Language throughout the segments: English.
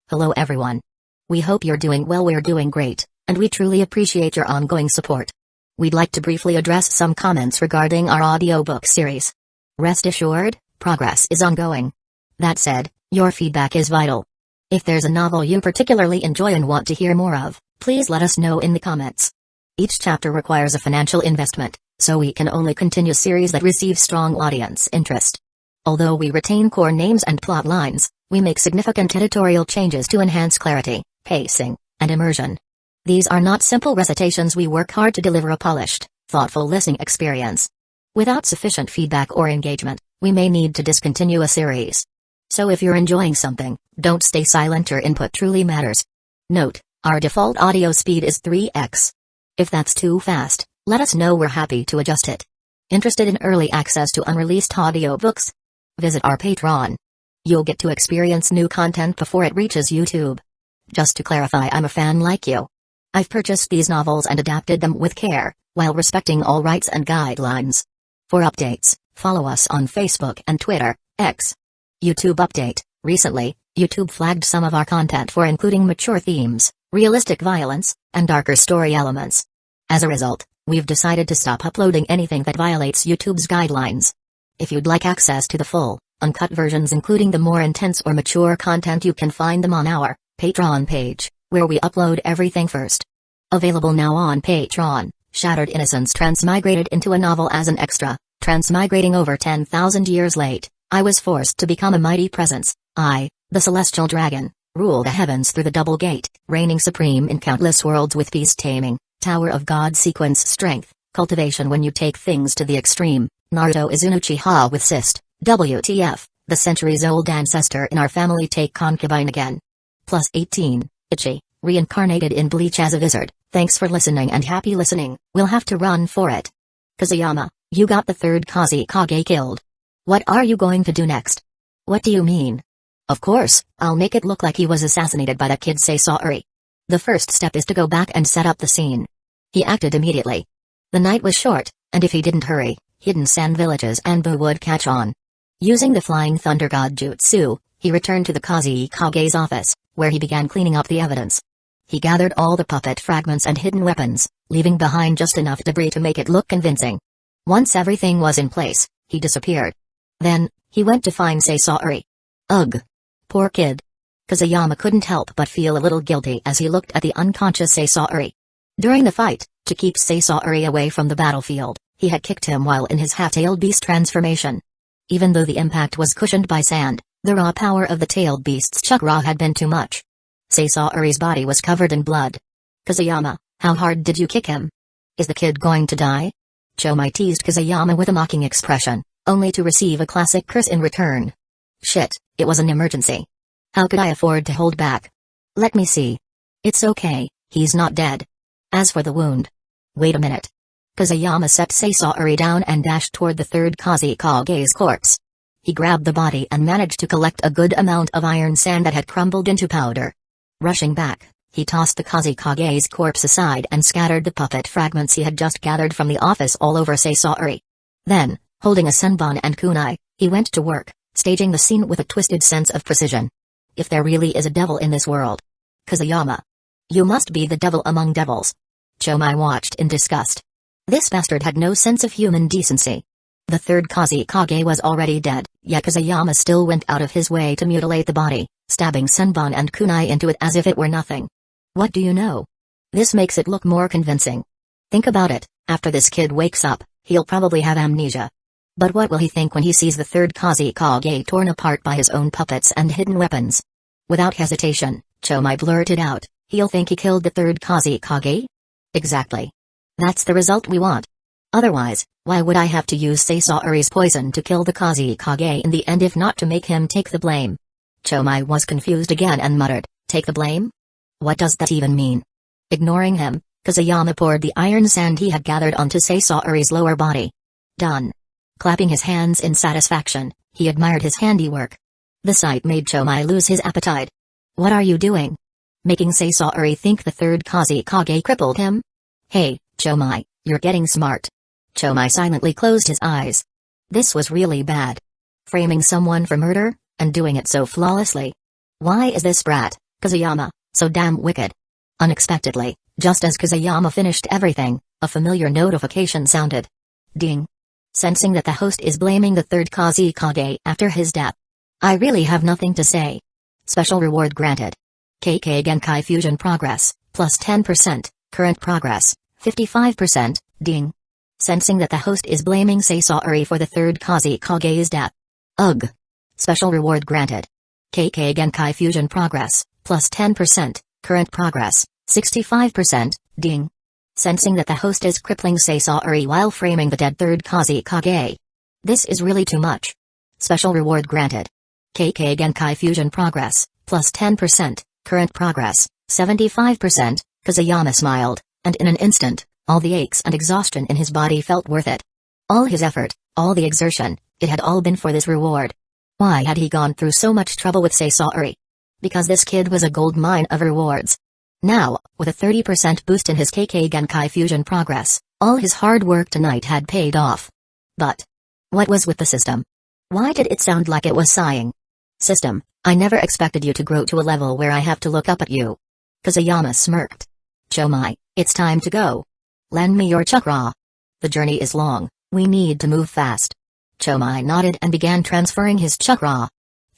Hello everyone. We hope you're doing well. We're doing great, and we truly appreciate your ongoing support. We'd like to briefly address some comments regarding our audiobook series. Rest assured, progress is ongoing. That said, your feedback is vital. If there's a novel you particularly enjoy and want to hear more of, please let us know in the comments. Each chapter requires a financial investment, so we can only continue series that receive strong audience interest. Although we retain core names and plot lines, we make significant editorial changes to enhance clarity, pacing, and immersion. These are not simple recitations. We work hard to deliver a polished, thoughtful listening experience. Without sufficient feedback or engagement, we may need to discontinue a series. So if you're enjoying something, don't stay silent. Your input truly matters. Note, our default audio speed is 3x. If that's too fast, let us know. We're happy to adjust it. Interested in early access to unreleased audiobooks? Visit our Patreon. You'll get to experience new content before it reaches YouTube. Just to clarify, I'm a fan like you. I've purchased these novels and adapted them with care, while respecting all rights and guidelines. For updates, follow us on Facebook and Twitter, X. YouTube update: recently, YouTube flagged some of our content for including mature themes, realistic violence, and darker story elements. As a result, we've decided to stop uploading anything that violates YouTube's guidelines. If you'd like access to the full, uncut versions including the more intense or mature content, you can find them on our Patreon page, where we upload everything first. Available now on Patreon: Shattered Innocence transmigrated into a novel as an extra. Transmigrating over 10,000 years late, I was forced to become a mighty presence. I, the celestial dragon, rule the heavens through the double gate, reigning supreme in countless worlds with peace taming, Tower of God sequence strength, cultivation when you take things to the extreme. Naruto is an Uchiha with cyst. WTF, the centuries-old ancestor in our family take concubine again. Plus 18, Ichi, reincarnated in Bleach as a wizard. Thanks for listening and happy listening. We'll have to run for it. Kazuyama, you got the third Kazekage killed. What are you going to do next? What do you mean? Of course, I'll make it look like he was assassinated by that kid Sasaori. The first step is to go back and set up the scene. He acted immediately. The night was short, and if he didn't hurry, hidden sand villages and Boo would catch on. Using the Flying Thunder God Jutsu, he returned to the Kazekage's office, where he began cleaning up the evidence. He gathered all the puppet fragments and hidden weapons, leaving behind just enough debris to make it look convincing. Once everything was in place, he disappeared. Then, he went to find Sasaori. Ugh. Poor kid. Kazuyama couldn't help but feel a little guilty as he looked at the unconscious Sasaori. During the fight, to keep Sasaori away from the battlefield, he had kicked him while in his half-tailed beast transformation. Even though the impact was cushioned by sand, the raw power of the tailed beast's chakra had been too much. Sasaori's body was covered in blood. Kazuyama, how hard did you kick him? Is the kid going to die? Chomai teased Kazuyama with a mocking expression, only to receive a classic curse in return. Shit, it was an emergency. How could I afford to hold back? Let me see. It's okay, he's not dead. As for the wound. Wait a minute. Kazuyama set Sasaori down and dashed toward the third Kazekage's corpse. He grabbed the body and managed to collect a good amount of iron sand that had crumbled into powder. Rushing back, he tossed the Kazekage's corpse aside and scattered the puppet fragments he had just gathered from the office all over Sasaori. Then, holding a senbon and kunai, he went to work, staging the scene with a twisted sense of precision. If there really is a devil in this world. Kazuyama. You must be the devil among devils. Chomai watched in disgust. This bastard had no sense of human decency. The third Kazekage was already dead, yet Kazuyama still went out of his way to mutilate the body, stabbing senbon and kunai into it as if it were nothing. What do you know? This makes it look more convincing. Think about it, after this kid wakes up, he'll probably have amnesia. But what will he think when he sees the third Kazekage torn apart by his own puppets and hidden weapons? Without hesitation, Chomai blurted out, he'll think he killed the third Kazekage? Exactly. That's the result we want. Otherwise, why would I have to use Sasaori's poison to kill the Kazekage in the end if not to make him take the blame? Chomai was confused again and muttered, take the blame? What does that even mean? Ignoring him, Kazuyama poured the iron sand he had gathered onto Sasaori's lower body. Done. Clapping his hands in satisfaction, he admired his handiwork. The sight made Chomai lose his appetite. What are you doing? Making Sasaori think the third Kazekage crippled him? Hey, Chomai, you're getting smart. Chomai silently closed his eyes. This was really bad. Framing someone for murder, and doing it so flawlessly. Why is this brat, Kazuyama, so damn wicked. Unexpectedly, just as Kazuyama finished everything, a familiar notification sounded. Ding. Sensing that the host is blaming the third Kazekage after his death. I really have nothing to say. Special reward granted. KK Genkai Fusion progress, plus 10%, current progress, 55%, ding. Sensing that the host is blaming Sasori for the third Kazekage's death. Ugh. Special reward granted. KK Genkai Fusion progress, plus 10%, current progress, 65%, ding. Sensing that the host is crippling Sasori while framing the dead third Kazekage. This is really too much. Special reward granted. KK Genkai Fusion progress, plus 10%, current progress, 75%, Kazuyama smiled, and in an instant, all the aches and exhaustion in his body felt worth it. All his effort, all the exertion, it had all been for this reward. Why had he gone through so much trouble with Sasori? Because this kid was a gold mine of rewards. Now, with a 30% boost in his KK Genkai Fusion progress, all his hard work tonight had paid off. But what was with the system? Why did it sound like it was sighing? System, I never expected you to grow to a level where I have to look up at you. Kazuyama smirked. Chomai, it's time to go. Lend me your chakra. The journey is long, we need to move fast. Chomai nodded and began transferring his chakra.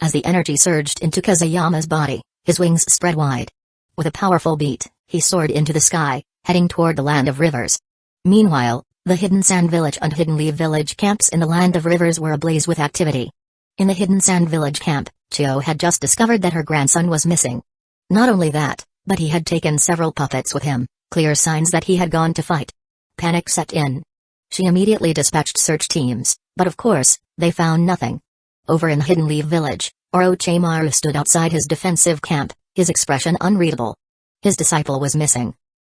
As the energy surged into Kazuyama's body, his wings spread wide. With a powerful beat, he soared into the sky, heading toward the Land of Rivers. Meanwhile, the Hidden Sand Village and Hidden Leaf Village camps in the Land of Rivers were ablaze with activity. In the Hidden Sand Village camp, Chio had just discovered that her grandson was missing. Not only that, but he had taken several puppets with him, clear signs that he had gone to fight. Panic set in. She immediately dispatched search teams, but of course, they found nothing. Over in Hidden Leaf Village, Orochimaru stood outside his defensive camp, his expression unreadable. His disciple was missing.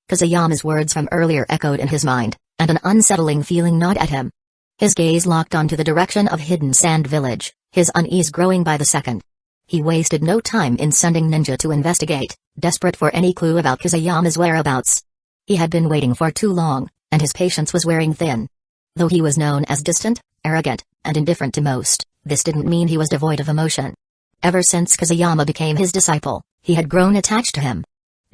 Kazuyama's words from earlier echoed in his mind, and an unsettling feeling gnawed at him. His gaze locked onto the direction of Hidden Sand Village, his unease growing by the second. He wasted no time in sending ninja to investigate, desperate for any clue about Kazuyama's whereabouts. He had been waiting for too long, and his patience was wearing thin. Though he was known as distant, arrogant, and indifferent to most, this didn't mean he was devoid of emotion. Ever since Kazuyama became his disciple, he had grown attached to him.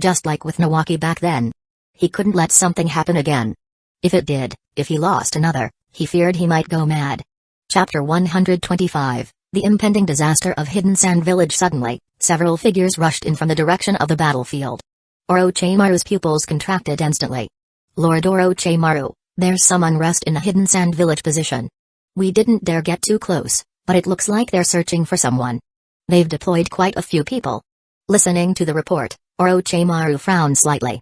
Just like with Nawaki back then. He couldn't let something happen again. If it did, if he lost another, he feared he might go mad. Chapter 125, The Impending Disaster of Hidden Sand Village. Suddenly, several figures rushed in from the direction of the battlefield. Orochimaru's pupils contracted instantly. Lord Orochimaru, there's some unrest in the Hidden Sand Village position. We didn't dare get too close, but it looks like they're searching for someone. They've deployed quite a few people. Listening to the report, Orochimaru frowned slightly.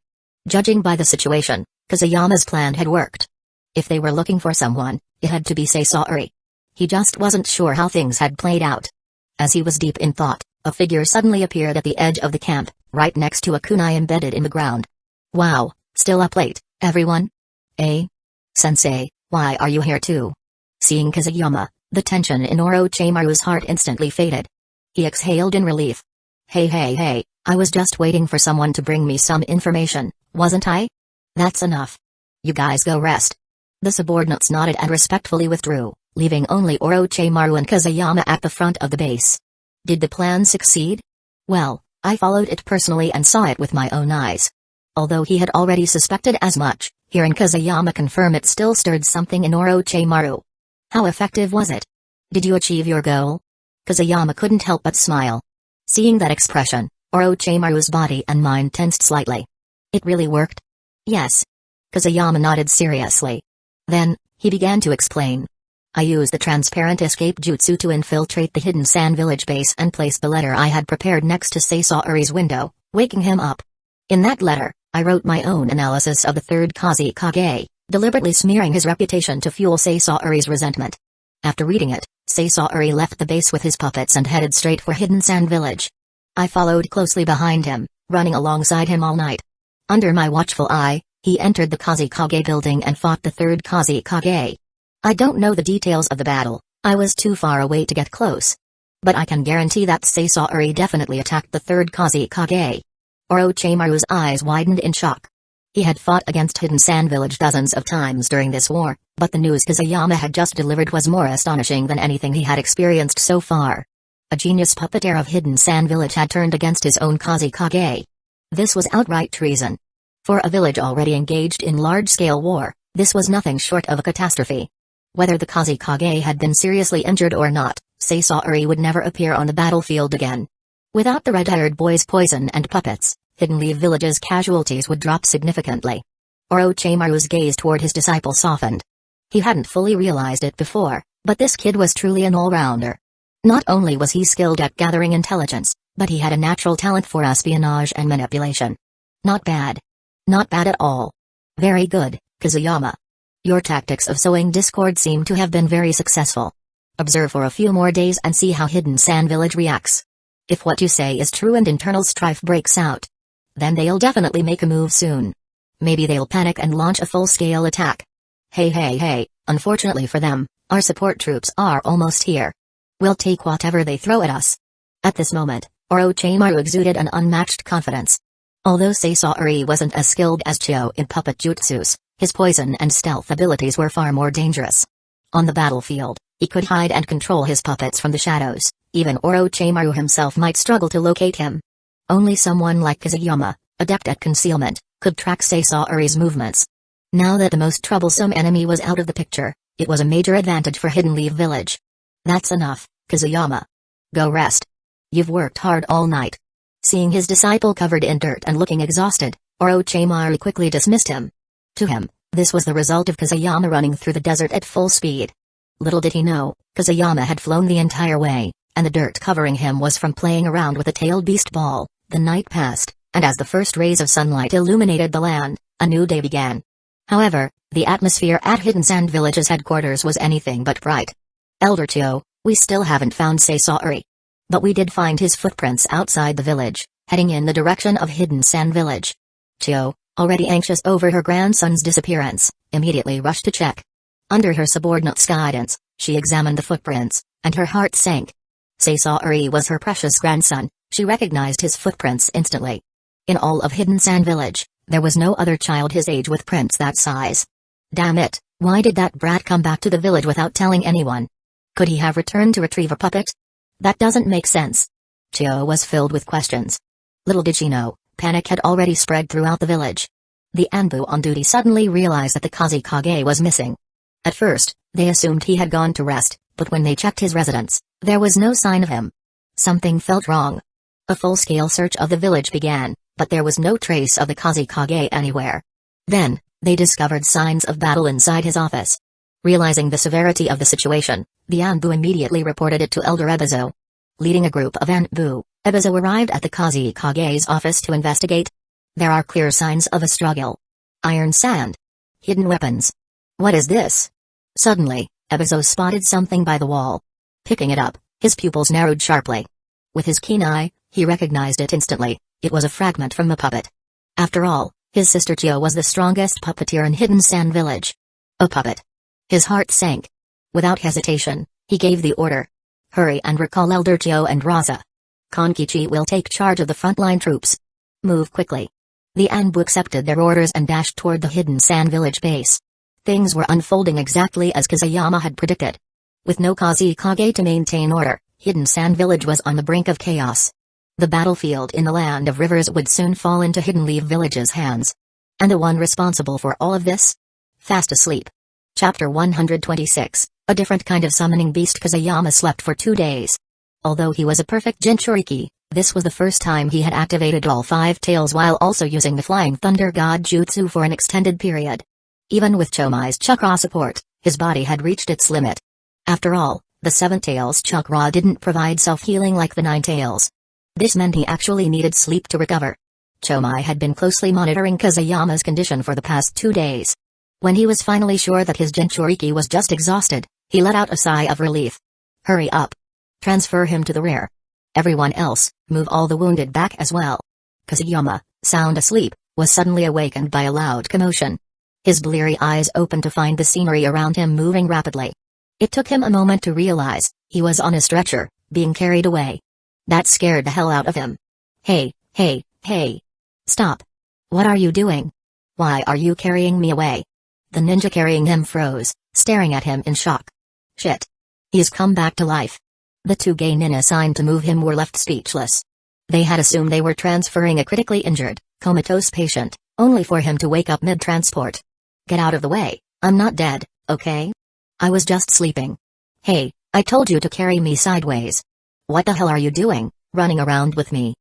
Judging by the situation, Kazuyama's plan had worked. If they were looking for someone, it had to be Sasori. He just wasn't sure how things had played out. As he was deep in thought, a figure suddenly appeared at the edge of the camp, right next to a kunai embedded in the ground. Wow, still up late, everyone? Sensei, why are you here too? Seeing Kazuyama, the tension in Orochimaru's heart instantly faded. He exhaled in relief. Hey, I was just waiting for someone to bring me some information, wasn't I? That's enough. You guys go rest. The subordinates nodded and respectfully withdrew, leaving only Orochimaru and Kazuyama at the front of the base. Did the plan succeed? Well, I followed it personally and saw it with my own eyes. Although he had already suspected as much, hearing Kazuyama confirm it still stirred something in Orochimaru. How effective was it? Did you achieve your goal? Kazuyama couldn't help but smile. Seeing that expression, Orochimaru's body and mind tensed slightly. It really worked? Yes. Kazuyama nodded seriously. Then, he began to explain. I used the transparent escape jutsu to infiltrate the Hidden Sand Village base and place the letter I had prepared next to Sasori's window, waking him up. In that letter, I wrote my own analysis of the third Kazekage, deliberately smearing his reputation to fuel Sasori's resentment. After reading it, Sasori left the base with his puppets and headed straight for Hidden Sand Village. I followed closely behind him, running alongside him all night. Under my watchful eye, he entered the Kazekage building and fought the third Kazekage. I don't know the details of the battle, I was too far away to get close. But I can guarantee that Sasori definitely attacked the third Kazekage. Orochimaru's eyes widened in shock. He had fought against Hidden Sand Village dozens of times during this war, but the news Kazuyama had just delivered was more astonishing than anything he had experienced so far. A genius puppeteer of Hidden Sand Village had turned against his own Kusagakure. This was outright treason. For a village already engaged in large-scale war, this was nothing short of a catastrophe. Whether the Kusagakure had been seriously injured or not, Sasaori would never appear on the battlefield again. Without the red-haired boy's poison and puppets, Hidden Leaf Village's casualties would drop significantly. Orochimaru's gaze toward his disciple softened. He hadn't fully realized it before, but this kid was truly an all-rounder. Not only was he skilled at gathering intelligence, but he had a natural talent for espionage and manipulation. Not bad. Not bad at all. Very good, Kazuyama. Your tactics of sowing discord seem to have been very successful. Observe for a few more days and see how Hidden Sand Village reacts. If what you say is true and internal strife breaks out, then they'll definitely make a move soon. Maybe they'll panic and launch a full-scale attack. Hey, unfortunately for them, our support troops are almost here. We'll take whatever they throw at us. At this moment, Orochimaru exuded an unmatched confidence. Although Sasaori wasn't as skilled as Chio in puppet jutsus, his poison and stealth abilities were far more dangerous. On the battlefield, he could hide and control his puppets from the shadows. Even Orochimaru himself might struggle to locate him. Only someone like Kazuyama, adept at concealment, could track Sasaori's movements. Now that the most troublesome enemy was out of the picture, it was a major advantage for Hidden Leaf Village. That's enough, Kazuyama. Go rest. You've worked hard all night. Seeing his disciple covered in dirt and looking exhausted, Orochimaru quickly dismissed him. To him, this was the result of Kazuyama running through the desert at full speed. Little did he know, Kazuyama had flown the entire way, and the dirt covering him was from playing around with a tailed beast ball. The night passed, and as the first rays of sunlight illuminated the land, a new day began. However, the atmosphere at Hidden Sand Village's headquarters was anything but bright. Elder Chio, we still haven't found Sasaori. But we did find his footprints outside the village, heading in the direction of Hidden Sand Village. Chio, already anxious over her grandson's disappearance, immediately rushed to check. Under her subordinate's guidance, she examined the footprints, and her heart sank. Sasaori was her precious grandson, she recognized his footprints instantly. In all of Hidden Sand Village, there was no other child his age with prints that size. Damn it, why did that brat come back to the village without telling anyone? Could he have returned to retrieve a puppet? That doesn't make sense. Chio was filled with questions. Little did she know, panic had already spread throughout the village. The Anbu on duty suddenly realized that the Kusagakure was missing. At first, they assumed he had gone to rest, but when they checked his residence, there was no sign of him. Something felt wrong. A full-scale search of the village began, but there was no trace of the Kusagakure anywhere. Then, they discovered signs of battle inside his office. Realizing the severity of the situation, the Anbu immediately reported it to Elder Ebizo. Leading a group of Anbu, Ebizo arrived at the Kusagakure's office to investigate. There are clear signs of a struggle. Iron sand. Hidden weapons. What is this? Suddenly, Ebizo spotted something by the wall. Picking it up, his pupils narrowed sharply. With his keen eye, he recognized it instantly. It was a fragment from a puppet. After all, his sister Chio was the strongest puppeteer in Hidden Sand Village. A puppet. His heart sank. Without hesitation, he gave the order. Hurry and recall Elder Chio and Raza. Konkichi will take charge of the frontline troops. Move quickly. The Anbu accepted their orders and dashed toward the Hidden Sand Village base. Things were unfolding exactly as Kazuyama had predicted. With no Kusagakure to maintain order, Hidden Sand Village was on the brink of chaos. The battlefield in the Land of Rivers would soon fall into Hidden Leaf Village's hands. And the one responsible for all of this? Fast asleep. Chapter 126, A different kind of summoning beast. Kazuyama slept for 2 days. Although he was a perfect Jinchūriki, this was the first time he had activated all 5 tails while also using the Flying Thunder God Jutsu for an extended period. Even with Chomai's chakra support, his body had reached its limit. After all, the 7 tails chakra didn't provide self-healing like the 9 tails. This meant he actually needed sleep to recover. Chomai had been closely monitoring Kazuyama's condition for the past 2 days. When he was finally sure that his Jinchūriki was just exhausted, he let out a sigh of relief. Hurry up. Transfer him to the rear. Everyone else, move all the wounded back as well. Kazuyama, sound asleep, was suddenly awakened by a loud commotion. His bleary eyes opened to find the scenery around him moving rapidly. It took him a moment to realize, he was on a stretcher, being carried away. That scared the hell out of him. Hey. Stop. What are you doing? Why are you carrying me away? The ninja carrying him froze, staring at him in shock. Shit. He's come back to life. The two genin assigned to move him were left speechless. They had assumed they were transferring a critically injured, comatose patient, only for him to wake up mid-transport. Get out of the way, I'm not dead, okay? I was just sleeping. Hey, I told you to carry me sideways. What the hell are you doing, running around with me?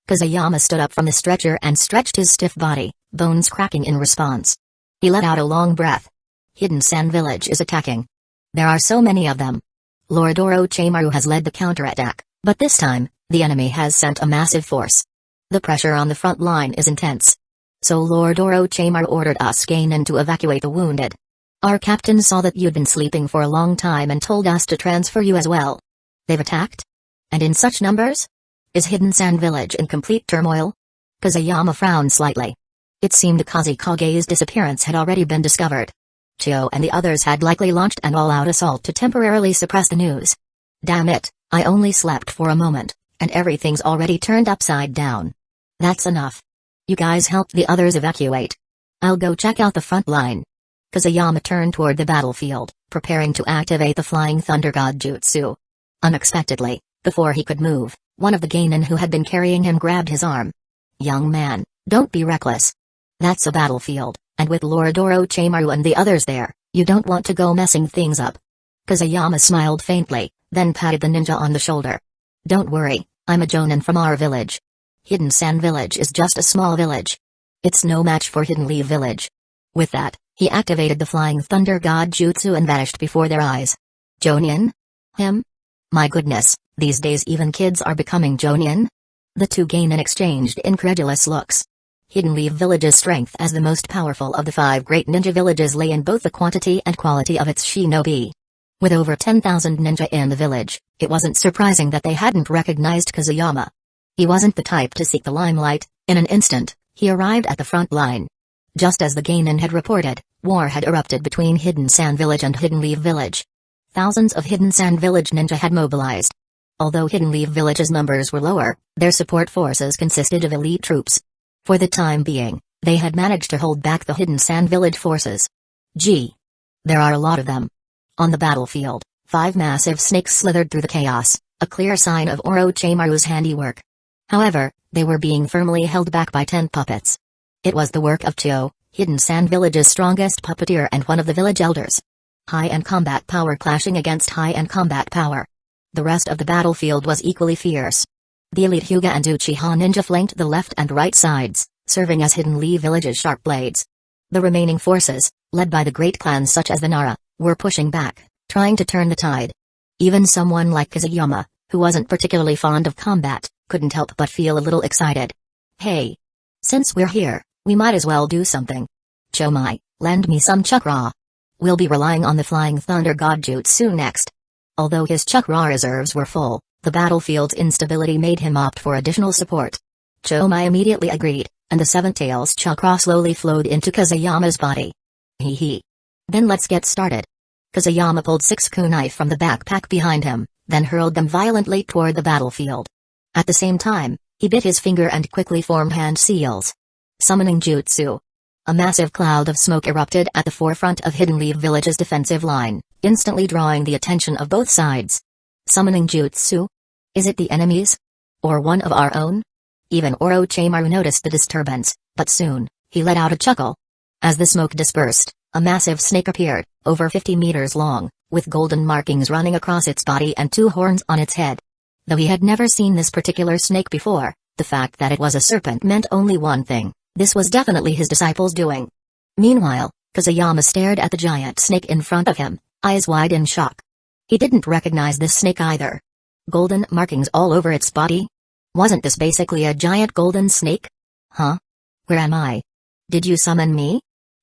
Kusayama stood up from the stretcher and stretched his stiff body, bones cracking in response. He let out a long breath. Hidden Sand Village is attacking. There are so many of them. Lord Orochimaru has led the counterattack, but this time, the enemy has sent a massive force. The pressure on the front line is intense. So Lord Orochimaru ordered us genin to evacuate the wounded. Our captain saw that you'd been sleeping for a long time and told us to transfer you as well. They've attacked? And in such numbers? Is Hidden Sand Village in complete turmoil? Kusayama frowned slightly. It seemed Kazekage's disappearance had already been discovered. Chio and the others had likely launched an all-out assault to temporarily suppress the news. Damn it, I only slept for a moment, and everything's already turned upside down. That's enough. You guys help the others evacuate. I'll go check out the front line. Kusayama turned toward the battlefield, preparing to activate the Flying Thunder God Jutsu. Unexpectedly, before he could move, one of the genin who had been carrying him grabbed his arm. Young man, don't be reckless. That's a battlefield, and with Lord Orochimaru and the others there, you don't want to go messing things up. Kusayama smiled faintly, then patted the ninja on the shoulder. Don't worry, I'm a jonin from our village. Hidden Sand Village is just a small village. It's no match for Hidden Leaf Village. With that, he activated the Flying Thunder God Jutsu and vanished before their eyes. Jonin? Him? My goodness, these days even kids are becoming jonin? The two genin exchanged incredulous looks. Hidden Leaf Village's strength as the most powerful of the 5 great ninja villages lay in both the quantity and quality of its shinobi. With over 10,000 ninja in the village, it wasn't surprising that they hadn't recognized Kusayama. He wasn't the type to seek the limelight. In an instant, he arrived at the front line. Just as the genin had reported, war had erupted between Hidden Sand Village and Hidden Leaf Village. Thousands of Hidden Sand Village ninja had mobilized. Although Hidden Leaf Village's numbers were lower, their support forces consisted of elite troops. For the time being, they had managed to hold back the Hidden Sand Village forces. Gee. There are a lot of them. On the battlefield, 5 massive snakes slithered through the chaos, a clear sign of Orochimaru's handiwork. However, they were being firmly held back by 10 puppets. It was the work of Chio, Hidden Sand Village's strongest puppeteer and one of the village elders. High-end combat power clashing against high-end combat power. The rest of the battlefield was equally fierce. The elite Hyuga and Uchiha ninja flanked the left and right sides, serving as Hidden Leaf Village's sharp blades. The remaining forces, led by the great clans such as the Nara, were pushing back, trying to turn the tide. Even someone like Kusayama, who wasn't particularly fond of combat, couldn't help but feel a little excited. Hey! Since we're here, we might as well do something. Chomai, lend me some chakra. We'll be relying on the Flying Thunder God Jutsu next. Although his chakra reserves were full, the battlefield's instability made him opt for additional support. Chomai immediately agreed, and the Seven Tails chakra slowly flowed into Kusayama's body. Hee hee. Then let's get started. Kusayama pulled 6 kunai from the backpack behind him, then hurled them violently toward the battlefield. At the same time, he bit his finger and quickly formed hand seals. Summoning Jutsu. A massive cloud of smoke erupted at the forefront of Hidden Leaf Village's defensive line, instantly drawing the attention of both sides. Summoning Jutsu? Is it the enemies? Or one of our own? Even Orochimaru noticed the disturbance, but soon, he let out a chuckle. As the smoke dispersed, a massive snake appeared, over 50 meters long, with golden markings running across its body and 2 horns on its head. Though he had never seen this particular snake before, the fact that it was a serpent meant only one thing: this was definitely his disciple's doing. Meanwhile, Kusayama stared at the giant snake in front of him, eyes wide in shock. He didn't recognize this snake either. Golden markings all over its body? Wasn't this basically a giant golden snake? Huh? Where am I? Did you summon me?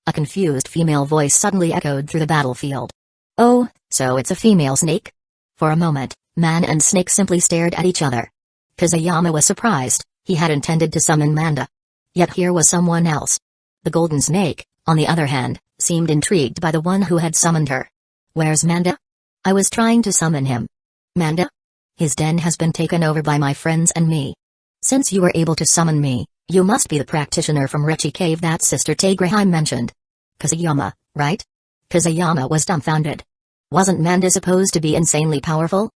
A confused female voice suddenly echoed through the battlefield. Oh, so it's a female snake? For a moment, man and snake simply stared at each other. Kusayama was surprised. He had intended to summon Manda. Yet here was someone else. The golden snake, on the other hand, seemed intrigued by the one who had summoned her. Where's Manda? I was trying to summon him. Manda? His den has been taken over by my friends and me. Since you were able to summon me, you must be the practitioner from Rechi Cave that Sister Tegrahime mentioned. Kusayama, right? Kusayama was dumbfounded. Wasn't Manda supposed to be insanely powerful?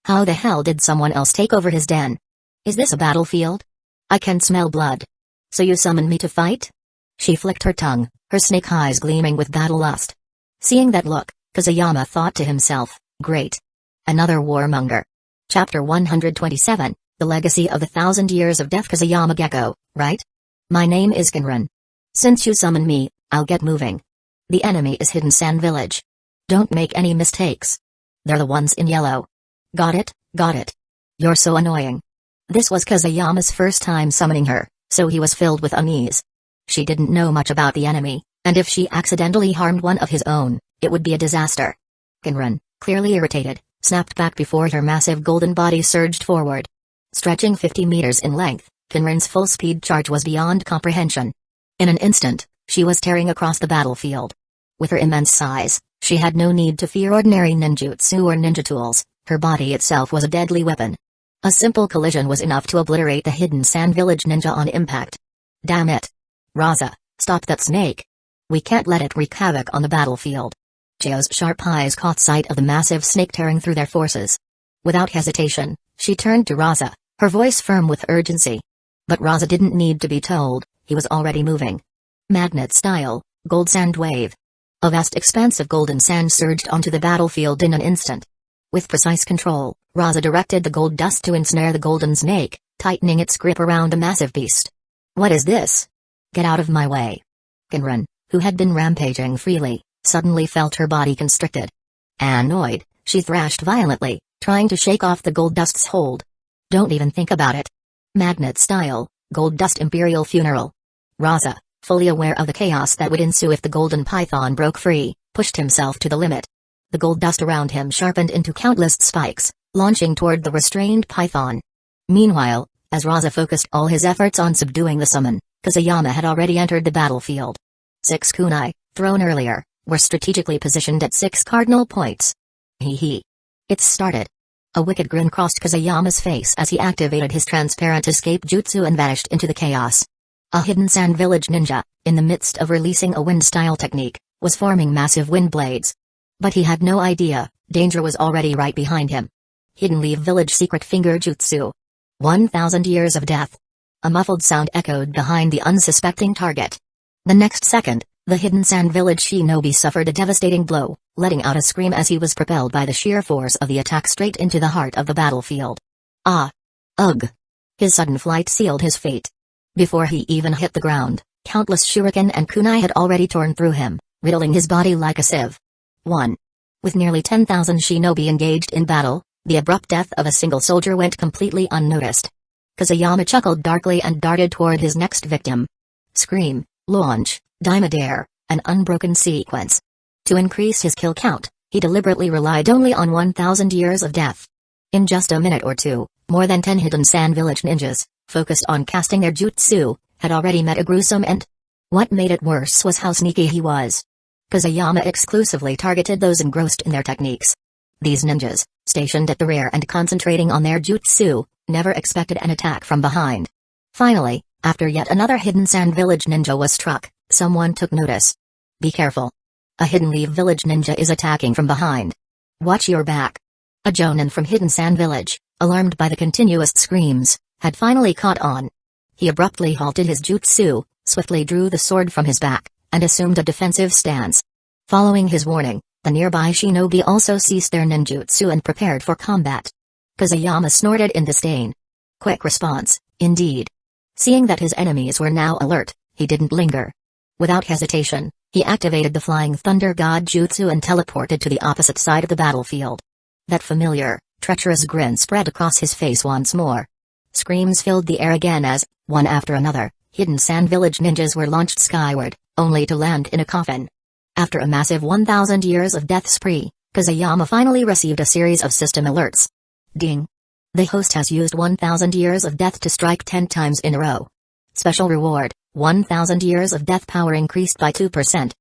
How the hell did someone else take over his den? Is this a battlefield? I can smell blood. So you summoned me to fight? She flicked her tongue, her snake eyes gleaming with battle lust. Seeing that look, Kusayama thought to himself, great. Another warmonger. Chapter 127, The Legacy of the 1,000 Years of Death. Kusayama Gecko, right? My name is Kinran. Since you summoned me, I'll get moving. The enemy is Hidden Sand Village. Don't make any mistakes. They're the ones in yellow. Got it, got it. You're so annoying. This was Kusayama's first time summoning her, so he was filled with unease. She didn't know much about the enemy, and if she accidentally harmed one of his own, it would be a disaster. Kinran, clearly irritated, snapped back before her massive golden body surged forward. Stretching 50 meters in length, Kinran's full-speed charge was beyond comprehension. In an instant, she was tearing across the battlefield. With her immense size, she had no need to fear ordinary ninjutsu or ninja tools, her body itself was a deadly weapon. A simple collision was enough to obliterate the Hidden Sand Village ninja on impact. Damn it. Raza, stop that snake. We can't let it wreak havoc on the battlefield. Chio's sharp eyes caught sight of the massive snake tearing through their forces. Without hesitation, she turned to Raza, her voice firm with urgency. But Raza didn't need to be told, he was already moving. Magnet style, gold sand wave. A vast expanse of golden sand surged onto the battlefield in an instant. With precise control, Raza directed the gold dust to ensnare the golden snake, tightening its grip around the massive beast. What is this? Get out of my way. Kinran, who had been rampaging freely, suddenly felt her body constricted. Annoyed, she thrashed violently, trying to shake off the gold dust's hold. Don't even think about it. Magnet style, gold dust imperial funeral. Raza, fully aware of the chaos that would ensue if the golden python broke free, pushed himself to the limit. The gold dust around him sharpened into countless spikes, launching toward the restrained python. Meanwhile, as Raza focused all his efforts on subduing the summon, Kusayama had already entered the battlefield. 6 kunai, thrown earlier, were strategically positioned at 6 cardinal points. Hee. It started. A wicked grin crossed Kusayama's face as he activated his transparent escape jutsu and vanished into the chaos. A Hidden Sand Village ninja, in the midst of releasing a wind-style technique, was forming massive wind blades. But he had no idea, danger was already right behind him. Hidden Leaf Village Secret Finger Jutsu. 1,000 Years of Death. A muffled sound echoed behind the unsuspecting target. The next second, the Hidden Sand Village shinobi suffered a devastating blow, letting out a scream as he was propelled by the sheer force of the attack straight into the heart of the battlefield. Ah! Ugh! His sudden flight sealed his fate. Before he even hit the ground, countless shuriken and kunai had already torn through him, riddling his body like a sieve. 1. With nearly 10,000 shinobi engaged in battle, the abrupt death of a single soldier went completely unnoticed. Kusayama chuckled darkly and darted toward his next victim. Scream, launch, Daimadair, an unbroken sequence. To increase his kill count, he deliberately relied only on 1,000 years of death. In just a minute or two, more than 10 Hidden Sand Village ninjas, focused on casting their jutsu, had already met a gruesome end. What made it worse was how sneaky he was. Kusayama exclusively targeted those engrossed in their techniques. These ninjas, stationed at the rear and concentrating on their jutsu, never expected an attack from behind. Finally, after yet another Hidden Sand Village ninja was struck, someone took notice. Be careful. A Hidden Leaf Village ninja is attacking from behind. Watch your back. A jonin from Hidden Sand Village, alarmed by the continuous screams, had finally caught on. He abruptly halted his jutsu, swiftly drew the sword from his back, and assumed a defensive stance. Following his warning, the nearby shinobi also ceased their ninjutsu and prepared for combat. Kusayama snorted in disdain. Quick response, indeed. Seeing that his enemies were now alert, he didn't linger. Without hesitation, he activated the Flying Thunder God Jutsu and teleported to the opposite side of the battlefield. That familiar, treacherous grin spread across his face once more. Screams filled the air again as, one after another, Hidden Sand Village ninjas were launched skyward, only to land in a coffin. After a massive 1,000 years of death spree, Kusayama finally received a series of system alerts. Ding! The host has used 1,000 years of death to strike 10 times in a row. Special reward, 1,000 years of death power increased by 2%.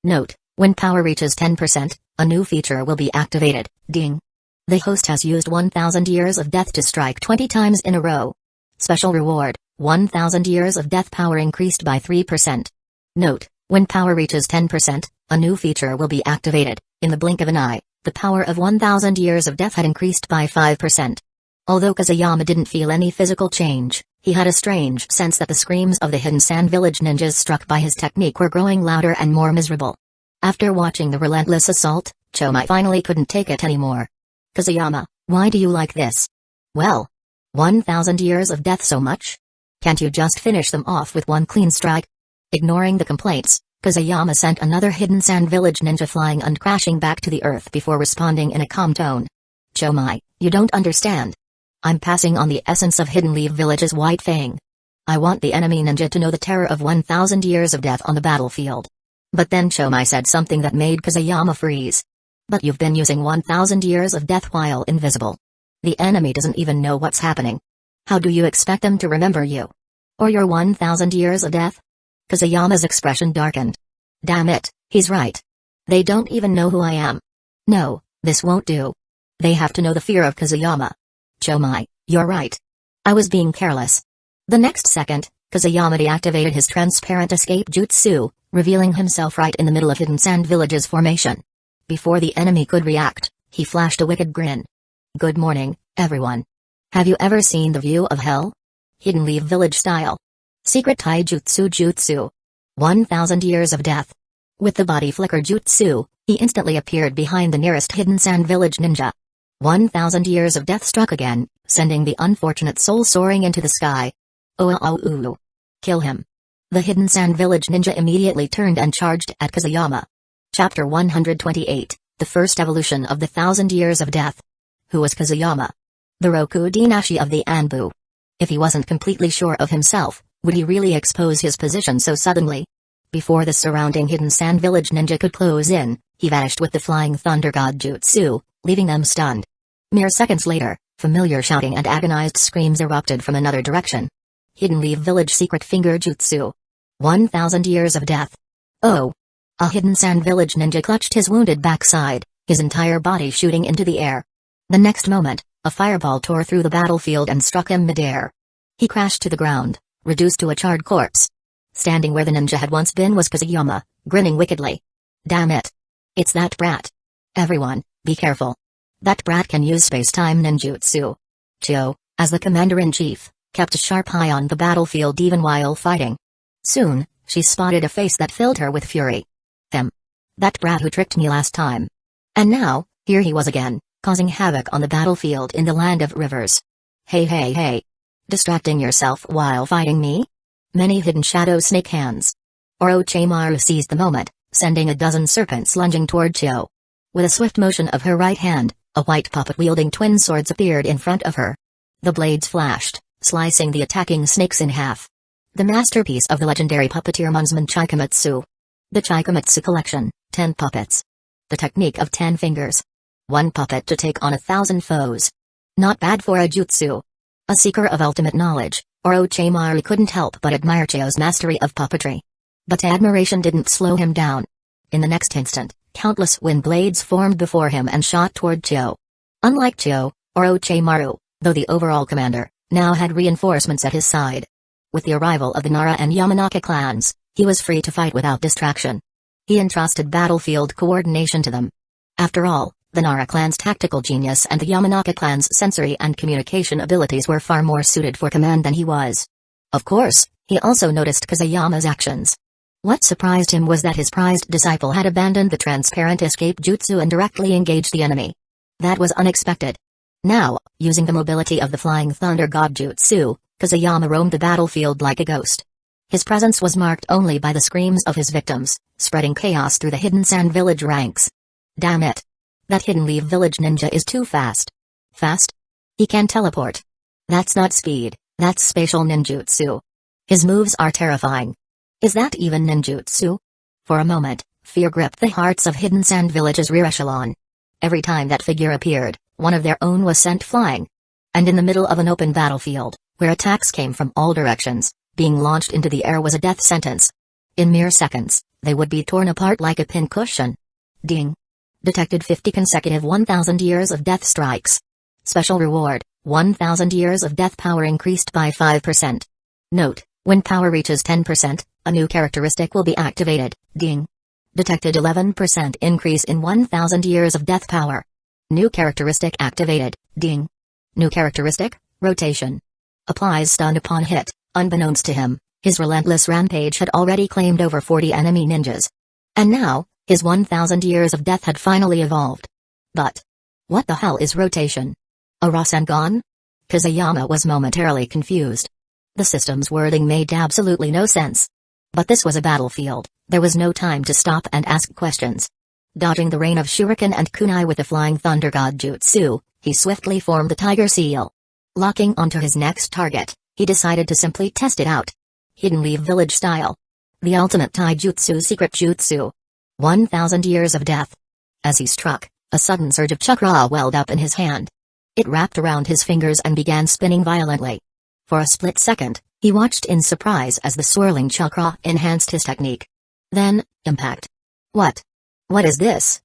Note, when power reaches 10%, a new feature will be activated. Ding! The host has used 1,000 years of death to strike 20 times in a row. Special reward, 1,000 years of death power increased by 3%. Note, when power reaches 10%, a new feature will be activated. In the blink of an eye, The power of 1000 years of death had increased by 5%. Although Kusayama didn't feel any physical change, he had a strange sense that the screams of the hidden sand village ninjas struck by his technique were growing louder and more miserable. After watching the relentless assault, Chomai finally couldn't take it anymore. Kusayama, why do you like this? Well, 1000 years of death so much? Can't you just finish them off with one clean strike? Ignoring the complaints, Kusayama sent another hidden sand village ninja flying and crashing back to the earth before responding in a calm tone. Chomai, you don't understand. I'm passing on the essence of Hidden Leaf Village's White Fang. I want the enemy ninja to know the terror of 1000 years of death on the battlefield. But then Chomai said something that made Kusayama freeze. But you've been using 1000 years of death while invisible. The enemy doesn't even know what's happening. How do you expect them to remember you? Or your 1000 years of death? Kusayama's expression darkened. Damn it, he's right. They don't even know who I am. No, this won't do. They have to know the fear of Kusayama. Chomai, you're right. I was being careless. The next second, Kusayama deactivated his transparent escape jutsu, revealing himself right in the middle of Hidden Sand Village's formation. Before the enemy could react, he flashed a wicked grin. Good morning, everyone. Have you ever seen the view of hell? Hidden Leaf Village style. Secret taijutsu jutsu. 1000 years of death. With the body flicker jutsu, he instantly appeared behind the nearest Hidden Sand Village ninja. 1000 years of death struck again, sending the unfortunate soul soaring into the sky. Oh. Kill him. The Hidden Sand Village ninja immediately turned and charged at Kusayama. Chapter 128, The First Evolution of the 1000 Years of Death. Who was Kusayama? The Roku Dinashi of the Anbu. If he wasn't completely sure of himself, would he really expose his position so suddenly? Before the surrounding Hidden Sand Village ninja could close in, he vanished with the Flying Thunder God Jutsu, leaving them stunned. Mere seconds later, familiar shouting and agonized screams erupted from another direction. Hidden Leaf Village Secret Finger Jutsu. 1000 years of death. Oh! A Hidden Sand Village ninja clutched his wounded backside, his entire body shooting into the air. The next moment, a fireball tore through the battlefield and struck him midair. He crashed to the ground, reduced to a charred corpse. Standing where the ninja had once been was Kusayama, grinning wickedly. Damn it! It's that brat. Everyone, be careful. That brat can use space-time ninjutsu. Chio, as the commander-in-chief, kept a sharp eye on the battlefield even while fighting. Soon, she spotted a face that filled her with fury. That brat who tricked me last time. And now, here he was again, causing havoc on the battlefield in the land of rivers. Hey. Distracting yourself while fighting me? Many hidden shadow snake hands. Orochimaru seized the moment, sending a dozen serpents lunging toward Chio. With a swift motion of her right hand, a white puppet wielding twin swords appeared in front of her. The blades flashed, slicing the attacking snakes in half. The masterpiece of the legendary puppeteer Munsman Chikamatsu. The Chikamatsu collection, 10 puppets. The technique of 10 fingers. 1 puppet to take on 1,000 foes. Not bad for a jutsu. A seeker of ultimate knowledge, Orochimaru couldn't help but admire Chio's mastery of puppetry. But admiration didn't slow him down. In the next instant, countless wind blades formed before him and shot toward Chio. Unlike Chio, Orochimaru, though the overall commander, now had reinforcements at his side. With the arrival of the Nara and Yamanaka clans, he was free to fight without distraction. He entrusted battlefield coordination to them. After all, the Nara clan's tactical genius and the Yamanaka clan's sensory and communication abilities were far more suited for command than he was. Of course, he also noticed Kusayama's actions. What surprised him was that his prized disciple had abandoned the transparent escape jutsu and directly engaged the enemy. That was unexpected. Now, using the mobility of the Flying Thunder God Jutsu, Kusayama roamed the battlefield like a ghost. His presence was marked only by the screams of his victims, spreading chaos through the Hidden Sand Village ranks. Damn it! That Hidden Leaf Village ninja is too fast. Fast? He can teleport. That's not speed, that's spatial ninjutsu. His moves are terrifying. Is that even ninjutsu? For a moment, fear gripped the hearts of Hidden Sand Village's rear echelon. Every time that figure appeared, one of their own was sent flying. And in the middle of an open battlefield, where attacks came from all directions, being launched into the air was a death sentence. In mere seconds, they would be torn apart like a pincushion. Ding. Detected 50 consecutive 1000 years of death strikes. Special reward, 1000 years of death power increased by 5%. Note, when power reaches 10%, a new characteristic will be activated. Ding. Detected 11% increase in 1000 years of death power. New characteristic activated, ding. New characteristic, rotation. Applies stun upon hit. Unbeknownst to him, his relentless rampage had already claimed over 40 enemy ninjas. And now, his 1000 years of death had finally evolved. But what the hell is rotation? A Rasengan? Kazuyama was momentarily confused. The system's wording made absolutely no sense. But this was a battlefield, there was no time to stop and ask questions. Dodging the rain of shuriken and kunai with the flying thunder god jutsu, he swiftly formed the tiger seal. Locking onto his next target, he decided to simply test it out. Hidden Leaf Village style. The ultimate taijutsu secret jutsu. 1000 years of death. As he struck, a sudden surge of chakra welled up in his hand. It wrapped around his fingers and began spinning violently. For a split second, he watched in surprise as the swirling chakra enhanced his technique. Then, impact. What? What is this?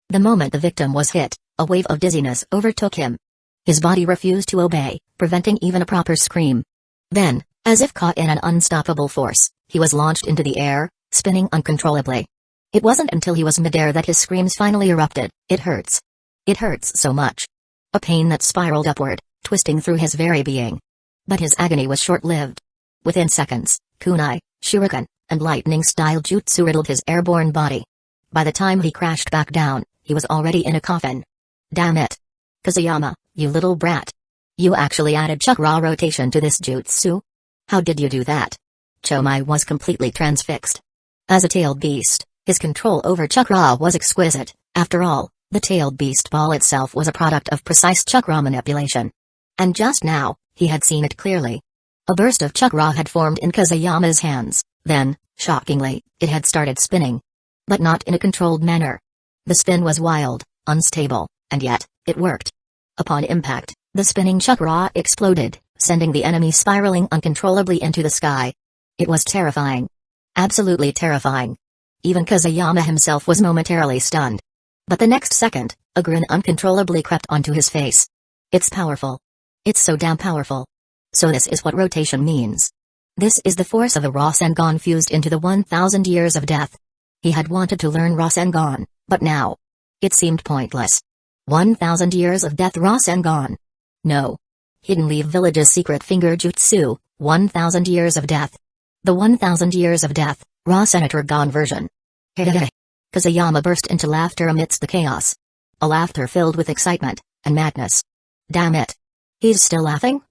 The moment the victim was hit, a wave of dizziness overtook him. His body refused to obey, preventing even a proper scream. Then, as if caught in an unstoppable force, he was launched into the air, spinning uncontrollably. It wasn't until he was midair that his screams finally erupted. It hurts. It hurts so much. A pain that spiraled upward, twisting through his very being. But his agony was short-lived. Within seconds, kunai, shuriken, and lightning-style jutsu riddled his airborne body. By the time he crashed back down, he was already in a coffin. Damn it. Kazuyama, you little brat. You actually added chakra rotation to this jutsu? How did you do that? Chomai was completely transfixed. As a tailed beast, his control over chakra was exquisite. After all, the tailed beast ball itself was a product of precise chakra manipulation. And just now, he had seen it clearly. A burst of chakra had formed in Kazuyama's hands, then, shockingly, it had started spinning. But not in a controlled manner. The spin was wild, unstable, and yet, it worked. Upon impact, the spinning chakra exploded, sending the enemy spiraling uncontrollably into the sky. It was terrifying. Absolutely terrifying. Even Kazuyama himself was momentarily stunned. But the next second, a grin uncontrollably crept onto his face. It's powerful. It's so damn powerful. So this is what rotation means. This is the force of a Rasengan fused into the 1000 years of death. He had wanted to learn Rasengan, but now, it seemed pointless. 1000 years of death Rasengan. No. Hidden Leaf Village's secret finger jutsu, 1000 years of death. The 1000 years of death, Rasengan version. Hehehe. Kazuyama burst into laughter amidst the chaos. A laughter filled with excitement and madness. Damn it. He's still laughing?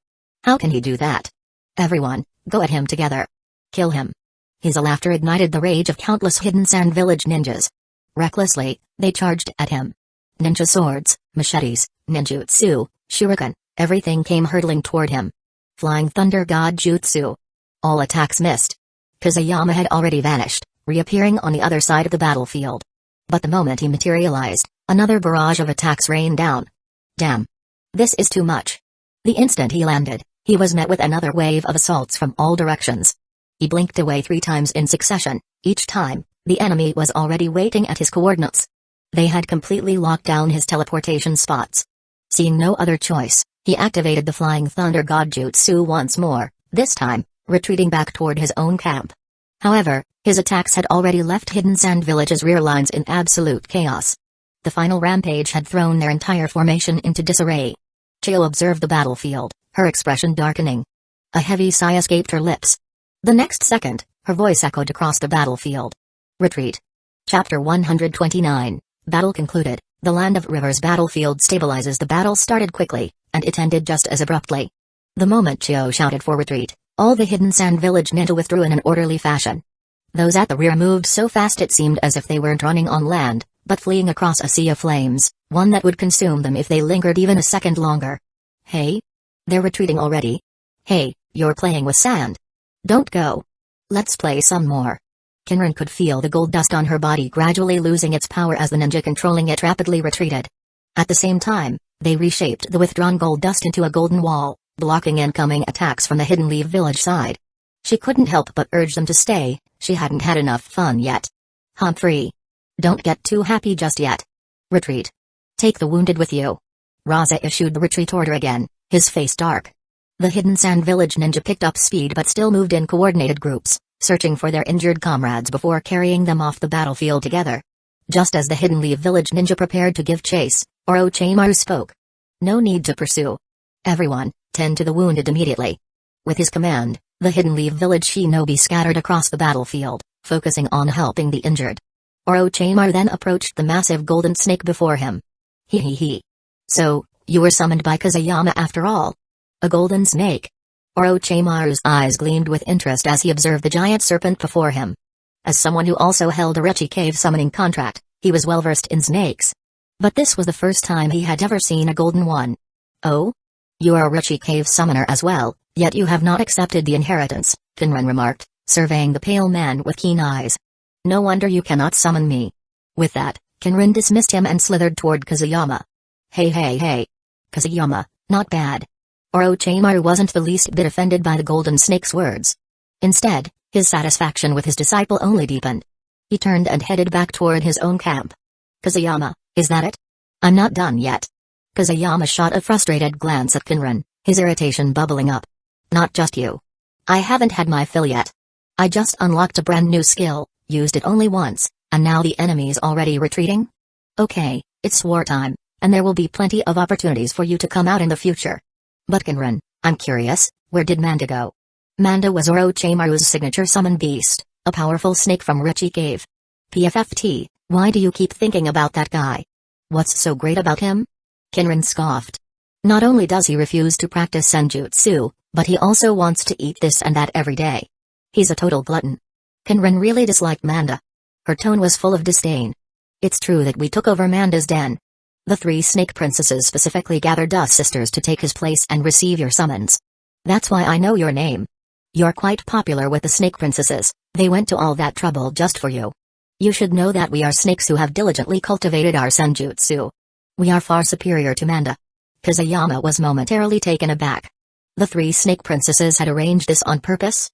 How can he do that? Everyone, go at him together. Kill him. His laughter ignited the rage of countless Hidden Sand Village ninjas. Recklessly, they charged at him. Ninja swords, machetes, ninjutsu, shuriken, everything came hurtling toward him. Flying Thunder God Jutsu. All attacks missed. Kazuyama had already vanished, reappearing on the other side of the battlefield. But the moment he materialized, another barrage of attacks rained down. Damn. This is too much. The instant he landed, he was met with another wave of assaults from all directions. He blinked away 3 times in succession. Each time, the enemy was already waiting at his coordinates. They had completely locked down his teleportation spots. Seeing no other choice, he activated the Flying Thunder God Jutsu once more, this time, retreating back toward his own camp. However, his attacks had already left Hidden Sand Village's rear lines in absolute chaos. The final rampage had thrown their entire formation into disarray. Chio observed the battlefield, her expression darkening. A heavy sigh escaped her lips. The next second, her voice echoed across the battlefield. Retreat. Chapter 129. Battle concluded. The Land of Rivers battlefield stabilizes. The battle started quickly, and it ended just as abruptly. The moment Chio shouted for retreat, all the Hidden Sand Village ninja withdrew in an orderly fashion. Those at the rear moved so fast it seemed as if they weren't running on land, but fleeing across a sea of flames, one that would consume them if they lingered even a second longer. Hey? They're retreating already? Hey, you're playing with sand. Don't go. Let's play some more. Kinran could feel the gold dust on her body gradually losing its power as the ninja controlling it rapidly retreated. At the same time, they reshaped the withdrawn gold dust into a golden wall, blocking incoming attacks from the Hidden Leaf Village side. She couldn't help but urge them to stay. She hadn't had enough fun yet. Humphrey. Don't get too happy just yet. Retreat. Take the wounded with you. Raza issued the retreat order again, his face dark. The Hidden Sand Village ninja picked up speed but still moved in coordinated groups, searching for their injured comrades before carrying them off the battlefield together. Just as the Hidden Leaf Village ninja prepared to give chase, Orochimaru spoke. No need to pursue. Everyone, tend to the wounded immediately. With his command, the Hidden Leaf Village shinobi scattered across the battlefield, focusing on helping the injured. Orochimaru then approached the massive golden snake before him. He. So, you were summoned by Kusayama after all? A golden snake? Orochimaru's eyes gleamed with interest as he observed the giant serpent before him. As someone who also held a Rechi Cave summoning contract, he was well versed in snakes. But this was the first time he had ever seen a golden one. Oh? You are a Rechi Cave summoner as well, yet you have not accepted the inheritance, Kinren remarked, surveying the pale man with keen eyes. No wonder you cannot summon me. With that, Kinren dismissed him and slithered toward Kusayama. Hey. Kusayama, not bad. Orochimaru wasn't the least bit offended by the golden snake's words. Instead, his satisfaction with his disciple only deepened. He turned and headed back toward his own camp. Kusayama, is that it? I'm not done yet. Kusayama shot a frustrated glance at Kinren, his irritation bubbling up. Not just you. I haven't had my fill yet. I just unlocked a brand new skill, used it only once, and now the enemy's already retreating? Okay, it's wartime, and there will be plenty of opportunities for you to come out in the future. But Kinren, I'm curious, where did Manda go? Manda was Orochimaru's signature summon beast, a powerful snake from Rechi Cave. PFFT, why do you keep thinking about that guy? What's so great about him? Kinren scoffed. Not only does he refuse to practice senjutsu, but he also wants to eat this and that every day. He's a total glutton. Kinren really disliked Manda. Her tone was full of disdain. It's true that we took over Manda's den. The 3 snake princesses specifically gathered us sisters to take his place and receive your summons. That's why I know your name. You're quite popular with the snake princesses, they went to all that trouble just for you. You should know that we are snakes who have diligently cultivated our senjutsu. We are far superior to Manda. Kusayama was momentarily taken aback. The 3 snake princesses had arranged this on purpose?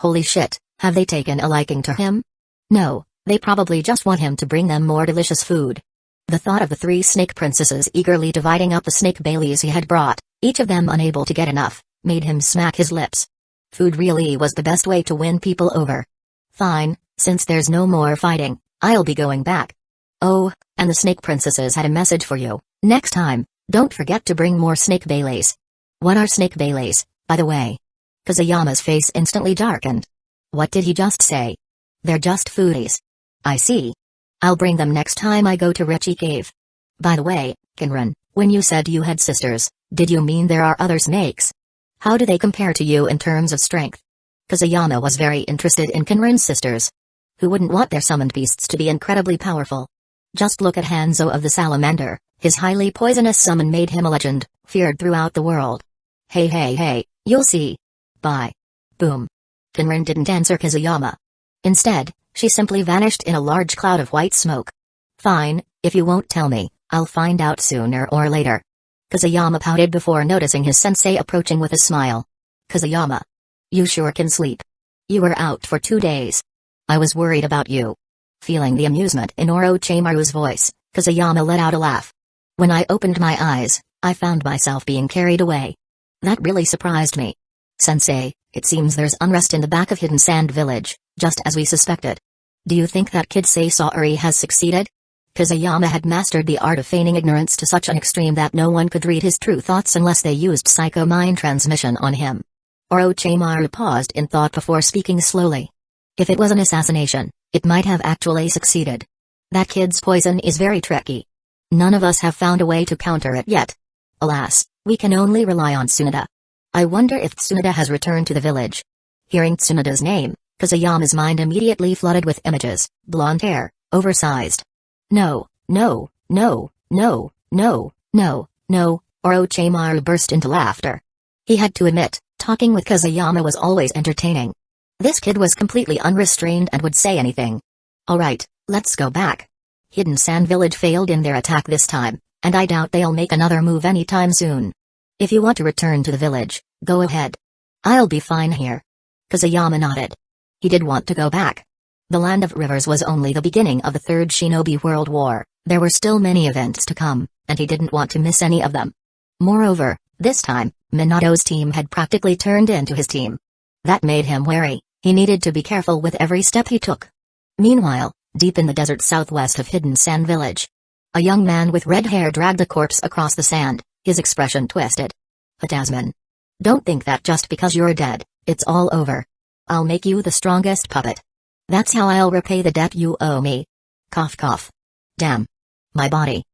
Holy shit, have they taken a liking to him? No, they probably just want him to bring them more delicious food. The thought of the 3 snake princesses eagerly dividing up the snake baileys he had brought, each of them unable to get enough, made him smack his lips. Food really was the best way to win people over. Fine, since there's no more fighting, I'll be going back. Oh, and the snake princesses had a message for you. Next time, don't forget to bring more snake baileys. What are snake baileys, by the way? Kusayama's face instantly darkened. What did he just say? They're just foodies. I see. I'll bring them next time I go to Rechi Cave. By the way, Kinren, when you said you had sisters, did you mean there are other snakes? How do they compare to you in terms of strength? Kusayama was very interested in Kinren's sisters. Who wouldn't want their summoned beasts to be incredibly powerful? Just look at Hanzo of the Salamander, his highly poisonous summon made him a legend, feared throughout the world. Hey, you'll see. Bye. Boom. Kinren didn't answer Kusayama. Instead, she simply vanished in a large cloud of white smoke. Fine, if you won't tell me, I'll find out sooner or later. Kusayama pouted before noticing his sensei approaching with a smile. Kusayama. You sure can sleep. You were out for 2 days. I was worried about you. Feeling the amusement in Orochimaru's voice, Kusayama let out a laugh. When I opened my eyes, I found myself being carried away. That really surprised me. Sensei, it seems there's unrest in the back of Hidden Sand Village, just as we suspected. Do you think that kid Saori has succeeded? Kusayama had mastered the art of feigning ignorance to such an extreme that no one could read his true thoughts unless they used psycho mind transmission on him. Orochimaru paused in thought before speaking slowly. If it was an assassination, it might have actually succeeded. That kid's poison is very tricky. None of us have found a way to counter it yet. Alas, we can only rely on Tsunoda. I wonder if Tsunoda has returned to the village. Hearing Tsunoda's name, Kusayama's mind immediately flooded with images, blonde hair, oversized. No, Orochimaru burst into laughter. He had to admit, talking with Kusayama was always entertaining. This kid was completely unrestrained and would say anything. Alright, let's go back. Hidden Sand Village failed in their attack this time, and I doubt they'll make another move anytime soon. If you want to return to the village, go ahead. I'll be fine here. Kusayama nodded. He did want to go back. The Land of Rivers was only the beginning of the Third Shinobi World War, there were still many events to come, and he didn't want to miss any of them. Moreover, this time, Minato's team had practically turned into his team. That made him wary, He needed to be careful with every step he took. Meanwhile, deep in the desert southwest of Hidden Sand Village, a young man with red hair dragged a corpse across the sand, his expression twisted. Tasman. Don't think that just because you're dead, it's all over. I'll make you the strongest puppet. That's how I'll repay the debt you owe me. Cough cough. Damn. My body.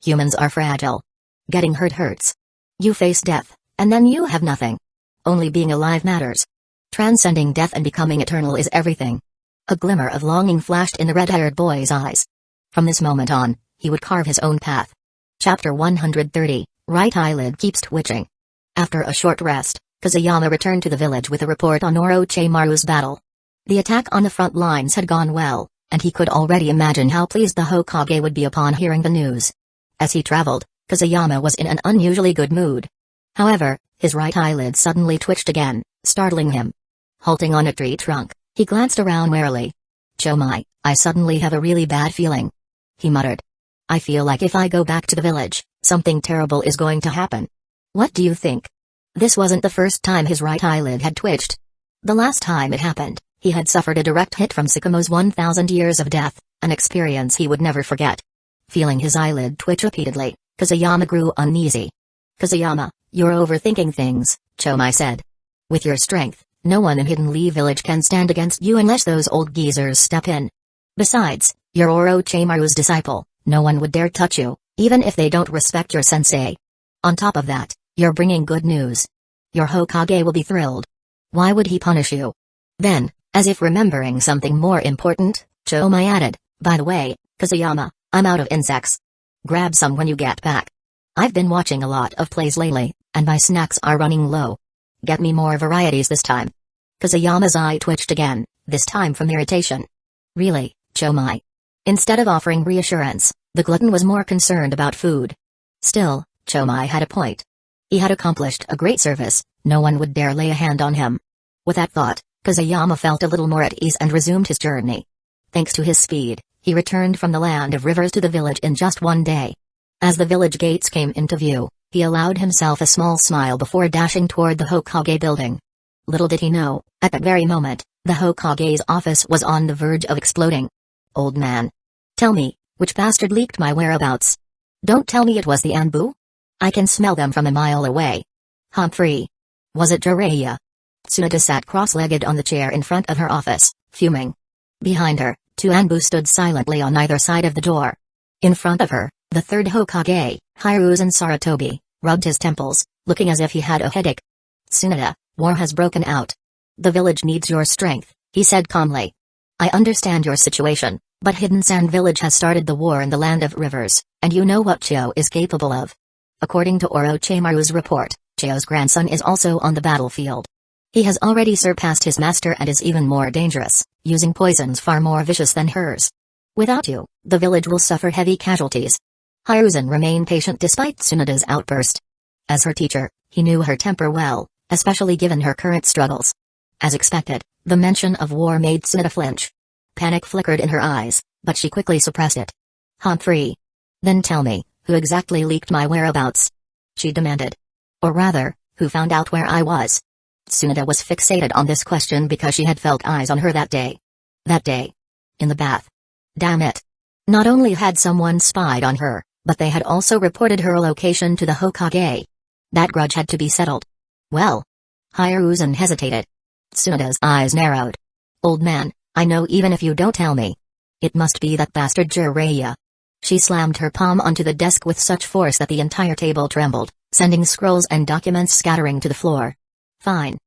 Humans are fragile. Getting hurt hurts. You face death, and then you have nothing. Only being alive matters. Transcending death and becoming eternal is everything. A glimmer of longing flashed in the red-haired boy's eyes. From this moment on, he would carve his own path. Chapter 130, Right eyelid keeps twitching. After a short rest, Kazuyama returned to the village with a report on Orochimaru's battle. The attack on the front lines had gone well, and he could already imagine how pleased the Hokage would be upon hearing the news. As he traveled, Kazuyama was in an unusually good mood. However, his right eyelid suddenly twitched again, startling him. Halting on a tree trunk, he glanced around warily. Chomai, I suddenly have a really bad feeling. He muttered. I feel like if I go back to the village, something terrible is going to happen. What do you think? This wasn't the first time his right eyelid had twitched. The last time it happened, he had suffered a direct hit from Sakamo's 1,000 years of death, an experience he would never forget. Feeling his eyelid twitch repeatedly, Kazuyama grew uneasy. Kazuyama, you're overthinking things, Chomai said. With your strength, no one in Hidden Lee Village can stand against you unless those old geezers step in. Besides, you're Orochimaru's disciple, no one would dare touch you, even if they don't respect your sensei. On top of that, you're bringing good news. Your Hokage will be thrilled. Why would he punish you? Then, as if remembering something more important, Chomai added, by the way, Kazuyama, I'm out of insects. Grab some when you get back. I've been watching a lot of plays lately, and my snacks are running low. Get me more varieties this time. Kazuyama's eye twitched again, this time from irritation. Really, Chomai? Instead of offering reassurance, the glutton was more concerned about food. Still, Chomai had a point. He had accomplished a great service, no one would dare lay a hand on him. With that thought, Kazuyama felt a little more at ease and resumed his journey. Thanks to his speed, he returned from the land of rivers to the village in just one day. As the village gates came into view, he allowed himself a small smile before dashing toward the Hokage building. Little did he know, at that very moment, the Hokage's office was on the verge of exploding. Old man. Tell me, which bastard leaked my whereabouts? Don't tell me it was the Anbu? I can smell them from a mile away. Humphrey. Was it Jiraiya? Tsunade sat cross-legged on the chair in front of her office, fuming. Behind her, two Anbu stood silently on either side of the door. In front of her, the third Hokage, Hiruzen Sarutobi, rubbed his temples, looking as if he had a headache. Tsunade, war has broken out. The village needs your strength, he said calmly. I understand your situation, but Hidden Sand Village has started the war in the Land of Rivers, and you know what Chio is capable of. According to Orochimaru's report, Chio's grandson is also on the battlefield. He has already surpassed his master and is even more dangerous, using poisons far more vicious than hers. Without you, the village will suffer heavy casualties. Hiruzen remained patient despite Tsunade's outburst. As her teacher, he knew her temper well, especially given her current struggles. As expected, the mention of war made Tsunade flinch. Panic flickered in her eyes, but she quickly suppressed it. Humphrey. Then tell me, who exactly leaked my whereabouts? She demanded. Or rather, who found out where I was? Tsunade was fixated on this question because she had felt eyes on her that day. That day. In the bath. Damn it. Not only had someone spied on her, but they had also reported her location to the Hokage. That grudge had to be settled. Well. Hiruzen hesitated. Tsunade's eyes narrowed. Old man, I know even if you don't tell me. It must be that bastard Jiraiya. She slammed her palm onto the desk with such force that the entire table trembled, sending scrolls and documents scattering to the floor. Fine.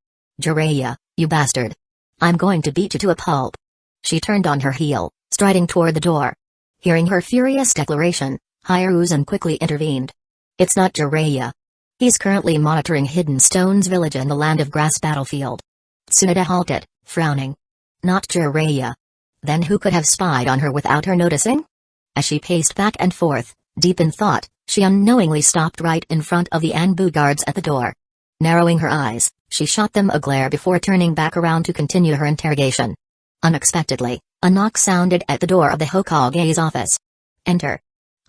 Jiraiya, you bastard. I'm going to beat you to a pulp. She turned on her heel, striding toward the door. Hearing her furious declaration, Hiruzen quickly intervened. It's not Jiraiya. He's currently monitoring Hidden Stone's village in the Land of Grass battlefield. Tsunade halted, frowning. Not Jiraiya. Then who could have spied on her without her noticing? As she paced back and forth, deep in thought, she unknowingly stopped right in front of the Anbu guards at the door. Narrowing her eyes, she shot them a glare before turning back around to continue her interrogation. Unexpectedly, a knock sounded at the door of the Hokage's office. Enter.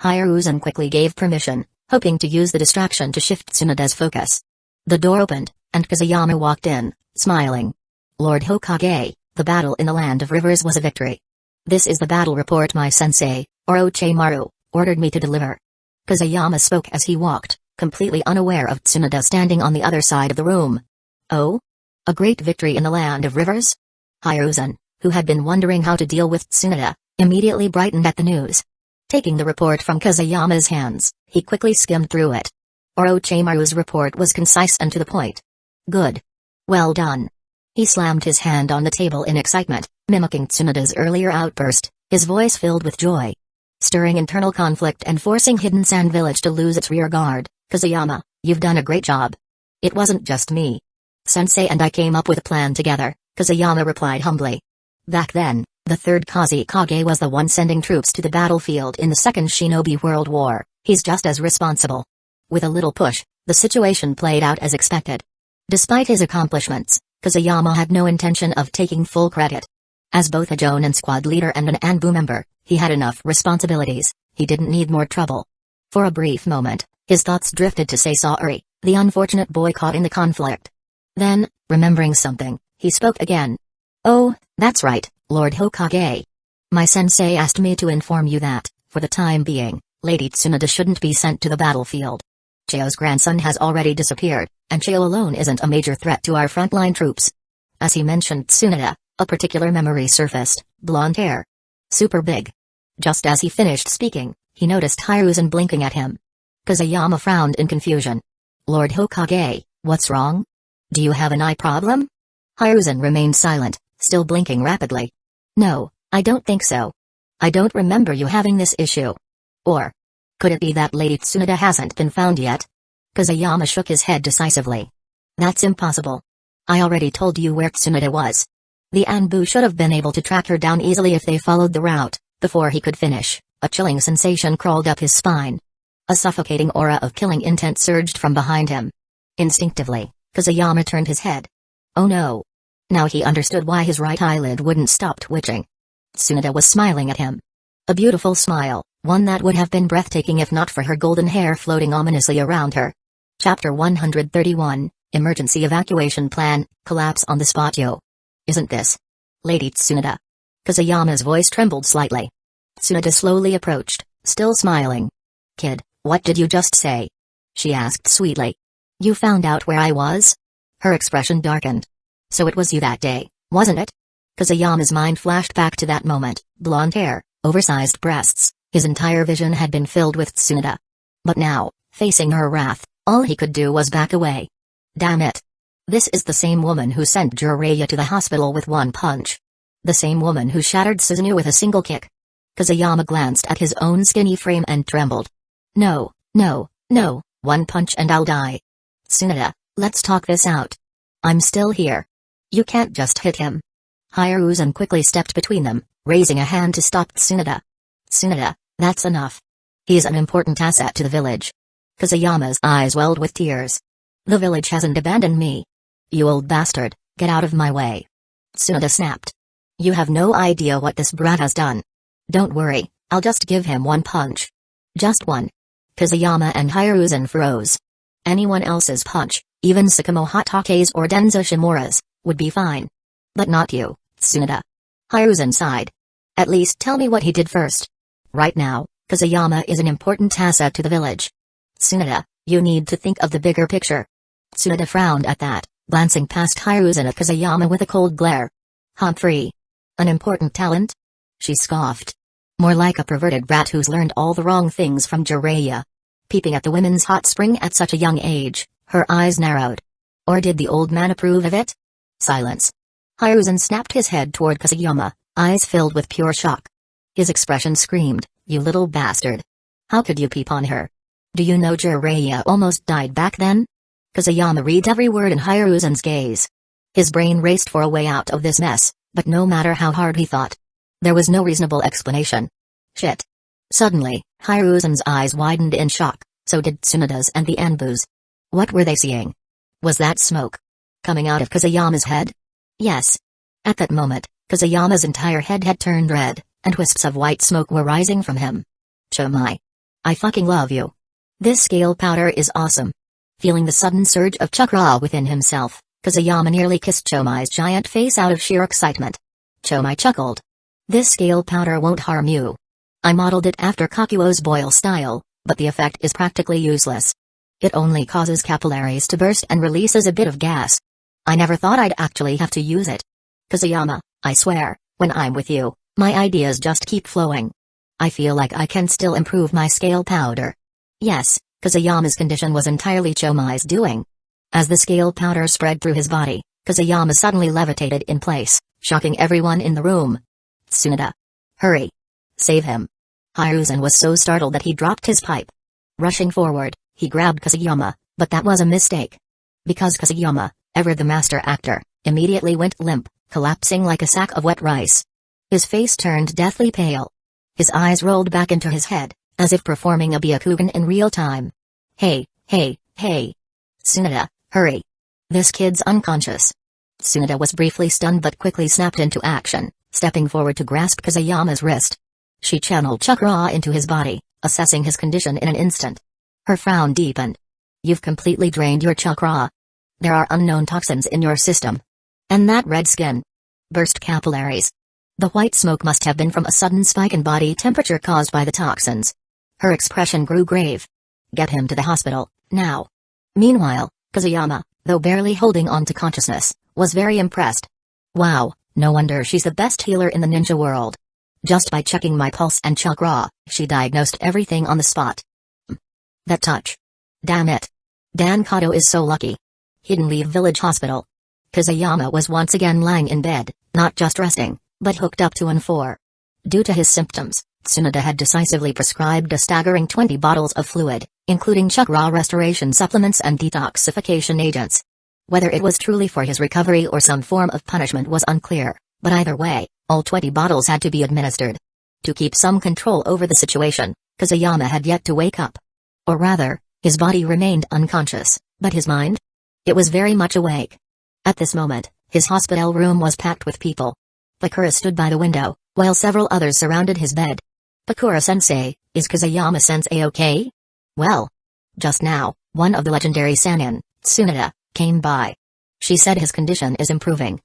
Hiruzen quickly gave permission, hoping to use the distraction to shift Tsunade's focus. The door opened, and Kazuyama walked in, smiling. Lord Hokage, The battle in the Land of Rivers was a victory. This is the battle report my sensei, Orochimaru, ordered me to deliver. Kusayama spoke as he walked, completely unaware of Tsunoda standing on the other side of the room. Oh? A great victory in the Land of Rivers? Hiruzen, who had been wondering how to deal with Tsunoda, immediately brightened at the news. Taking the report from Kusayama's hands, he quickly skimmed through it. Orochimaru's report was concise and to the point. Good. Well done. He slammed his hand on the table in excitement, mimicking Tsunoda's earlier outburst, his voice filled with joy. Stirring internal conflict and forcing Hidden Sand Village to lose its rear guard, Kusayama, you've done a great job. It wasn't just me. Sensei and I came up with a plan together, Kusayama replied humbly. Back then, the third Kazekage was the one sending troops to the battlefield in the Second Shinobi World War. He's just as responsible. With a little push, the situation played out as expected. Despite his accomplishments, Kusayama had no intention of taking full credit. As both a Jonin squad leader and an Anbu member, he had enough responsibilities, he didn't need more trouble. For a brief moment, his thoughts drifted to Sasori, the unfortunate boy caught in the conflict. Then, remembering something, he spoke again. Oh, that's right, Lord Hokage. My sensei asked me to inform you that, for the time being, Lady Tsunoda shouldn't be sent to the battlefield. Chio's grandson has already disappeared, and Chio alone isn't a major threat to our frontline troops. As he mentioned Tsunoda, a particular memory surfaced, blonde hair. Super big. Just as he finished speaking, he noticed Hiruzen blinking at him. Kusayama frowned in confusion. Lord Hokage, what's wrong? Do you have an eye problem? Hiruzen remained silent, still blinking rapidly. No, I don't think so. I don't remember you having this issue. Or could it be that Lady Tsunoda hasn't been found yet? Kusayama shook his head decisively. That's impossible. I already told you where Tsunoda was. The Anbu should have been able to track her down easily if they followed the route. Before he could finish, a chilling sensation crawled up his spine. A suffocating aura of killing intent surged from behind him. Instinctively, Kusayama turned his head. Oh no. Now he understood why his right eyelid wouldn't stop twitching. Tsunoda was smiling at him. A beautiful smile, one that would have been breathtaking if not for her golden hair floating ominously around her. Chapter 131, Emergency Evacuation Plan, Collapse on the Spot. Yo. Isn't this Lady Tsunoda? Kusayama's voice trembled slightly. Tsunoda slowly approached, still smiling. Kid, what did you just say? She asked sweetly. You found out where I was? Her expression darkened. So it was you that day, wasn't it? Kusayama's mind flashed back to that moment, blonde hair, oversized breasts, his entire vision had been filled with Tsunoda. But now, facing her wrath, all he could do was back away. Damn it. This is the same woman who sent Jiraiya to the hospital with one punch. The same woman who shattered Susanoo with a single kick. Kusayama glanced at his own skinny frame and trembled. No, no, no, one punch and I'll die. Tsunoda, let's talk this out. I'm still here. You can't just hit him. Hiruzen quickly stepped between them, raising a hand to stop Tsunoda. Tsunoda, that's enough. He's an important asset to the village. Kusayama's eyes welled with tears. The village hasn't abandoned me. You old bastard, get out of my way. Tsunoda snapped. You have no idea what this brat has done. Don't worry, I'll just give him one punch. Just one. Kusayama and Hiruzen froze. Anyone else's punch, even Sakamo Hatake's or Danzō Shimura's, would be fine. But not you, Tsunoda. Hiruzen sighed. At least tell me what he did first. Right now, Kusayama is an important asset to the village. Tsunoda, you need to think of the bigger picture. Tsunoda frowned at that, glancing past Hiruzen at Kusayama with a cold glare. Humphrey. An important talent? She scoffed. More like a perverted brat who's learned all the wrong things from Jiraiya. Peeping at the women's hot spring at such a young age, her eyes narrowed. Or did the old man approve of it? Silence. Hiruzen snapped his head toward Kusayama, eyes filled with pure shock. His expression screamed, you little bastard. How could you peep on her? Do you know Jiraiya almost died back then? Kusayama read every word in Hiruzen's gaze. His brain raced for a way out of this mess, but no matter how hard he thought, there was no reasonable explanation. Shit. Suddenly, Hiruzen's eyes widened in shock, so did Tsunoda's and the Anbu's. What were they seeing? Was that smoke coming out of Kusayama's head? Yes. At that moment, Kusayama's entire head had turned red, and wisps of white smoke were rising from him. Chomai. I fucking love you. This scale powder is awesome. Feeling the sudden surge of chakra within himself, Kusayama nearly kissed Chomai's giant face out of sheer excitement. Chomai chuckled. This scale powder won't harm you. I modeled it after Kakuo's boil style, but the effect is practically useless. It only causes capillaries to burst and releases a bit of gas. I never thought I'd actually have to use it. Kazuyama, I swear, when I'm with you, my ideas just keep flowing. I feel like I can still improve my scale powder. Yes, Kazuyama's condition was entirely Chomai's doing. As the scale powder spread through his body, Kazuyama suddenly levitated in place, shocking everyone in the room. Tsunade. Hurry. Save him. Hiruzen was so startled that he dropped his pipe. Rushing forward, he grabbed Kazuyama, but that was a mistake. Because Kazuyama, ever the master actor, immediately went limp, collapsing like a sack of wet rice. His face turned deathly pale. His eyes rolled back into his head, as if performing a Byakugan in real time. Hey, hey, hey. Tsunade, hurry. This kid's unconscious. Tsunade was briefly stunned but quickly snapped into action, stepping forward to grasp Kazuyama's wrist. She channeled chakra into his body, assessing his condition in an instant. Her frown deepened. You've completely drained your chakra. There are unknown toxins in your system. And that red skin. Burst capillaries. The white smoke must have been from a sudden spike in body temperature caused by the toxins. Her expression grew grave. Get him to the hospital, now. Meanwhile, Kazuyama, though barely holding on to consciousness, was very impressed. Wow, no wonder she's the best healer in the ninja world. Just by checking my pulse and chakra, she diagnosed everything on the spot. That touch. Damn it. Dan Kato is so lucky. He didn't leave village hospital. Kazuyama was once again lying in bed, not just resting, but hooked up to N4. Due to his symptoms, Tsunade had decisively prescribed a staggering 20 bottles of fluid, including chakra restoration supplements and detoxification agents. Whether it was truly for his recovery or some form of punishment was unclear, but either way, all 20 bottles had to be administered. To keep some control over the situation, Kazuyama had yet to wake up. Or rather, his body remained unconscious, but his mind? It was very much awake. At this moment, his hospital room was packed with people. Bakura stood by the window, while several others surrounded his bed. Bakura-sensei, is Kazuyama-sensei okay? Well. Just now, one of the legendary Sannin, Tsunade, came by. She said his condition is improving.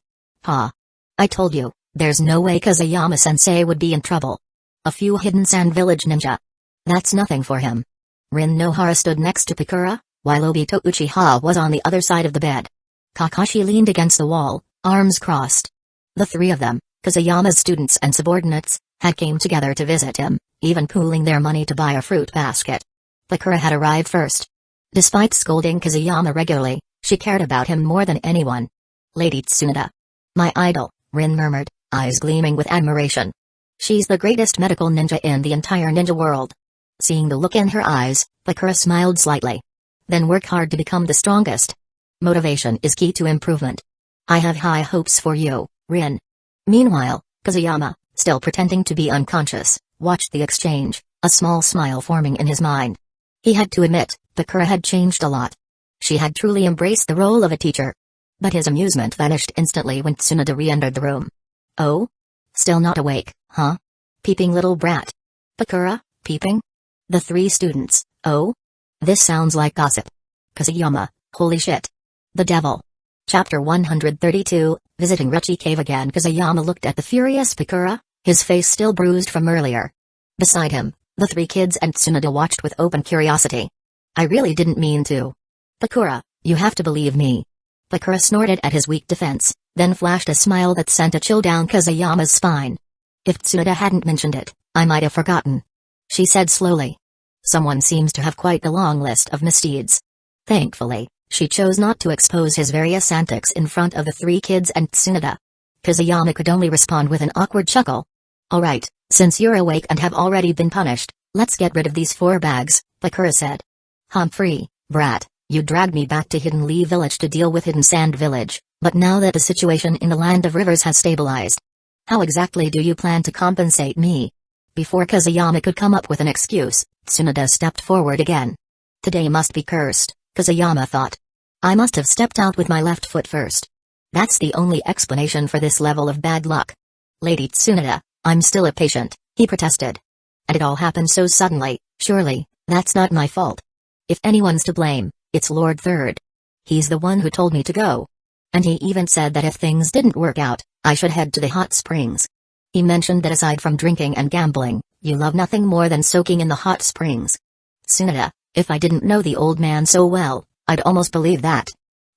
Ha. I told you, there's no way Kazuyama-sensei would be in trouble. A few hidden sand village ninja. That's nothing for him. Rin Nohara stood next to Bakura, while Obito Uchiha was on the other side of the bed. Kakashi leaned against the wall, arms crossed. The three of them, Kazuyama's students and subordinates, had came together to visit him, even pooling their money to buy a fruit basket. Bakura had arrived first. Despite scolding Kazuyama regularly, she cared about him more than anyone. Lady Tsunade. My idol, Rin murmured, eyes gleaming with admiration. She's the greatest medical ninja in the entire ninja world. Seeing the look in her eyes, Bakura smiled slightly. Then work hard to become the strongest. Motivation is key to improvement. I have high hopes for you, Rin. Meanwhile, Kazuyama, still pretending to be unconscious, watched the exchange, a small smile forming in his mind. He had to admit, Bakura had changed a lot. She had truly embraced the role of a teacher. But his amusement vanished instantly when Tsunade re-entered the room. Oh? Still not awake, huh? Peeping little brat. Bakura, peeping? The three students, oh? This sounds like gossip. Kazuyama, holy shit. The devil. Chapter 132, Visiting Ruchi Cave again. Kazuyama looked at the furious Bakura, his face still bruised from earlier. Beside him, the three kids and Tsunade watched with open curiosity. I really didn't mean to. Bakura, you have to believe me. Bakura snorted at his weak defense, then flashed a smile that sent a chill down Kazuyama's spine. If Tsunade hadn't mentioned it, I might have forgotten. She said slowly. Someone seems to have quite a long list of misdeeds. Thankfully, she chose not to expose his various antics in front of the three kids and Tsunade. Kazuyama could only respond with an awkward chuckle. Alright, since you're awake and have already been punished, let's get rid of these 4 bags, Bakura said. Humphrey, brat, you dragged me back to Hidden Lee Village to deal with Hidden Sand Village, but now that the situation in the Land of Rivers has stabilized, how exactly do you plan to compensate me? Before Kazuyama could come up with an excuse, Tsunade stepped forward again. Today must be cursed, Kazuyama thought. I must have stepped out with my left foot first. That's the only explanation for this level of bad luck. Lady Tsunade, I'm still a patient, he protested. And it all happened so suddenly, surely, that's not my fault. If anyone's to blame, it's Lord Third. He's the one who told me to go. And he even said that if things didn't work out, I should head to the hot springs. He mentioned that aside from drinking and gambling, you love nothing more than soaking in the hot springs. Tsunoda, if I didn't know the old man so well, I'd almost believe that.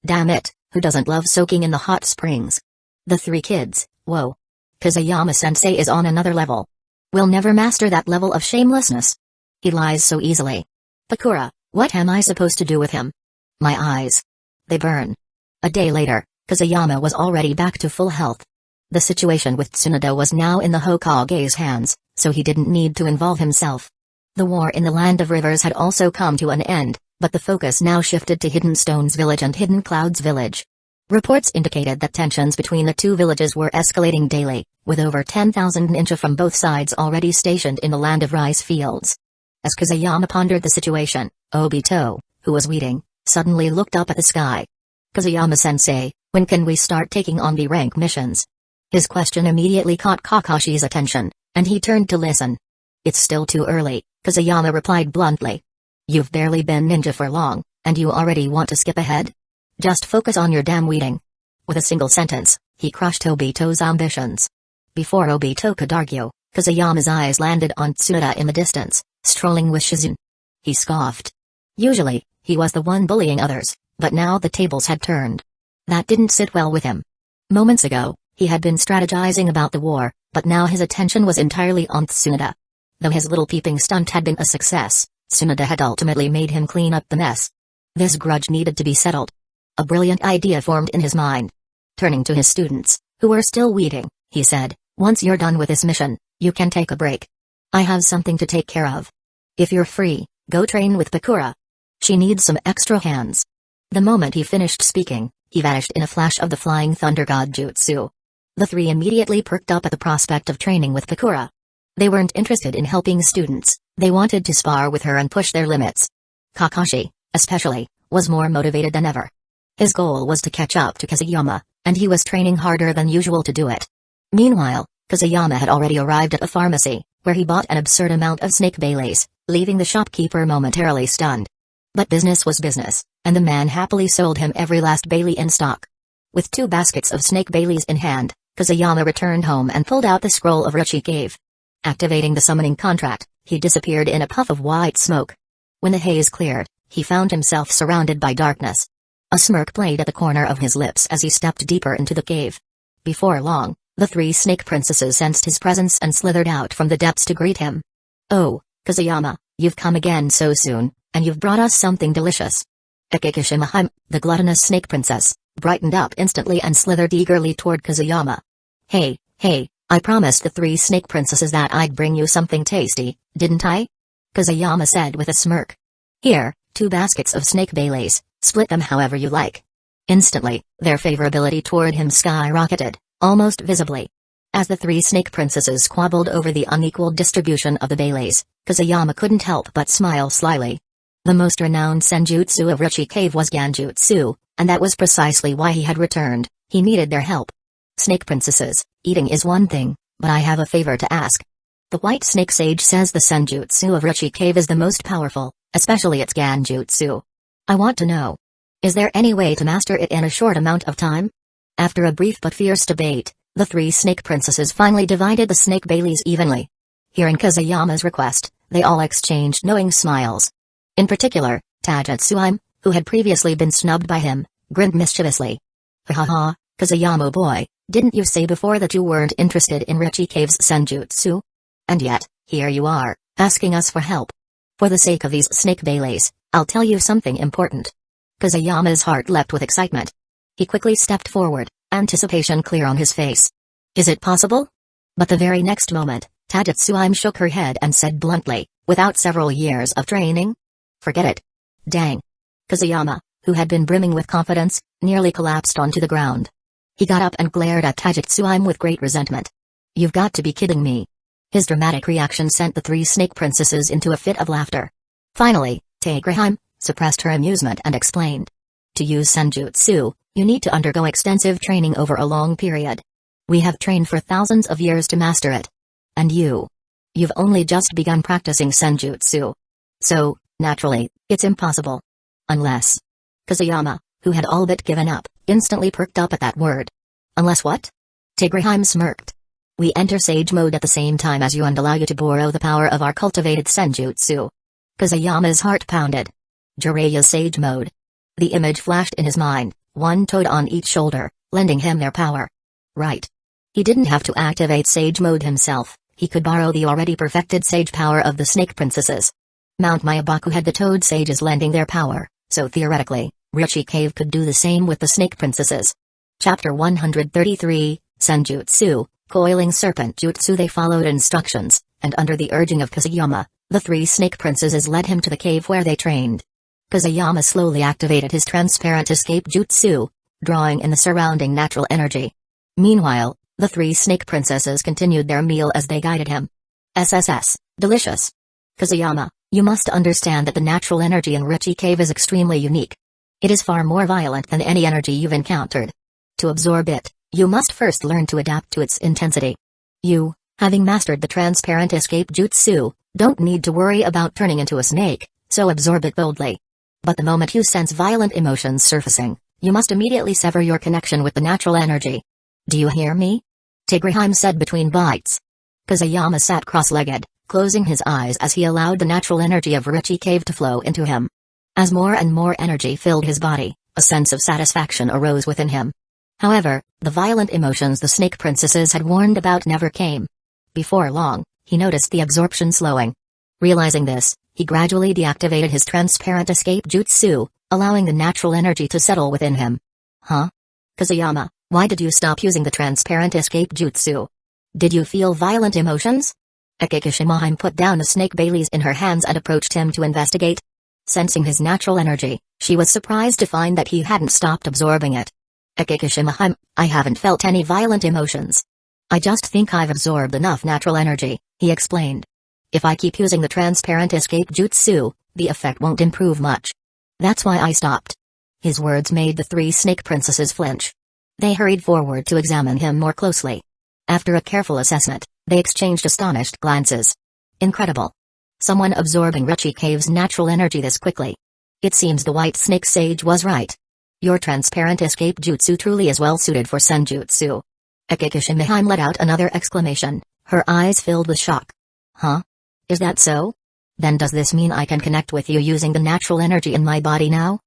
Damn it, who doesn't love soaking in the hot springs? The three kids, whoa. Kazuyama-sensei is on another level. We'll never master that level of shamelessness. He lies so easily. Pakura, what am I supposed to do with him? My eyes. They burn. A day later, Kazuyama was already back to full health. The situation with Tsunoda was now in the Hokage's hands, so he didn't need to involve himself. The war in the Land of Rivers had also come to an end, but the focus now shifted to Hidden Stones Village and Hidden Clouds Village. Reports indicated that tensions between the two villages were escalating daily, with over 10,000 ninja from both sides already stationed in the Land of Rice Fields. As Kazuyama pondered the situation, Obito, who was weeding, suddenly looked up at the sky. Kazuyama-sensei, when can we start taking on B-rank missions? His question immediately caught Kakashi's attention, and he turned to listen. It's still too early, Kazuyama replied bluntly. You've barely been ninja for long, and you already want to skip ahead? Just focus on your damn weeding. With a single sentence, he crushed Obito's ambitions. Before Obito could argue, Kazuyama's eyes landed on Tsunoda in the distance, strolling with Shizune. He scoffed. Usually, he was the one bullying others, but now the tables had turned. That didn't sit well with him. Moments ago, he had been strategizing about the war, but now his attention was entirely on Tsunoda. Though his little peeping stunt had been a success, Tsunoda had ultimately made him clean up the mess. This grudge needed to be settled. A brilliant idea formed in his mind. Turning to his students, who were still weeding, he said, once you're done with this mission, you can take a break. I have something to take care of. If you're free, go train with Pakura. She needs some extra hands. The moment he finished speaking, he vanished in a flash of the Flying Thunder God Jutsu. The three immediately perked up at the prospect of training with Pakura. They weren't interested in helping students, they wanted to spar with her and push their limits. Kakashi, especially, was more motivated than ever. His goal was to catch up to Kazuyama, and he was training harder than usual to do it. Meanwhile, Kazuyama had already arrived at a pharmacy, where he bought an absurd amount of snake baileys, leaving the shopkeeper momentarily stunned. But business was business, and the man happily sold him every last bailey in stock. With 2 baskets of snake baileys in hand, Kazuyama returned home and pulled out the scroll of Ruchi Cave. Activating the summoning contract, he disappeared in a puff of white smoke. When the haze cleared, he found himself surrounded by darkness. A smirk played at the corner of his lips as he stepped deeper into the cave. Before long, the 3 snake princesses sensed his presence and slithered out from the depths to greet him. Oh, Kazuyama, you've come again so soon, and you've brought us something delicious. Akikishima, the gluttonous snake princess, brightened up instantly and slithered eagerly toward Kazuyama. Hey, I promised the 3 snake princesses that I'd bring you something tasty, didn't I? Kazuyama said with a smirk. Here, 2 baskets of snake baileys, split them however you like. Instantly, their favorability toward him skyrocketed, almost visibly. As the 3 snake princesses squabbled over the unequal distribution of the baileys, Kazuyama couldn't help but smile slyly. The most renowned senjutsu of Ruchi Cave was Genjutsu, and that was precisely why he had returned. He needed their help. Snake princesses, eating is one thing, but I have a favor to ask. The white snake sage says the senjutsu of Ruchi Cave is the most powerful, especially its Genjutsu. I want to know. Is there any way to master it in a short amount of time? After a brief but fierce debate, the 3 snake princesses finally divided the snake baileys evenly. Hearing Kazuyama's request, they all exchanged knowing smiles. In particular, Taijutsuime, who had previously been snubbed by him, grinned mischievously. Ha ha, Kazuyama boy, didn't you say before that you weren't interested in Ruchi Cave's senjutsu? And yet, here you are, asking us for help. For the sake of these snake baileys, I'll tell you something important. Kazuyama's heart leapt with excitement. He quickly stepped forward, anticipation clear on his face. Is it possible? But the very next moment, Taijutsuime shook her head and said bluntly, without several years of training? Forget it. Dang. Kazuyama, who had been brimming with confidence, nearly collapsed onto the ground. He got up and glared at Taijutsuime with great resentment. You've got to be kidding me. His dramatic reaction sent the 3 snake princesses into a fit of laughter. Finally, Taegrahime suppressed her amusement and explained. To use senjutsu, you need to undergo extensive training over a long period. We have trained for thousands of years to master it. And you've only just begun practicing senjutsu. So, naturally, it's impossible. Unless. Kazuyama, who had all but given up, instantly perked up at that word. Unless what? Tigreheim smirked. We enter Sage mode at the same time as you and allow you to borrow the power of our cultivated Senjutsu. Kazuyama's heart pounded. Jiraiya's Sage mode. The image flashed in his mind, one toad on each shoulder, lending him their power. Right. He didn't have to activate Sage mode himself, he could borrow the already perfected Sage power of the Snake Princesses. Mount Mayabaku had the Toad Sages lending their power, so theoretically, Richie Cave could do the same with the Snake Princesses. Chapter 133, Senjutsu, Coiling Serpent Jutsu. They followed instructions, and under the urging of Kazuyama, the three Snake Princesses led him to the cave where they trained. Kazuyama slowly activated his transparent escape jutsu, drawing in the surrounding natural energy. Meanwhile, the three Snake Princesses continued their meal as they guided him. SSS, delicious. Kazuyama, you must understand that the natural energy in Richie Cave is extremely unique. It is far more violent than any energy you've encountered. To absorb it, you must first learn to adapt to its intensity. You, having mastered the transparent escape jutsu, don't need to worry about turning into a snake, so absorb it boldly. But the moment you sense violent emotions surfacing, you must immediately sever your connection with the natural energy. Do you hear me? Tigreheim said between bites. Kazuyama sat cross-legged, closing his eyes as he allowed the natural energy of Richie Cave to flow into him. As more and more energy filled his body, a sense of satisfaction arose within him. However, the violent emotions the Snake Princesses had warned about never came. Before long, he noticed the absorption slowing. Realizing this, he gradually deactivated his transparent escape jutsu, allowing the natural energy to settle within him. Huh? Kazuyama, why did you stop using the transparent escape jutsu? Did you feel violent emotions? Akikishimaheim put down the snake Baileys in her hands and approached him to investigate. Sensing his natural energy, she was surprised to find that he hadn't stopped absorbing it. Akikishimaheim, I haven't felt any violent emotions. I just think I've absorbed enough natural energy, he explained. If I keep using the transparent escape jutsu, the effect won't improve much. That's why I stopped. His words made the three Snake Princesses flinch. They hurried forward to examine him more closely. After a careful assessment, they exchanged astonished glances. Incredible. Someone absorbing Richie Cave's natural energy this quickly. It seems the White Snake Sage was right. Your transparent escape jutsu truly is well suited for senjutsu. Akikishimaheim let out another exclamation, her eyes filled with shock. Huh? Is that so? Then does this mean I can connect with you using the natural energy in my body now?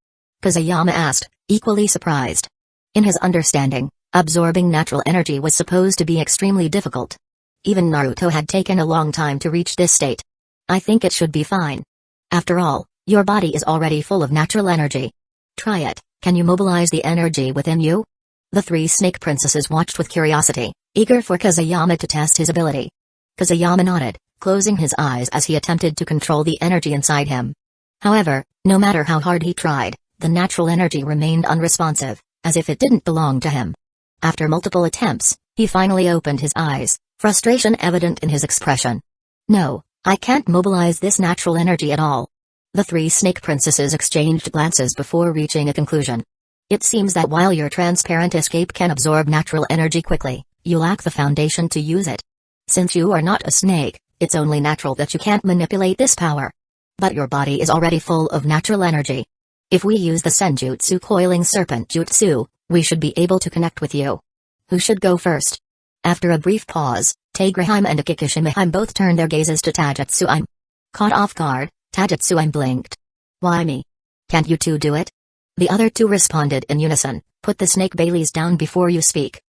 Kazuyama asked, equally surprised. In his understanding, absorbing natural energy was supposed to be extremely difficult. Even Naruto had taken a long time to reach this state. I think it should be fine. After all, your body is already full of natural energy. Try it, can you mobilize the energy within you? The three Snake Princesses watched with curiosity, eager for Kazuyama to test his ability. Kazuyama nodded, closing his eyes as he attempted to control the energy inside him. However, no matter how hard he tried, the natural energy remained unresponsive, as if it didn't belong to him. After multiple attempts, he finally opened his eyes, frustration evident in his expression. No, I can't mobilize this natural energy at all. The three Snake Princesses exchanged glances before reaching a conclusion. It seems that while your transparent escape can absorb natural energy quickly, you lack the foundation to use it. Since you are not a snake, it's only natural that you can't manipulate this power. But your body is already full of natural energy. If we use the Senjutsu Coiling Serpent Jutsu, we should be able to connect with you. Who should go first? After a brief pause, Tigreheim and Akikishimaheim both turned their gazes to Taijutsuim. Caught off guard, Taijutsuim blinked. Why me? Can't you two do it? The other two responded in unison, put the snake Baileys down before you speak.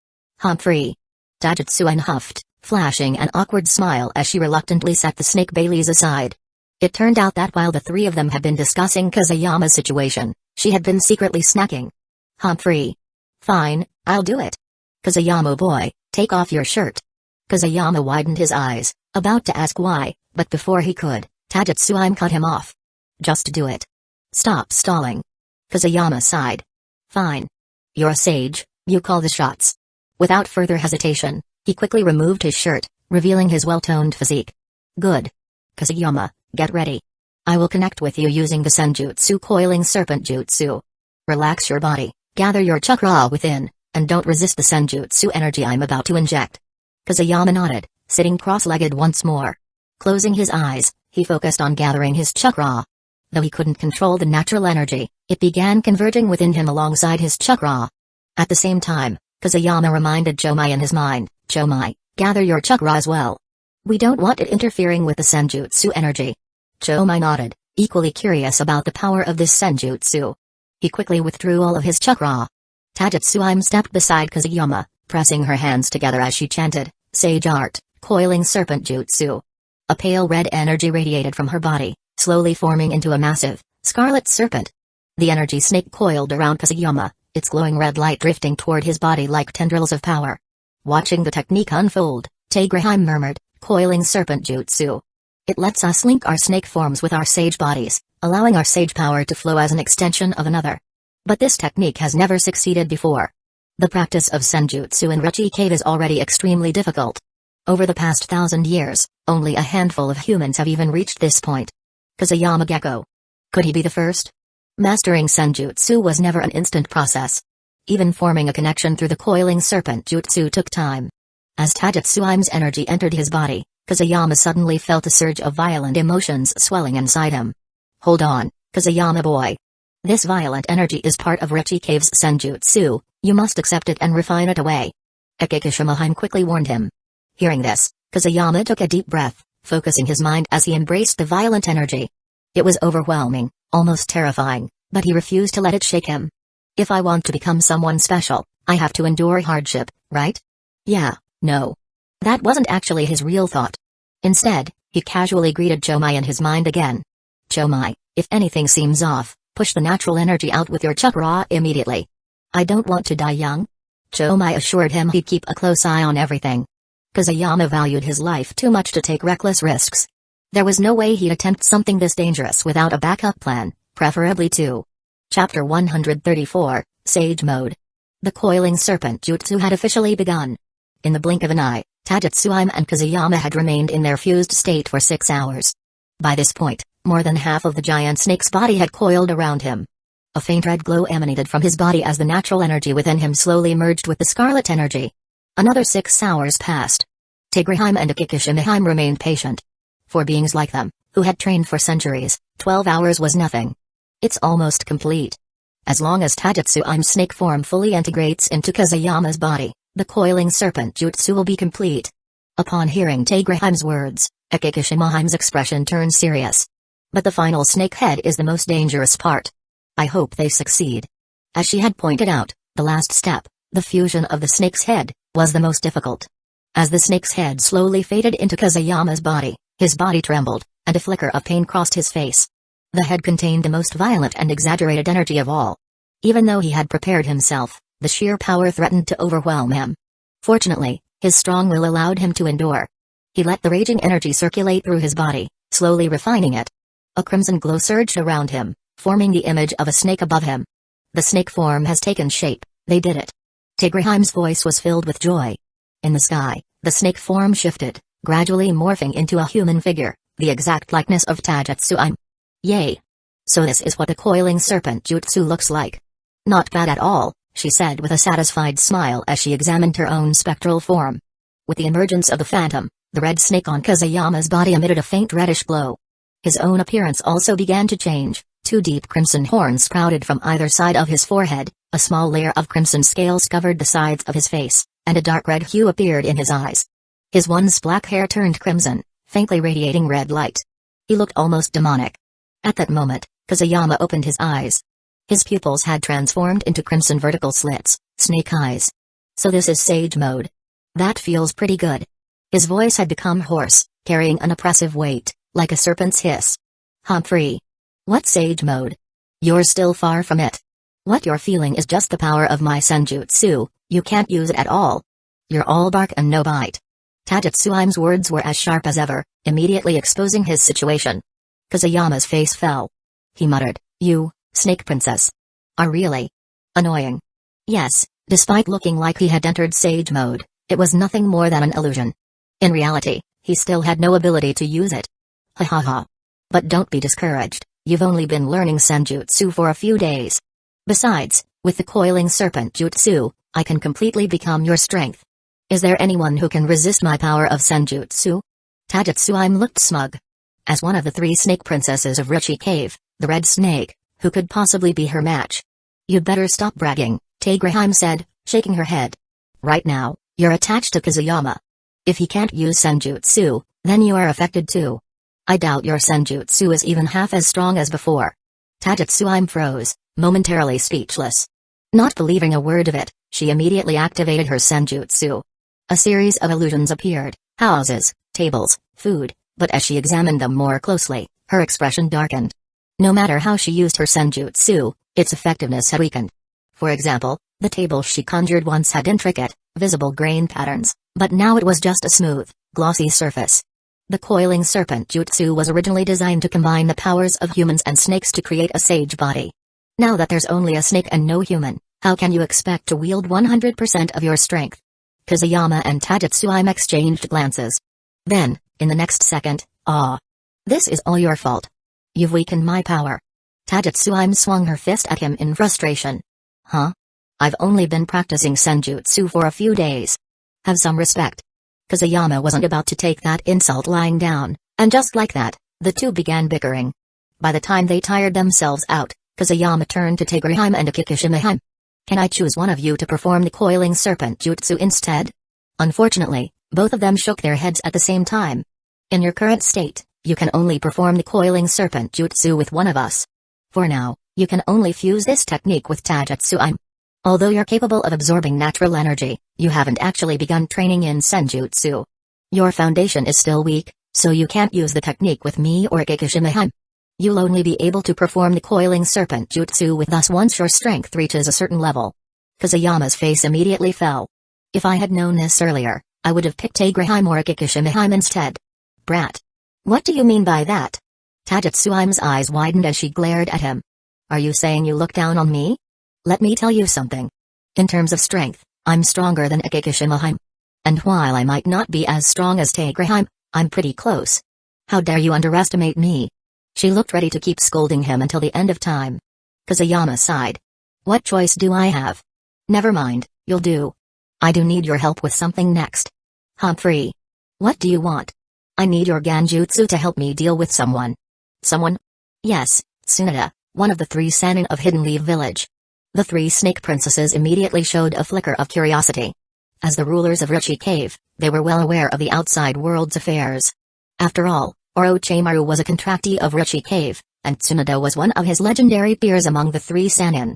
Humphrey. Taijutsuim huffed, flashing an awkward smile as she reluctantly set the snake Baileys aside. It turned out that while the three of them had been discussing Kazuyama's situation, she had been secretly snacking. Humphrey. Fine, I'll do it. Kazuyama boy, take off your shirt. Kazuyama widened his eyes, about to ask why, but before he could, Taijutsuim cut him off. Just do it. Stop stalling. Kazuyama sighed. Fine. You're a sage, you call the shots. Without further hesitation, he quickly removed his shirt, revealing his well-toned physique. Good. Kazuyama, get ready. I will connect with you using the Senjutsu Coiling Serpent Jutsu. Relax your body, gather your chakra within, and don't resist the Senjutsu energy I'm about to inject. Kazuyama nodded, sitting cross-legged once more. Closing his eyes, he focused on gathering his chakra. Though he couldn't control the natural energy, it began converging within him alongside his chakra. At the same time, Kazuyama reminded Chomai in his mind. Chomai, gather your chakra as well. We don't want it interfering with the senjutsu energy. Chomai nodded, equally curious about the power of this senjutsu. He quickly withdrew all of his chakra. Taijutsuime stepped beside Kazuyama, pressing her hands together as she chanted, Sage Art, Coiling Serpent Jutsu. A pale red energy radiated from her body, slowly forming into a massive, scarlet serpent. The energy snake coiled around Kazuyama, its glowing red light drifting toward his body like tendrils of power. Watching the technique unfold, Taegrahim murmured, Coiling Serpent Jutsu. It lets us link our snake forms with our sage bodies, allowing our sage power to flow as an extension of another. But this technique has never succeeded before. The practice of senjutsu in Rechi Cave is already extremely difficult. Over the past 1,000 years, only a handful of humans have even reached this point. Kazuyama Gecko. Could he be the first? Mastering senjutsu was never an instant process. Even forming a connection through the coiling serpent jutsu took time. As Taijutsuime's energy entered his body, Kazuyama suddenly felt a surge of violent emotions swelling inside him. Hold on, Kazuyama boy. This violent energy is part of Rechi Cave's senjutsu, you must accept it and refine it away. Akikishimahime quickly warned him. Hearing this, Kazuyama took a deep breath, focusing his mind as he embraced the violent energy. It was overwhelming, almost terrifying, but he refused to let it shake him. If I want to become someone special, I have to endure hardship, right? Yeah, no. That wasn't actually his real thought. Instead, he casually greeted Chomai in his mind again. Chomai, if anything seems off, push the natural energy out with your chakra immediately. I don't want to die young. Chomai assured him he'd keep a close eye on everything. Kazuyama valued his life too much to take reckless risks. There was no way he'd attempt something this dangerous without a backup plan, preferably two. Chapter 134, Sage Mode. The coiling serpent jutsu had officially begun. In the blink of an eye, Taijutsuime and Kazuyama had remained in their fused state for 6 hours. By this point, more than half of the giant snake's body had coiled around him. A faint red glow emanated from his body as the natural energy within him slowly merged with the scarlet energy. Another 6 hours passed. Taegrahim and Akikishimahime remained patient. For beings like them, who had trained for centuries, 12 hours was nothing. It's almost complete. As long as Taijutsuime's snake form fully integrates into Kazuyama's body, the coiling serpent jutsu will be complete. Upon hearing Taegrahime's words, Akikishimahime's expression turned serious. But the final snake head is the most dangerous part. I hope they succeed. As she had pointed out, the last step, the fusion of the snake's head, was the most difficult. As the snake's head slowly faded into Kazuyama's body, his body trembled, and a flicker of pain crossed his face. The head contained the most violent and exaggerated energy of all. Even though he had prepared himself, the sheer power threatened to overwhelm him. Fortunately, his strong will allowed him to endure. He let the raging energy circulate through his body, slowly refining it. A crimson glow surged around him, forming the image of a snake above him. The snake form has taken shape, they did it. Taegrahime's voice was filled with joy. In the sky, the snake form shifted, gradually morphing into a human figure, the exact likeness of Taijutsuime. Yay! So this is what the coiling serpent jutsu looks like. Not bad at all, she said with a satisfied smile as she examined her own spectral form. With the emergence of the phantom, the red snake on Kazuyama's body emitted a faint reddish glow. His own appearance also began to change. 2 deep crimson horns sprouted from either side of his forehead, a small layer of crimson scales covered the sides of his face, and a dark red hue appeared in his eyes. His once black hair turned crimson, faintly radiating red light. He looked almost demonic. At that moment, Kazuyama opened his eyes. His pupils had transformed into crimson vertical slits, snake eyes. So this is Sage Mode. That feels pretty good. His voice had become hoarse, carrying an oppressive weight, like a serpent's hiss. Humphrey. What Sage Mode? You're still far from it. What you're feeling is just the power of my senjutsu, you can't use it at all. You're all bark and no bite. Taijutsuime's words were as sharp as ever, immediately exposing his situation. Kazuyama's face fell. He muttered, you, Snake Princess. Are really annoying. Yes, despite looking like he had entered Sage Mode, it was nothing more than an illusion. In reality, he still had no ability to use it. Ha ha ha. But don't be discouraged. You've only been learning senjutsu for a few days. Besides, with the coiling serpent jutsu, I can completely become your strength. Is there anyone who can resist my power of senjutsu? Taijutsuime looked smug. As one of the 3 snake princesses of Rechi Cave, the red snake, who could possibly be her match? You'd better stop bragging, Taegrahim said, shaking her head. Right now, you're attached to Kazuyama. If he can't use senjutsu, then you are affected too. I doubt your senjutsu is even half as strong as before. Tatsuyama froze, momentarily speechless. Not believing a word of it, she immediately activated her senjutsu. A series of illusions appeared, houses, tables, food, but as she examined them more closely, her expression darkened. No matter how she used her senjutsu, its effectiveness had weakened. For example, the table she conjured once had intricate, visible grain patterns, but now it was just a smooth, glossy surface. The coiling serpent jutsu was originally designed to combine the powers of humans and snakes to create a sage body. Now that there's only a snake and no human, how can you expect to wield 100% of your strength? Kazuyama and Tatsuyama exchanged glances. Then, in the next second, this is all your fault. You've weakened my power. Tatsuyama swung her fist at him in frustration. Huh? I've only been practicing senjutsu for a few days. Have some respect. Kazuyama wasn't about to take that insult lying down, and just like that, the two began bickering. By the time they tired themselves out, Kazuyama turned to Tagerheim and Akikishimaheim. Can I choose one of you to perform the coiling serpent jutsu instead? Unfortunately, both of them shook their heads at the same time. In your current state, you can only perform the coiling serpent jutsu with one of us. For now, you can only fuse this technique with Tatsuyama. Although you're capable of absorbing natural energy, you haven't actually begun training in senjutsu. Your foundation is still weak, so you can't use the technique with me or Akikishimaheim. You'll only be able to perform the coiling serpent jutsu with us once your strength reaches a certain level. Kazuyama's face immediately fell. If I had known this earlier, I would have picked Tagerheim or Akikishimaheim instead. Brat. What do you mean by that? Tatsuyama's eyes widened as she glared at him. Are you saying you look down on me? Let me tell you something. In terms of strength, I'm stronger than Akikishimaheim. And while I might not be as strong as Tagerheim, I'm pretty close. How dare you underestimate me? She looked ready to keep scolding him until the end of time. Kazuyama sighed. What choice do I have? Never mind, you'll do. I do need your help with something next. Humphrey. What do you want? I need your ganjutsu to help me deal with someone. Someone? Yes, Tsunade, one of the 3 Sannin of Hidden Leaf Village. The 3 snake princesses immediately showed a flicker of curiosity. As the rulers of Ruchi Cave, they were well aware of the outside world's affairs. After all, Orochimaru was a contractee of Ruchi Cave, and Tsunade was one of his legendary peers among the 3 Sannin.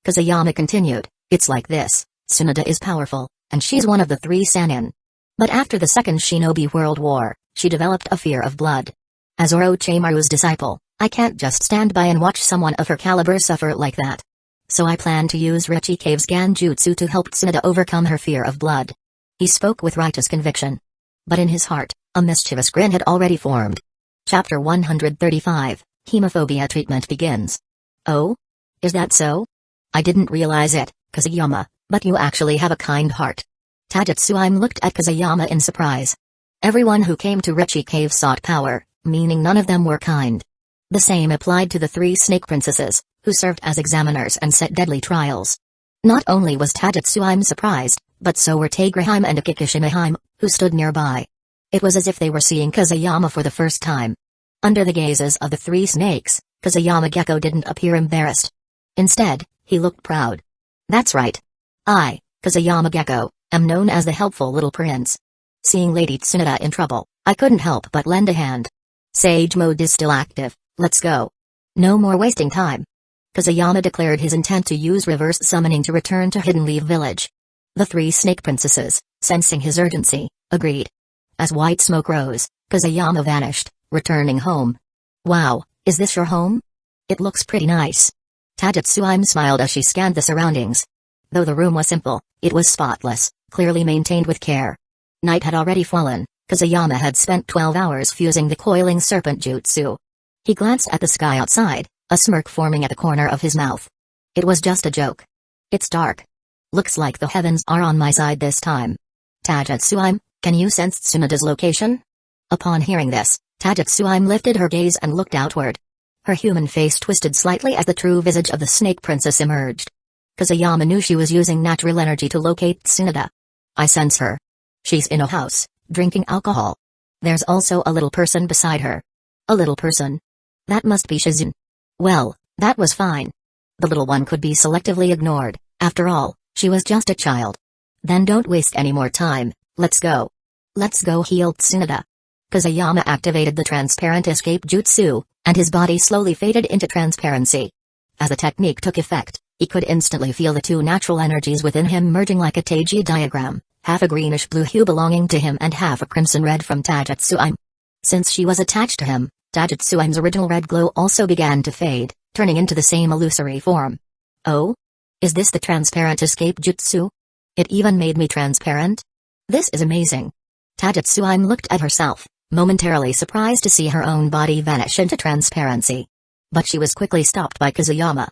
Kazuyama continued, it's like this, Tsunade is powerful, and she's one of the 3 Sannin. But after the Second Shinobi World War, she developed a fear of blood. As Orochimaru's disciple, I can't just stand by and watch someone of her caliber suffer like that. So I plan to use Ruchi Cave's Ganjutsu to help Tsunade overcome her fear of blood. He spoke with righteous conviction. But in his heart, a mischievous grin had already formed. Chapter 135, Hemophobia Treatment begins. Oh? Is that so? I didn't realize it, Kazuyama, but you actually have a kind heart. Tatsuyama looked at Kazuyama in surprise. Everyone who came to Ruchi Cave sought power, meaning none of them were kind. The same applied to the 3 snake princesses, who served as examiners and set deadly trials. Not only was Tatsuyama surprised, but so were Tagerheim and Akikishimaheim, who stood nearby. It was as if they were seeing Kazuyama for the first time. Under the gazes of the 3 snakes, Kazuyama Gecko didn't appear embarrassed. Instead, he looked proud. That's right. I, Kazuyama Gecko, am known as the helpful little prince. Seeing Lady Tsunade in trouble, I couldn't help but lend a hand. Sage mode is still active, let's go. No more wasting time. Kazuyama declared his intent to use reverse summoning to return to Hidden Leaf Village. The 3 snake princesses, sensing his urgency, agreed. As white smoke rose, Kazuyama vanished, returning home. Wow, is this your home? It looks pretty nice. Tatsuyama smiled as she scanned the surroundings. Though the room was simple, it was spotless, clearly maintained with care. Night had already fallen. Kazuyama had spent 12 hours fusing the coiling serpent jutsu. He glanced at the sky outside, a smirk forming at the corner of his mouth. It was just a joke. It's dark. Looks like the heavens are on my side this time. Tatsuyama, can you sense Tsunade's location? Upon hearing this, Tatsuyama lifted her gaze and looked outward. Her human face twisted slightly as the true visage of the snake princess emerged. Kazuyama knew she was using natural energy to locate Tsunade. I sense her. She's in a house, drinking alcohol. There's also a little person beside her. A little person? That must be Shizune. Well, that was fine. The little one could be selectively ignored, after all, she was just a child. Then don't waste any more time, let's go. Let's go, healed Tsunade. Kazuyama activated the transparent escape jutsu, and his body slowly faded into transparency. As the technique took effect, he could instantly feel the two natural energies within him merging like a Teiji diagram, half a greenish-blue hue belonging to him and half a crimson-red from Taijutsuime. Since she was attached to him, Taijutsuime's original red glow also began to fade, turning into the same illusory form. Oh? Is this the transparent escape jutsu? It even made me transparent? This is amazing. Taijutsuime looked at herself, momentarily surprised to see her own body vanish into transparency. But she was quickly stopped by Kazuyama.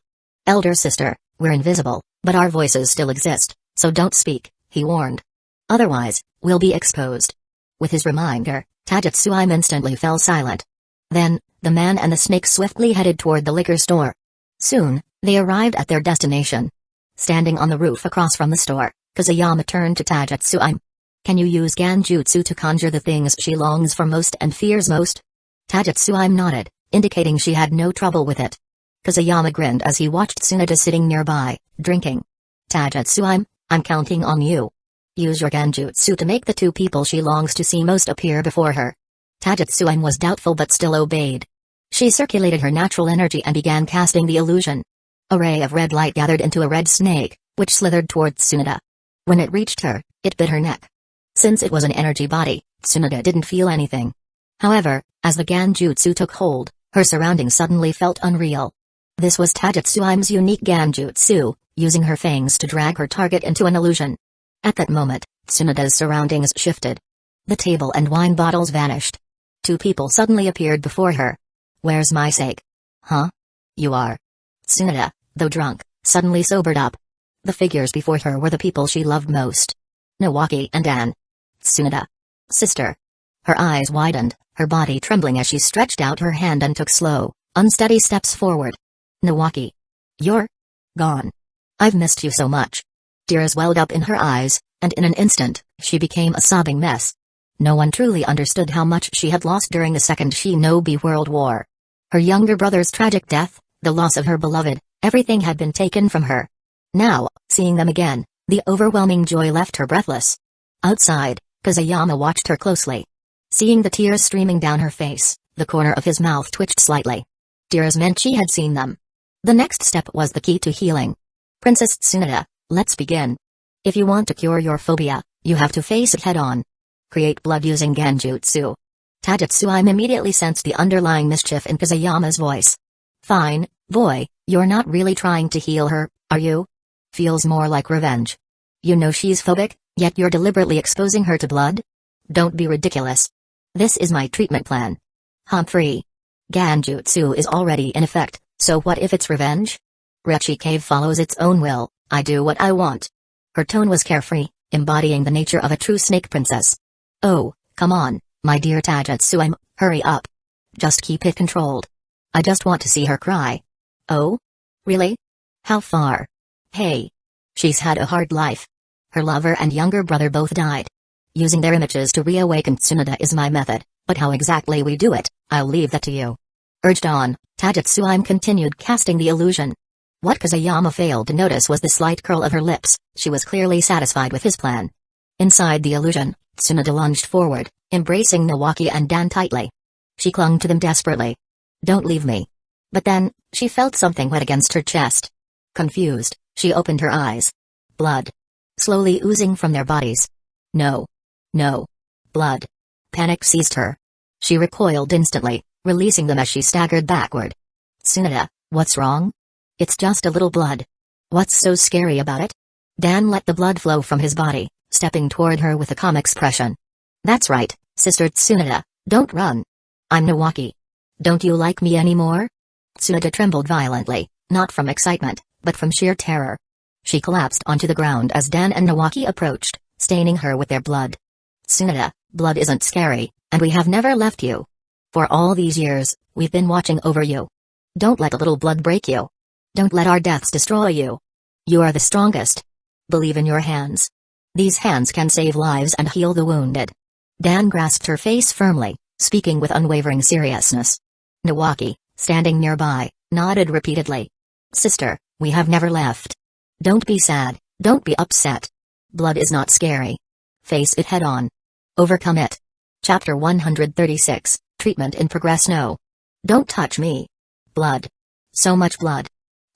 Elder sister, we're invisible, but our voices still exist, so don't speak, he warned. Otherwise, we'll be exposed. With his reminder, Taijutsuime instantly fell silent. Then, the man and the snake swiftly headed toward the liquor store. Soon, they arrived at their destination. Standing on the roof across from the store, Kazuyama turned to Taijutsuime. Can you use Genjutsu to conjure the things she longs for most and fears most? Taijutsuime nodded, indicating she had no trouble with it. Kazuyama grinned as he watched Tsunade sitting nearby, drinking. Taijutsuime, I'm counting on you. Use your Genjutsu to make the two people she longs to see most appear before her. Taijutsuime was doubtful but still obeyed. She circulated her natural energy and began casting the illusion. A ray of red light gathered into a red snake, which slithered toward Tsunade. When it reached her, it bit her neck. Since it was an energy body, Tsunade didn't feel anything. However, as the Genjutsu took hold, her surroundings suddenly felt unreal. This was Taijutsuime's unique Genjutsu, using her fangs to drag her target into an illusion. At that moment, Tsunade's surroundings shifted. The table and wine bottles vanished. Two people suddenly appeared before her. Where's my sake? Huh? You are. Tsunade, though drunk, suddenly sobered up. The figures before her were the people she loved most. Nawaki and Anne. Tsunade. Sister. Her eyes widened, her body trembling as she stretched out her hand and took slow, unsteady steps forward. Nawaki. You're gone. I've missed you so much. Tears welled up in her eyes, and in an instant, she became a sobbing mess. No one truly understood how much she had lost during the Second Shinobi World War. Her younger brother's tragic death, the loss of her beloved, everything had been taken from her. Now, seeing them again, the overwhelming joy left her breathless. Outside, Kazuyama watched her closely. Seeing the tears streaming down her face, the corner of his mouth twitched slightly. Tears meant she had seen them. The next step was the key to healing. Princess Tsunade, let's begin. If you want to cure your phobia, you have to face it head-on. Create blood using Genjutsu. Taijutsuime immediately sensed the underlying mischief in Kazuyama's voice. Fine, boy, you're not really trying to heal her, are you? Feels more like revenge. You know she's phobic, yet you're deliberately exposing her to blood? Don't be ridiculous. This is my treatment plan. Humphrey. Genjutsu is already in effect, so what if it's revenge? Rechi Cave follows its own will, I do what I want. Her tone was carefree, embodying the nature of a true snake princess. Oh, come on, my dear Taijutsuime, hurry up. Just keep it controlled. I just want to see her cry. Oh? Really? How far? Hey. She's had a hard life. Her lover and younger brother both died. Using their images to reawaken Tsunade is my method, but how exactly we do it, I'll leave that to you. Urged on, Taijutsuime continued casting the illusion. What Kazuyama failed to notice was the slight curl of her lips. She was clearly satisfied with his plan. Inside the illusion, Tsunade lunged forward, embracing Nawaki and Dan tightly. She clung to them desperately. Don't leave me. But then, she felt something wet against her chest. Confused, she opened her eyes. Blood. Slowly oozing from their bodies. No. No. Blood. Panic seized her. She recoiled instantly, releasing them as she staggered backward. Tsunade, what's wrong? It's just a little blood. What's so scary about it? Dan let the blood flow from his body, stepping toward her with a calm expression. That's right, Sister Tsunade, don't run. I'm Nawaki. Don't you like me anymore? Tsunade trembled violently, not from excitement, but from sheer terror. She collapsed onto the ground as Dan and Nawaki approached, staining her with their blood. Tsunade, blood isn't scary, and we have never left you. For all these years, we've been watching over you. Don't let a little blood break you. Don't let our deaths destroy you. You are the strongest. Believe in your hands. These hands can save lives and heal the wounded. Dan grasped her face firmly, speaking with unwavering seriousness. Nawaki, standing nearby, nodded repeatedly. Sister, we have never left. Don't be sad, don't be upset. Blood is not scary. Face it head on. Overcome it. Chapter 136, Treatment in Progress. No. Don't touch me. Blood. So much blood.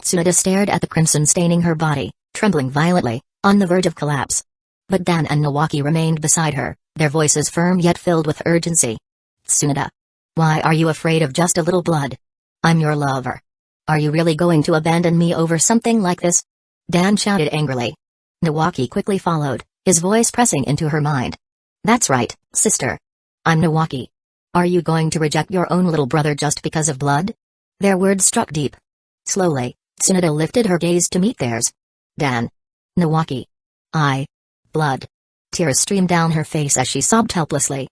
Tsunade stared at the crimson staining her body, trembling violently, on the verge of collapse. But Dan and Nawaki remained beside her, their voices firm yet filled with urgency. Tsunade. Why are you afraid of just a little blood? I'm your lover. Are you really going to abandon me over something like this? Dan shouted angrily. Nawaki quickly followed, his voice pressing into her mind. That's right, sister. I'm Nawaki. Are you going to reject your own little brother just because of blood? Their words struck deep. Slowly, Tsunade lifted her gaze to meet theirs. Dan. Nawaki. Blood. Tears streamed down her face as she sobbed helplessly.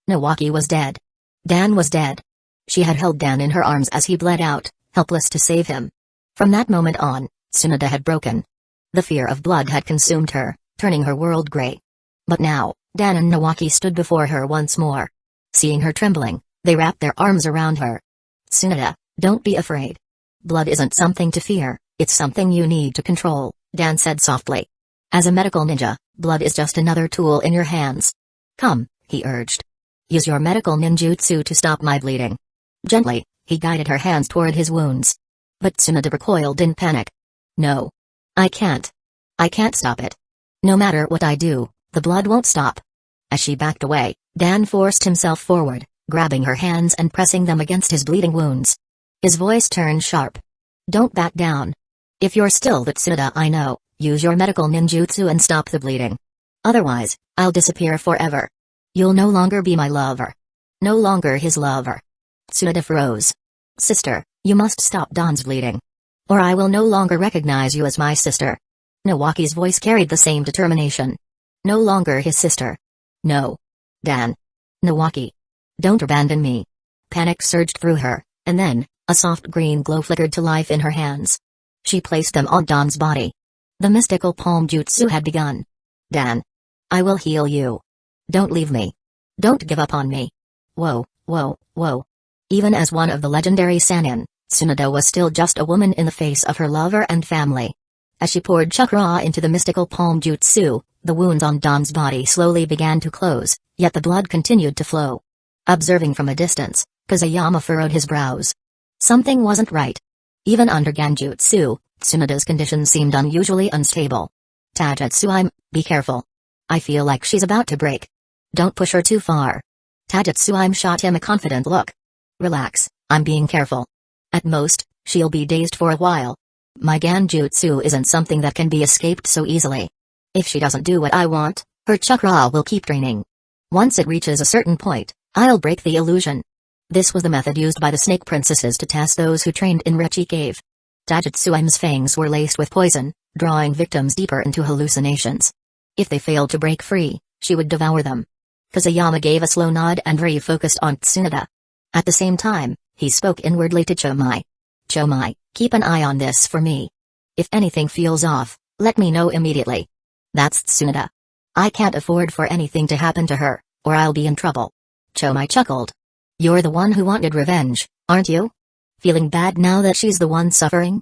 Nawaki was dead. Dan was dead. She had held Dan in her arms as he bled out, helpless to save him. From that moment on, Tsunade had broken. The fear of blood had consumed her, turning her world gray. But now, Dan and Nawaki stood before her once more. Seeing her trembling, they wrapped their arms around her. Tsunade, don't be afraid. Blood isn't something to fear, it's something you need to control, Dan said softly. As a medical ninja, blood is just another tool in your hands. Come, he urged. Use your medical ninjutsu to stop my bleeding. Gently, he guided her hands toward his wounds. But Tsunade recoiled in panic. No. I can't stop it. No matter what I do, the blood won't stop. As she backed away, Dan forced himself forward, grabbing her hands and pressing them against his bleeding wounds. His voice turned sharp. Don't back down. If you're still the Tsunade I know, use your medical ninjutsu and stop the bleeding. Otherwise, I'll disappear forever. You'll no longer be my lover. No longer his lover. Tsunade froze. Sister, you must stop Dan's bleeding. Or I will no longer recognize you as my sister. Nawaki's voice carried the same determination. No longer his sister. No. Dan. Nawaki. Don't abandon me. Panic surged through her, and then, a soft green glow flickered to life in her hands. She placed them on Dan's body. The mystical palm jutsu had begun. Dan. I will heal you. Don't leave me. Don't give up on me. Whoa. Even as one of the legendary Sannin, Tsunade was still just a woman in the face of her lover and family. As she poured chakra into the mystical palm jutsu, the wounds on Dan's body slowly began to close, yet the blood continued to flow. Observing from a distance, Kusayama furrowed his brows. Something wasn't right. Even under Genjutsu, Tsunade's condition seemed unusually unstable. Taijutsu, be careful. I feel like she's about to break. Don't push her too far. Taijutsu shot him a confident look. Relax, I'm being careful. At most, she'll be dazed for a while. My Genjutsu isn't something that can be escaped so easily. If she doesn't do what I want, her chakra will keep draining. Once it reaches a certain point, I'll break the illusion. This was the method used by the snake princesses to test those who trained in Rechi Cave. Taijutsu's fangs were laced with poison, drawing victims deeper into hallucinations. If they failed to break free, she would devour them. Kusayama gave a slow nod and refocused on Tsunade. At the same time, he spoke inwardly to Chomai. Chomai, keep an eye on this for me. If anything feels off, let me know immediately. That's Tsunade. I can't afford for anything to happen to her, or I'll be in trouble. Chomai chuckled. You're the one who wanted revenge, aren't you? Feeling bad now that she's the one suffering?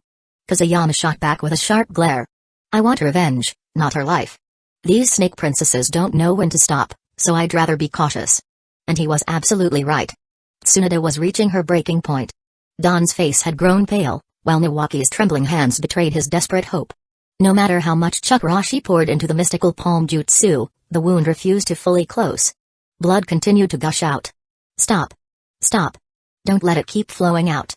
Kusayama shot back with a sharp glare. I want revenge, not her life. These snake princesses don't know when to stop, so I'd rather be cautious. And he was absolutely right. Tsunade was reaching her breaking point. Dan's face had grown pale, while Nawaki's trembling hands betrayed his desperate hope. No matter how much chakra she poured into the mystical palm jutsu, the wound refused to fully close. Blood continued to gush out. Stop. Stop. Don't let it keep flowing out.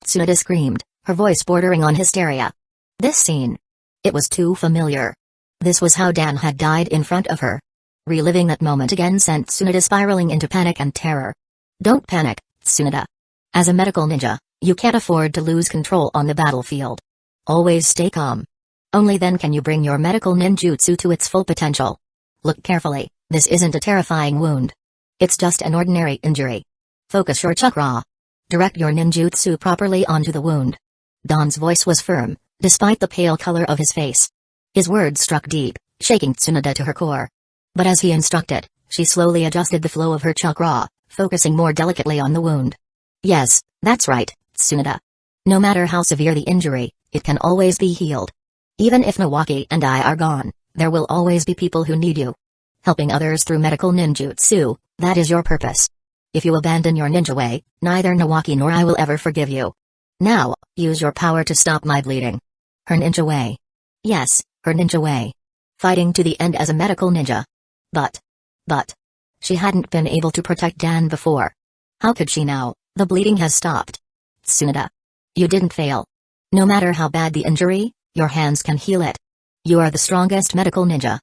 Tsunade screamed, her voice bordering on hysteria. This scene. It was too familiar. This was how Dan had died in front of her. Reliving that moment again sent Tsunade spiraling into panic and terror. Don't panic, Tsunade. As a medical ninja, you can't afford to lose control on the battlefield. Always stay calm. Only then can you bring your medical ninjutsu to its full potential. Look carefully, this isn't a terrifying wound. It's just an ordinary injury. Focus your chakra. Direct your ninjutsu properly onto the wound. Dan's voice was firm, despite the pale color of his face. His words struck deep, shaking Tsunade to her core. But as he instructed, she slowly adjusted the flow of her chakra, focusing more delicately on the wound. Yes, that's right, Tsunade. No matter how severe the injury, it can always be healed. Even if Nawaki and I are gone, There will always be people who need you. Helping others through medical ninjutsu, that is your purpose. If you abandon your ninja way, neither Nawaki nor I will ever forgive you. Now, use your power to stop my bleeding. Her ninja way. Yes, her ninja way. Fighting to the end as a medical ninja. But. She hadn't been able to protect Dan before. How could she now? The bleeding has stopped. Tsunade. You didn't fail. No matter how bad the injury, your hands can heal it. You are the strongest medical ninja.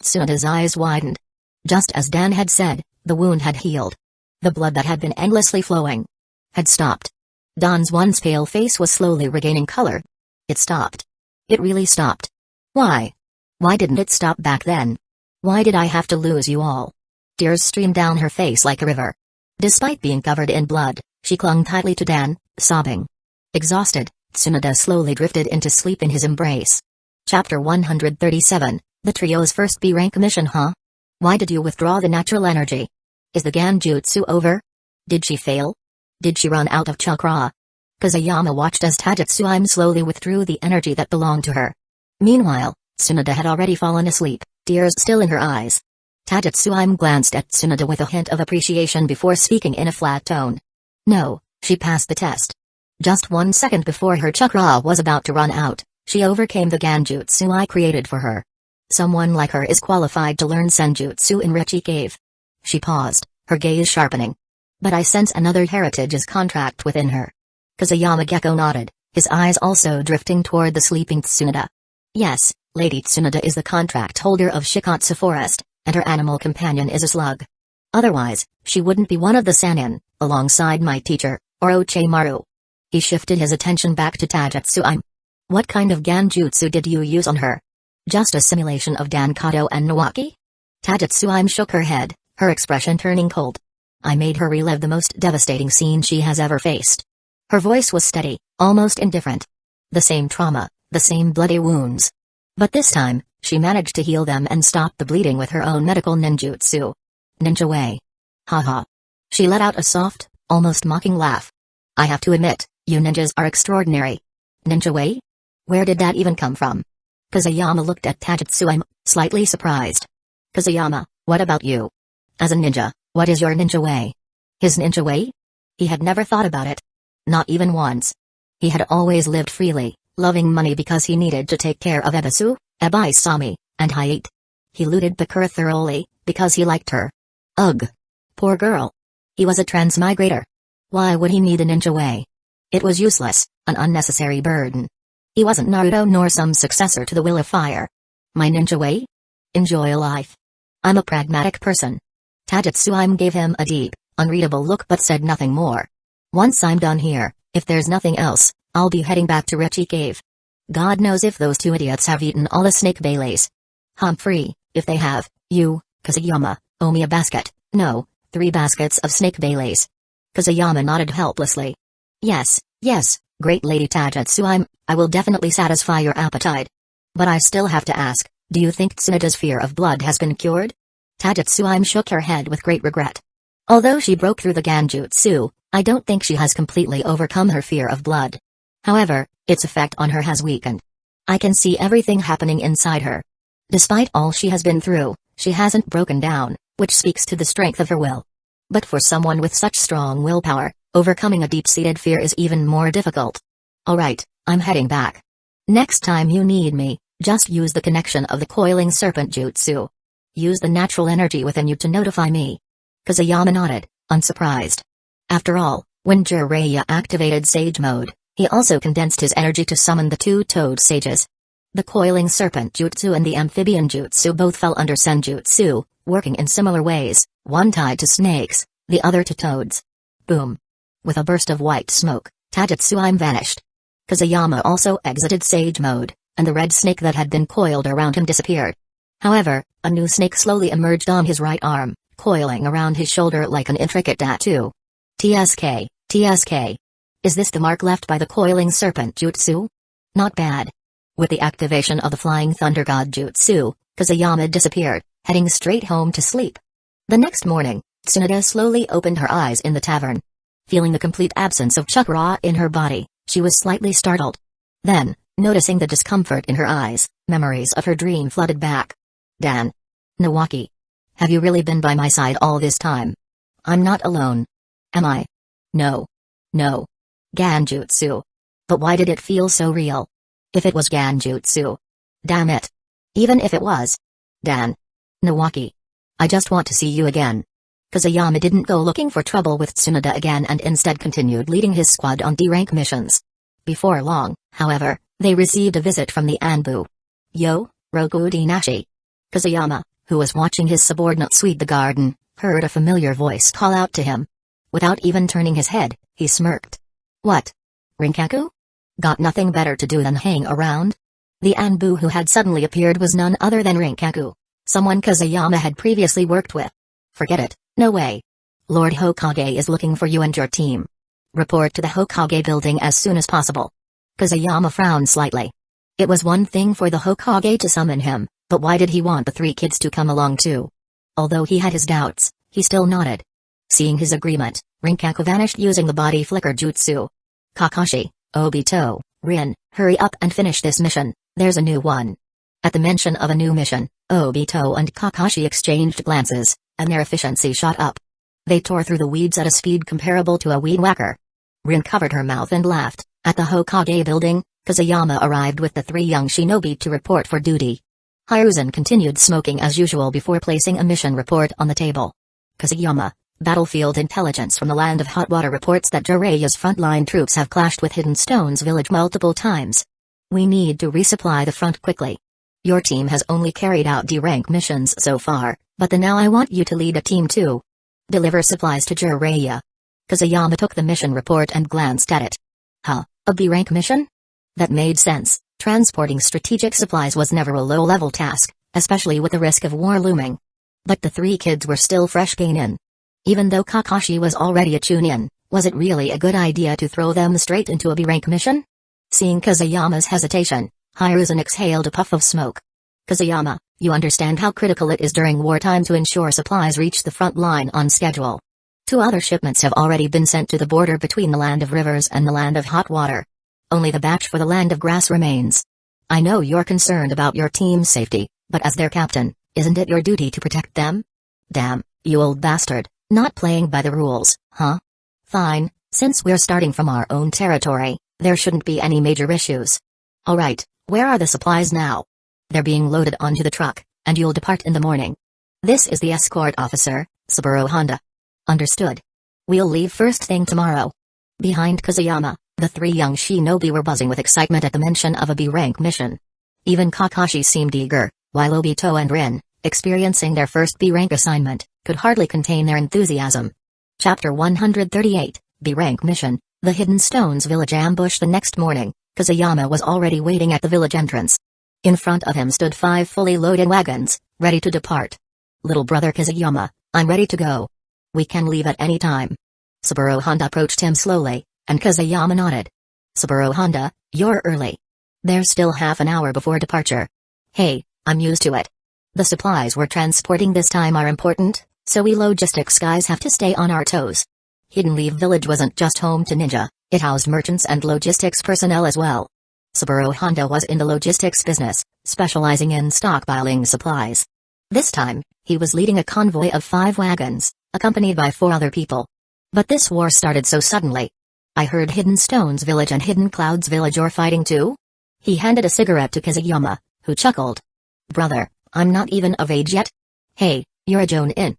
Tsunade's eyes widened. Just as Dan had said, the wound had healed. The blood that had been endlessly flowing had stopped. Dan's once pale face was slowly regaining color. It stopped. It really stopped. Why? Why didn't it stop back then? Why did I have to lose you all? Tears streamed down her face like a river. Despite being covered in blood, she clung tightly to Dan, sobbing. Exhausted, Tsunade slowly drifted into sleep in his embrace. Chapter 137, The trio's first B-rank mission, huh? Why did you withdraw the natural energy? Is the Genjutsu over? Did she fail? Did she run out of chakra? Kazuyama watched as Taijutsuime slowly withdrew the energy that belonged to her. Meanwhile, Tsunade had already fallen asleep, tears still in her eyes. Taijutsuime glanced at Tsunade with a hint of appreciation before speaking in a flat tone. No, she passed the test. Just 1 second before her chakra was about to run out, she overcame the Genjutsu I created for her. Someone like her is qualified to learn Senjutsu in Rechi Cave. She paused, her gaze sharpening. But I sense another heritage's contract within her. Kazuyama Gecko nodded, his eyes also drifting toward the sleeping Tsunade. Yes, Lady Tsunade is the contract holder of Shikatsu Forest, and her animal companion is a slug. Otherwise, she wouldn't be one of the Sannin, alongside my teacher, Orochimaru. He shifted his attention back to Taijutsuime. What kind of Genjutsu did you use on her? Just a simulation of Dankato and Nawaki? Taijutsuime shook her head, her expression turning cold. I made her relive the most devastating scene she has ever faced. Her voice was steady, almost indifferent. The same trauma, the same bloody wounds. But this time, she managed to heal them and stop the bleeding with her own medical ninjutsu. Ninja way. Haha. She let out a soft, almost mocking laugh. I have to admit, you ninjas are extraordinary. Ninja way? Where did that even come from? Kazuyama looked at Taijutsuime, slightly surprised. Kazuyama, what about you? As a ninja, what is your ninja way? His ninja way? He had never thought about it. Not even once. He had always lived freely, loving money because he needed to take care of Ebisu, Ebiasami, and Hayate. He looted Bakura thoroughly, because he liked her. Ugh. Poor girl. He was a transmigrator. Why would he need a ninja way? It was useless, an unnecessary burden. He wasn't Naruto nor some successor to the Will of Fire. My ninja way? Enjoy life. I'm a pragmatic person. Taijutsuime gave him a deep, unreadable look but said nothing more. Once I'm done here, if there's nothing else, I'll be heading back to Rechi Cave. God knows if those two idiots have eaten all the snake baileys. Humphrey, if they have, you, Kazuyama, owe me a basket, no, 3 baskets of snake baileys. Kazuyama nodded helplessly. Yes, great Lady Taijutsuime, I will definitely satisfy your appetite. But I still have to ask, do you think Tsunade's fear of blood has been cured? Taijutsuime shook her head with great regret. Although she broke through the Genjutsu, I don't think she has completely overcome her fear of blood. However, its effect on her has weakened. I can see everything happening inside her. Despite all she has been through, she hasn't broken down, which speaks to the strength of her will. But for someone with such strong willpower, overcoming a deep-seated fear is even more difficult. Alright, I'm heading back. Next time you need me, just use the connection of the coiling serpent jutsu. Use the natural energy within you to notify me. Kazuyama nodded, unsurprised. After all, when Jiraiya activated Sage Mode, he also condensed his energy to summon the 2 Toad Sages. The coiling serpent jutsu and the amphibian jutsu both fell under senjutsu, working in similar ways, one tied to snakes, the other to toads. Boom. With a burst of white smoke, Taijutsuime vanished. Kazuyama also exited Sage Mode, and the red snake that had been coiled around him disappeared. However, a new snake slowly emerged on his right arm, coiling around his shoulder like an intricate tattoo. TSK. Is this the mark left by the coiling serpent jutsu? Not bad. With the activation of the flying thunder god jutsu, Kazuyama disappeared, heading straight home to sleep. The next morning, Tsunade slowly opened her eyes in the tavern. Feeling the complete absence of chakra in her body, she was slightly startled. Then, noticing the discomfort in her eyes, memories of her dream flooded back. Dan. Nawaki. Have you really been by my side all this time? I'm not alone. Am I? No. No. Genjutsu. But why did it feel so real? If it was Genjutsu. Damn it. Even if it was. Dan. Nawaki. I just want to see you again. Kazuyama didn't go looking for trouble with Tsunoda again and instead continued leading his squad on D-rank missions. Before long, however, they received a visit from the Anbu. Yo, Rokudi Nashi. Kazuyama, who was watching his subordinate sweep the garden, heard a familiar voice call out to him. Without even turning his head, he smirked. What? Rinkaku? Got nothing better to do than hang around? The Anbu who had suddenly appeared was none other than Rinkaku, someone Kazuyama had previously worked with. Forget it, no way. Lord Hokage is looking for you and your team. Report to the Hokage building as soon as possible. Kazuyama frowned slightly. It was one thing for the Hokage to summon him, but why did he want the three kids to come along too? Although he had his doubts, he still nodded. Seeing his agreement, Rinkaku vanished using the body flicker jutsu. Kakashi, Obito, Rin, hurry up and finish this mission, there's a new one. At the mention of a new mission, Obito and Kakashi exchanged glances, and their efficiency shot up. They tore through the weeds at a speed comparable to a weed whacker. Rin covered her mouth and laughed. At the Hokage building, Kazuyama arrived with the three young shinobi to report for duty. Hiruzen continued smoking as usual before placing a mission report on the table. Kazuyama, battlefield intelligence from the land of hot water reports that Jiraiya's frontline troops have clashed with Hidden Stones village multiple times. We need to resupply the front quickly. Your team has only carried out D-rank missions so far, but now I want you to lead a team too. Deliver supplies to Jiraiya. Kazuyama took the mission report and glanced at it. Huh, a B-rank mission? That made sense. Transporting strategic supplies was never a low-level task, especially with the risk of war looming. But the three kids were still fresh Genin. Even though Kakashi was already a Chunin, was it really a good idea to throw them straight into a B-rank mission? Seeing Kazuyama's hesitation, Hiruzen exhaled a puff of smoke. Kazuyama, you understand how critical it is during wartime to ensure supplies reach the front line on schedule. 2 other shipments have already been sent to the border between the land of rivers and the land of hot water. Only the batch for the land of grass remains. I know you're concerned about your team's safety, but as their captain, isn't it your duty to protect them? Damn, you old bastard, not playing by the rules, huh? Fine, since we're starting from our own territory, there shouldn't be any major issues. Alright, where are the supplies now? They're being loaded onto the truck, and you'll depart in the morning. This is the escort officer, Saburo Honda. Understood. We'll leave first thing tomorrow. Behind Kazuyama, the 3 young shinobi were buzzing with excitement at the mention of a B-rank mission. Even Kakashi seemed eager, while Obito and Rin, experiencing their first B-rank assignment, could hardly contain their enthusiasm. Chapter 138, B-rank mission, the Hidden Stones village ambush. The next morning, Kazuyama was already waiting at the village entrance. In front of him stood 5 fully loaded wagons, ready to depart. Little brother Kazuyama, I'm ready to go. We can leave at any time. Saburo Honda approached him slowly, and Kazuyama nodded. Saburo Honda, you're early. There's still half an hour before departure. Hey, I'm used to it. The supplies we're transporting this time are important, so we logistics guys have to stay on our toes. Hidden Leaf Village wasn't just home to ninja, it housed merchants and logistics personnel as well. Saburo Honda was in the logistics business, specializing in stockpiling supplies. This time, he was leading a convoy of 5 wagons, accompanied by 4 other people. But this war started so suddenly. I heard Hidden Stones Village and Hidden Clouds Village are fighting too? He handed a cigarette to Kazuyama, who chuckled. Brother, I'm not even of age yet. Hey, you're a Jonin.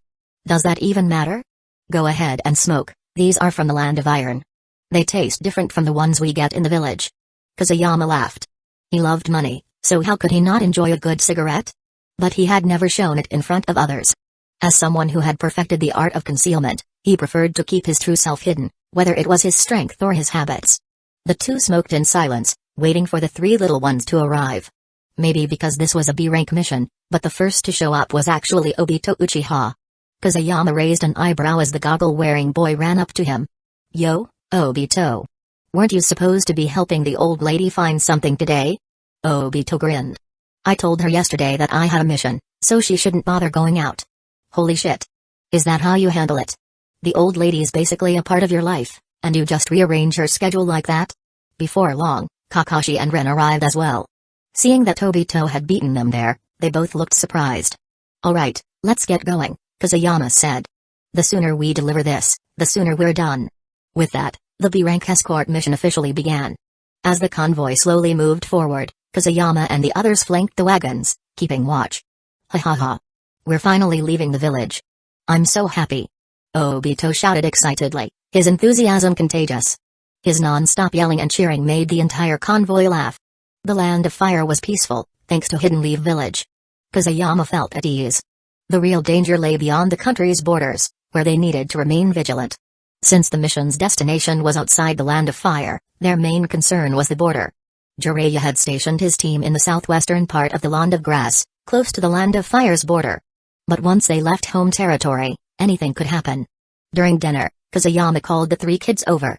Does that even matter? Go ahead and smoke, these are from the land of iron. They taste different from the ones we get in the village. Kazuyama laughed. He loved money, so how could he not enjoy a good cigarette? But he had never shown it in front of others. As someone who had perfected the art of concealment, he preferred to keep his true self hidden, whether it was his strength or his habits. The 2 smoked in silence, waiting for the 3 little ones to arrive. Maybe because this was a B-rank mission, but the first to show up was actually Obito Uchiha. Kazuyama raised an eyebrow as the goggle-wearing boy ran up to him. Yo, Obito. Weren't you supposed to be helping the old lady find something today? Obito grinned. I told her yesterday that I had a mission, so she shouldn't bother going out. Holy shit. Is that how you handle it? The old lady's basically a part of your life, and you just rearrange her schedule like that? Before long, Kakashi and Rin arrived as well. Seeing that Obito had beaten them there, They both looked surprised. Alright, let's get going, Kusayama said. The sooner we deliver this, the sooner we're done. With that, the B-rank escort mission officially began. As the convoy slowly moved forward, Kusayama and the others flanked the wagons, keeping watch. Ha ha ha. We're finally leaving the village. I'm so happy. Obito shouted excitedly, his enthusiasm contagious. His non-stop yelling and cheering made the entire convoy laugh. The land of fire was peaceful, thanks to Hidden Leaf Village. Kusayama felt at ease. The real danger lay beyond the country's borders, where they needed to remain vigilant. Since the mission's destination was outside the land of fire, their main concern was the border. Jiraiya had stationed his team in the southwestern part of the Land of Grass, close to the Land of Fire's border. But once they left home territory, anything could happen. During dinner, Kusayama called the three kids over.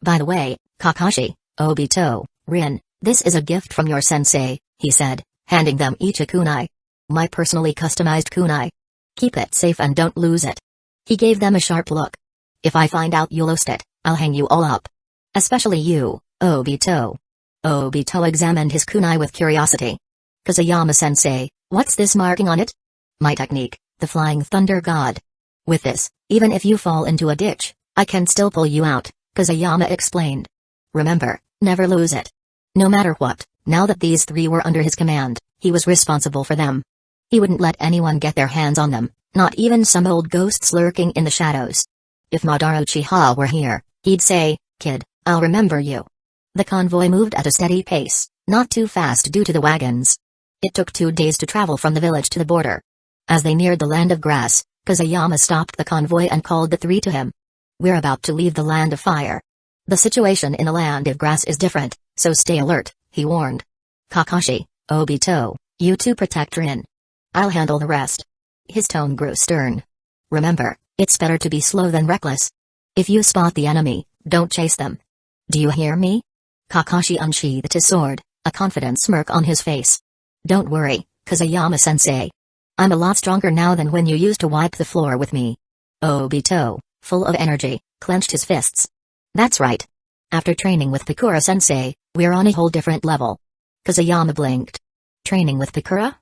By the way, Kakashi, Obito, Rin, this is a gift from your sensei, he said, handing them each a kunai. My personally customized kunai. Keep it safe and don't lose it. He gave them a sharp look. If I find out you lost it, I'll hang you all up. Especially you, Obito. Obito examined his kunai with curiosity. Kusayama-sensei, what's this marking on it? My technique, the Flying Thunder God. With this, even if you fall into a ditch, I can still pull you out, Kusayama explained. Remember, never lose it. No matter what, now that these three were under his command, he was responsible for them. He wouldn't let anyone get their hands on them, not even some old ghosts lurking in the shadows. If Madara Uchiha were here, he'd say, "Kid, I'll remember you." The convoy moved at a steady pace, not too fast due to the wagons. It took 2 days to travel from the village to the border. As they neared the Land of Grass, Kusayama stopped the convoy and called the three to him. We're about to leave the Land of Fire. The situation in the Land of Grass is different, so stay alert, he warned. Kakashi, Obito, you two protect Rin. I'll handle the rest. His tone grew stern. Remember, it's better to be slow than reckless. If you spot the enemy, don't chase them. Do you hear me? Kakashi unsheathed his sword, a confident smirk on his face. Don't worry, Kusayama-sensei. I'm a lot stronger now than when you used to wipe the floor with me. Obito, full of energy, clenched his fists. That's right. After training with Pakura-sensei, we're on a whole different level. Kusayama blinked. Training with Pakura?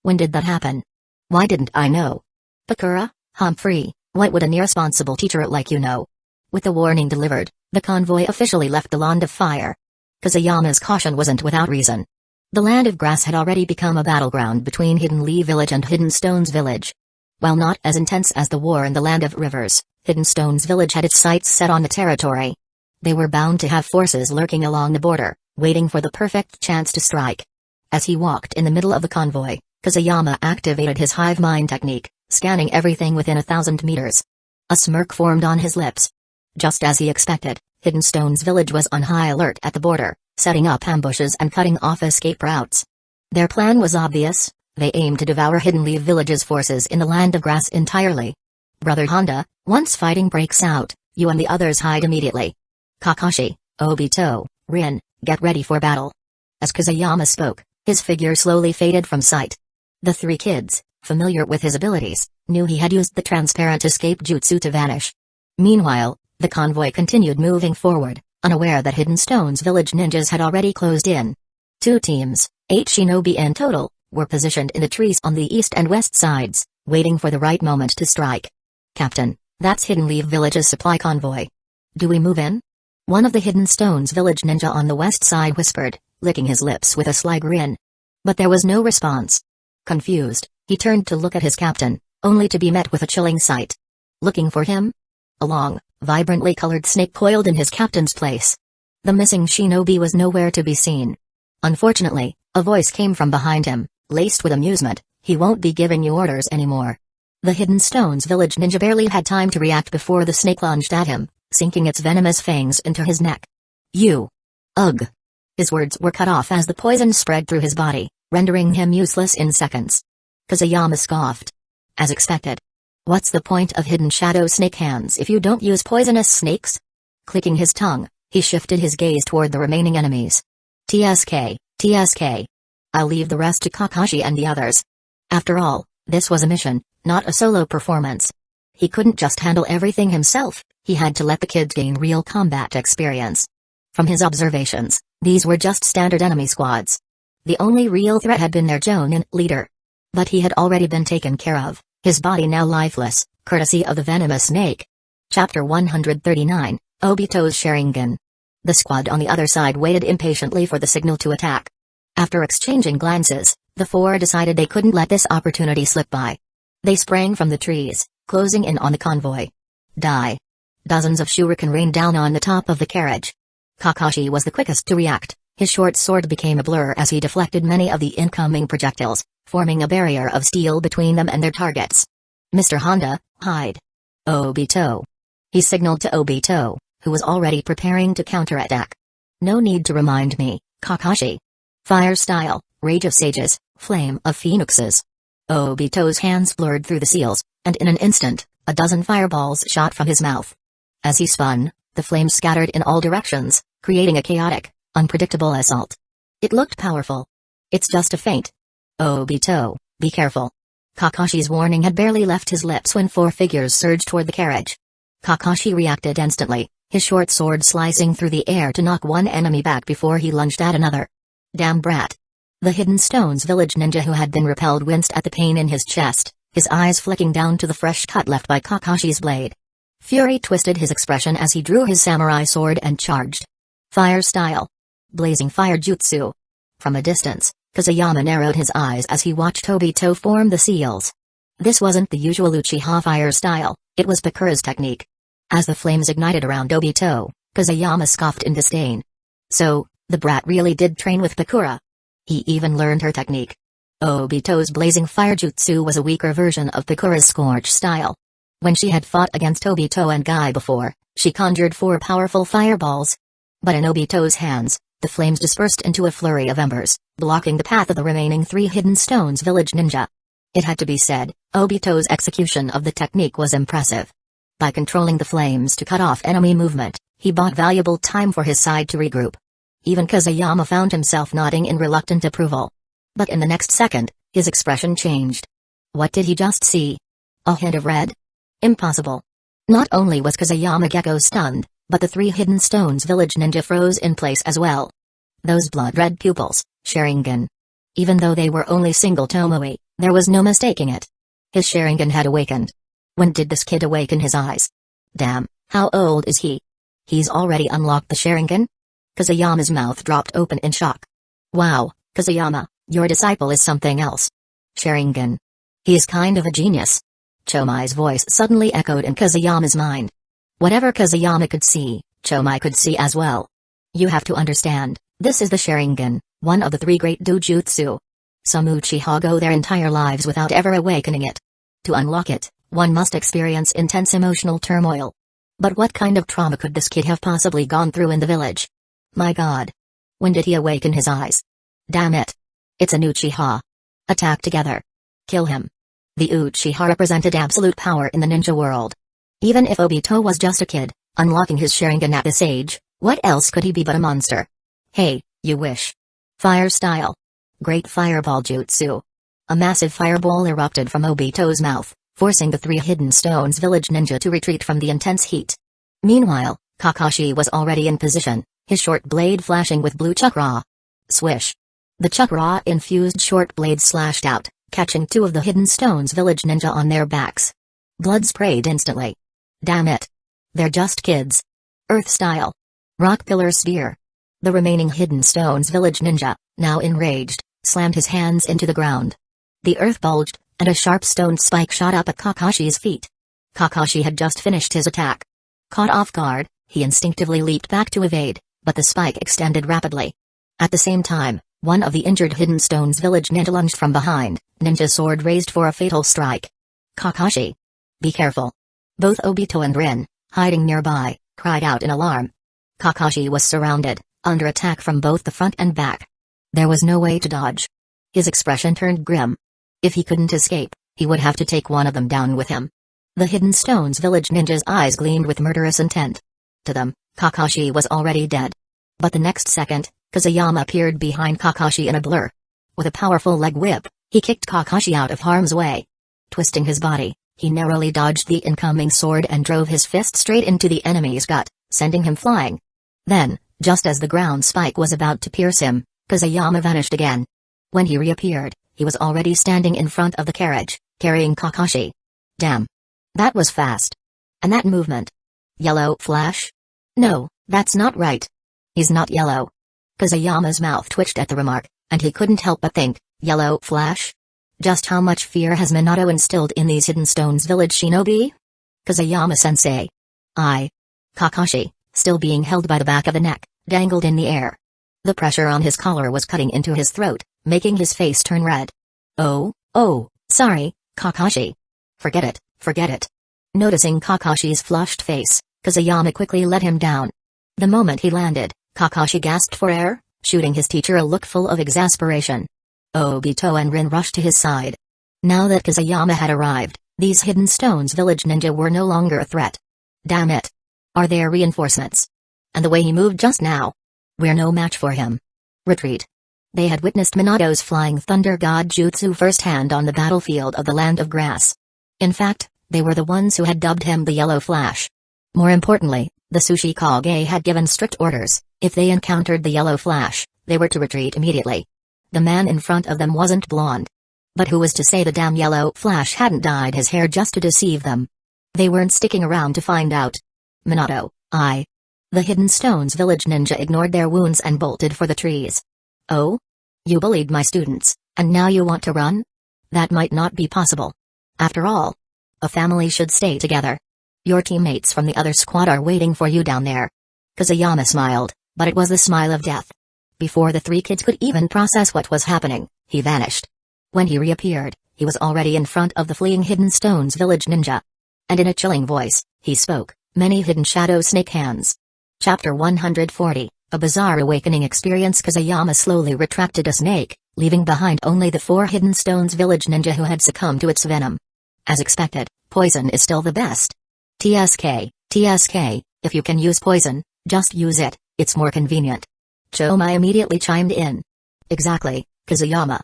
When did that happen? Why didn't I know? Pakura, Humphrey, what would an irresponsible teacher like you know? With the warning delivered, the convoy officially left the Land of Fire. Kusayama's caution wasn't without reason. The Land of Grass had already become a battleground between Hidden Leaf Village and Hidden Stones Village. While not as intense as the war in the Land of Rivers, Hidden Stones Village had its sights set on the territory. They were bound to have forces lurking along the border, waiting for the perfect chance to strike. As he walked in the middle of the convoy, Kusayama activated his hive mind technique, scanning everything within 1,000 meters. A smirk formed on his lips. Just as he expected, Hidden Stones Village was on high alert at the border, setting up ambushes and cutting off escape routes. Their plan was obvious. They aimed to devour Hidden Leaf Village's forces in the Land of Grass entirely. Brother Honda, once fighting breaks out, you and the others hide immediately. Kakashi, Obito, Rin, get ready for battle. As Kusayama spoke, his figure slowly faded from sight. The three kids, familiar with his abilities, knew he had used the transparent escape jutsu to vanish. Meanwhile, the convoy continued moving forward, unaware that Hidden Stones Village ninjas had already closed in. 2 teams, 8 shinobi in total, were positioned in the trees on the east and west sides, waiting for the right moment to strike. Captain, that's Hidden Leaf Village's supply convoy. Do we move in? One of the Hidden Stones Village ninja on the west side whispered, licking his lips with a sly grin. But there was no response. Confused, he turned to look at his captain, only to be met with a chilling sight. Looking for him? A long, vibrantly colored snake coiled in his captain's place. The missing shinobi was nowhere to be seen. Unfortunately, a voice came from behind him, laced with amusement. He won't be giving you orders anymore. The Hidden Stones Village ninja barely had time to react before the snake lunged at him, sinking its venomous fangs into his neck. You! Ugh! His words were cut off as the poison spread through his body, rendering him useless in seconds. Kusayama scoffed. As expected. What's the point of hidden shadow snake hands if you don't use poisonous snakes? Clicking his tongue, he shifted his gaze toward the remaining enemies. TSK, TSK. I'll leave the rest to Kakashi and the others. After all, this was a mission, not a solo performance. He couldn't just handle everything himself, he had to let the kids gain real combat experience. From his observations, these were just standard enemy squads. The only real threat had been their Jonin leader. But he had already been taken care of, his body now lifeless, courtesy of the venomous snake. Chapter 139, Obito's Sharingan. The squad on the other side waited impatiently for the signal to attack. After exchanging glances, the four decided they couldn't let this opportunity slip by. They sprang from the trees, closing in on the convoy. Die. Dozens of shuriken rained down on the top of the carriage. Kakashi was the quickest to react. His short sword became a blur as he deflected many of the incoming projectiles, forming a barrier of steel between them and their targets. Mr. Honda, hide. Obito. He signaled to Obito, who was already preparing to counterattack. No need to remind me, Kakashi. Fire style, Rage of Sages, Flame of Phoenixes. Obito's hands blurred through the seals, and in an instant, a dozen fireballs shot from his mouth. As he spun, the flames scattered in all directions, creating a chaotic, unpredictable assault. It looked powerful. It's just a feint. Obito, be careful. Kakashi's warning had barely left his lips when four figures surged toward the carriage. Kakashi reacted instantly, his short sword slicing through the air to knock one enemy back before he lunged at another. Damn brat. The Hidden Stones village ninja who had been repelled winced at the pain in his chest, his eyes flicking down to the fresh cut left by Kakashi's blade. Fury twisted his expression as he drew his samurai sword and charged. Fire style. Blazing fire jutsu. From a distance, Kazuyama narrowed his eyes as he watched Obito form the seals. This wasn't the usual Uchiha fire style, it was Bakura's technique. As the flames ignited around Obito, Kazuyama scoffed in disdain. So, the brat really did train with Bakura. He even learned her technique. Obito's blazing fire jutsu was a weaker version of Bakura's scorch style. When she had fought against Obito and Guy before, she conjured four powerful fireballs. But in Obito's hands, the flames dispersed into a flurry of embers, blocking the path of the remaining three Hidden Stones village ninja. It had to be said, Obito's execution of the technique was impressive. By controlling the flames to cut off enemy movement, he bought valuable time for his side to regroup. Even Kazuyama found himself nodding in reluctant approval. But in the next second, his expression changed. What did he just see? A hint of red? Impossible. Not only was Kazuyama Gecko stunned, but the three Hidden Stones village ninja froze in place as well. Those blood-red pupils, Sharingan. Even though they were only single tomoe, there was no mistaking it. His Sharingan had awakened. When did this kid awaken his eyes? Damn, how old is he? He's already unlocked the Sharingan? Kazuyama's mouth dropped open in shock. Wow, Kazuyama, your disciple is something else. Sharingan. He's kind of a genius. Chomai's voice suddenly echoed in Kazuyama's mind. Whatever Kazuyama could see, Chomai could see as well. You have to understand, this is the Sharingan, one of the three great dojutsu. Some Uchiha go their entire lives without ever awakening it. To unlock it, one must experience intense emotional turmoil. But what kind of trauma could this kid have possibly gone through in the village? My god. When did he awaken his eyes? Damn it. It's an Uchiha. Attack together. Kill him. The Uchiha represented absolute power in the ninja world. Even if Obito was just a kid, unlocking his Sharingan at this age, what else could he be but a monster? Hey, you wish. Fire style. Great fireball jutsu. A massive fireball erupted from Obito's mouth, forcing the three Hidden Stones village ninja to retreat from the intense heat. Meanwhile, Kakashi was already in position, his short blade flashing with blue chakra. Swish. The chakra-infused short blade slashed out, catching two of the Hidden Stones village ninja on their backs. Blood sprayed instantly. Damn it. They're just kids. Earth style. Rock pillar spear. The remaining Hidden Stones village ninja, now enraged, slammed his hands into the ground. The earth bulged, and a sharp stone spike shot up at Kakashi's feet. Kakashi had just finished his attack. Caught off guard, he instinctively leaped back to evade, but the spike extended rapidly. At the same time, one of the injured Hidden Stones village ninja lunged from behind, ninja sword raised for a fatal strike. Kakashi. Be careful. Both Obito and Rin, hiding nearby, cried out in alarm. Kakashi was surrounded, under attack from both the front and back. There was no way to dodge. His expression turned grim. If he couldn't escape, he would have to take one of them down with him. The Hidden Stones village ninja's eyes gleamed with murderous intent. To them, Kakashi was already dead. But the next second, Kazuyama appeared behind Kakashi in a blur. With a powerful leg whip, he kicked Kakashi out of harm's way. Twisting his body, he narrowly dodged the incoming sword and drove his fist straight into the enemy's gut, sending him flying. Then, just as the ground spike was about to pierce him, Kazuyama vanished again. When he reappeared, he was already standing in front of the carriage, carrying Kakashi. Damn. That was fast. And that movement. Yellow flash? No, that's not right. He's not yellow. Kazuyama's mouth twitched at the remark, and he couldn't help but think, yellow flash? Just how much fear has Minato instilled in these Hidden Stones village shinobi? Kazuyama-sensei. Kakashi, still being held by the back of the neck, dangled in the air. The pressure on his collar was cutting into his throat, making his face turn red. Oh, sorry, Kakashi. Forget it. Noticing Kakashi's flushed face, Kazuyama quickly let him down. The moment he landed, Kakashi gasped for air, shooting his teacher a look full of exasperation. Obito and Rin rushed to his side. Now that Kazuyama had arrived, these Hidden Stones village ninja were no longer a threat. Damn it. Are there reinforcements? And the way he moved just now. We're no match for him. Retreat. They had witnessed Minato's flying thunder god jutsu firsthand on the battlefield of the Land of Grass. In fact, they were the ones who had dubbed him the Yellow Flash. More importantly, the Sushi Kage had given strict orders: if they encountered the Yellow Flash, they were to retreat immediately. The man in front of them wasn't blonde. But who was to say the damn Yellow Flash hadn't dyed his hair just to deceive them? They weren't sticking around to find out. Minato, The Hidden Stones village ninja ignored their wounds and bolted for the trees. Oh? You bullied my students, and now you want to run? That might not be possible. After all, a family should stay together. Your teammates from the other squad are waiting for you down there. Kazuyama smiled, but it was the smile of death. Before the three kids could even process what was happening, he vanished. When he reappeared, he was already in front of the fleeing Hidden Stones village ninja. And in a chilling voice, he spoke, "Many hidden shadow snake hands." Chapter 140, A Bizarre Awakening Experience. Kazuyama slowly retracted a snake, leaving behind only the 4 Hidden Stones village ninja who had succumbed to its venom. As expected, poison is still the best. TSK, if you can use poison, just use it, it's more convenient. Choma immediately chimed in. Exactly, Kazuyama.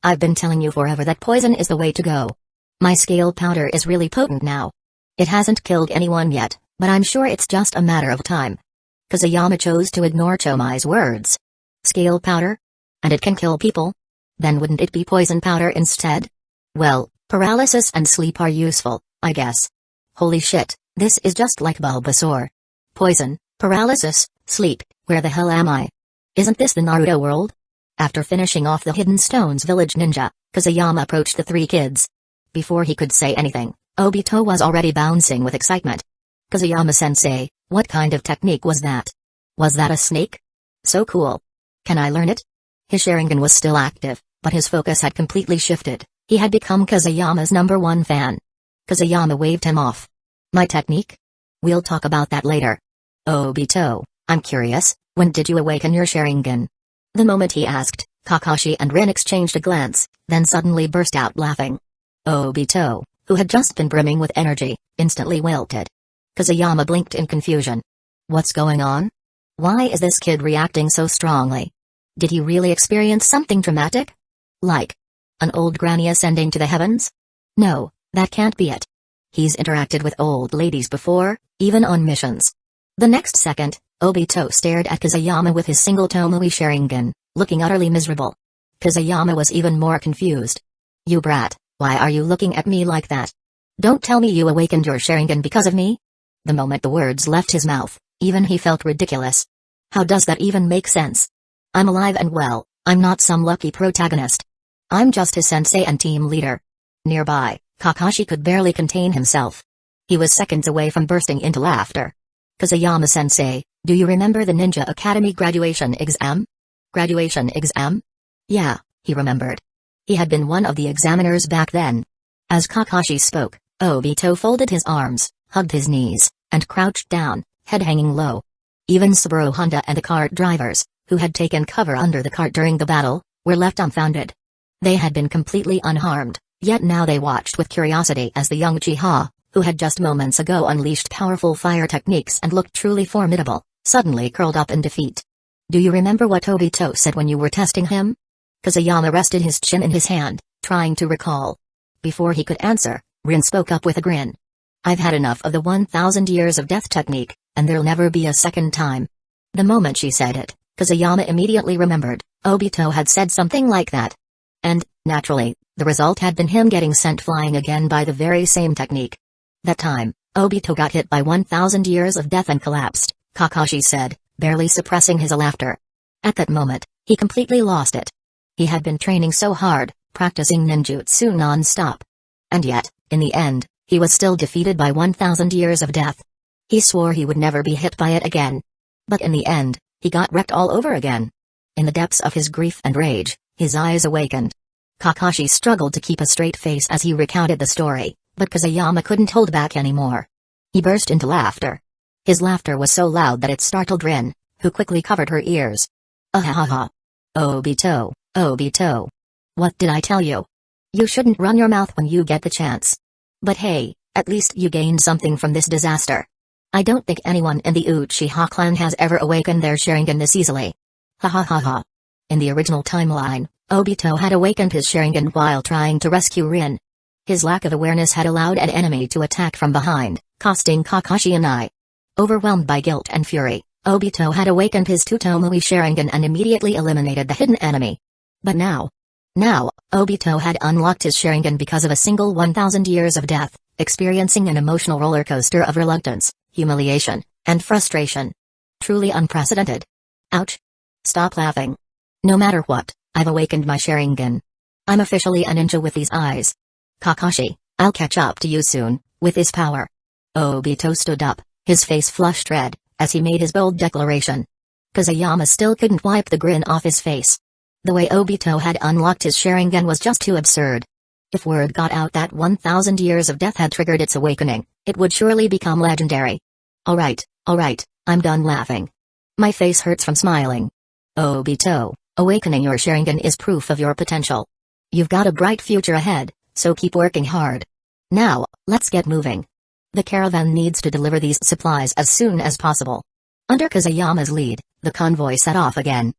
I've been telling you forever that poison is the way to go. My scale powder is really potent now. It hasn't killed anyone yet, but I'm sure it's just a matter of time. Kazuyama chose to ignore Chomai's words. Scale powder? And it can kill people? Then wouldn't it be poison powder instead? Well, paralysis and sleep are useful, I guess. Holy shit, this is just like Bulbasaur. Poison, paralysis, sleep, where the hell am I? Isn't this the Naruto world? After finishing off the Hidden Stones village ninja, Kazuyama approached the 3 kids. Before he could say anything, Obito was already bouncing with excitement. Kazuyama-sensei, what kind of technique was that? Was that a snake? So cool. Can I learn it? His Sharingan was still active, but his focus had completely shifted. He had become Kazuyama's #1 fan. Kazuyama waved him off. My technique? We'll talk about that later. Obito, I'm curious, when did you awaken your Sharingan? The moment he asked, Kakashi and Rin exchanged a glance, then suddenly burst out laughing. Obito, who had just been brimming with energy, instantly wilted. Kazuyama blinked in confusion. What's going on? Why is this kid reacting so strongly? Did he really experience something dramatic? Like an old granny ascending to the heavens? No, that can't be it. He's interacted with old ladies before, even on missions. The next second, Obito stared at Kazuyama with his single Tomoe Sharingan, looking utterly miserable. Kazuyama was even more confused. You brat, why are you looking at me like that? Don't tell me you awakened your Sharingan because of me? The moment the words left his mouth, even he felt ridiculous. How does that even make sense? I'm alive and well, I'm not some lucky protagonist. I'm just his sensei and team leader. Nearby, Kakashi could barely contain himself. He was seconds away from bursting into laughter. Kazuyama-sensei, do you remember the Ninja Academy graduation exam? Graduation exam? Yeah, he remembered. He had been one of the examiners back then. As Kakashi spoke, Obito folded his arms, hugged his knees, and crouched down, head hanging low. Even Subaru Honda and the cart drivers, who had taken cover under the cart during the battle, were left dumbfounded. They had been completely unharmed, yet now they watched with curiosity as the young Uchiha, who had just moments ago unleashed powerful fire techniques and looked truly formidable, suddenly curled up in defeat. Do you remember what Obito said when you were testing him? Kazuyama rested his chin in his hand, trying to recall. Before he could answer, Rin spoke up with a grin. I've had enough of the 1,000 years of death technique, and there'll never be a second time. The moment she said it, Kazuyama immediately remembered, Obito had said something like that. And, naturally, the result had been him getting sent flying again by the very same technique. That time, Obito got hit by 1,000 years of death and collapsed, Kakashi said, barely suppressing his laughter. At that moment, he completely lost it. He had been training so hard, practicing ninjutsu non-stop. And yet, in the end, he was still defeated by 1,000 years of death. He swore he would never be hit by it again. But in the end, he got wrecked all over again. In the depths of his grief and rage, his eyes awakened. Kakashi struggled to keep a straight face as he recounted the story, but Kusayama couldn't hold back anymore. He burst into laughter. His laughter was so loud that it startled Rin, who quickly covered her ears. Ahahaha. Obito, Obito. What did I tell you? You shouldn't run your mouth when you get the chance. But hey, at least you gained something from this disaster. I don't think anyone in the Uchiha clan has ever awakened their Sharingan this easily. Ha ha ha ha. In the original timeline, Obito had awakened his Sharingan while trying to rescue Rin. His lack of awareness had allowed an enemy to attack from behind, costing Kakashi an eye. Overwhelmed by guilt and fury, Obito had awakened his Tsutomu Sharingan and immediately eliminated the hidden enemy. But now, Obito had unlocked his Sharingan because of a single 1,000 years of death, experiencing an emotional roller coaster of reluctance, humiliation, and frustration. Truly unprecedented. Ouch. Stop laughing. No matter what, I've awakened my Sharingan. I'm officially a ninja with these eyes. Kakashi, I'll catch up to you soon, with this power. Obito stood up, his face flushed red, as he made his bold declaration. Kusayama still couldn't wipe the grin off his face. The way Obito had unlocked his Sharingan was just too absurd. If word got out that 1,000 years of death had triggered its awakening, it would surely become legendary. Alright, I'm done laughing. My face hurts from smiling. Obito, awakening your Sharingan is proof of your potential. You've got a bright future ahead, so keep working hard. Now, let's get moving. The caravan needs to deliver these supplies as soon as possible. Under Kusayama's lead, the convoy set off again.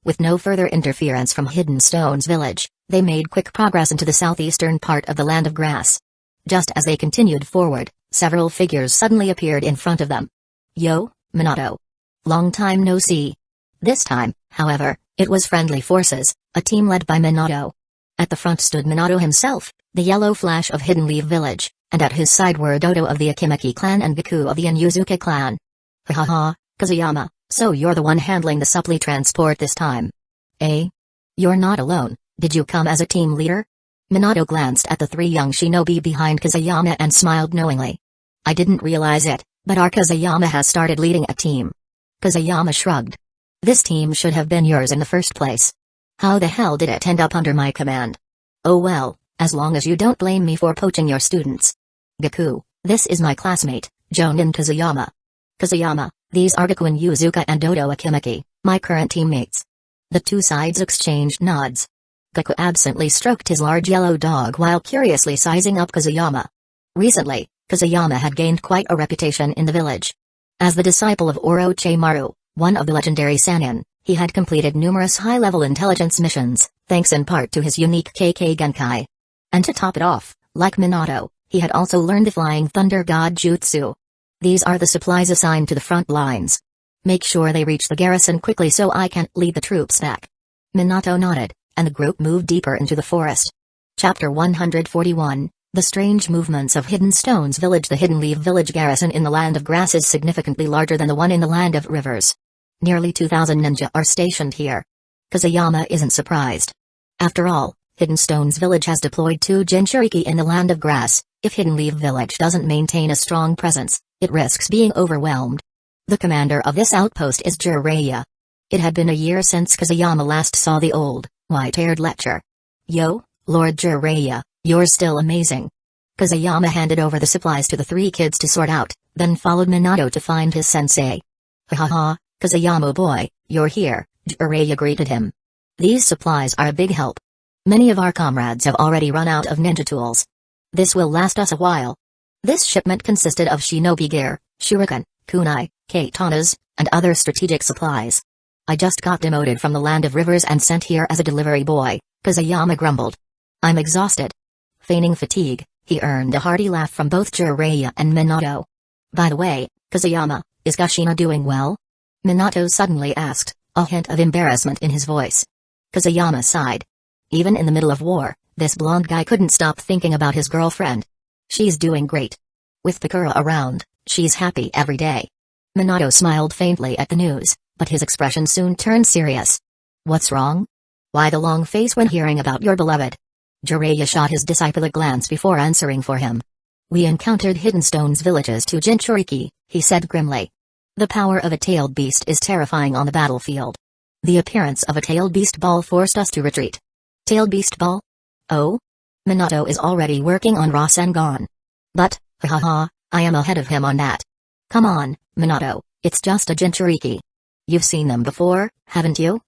With no further interference from Hidden Stone's village, they made quick progress into the southeastern part of the Land of Grass. Just as they continued forward, several figures suddenly appeared in front of them. Yo, Minato. Long time no see. This time, however, it was friendly forces, a team led by Minato. At the front stood Minato himself, the yellow flash of Hidden Leaf Village, and at his side were Dodo of the Akimaki clan and Gaku of the Inuzuka clan. Ha ha ha, Kusayama, so you're the one handling the supply transport this time. Eh? You're not alone, did you come as a team leader? Minato glanced at the three young shinobi behind Kusayama and smiled knowingly. I didn't realize it, but our Kusayama has started leading a team. Kusayama shrugged. This team should have been yours in the first place. How the hell did it end up under my command? Oh well, as long as you don't blame me for poaching your students. Gaku, this is my classmate, Jonin Kusayama. Kusayama, these are Gaku Inuzuka and Dodo Akimaki, my current teammates. The two sides exchanged nods. Gaku absently stroked his large yellow dog while curiously sizing up Kusayama. Recently, Kusayama had gained quite a reputation in the village. As the disciple of Orochimaru, one of the legendary Sannin, he had completed numerous high-level intelligence missions, thanks in part to his unique KK Genkai. And to top it off, like Minato, he had also learned the Flying Thunder God Jutsu. These are the supplies assigned to the front lines. Make sure they reach the garrison quickly so I can lead the troops back. Minato nodded, and the group moved deeper into the forest. Chapter 141, The Strange Movements of Hidden Stone's Village. The Hidden Leaf Village garrison in the Land of Grass is significantly larger than the one in the Land of Rivers. Nearly 2,000 ninja are stationed here. Kusayama isn't surprised. After all, Hidden Stone's village has deployed 2 Jinchūriki in the Land of Grass. If Hidden Leaf Village doesn't maintain a strong presence, it risks being overwhelmed. The commander of this outpost is Jiraiya. It had been a year since Kusayama last saw the old, white-haired lecher. Yo, Lord Jiraiya, you're still amazing. Kusayama handed over the supplies to the 3 kids to sort out, then followed Minato to find his sensei. Ha ha ha, Kusayama boy, you're here, Jiraiya greeted him. These supplies are a big help. Many of our comrades have already run out of ninja tools. This will last us a while. This shipment consisted of shinobi gear, shuriken, kunai, katanas, and other strategic supplies. I just got demoted from the Land of Rivers and sent here as a delivery boy, Kusayama grumbled. I'm exhausted. Feigning fatigue, he earned a hearty laugh from both Jiraiya and Minato. By the way, Kusayama, is Kushina doing well? Minato suddenly asked, a hint of embarrassment in his voice. Kusayama sighed. Even in the middle of war, this blonde guy couldn't stop thinking about his girlfriend. She's doing great. With Bakura around, she's happy every day. Minato smiled faintly at the news, but his expression soon turned serious. What's wrong? Why the long face when hearing about your beloved? Jiraiya shot his disciple a glance before answering for him. We encountered Hidden Stone's villages to Jinchūriki, he said grimly. The power of a tailed beast is terrifying on the battlefield. The appearance of a tailed beast ball forced us to retreat. Tailed beast ball? Oh? Minato is already working on Rasengan. But, haha, I am ahead of him on that. Come on, Minato, it's just a Jinchūriki. You've seen them before, haven't you?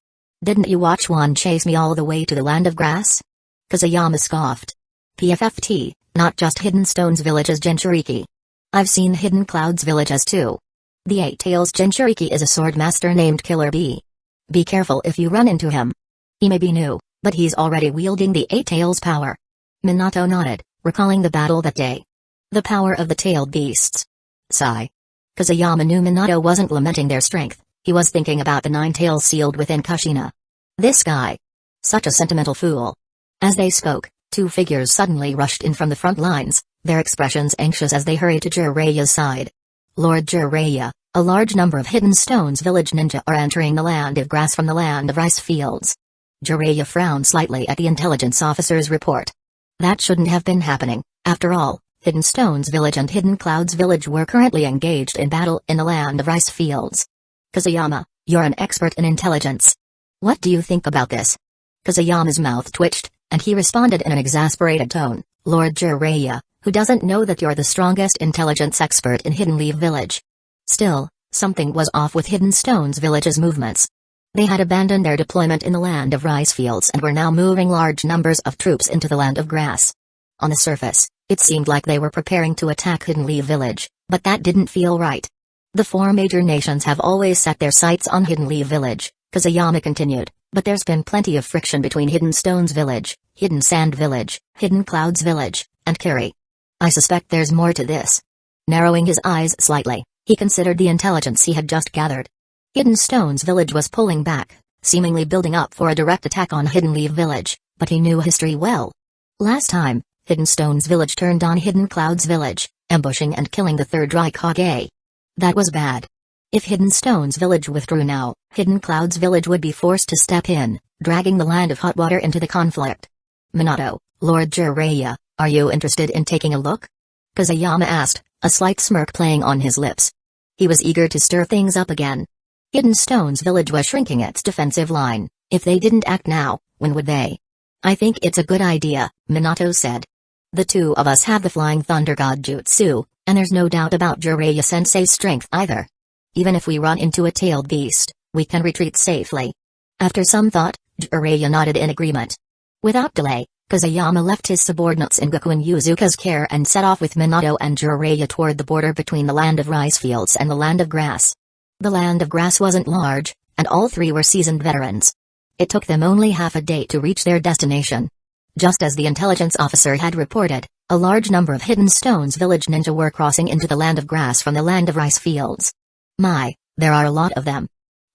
Didn't you watch one chase me all the way to the land of grass? Kazuyama scoffed. PFFT, not just Hidden Stone's villages Jinchūriki. I've seen Hidden Cloud's villages too. The Eight Tails Jinchūriki is a sword master named Killer Bee. Be careful if you run into him. He may be new, but he's already wielding the Eight Tails power. Minato nodded, recalling the battle that day. The power of the tailed beasts. Sigh. Kazuyama knew Minato wasn't lamenting their strength, he was thinking about the 9 tails sealed within Kushina. This guy. Such a sentimental fool. As they spoke, 2 figures suddenly rushed in from the front lines, their expressions anxious as they hurried to Jiraiya's side. Lord Jiraiya, a large number of Hidden Stone's village ninja are entering the land of grass from the land of rice fields. Jiraiya frowned slightly at the intelligence officer's report. That shouldn't have been happening, after all. Hidden Stone's village and Hidden Cloud's village were currently engaged in battle in the land of rice fields. Kazuyama, you're an expert in intelligence. What do you think about this? Kazuyama's mouth twitched, and he responded in an exasperated tone, Lord Jiraiya, who doesn't know that you're the strongest intelligence expert in Hidden Leaf Village? Still, something was off with Hidden Stone's village's movements. They had abandoned their deployment in the land of rice fields and were now moving large numbers of troops into the land of grass. On the surface, it seemed like they were preparing to attack Hidden Leaf Village, but that didn't feel right. The 4 major nations have always set their sights on Hidden Leaf Village, Kazuyama continued, but there's been plenty of friction between Hidden Stone's village, Hidden Sand Village, Hidden Cloud's village, and Kiri. I suspect there's more to this. Narrowing his eyes slightly, he considered the intelligence he had just gathered. Hidden Stone's village was pulling back, seemingly building up for a direct attack on Hidden Leaf Village, but he knew history well. Last time, Hidden Stone's village turned on Hidden Cloud's village, ambushing and killing the 3rd Raikage. That was bad. If Hidden Stone's village withdrew now, Hidden Cloud's village would be forced to step in, dragging the land of hot water into the conflict. Minato, Lord Jiraiya, are you interested in taking a look? Kazuyama asked, a slight smirk playing on his lips. He was eager to stir things up again. Hidden Stone's village was shrinking its defensive line. If they didn't act now, when would they? I think it's a good idea, Minato said. The 2 of us have the Flying Thunder God Jutsu, and there's no doubt about Jiraiya-sensei's strength either. Even if we run into a tailed beast, we can retreat safely. After some thought, Jiraiya nodded in agreement. Without delay, Kazuyama left his subordinates in Goku and Yuzuka's care and set off with Minato and Jiraiya toward the border between the land of rice fields and the land of grass. The land of grass wasn't large, and all 3 were seasoned veterans. It took them only half a day to reach their destination. Just as the intelligence officer had reported, a large number of Hidden Stone's village ninja were crossing into the land of grass from the land of rice fields. My, there are a lot of them.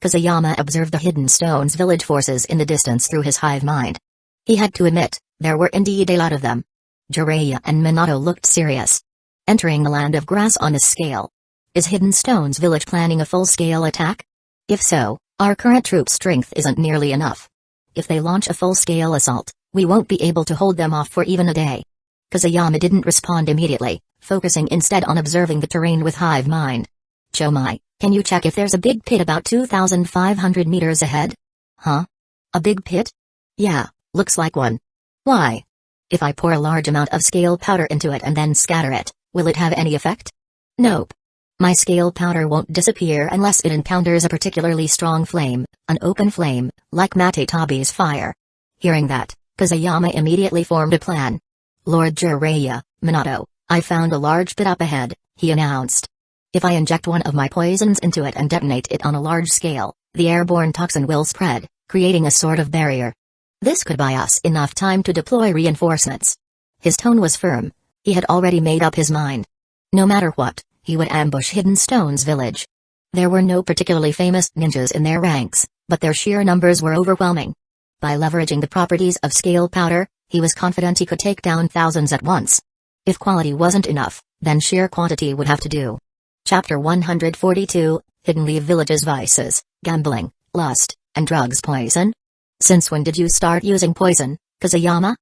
Kazuyama observed the Hidden Stone's village forces in the distance through his hive mind. He had to admit, there were indeed a lot of them. Jiraiya and Minato looked serious. Entering the land of grass on this scale. Is Hidden Stone's village planning a full-scale attack? If so, our current troop strength isn't nearly enough. If they launch a full-scale assault, we won't be able to hold them off for even a day. Kazuyama didn't respond immediately, focusing instead on observing the terrain with hive mind. Chomai, can you check if there's a big pit about 2,500 meters ahead? Huh? A big pit? Yeah, looks like one. Why? If I pour a large amount of scale powder into it and then scatter it, will it have any effect? Nope. My scale powder won't disappear unless it encounters a particularly strong flame, an open flame, like Matetabi's fire. Hearing that, Kazuyama immediately formed a plan. Lord Jiraiya, Minato, I found a large pit up ahead, he announced. If I inject one of my poisons into it and detonate it on a large scale, the airborne toxin will spread, creating a sort of barrier. This could buy us enough time to deploy reinforcements. His tone was firm. He had already made up his mind. No matter what, he would ambush Hidden Stone's village. There were no particularly famous ninjas in their ranks, but their sheer numbers were overwhelming. By leveraging the properties of scale powder, he was confident he could take down thousands at once. If quality wasn't enough, then sheer quantity would have to do. Chapter 142, Hidden Leaf Village's Vices, Gambling, Lust, and Drugs. Poison? Since when did you start using poison, Kazuyama?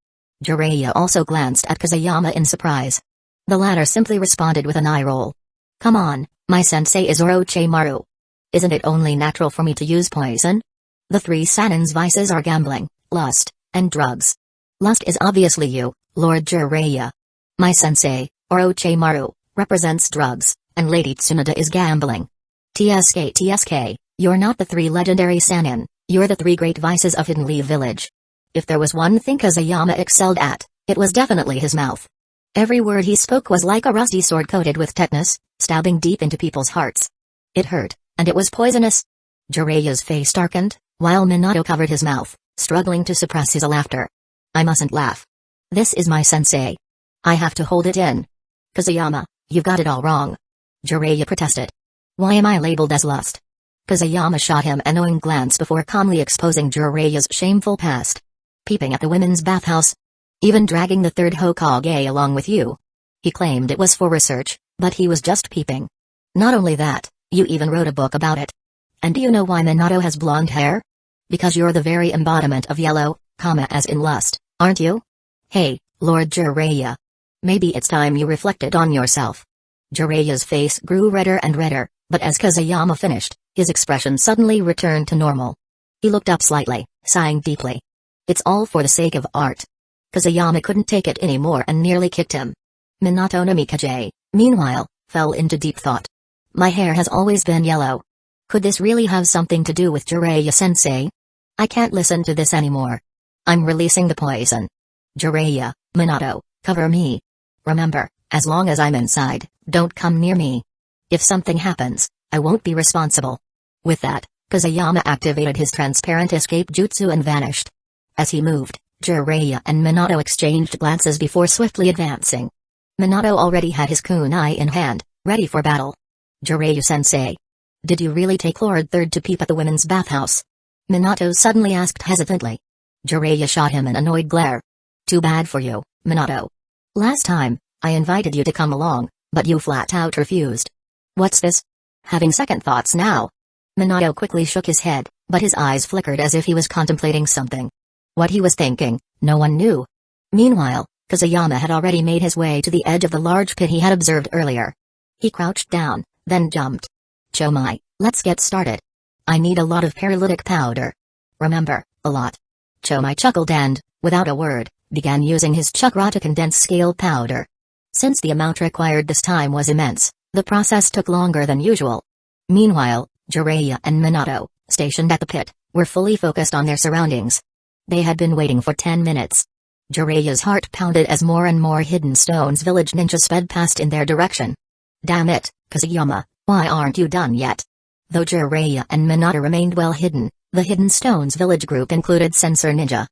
Jiraiya also glanced at Kazuyama in surprise. The latter simply responded with an eye roll. Come on, my sensei is Orochimaru. Isn't it only natural for me to use poison? The three Sanin's vices are gambling, lust, and drugs. Lust is obviously you, Lord Jiraiya. My sensei, Orochimaru, represents drugs, and Lady Tsunade is gambling. TSK, you're not the three legendary Sanin, you're the three great vices of Hidden Leaf Village. If there was one thing Kazuyama excelled at, it was definitely his mouth. Every word he spoke was like a rusty sword coated with tetanus, stabbing deep into people's hearts. It hurt, and it was poisonous. Jiraiya's face darkened, while Minato covered his mouth, struggling to suppress his laughter. I mustn't laugh. This is my sensei. I have to hold it in. Kazuyama, you've got it all wrong. Jiraiya protested. Why am I labeled as lust? Kazuyama shot him a knowing glance before calmly exposing Jiraiya's shameful past. Peeping at the women's bathhouse. Even dragging the third Hokage along with you. He claimed it was for research, but he was just peeping. Not only that, you even wrote a book about it. And do you know why Minato has blonde hair? Because you're the very embodiment of yellow, as in lust, aren't you? Hey, Lord Jiraiya. Maybe it's time you reflected on yourself. Jiraiya's face grew redder and redder, but as Kazuyama finished, his expression suddenly returned to normal. He looked up slightly, sighing deeply. It's all for the sake of art. Kazuyama couldn't take it anymore and nearly kicked him. Minato Namikaze, meanwhile, fell into deep thought. My hair has always been yellow. Could this really have something to do with Jiraiya-sensei? I can't listen to this anymore. I'm releasing the poison. Jiraiya, Minato, cover me. Remember, as long as I'm inside, don't come near me. If something happens, I won't be responsible. With that, Kazuyama activated his transparent escape jutsu and vanished. As he moved, Jiraiya and Minato exchanged glances before swiftly advancing. Minato already had his kunai in hand, ready for battle. Jiraiya-sensei. Did you really take Lord Third to peep at the women's bathhouse? Minato suddenly asked hesitantly. Jiraiya shot him an annoyed glare. Too bad for you, Minato. Last time, I invited you to come along, but you flat out refused. What's this? Having second thoughts now? Minato quickly shook his head, but his eyes flickered as if he was contemplating something. What he was thinking, no one knew. Meanwhile, Kazuyama had already made his way to the edge of the large pit he had observed earlier. He crouched down, then jumped. Chomai, let's get started. I need a lot of paralytic powder. Remember, a lot. Chomai chuckled and, without a word, began using his chakra to condense scale powder. Since the amount required this time was immense, the process took longer than usual. Meanwhile, Jiraiya and Minato, stationed at the pit, were fully focused on their surroundings. They had been waiting for 10 minutes. Jiraiya's heart pounded as more and more Hidden Stones village ninjas sped past in their direction. Damn it, Kazuyama, why aren't you done yet? Though Jiraiya and Minato remained well hidden, the Hidden Stones village group included Sensor Ninja.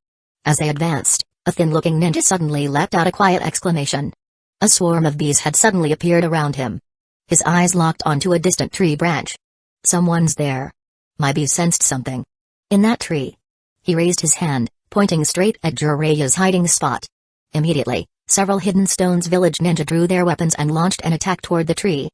As they advanced, a thin-looking ninja suddenly let out a quiet exclamation. A swarm of bees had suddenly appeared around him. His eyes locked onto a distant tree branch. Someone's there. My bee sensed something. In that tree. He raised his hand, pointing straight at Jiraiya's hiding spot. Immediately, several Hidden Stones village ninja drew their weapons and launched an attack toward the tree.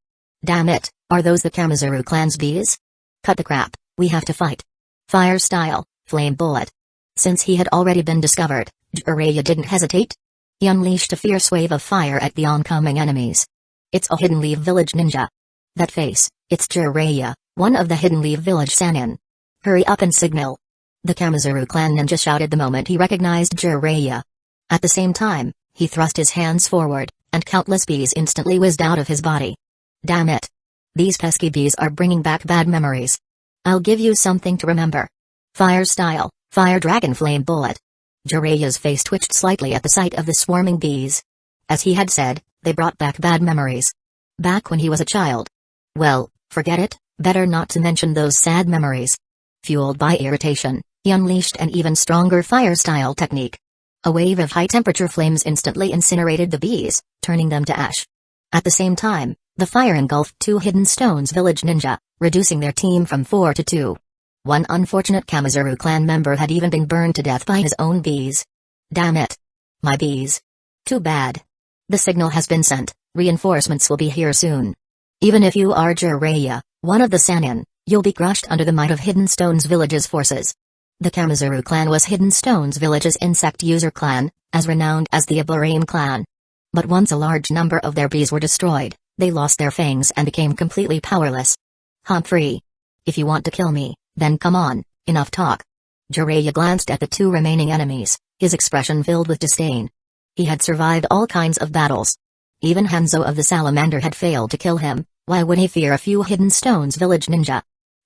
Damn it, are those the Kamizuru clan's bees? Cut the crap, we have to fight. Fire style, flame bullet. Since he had already been discovered, Jiraiya didn't hesitate. He unleashed a fierce wave of fire at the oncoming enemies. It's a Hidden Leaf Village ninja. That face, it's Jiraiya, one of the Hidden Leaf Village Sanin. Hurry up and signal. The Kamizuru clan ninja shouted the moment he recognized Jiraiya. At the same time, he thrust his hands forward, and countless bees instantly whizzed out of his body. Damn it. These pesky bees are bringing back bad memories. I'll give you something to remember. Fire style, fire dragon flame bullet. Jiraiya's face twitched slightly at the sight of the swarming bees. As he had said, they brought back bad memories. Back when he was a child. Well, forget it, better not to mention those sad memories. Fueled by irritation, he unleashed an even stronger fire-style technique. A wave of high-temperature flames instantly incinerated the bees, turning them to ash. At the same time, the fire engulfed two Hidden Stones village ninja, reducing their team from 4 to 2. One unfortunate Kamizuru clan member had even been burned to death by his own bees. Damn it. My bees. Too bad. The signal has been sent, reinforcements will be here soon. Even if you are Jiraiya, one of the Sannin, you'll be crushed under the might of Hidden Stones Village's forces. The Kamizuru clan was Hidden Stones Village's insect user clan, as renowned as the Ibrahim clan. But once a large number of their bees were destroyed, they lost their fangs and became completely powerless. Humphrey. If you want to kill me, then come on, enough talk. Jiraiya glanced at the two remaining enemies, his expression filled with disdain. He had survived all kinds of battles. Even Hanzo of the Salamander had failed to kill him, why would he fear a few Hidden Stones village ninja?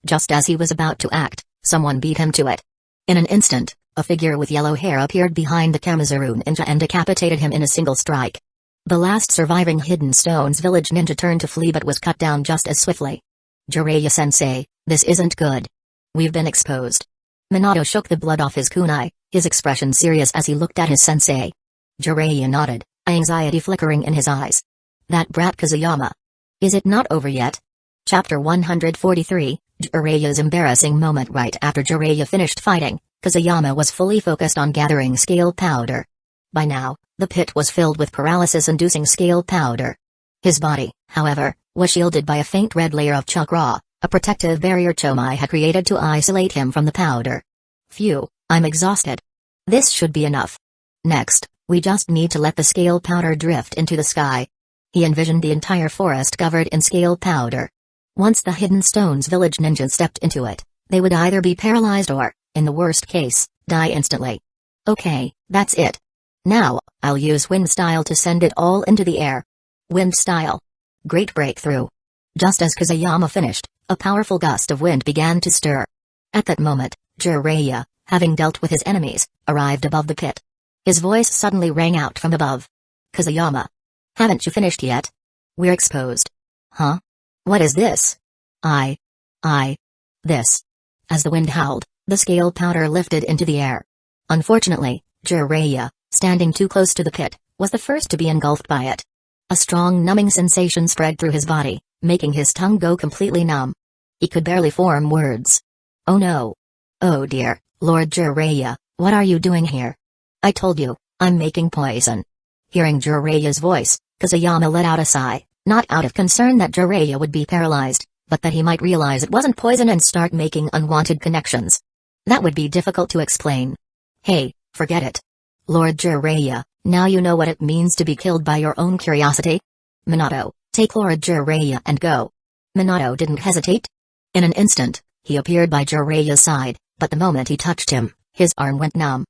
Just as he was about to act, someone beat him to it. In an instant, a figure with yellow hair appeared behind the Kamizuru ninja and decapitated him in a single strike. The last surviving Hidden Stones village ninja turned to flee but was cut down just as swiftly. Jiraiya-sensei, this isn't good. We've been exposed. Minato shook the blood off his kunai, his expression serious as he looked at his sensei. Jiraiya nodded, anxiety flickering in his eyes. That brat Kazuyama. Is it not over yet? Chapter 143, Jiraiya's embarrassing moment. Right after Jiraiya finished fighting, Kazuyama was fully focused on gathering scale powder. By now, the pit was filled with paralysis-inducing scale powder. His body, however, was shielded by a faint red layer of chakra, a protective barrier Chomai had created to isolate him from the powder. Phew, I'm exhausted. This should be enough. Next, we just need to let the scale powder drift into the sky. He envisioned the entire forest covered in scale powder. Once the Hidden Stones village ninjas stepped into it, they would either be paralyzed or, in the worst case, die instantly. Okay, that's it. Now, I'll use wind style to send it all into the air. Wind style. Great breakthrough. Just as Kazuyama finished, a powerful gust of wind began to stir. At that moment, Jiraiya, having dealt with his enemies, arrived above the pit. His voice suddenly rang out from above. Kazuyama. Haven't you finished yet? We're exposed. Huh? What is this? This. As the wind howled, the scale powder lifted into the air. Unfortunately, Jiraiya, standing too close to the pit, was the first to be engulfed by it. A strong numbing sensation spread through his body, making his tongue go completely numb. He could barely form words. Oh no. Oh dear, Lord Jiraiya, what are you doing here? I told you, I'm making poison. Hearing Jiraiya's voice, Kazuyama let out a sigh, not out of concern that Jiraiya would be paralyzed, but that he might realize it wasn't poison and start making unwanted connections. That would be difficult to explain. Hey, forget it. Lord Jiraiya, now you know what it means to be killed by your own curiosity? Minato, take Lord Jiraiya and go. Minato didn't hesitate. In an instant, he appeared by Jiraiya's side, but the moment he touched him, his arm went numb.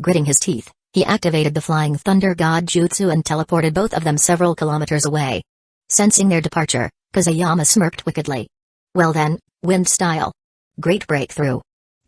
Gritting his teeth, he activated the Flying Thunder God Jutsu and teleported both of them several kilometers away. Sensing their departure, Kazuyama smirked wickedly. Well then, wind style. Great breakthrough.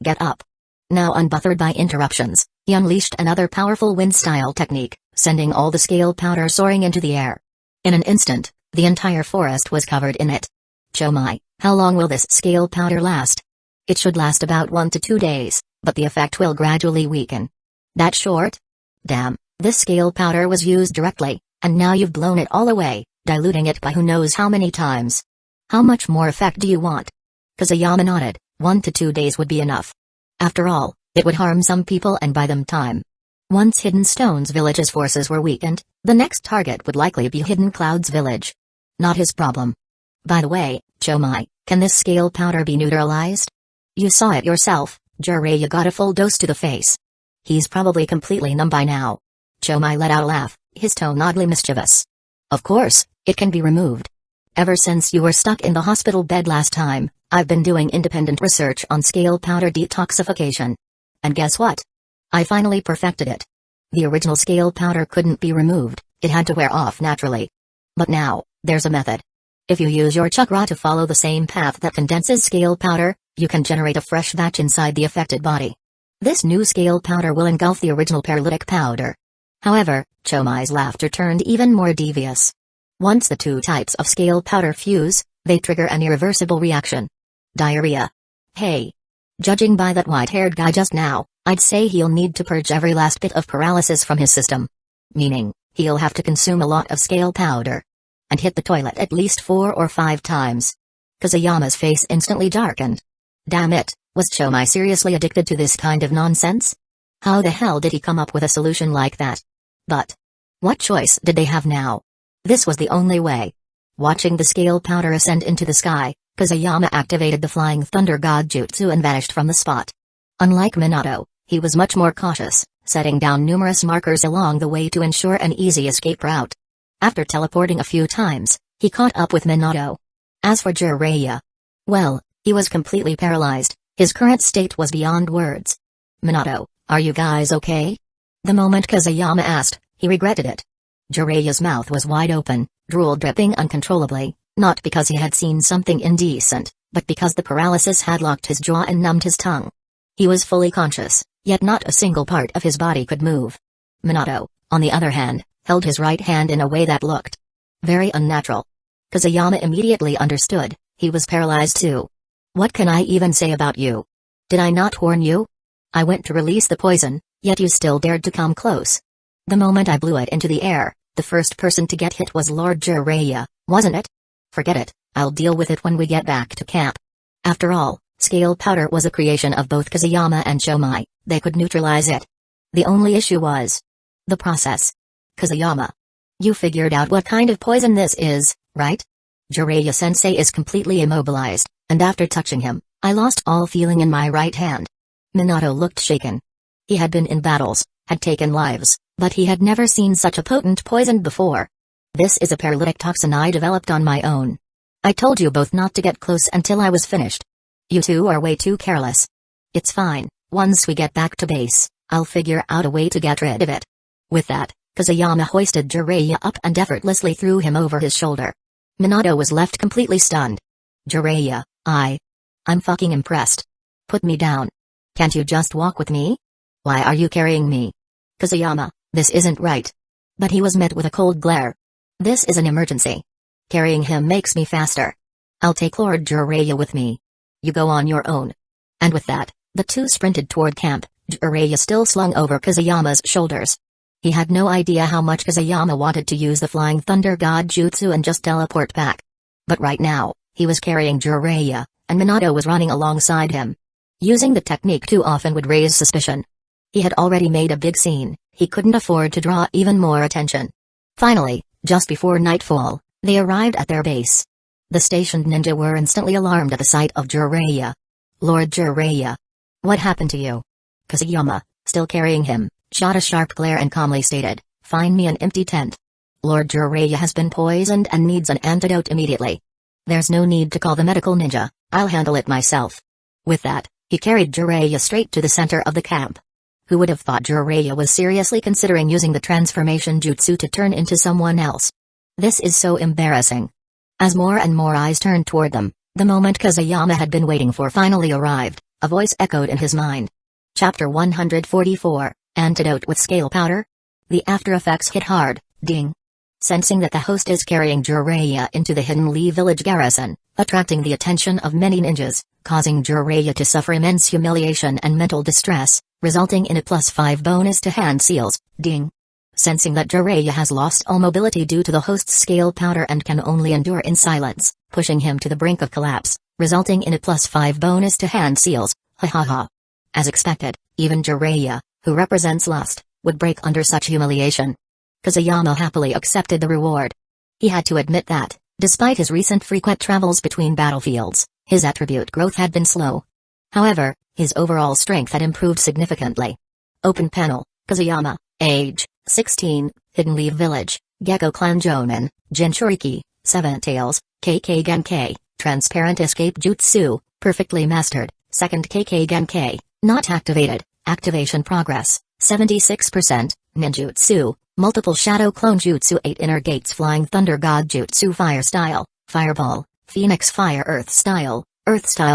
Get up. Now unbothered by interruptions, he unleashed another powerful wind style technique, sending all the scale powder soaring into the air. In an instant, the entire forest was covered in it. Chomai, how long will this scale powder last? It should last about 1 to 2 days, but the effect will gradually weaken. That short? Damn, this scale powder was used directly, and now you've blown it all away, diluting it by who knows how many times. How much more effect do you want? Kazuyama nodded, 1 to 2 days would be enough. After all, it would harm some people and buy them time. Once Hidden Stones Village's forces were weakened, the next target would likely be Hidden Cloud's village. Not his problem. By the way, Chomai, can this scale powder be neutralized? You saw it yourself, Jiraiya got a full dose to the face. He's probably completely numb by now. Chomai let out a laugh, his tone oddly mischievous. Of course, it can be removed. Ever since you were stuck in the hospital bed last time, I've been doing independent research on scale powder detoxification. And guess what? I finally perfected it. The original scale powder couldn't be removed, it had to wear off naturally. But now, there's a method. If you use your chakra to follow the same path that condenses scale powder, you can generate a fresh batch inside the affected body. This new scale powder will engulf the original paralytic powder. However, Chomai's laughter turned even more devious. Once the two types of scale powder fuse, they trigger an irreversible reaction. Diarrhea. Hey. Judging by that white-haired guy just now, I'd say he'll need to purge every last bit of paralysis from his system. Meaning, he'll have to consume a lot of scale powder. And hit the toilet at least 4 or 5 times. Kazuyama's face instantly darkened. Damn it, Was Chomai seriously addicted to this kind of nonsense? How the hell did he come up with a solution like that? But what choice did they have now? This was the only way. Watching the scale powder ascend into the sky, Kusayama activated the Flying Thunder God Jutsu and vanished from the spot. Unlike Minato, he was much more cautious, setting down numerous markers along the way to ensure an easy escape route. After teleporting a few times, he caught up with Minato. As for Jiraiya, well, he was completely paralyzed. His current state was beyond words. Minato, are you guys okay? The moment Kusayama asked, he regretted it. Jiraiya's mouth was wide open, drool dripping uncontrollably, not because he had seen something indecent, but because the paralysis had locked his jaw and numbed his tongue. He was fully conscious, yet not a single part of his body could move. Minato, on the other hand, held his right hand in a way that looked very unnatural. Kusayama immediately understood, he was paralyzed too. What can I even say about you? Did I not warn you? I went to release the poison, yet you still dared to come close. The moment I blew it into the air, the first person to get hit was Lord Jiraiya, wasn't it? Forget it, I'll deal with it when we get back to camp. After all, scale powder was a creation of both Kusayama and Chomai, they could neutralize it. The only issue was the process. Kusayama, you figured out what kind of poison this is, right? Jiraiya-sensei is completely immobilized, and after touching him, I lost all feeling in my right hand. Minato looked shaken. He had been in battles, had taken lives, but he had never seen such a potent poison before. This is a paralytic toxin I developed on my own. I told you both not to get close until I was finished. You two are way too careless. It's fine, once we get back to base, I'll figure out a way to get rid of it. With that, Kusayama hoisted Jiraiya up and effortlessly threw him over his shoulder. Minato was left completely stunned. Jiraiya, I'm fucking impressed. Put me down. Can't you just walk with me? Why are you carrying me? Kusayama, this isn't right. But he was met with a cold glare. This is an emergency. Carrying him makes me faster. I'll take Lord Jiraiya with me. You go on your own. And with that, the two sprinted toward camp, Jiraiya still slung over Kusayama's shoulders. He had no idea how much Kusayama wanted to use the Flying Thunder God Jutsu and just teleport back. But right now, he was carrying Jiraiya, and Minato was running alongside him. Using the technique too often would raise suspicion. He had already made a big scene, he couldn't afford to draw even more attention. Finally, just before nightfall, they arrived at their base. The stationed ninja were instantly alarmed at the sight of Jiraiya. Lord Jiraiya. What happened to you? Kusayama, still carrying him, shot a sharp glare and calmly stated, find me an empty tent. Lord Jiraiya has been poisoned and needs an antidote immediately. There's no need to call the medical ninja, I'll handle it myself. With that, he carried Jiraiya straight to the center of the camp. Who would have thought Jiraiya was seriously considering using the transformation jutsu to turn into someone else? This is so embarrassing. As more and more eyes turned toward them, the moment Kusayama had been waiting for finally arrived, a voice echoed in his mind. Chapter 144, Antidote with Scale Powder? The after effects hit hard, ding. Sensing that the host is carrying Jiraiya into the Hidden Lee village garrison, attracting the attention of many ninjas, causing Jiraiya to suffer immense humiliation and mental distress, resulting in a +5 bonus to hand seals, ding. Sensing that Jiraiya has lost all mobility due to the host's scale powder and can only endure in silence, pushing him to the brink of collapse, resulting in a +5 bonus to hand seals, ha ha ha. As expected, even Jiraiya, who represents lust, would break under such humiliation. Kusayama happily accepted the reward. He had to admit that, despite his recent frequent travels between battlefields, his attribute growth had been slow. However, his overall strength had improved significantly. Open panel, Kusayama, age, 16, Hidden Lee Village, Gecko Clan Jonin, Jinchūriki, Seven Tails, KK Genkai, Transparent Escape Jutsu, perfectly mastered, second KK Genkai, not activated, activation progress, 76%, Ninjutsu, multiple shadow clone jutsu 8 inner gates flying thunder god jutsu fire style, fireball, phoenix fire earth style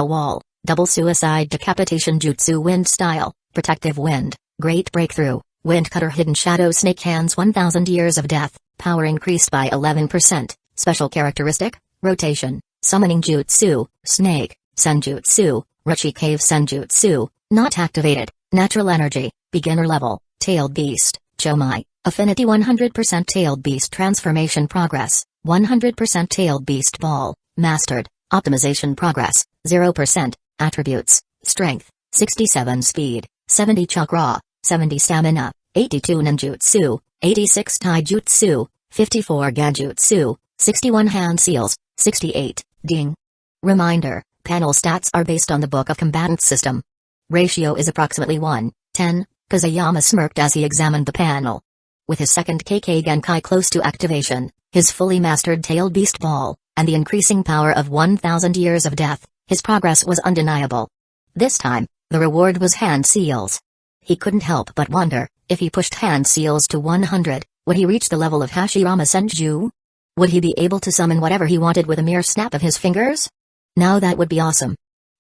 wall, double suicide decapitation jutsu wind style, protective wind, great breakthrough, wind cutter hidden shadow snake hands 1000 years of death, power increased by 11%, special characteristic, rotation, summoning jutsu, snake, senjutsu, Ruchi cave senjutsu, not activated, natural energy, beginner level, tailed beast, Chomai, affinity 100% tailed beast transformation progress, 100% tailed beast ball, mastered, optimization progress, 0%, attributes, Strength, 67 Speed, 70 Chakra, 70 Stamina, 82 Ninjutsu, 86 Taijutsu, 54 Genjutsu, 61 Hand Seals, 68, Ding. Reminder, panel stats are based on the Book of Combatants system. Ratio is approximately 1:10. Kazuyama smirked as he examined the panel. With his second KK Genkai close to activation, his fully mastered tailed beast ball, and the increasing power of 1,000 years of death, his progress was undeniable. This time, the reward was Hand Seals. He couldn't help but wonder, if he pushed Hand Seals to 100, would he reach the level of Hashirama Senju? Would he be able to summon whatever he wanted with a mere snap of his fingers? Now that would be awesome.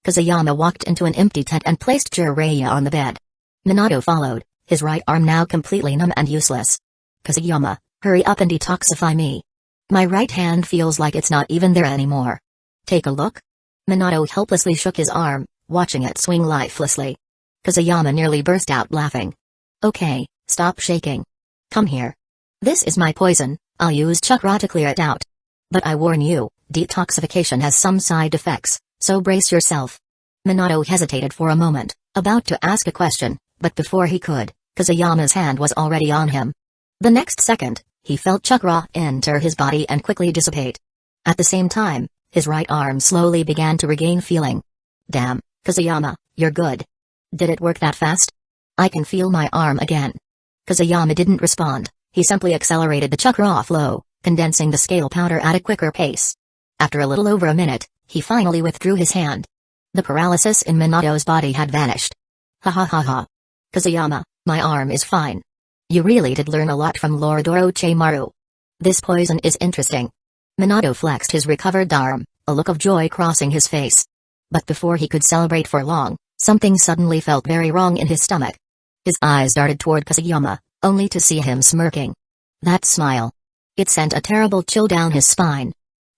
Kazuyama walked into an empty tent and placed Jiraiya on the bed. Minato followed, his right arm now completely numb and useless. Kazuyama, hurry up and detoxify me. My right hand feels like it's not even there anymore. Take a look. Minato helplessly shook his arm, watching it swing lifelessly. Kazuyama nearly burst out laughing. Okay, stop shaking. Come here. This is my poison, I'll use chakra to clear it out. But I warn you, detoxification has some side effects, so brace yourself. Minato hesitated for a moment, about to ask a question, but before he could, Kazuyama's hand was already on him. The next second, he felt chakra enter his body and quickly dissipate. At the same time, his right arm slowly began to regain feeling. Damn, Kazuyama, you're good. Did it work that fast? I can feel my arm again. Kazuyama didn't respond, he simply accelerated the chakra flow, condensing the scale powder at a quicker pace. After a little over a minute, he finally withdrew his hand. The paralysis in Minato's body had vanished. Ha ha ha ha. Kazuyama, my arm is fine. You really did learn a lot from Lord Orochimaru. This poison is interesting. Minato flexed his recovered arm, a look of joy crossing his face. But before he could celebrate for long, something suddenly felt very wrong in his stomach. His eyes darted toward Kazuyama, only to see him smirking. That smile. It sent a terrible chill down his spine.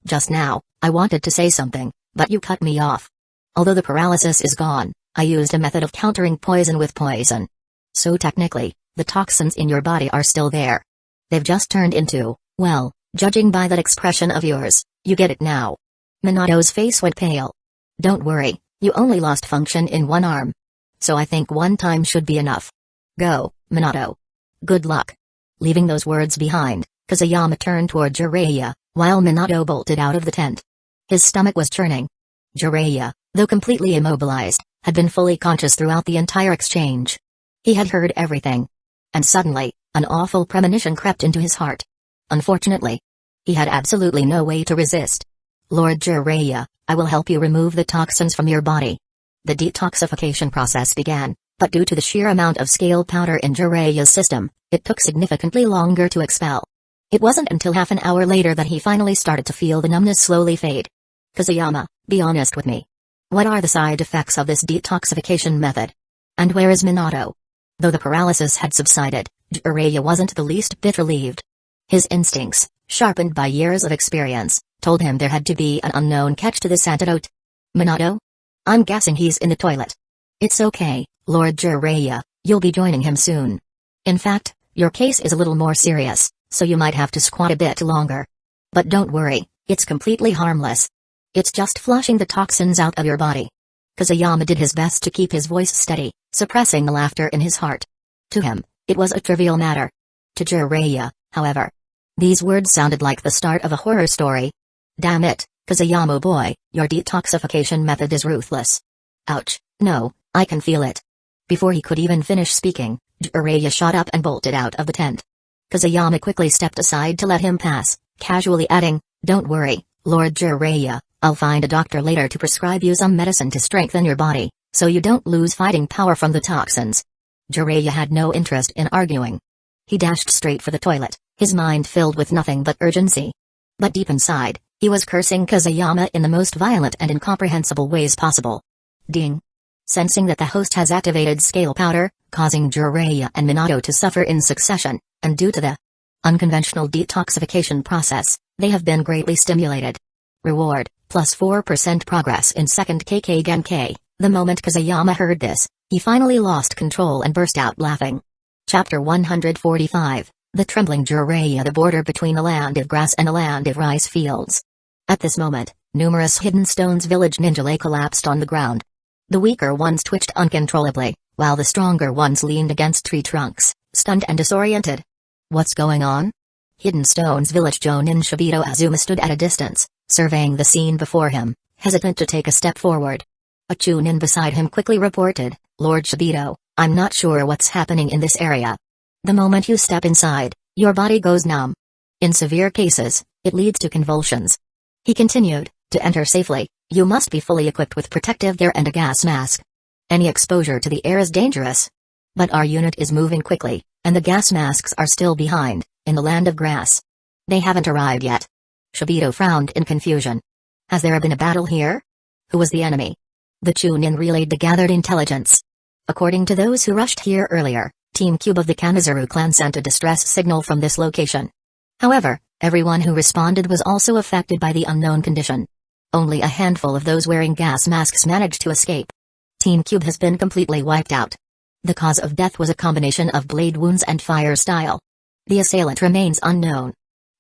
Just now, I wanted to say something, but you cut me off. Although the paralysis is gone, I used a method of countering poison with poison. So technically, the toxins in your body are still there. They've just turned into, well, judging by that expression of yours, you get it now. Minato's face went pale. Don't worry, you only lost function in one arm. So I think one time should be enough. Go, Minato. Good luck. Leaving those words behind, Kazuyama turned toward Jiraiya, while Minato bolted out of the tent. His stomach was churning. Jiraiya, though completely immobilized, had been fully conscious throughout the entire exchange. He had heard everything. And suddenly, an awful premonition crept into his heart. Unfortunately, he had absolutely no way to resist. Lord Jiraiya, I will help you remove the toxins from your body. The detoxification process began, but due to the sheer amount of scale powder in Jiraiya's system, it took significantly longer to expel. It wasn't until half an hour later that he finally started to feel the numbness slowly fade. Kazuyama, be honest with me. What are the side effects of this detoxification method? And where is Minato? Though the paralysis had subsided, Jiraiya wasn't the least bit relieved. His instincts, sharpened by years of experience, told him there had to be an unknown catch to this antidote. Minato? I'm guessing he's in the toilet. It's okay, Lord Jiraiya, you'll be joining him soon. In fact, your case is a little more serious, so you might have to squat a bit longer. But don't worry, it's completely harmless. It's just flushing the toxins out of your body. Kazuyama did his best to keep his voice steady, suppressing the laughter in his heart. To him, it was a trivial matter. To Jiraiya, however, these words sounded like the start of a horror story. Damn it, Kazuyama boy, your detoxification method is ruthless. Ouch, no, I can feel it. Before he could even finish speaking, Jiraiya shot up and bolted out of the tent. Kazuyama quickly stepped aside to let him pass, casually adding, don't worry, Lord Jiraiya, I'll find a doctor later to prescribe you some medicine to strengthen your body, so you don't lose fighting power from the toxins. Jiraiya had no interest in arguing. He dashed straight for the toilet, his mind filled with nothing but urgency. But deep inside, he was cursing Kazuyama in the most violent and incomprehensible ways possible. Ding. Sensing that the host has activated scale powder, causing Jiraiya and Minato to suffer in succession, and due to the unconventional detoxification process, they have been greatly stimulated. Reward, plus 4% progress in second KK Genkai. The moment Kazuyama heard this, he finally lost control and burst out laughing. Chapter 145, The Trembling Jiraiya. The border between a land of grass and a land of rice fields. At this moment, numerous hidden stones village ninja collapsed on the ground. The weaker ones twitched uncontrollably, while the stronger ones leaned against tree trunks, stunned and disoriented. What's going on? Hidden Stones Village Jonin Shibito Azuma stood at a distance, surveying the scene before him, hesitant to take a step forward. A Chunin beside him quickly reported, Lord Shibito, I'm not sure what's happening in this area. The moment you step inside, your body goes numb. In severe cases, it leads to convulsions. He continued, to enter safely, you must be fully equipped with protective gear and a gas mask. Any exposure to the air is dangerous. But our unit is moving quickly, and the gas masks are still behind, in the land of grass. They haven't arrived yet. Shibito frowned in confusion. Has there been a battle here? Who was the enemy? The Chunin relayed the gathered intelligence. According to those who rushed here earlier, Team Cube of the Kanazaru clan sent a distress signal from this location. However, everyone who responded was also affected by the unknown condition. Only a handful of those wearing gas masks managed to escape. Team Cube has been completely wiped out. The cause of death was a combination of blade wounds and fire style. The assailant remains unknown.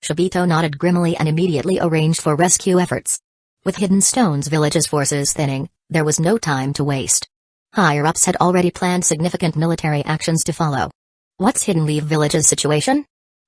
Shibito nodded grimly and immediately arranged for rescue efforts. With Hidden Stones Village's forces thinning, there was no time to waste. Higher-ups had already planned significant military actions to follow. What's Hidden Leaf Village's situation?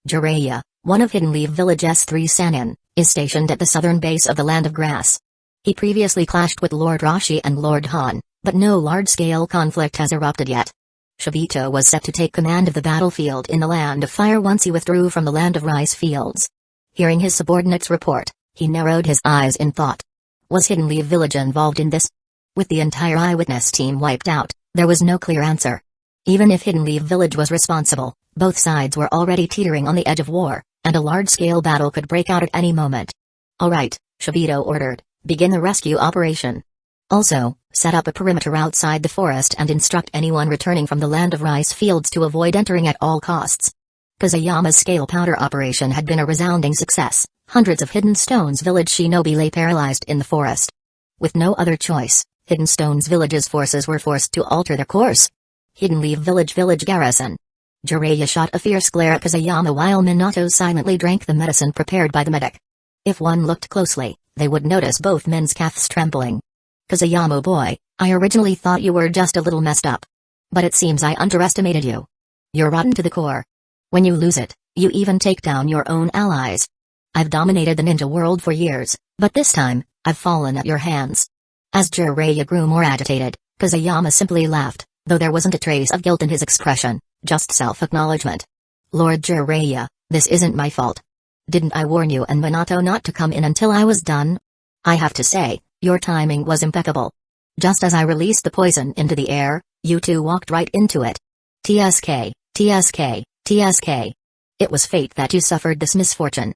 Jiraiya, one of Hidden Leaf Village's 3 Sannin, is stationed at the southern base of the Land of Grass. He previously clashed with Lord Rashi and Lord Han, but no large-scale conflict has erupted yet. Shibito was set to take command of the battlefield in the Land of Fire once he withdrew from the Land of Rice Fields. Hearing his subordinate's report, he narrowed his eyes in thought. Was Hidden Leaf Village involved in this? With the entire eyewitness team wiped out, there was no clear answer. Even if Hidden Leaf Village was responsible, both sides were already teetering on the edge of war, and a large-scale battle could break out at any moment. All right, Shibito ordered, begin the rescue operation. Also, set up a perimeter outside the forest and instruct anyone returning from the Land of Rice Fields to avoid entering at all costs. Kazuyama's scale powder operation had been a resounding success. Hundreds of Hidden Stones Village shinobi lay paralyzed in the forest. With no other choice, Hidden Stones Village's forces were forced to alter their course. Hidden Leaf Village Garrison. Jiraiya shot a fierce glare at Kazuyama while Minato silently drank the medicine prepared by the medic. If one looked closely, they would notice both men's calves trembling. Kazuyama boy, I originally thought you were just a little messed up. But it seems I underestimated you. You're rotten to the core. When you lose it, you even take down your own allies. I've dominated the ninja world for years, but this time, I've fallen at your hands. As Jiraiya grew more agitated, Kazuyama simply laughed, though there wasn't a trace of guilt in his expression, just self-acknowledgement. Lord Jiraiya, this isn't my fault. Didn't I warn you and Minato not to come in until I was done? I have to say, your timing was impeccable. Just as I released the poison into the air, you two walked right into it. TSK, TSK, TSK. It was fate that you suffered this misfortune.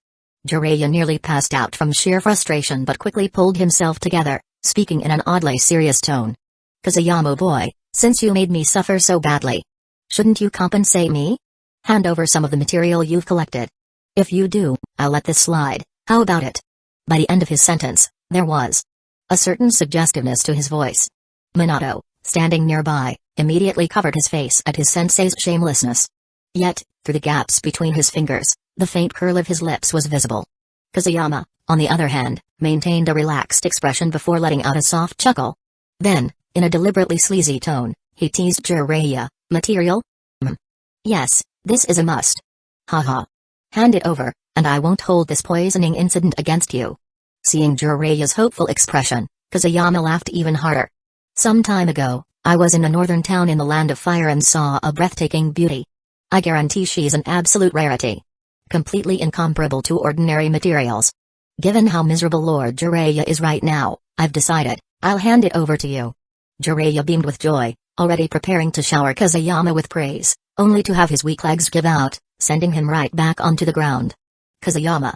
Jiraiya nearly passed out from sheer frustration but quickly pulled himself together, speaking in an oddly serious tone. Kazuyama boy, since you made me suffer so badly, shouldn't you compensate me? Hand over some of the material you've collected. If you do, I'll let this slide, how about it? By the end of his sentence, there was a certain suggestiveness to his voice. Minato, standing nearby, immediately covered his face at his sensei's shamelessness. Yet, through the gaps between his fingers, the faint curl of his lips was visible. Kazuyama, on the other hand, maintained a relaxed expression before letting out a soft chuckle. Then, in a deliberately sleazy tone, he teased Jiraiya, material? Yes, this is a must. Haha. Hand it over, and I won't hold this poisoning incident against you. Seeing Jiraiya's hopeful expression, Kazuyama laughed even harder. Some time ago, I was in a northern town in the Land of Fire and saw a breathtaking beauty. I guarantee she's an absolute rarity. Completely incomparable to ordinary materials. Given how miserable Lord Jiraiya is right now, I've decided, I'll hand it over to you. Jiraiya beamed with joy, already preparing to shower Kazuyama with praise, only to have his weak legs give out, sending him right back onto the ground. Kazuyama.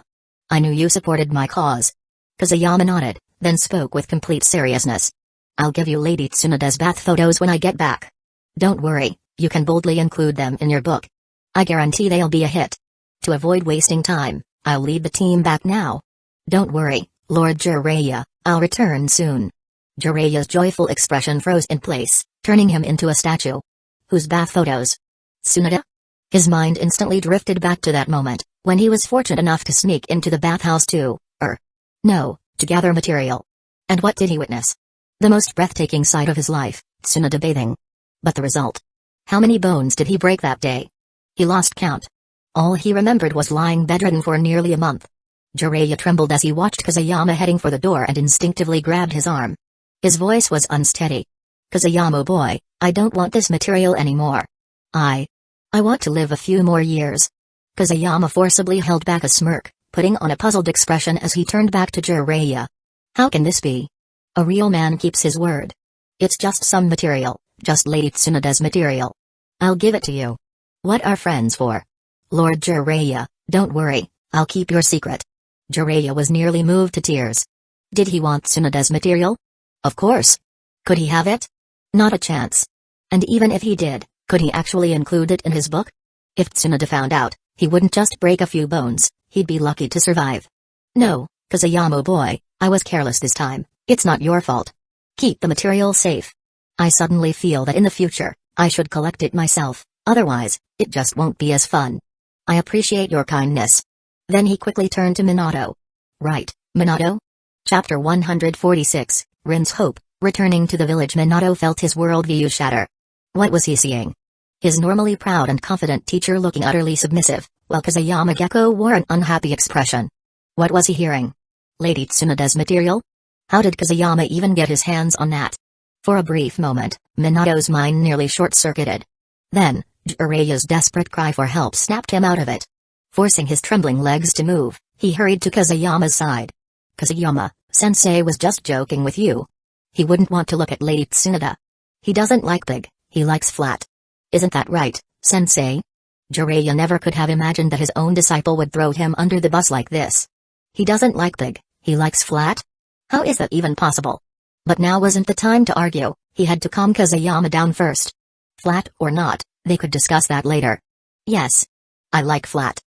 I knew you supported my cause. Kazuyama nodded, then spoke with complete seriousness. I'll give you Lady Tsunoda's bath photos when I get back. Don't worry, you can boldly include them in your book. I guarantee they'll be a hit. To avoid wasting time, I'll lead the team back now. Don't worry, Lord Jiraiya, I'll return soon. Jiraiya's joyful expression froze in place, turning him into a statue. Whose bath photos? Tsunoda? His mind instantly drifted back to that moment, when he was fortunate enough to sneak into the bathhouse to, no, to gather material. And what did he witness? The most breathtaking sight of his life, Tsunade bathing. But the result? How many bones did he break that day? He lost count. All he remembered was lying bedridden for nearly a month. Jiraiya trembled as he watched Kazuyama heading for the door and instinctively grabbed his arm. His voice was unsteady. Kazuyama boy, I don't want this material anymore. I want to live a few more years. Kazuyama forcibly held back a smirk, putting on a puzzled expression as he turned back to Jiraiya. How can this be? A real man keeps his word. It's just some material, just Lady Tsunade's material. I'll give it to you. What are friends for? Lord Jiraiya, don't worry, I'll keep your secret. Jiraiya was nearly moved to tears. Did he want Tsunade's material? Of course. Could he have it? Not a chance. And even if he did, could he actually include it in his book? If Tsunade found out, he wouldn't just break a few bones, he'd be lucky to survive. No, Kazuyama boy, I was careless this time, it's not your fault. Keep the material safe. I suddenly feel that in the future, I should collect it myself, otherwise, it just won't be as fun. I appreciate your kindness. Then he quickly turned to Minato. Right, Minato? Chapter 146, Rin's Hope. Returning to the village, Minato felt his worldview shatter. What was he seeing? His normally proud and confident teacher looking utterly submissive, while Kazuyama Gecko wore an unhappy expression. What was he hearing? Lady Tsunade's material? How did Kazuyama even get his hands on that? For a brief moment, Minato's mind nearly short-circuited. Then, Jiraiya's desperate cry for help snapped him out of it. Forcing his trembling legs to move, he hurried to Kazuyama's side. Kazuyama, sensei was just joking with you. He wouldn't want to look at Lady Tsunade. He doesn't like big, he likes flat. Isn't that right, sensei? Jiraiya never could have imagined that his own disciple would throw him under the bus like this. He doesn't like big, he likes flat? How is that even possible? But now wasn't the time to argue, he had to calm Kazuyama down first. Flat or not, they could discuss that later. Yes. I like flat.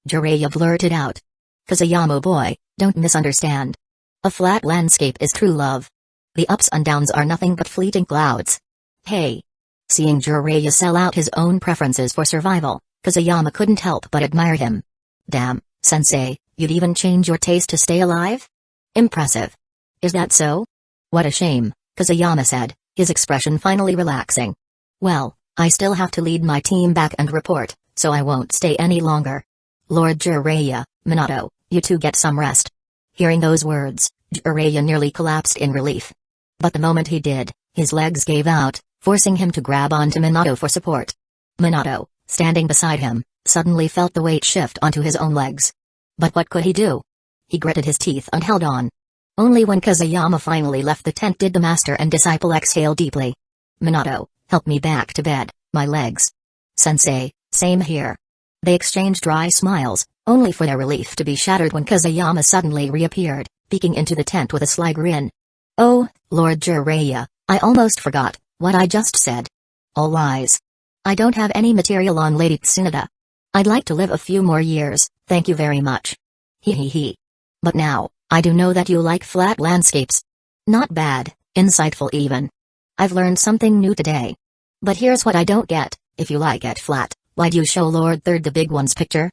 Jiraiya blurted out. Kazuyama boy, don't misunderstand. A flat landscape is true love. The ups and downs are nothing but fleeting clouds. Hey. Seeing Jiraiya sell out his own preferences for survival, Kazuyama couldn't help but admire him. Damn, sensei, you'd even change your taste to stay alive? Impressive. Is that so? What a shame, Kazuyama said, his expression finally relaxing. Well, I still have to lead my team back and report, so I won't stay any longer. Lord Jiraiya, Minato, you two get some rest. Hearing those words, Jiraiya nearly collapsed in relief. But the moment he did, his legs gave out, forcing him to grab onto Minato for support. Minato, standing beside him, suddenly felt the weight shift onto his own legs. But what could he do? He gritted his teeth and held on. Only when Kazuyama finally left the tent did the master and disciple exhale deeply. Minato, help me back to bed, my legs. Sensei, same here. They exchanged dry smiles, only for their relief to be shattered when Kazuyama suddenly reappeared, peeking into the tent with a sly grin. Oh, Lord Jiraiya, I almost forgot what I just said. All lies. I don't have any material on Lady Tsunade. I'd like to live a few more years, thank you very much. Hee. But now, I do know that you like flat landscapes. Not bad, insightful even. I've learned something new today. But here's what I don't get, if you like it flat, why do you show Lord Third the big one's picture?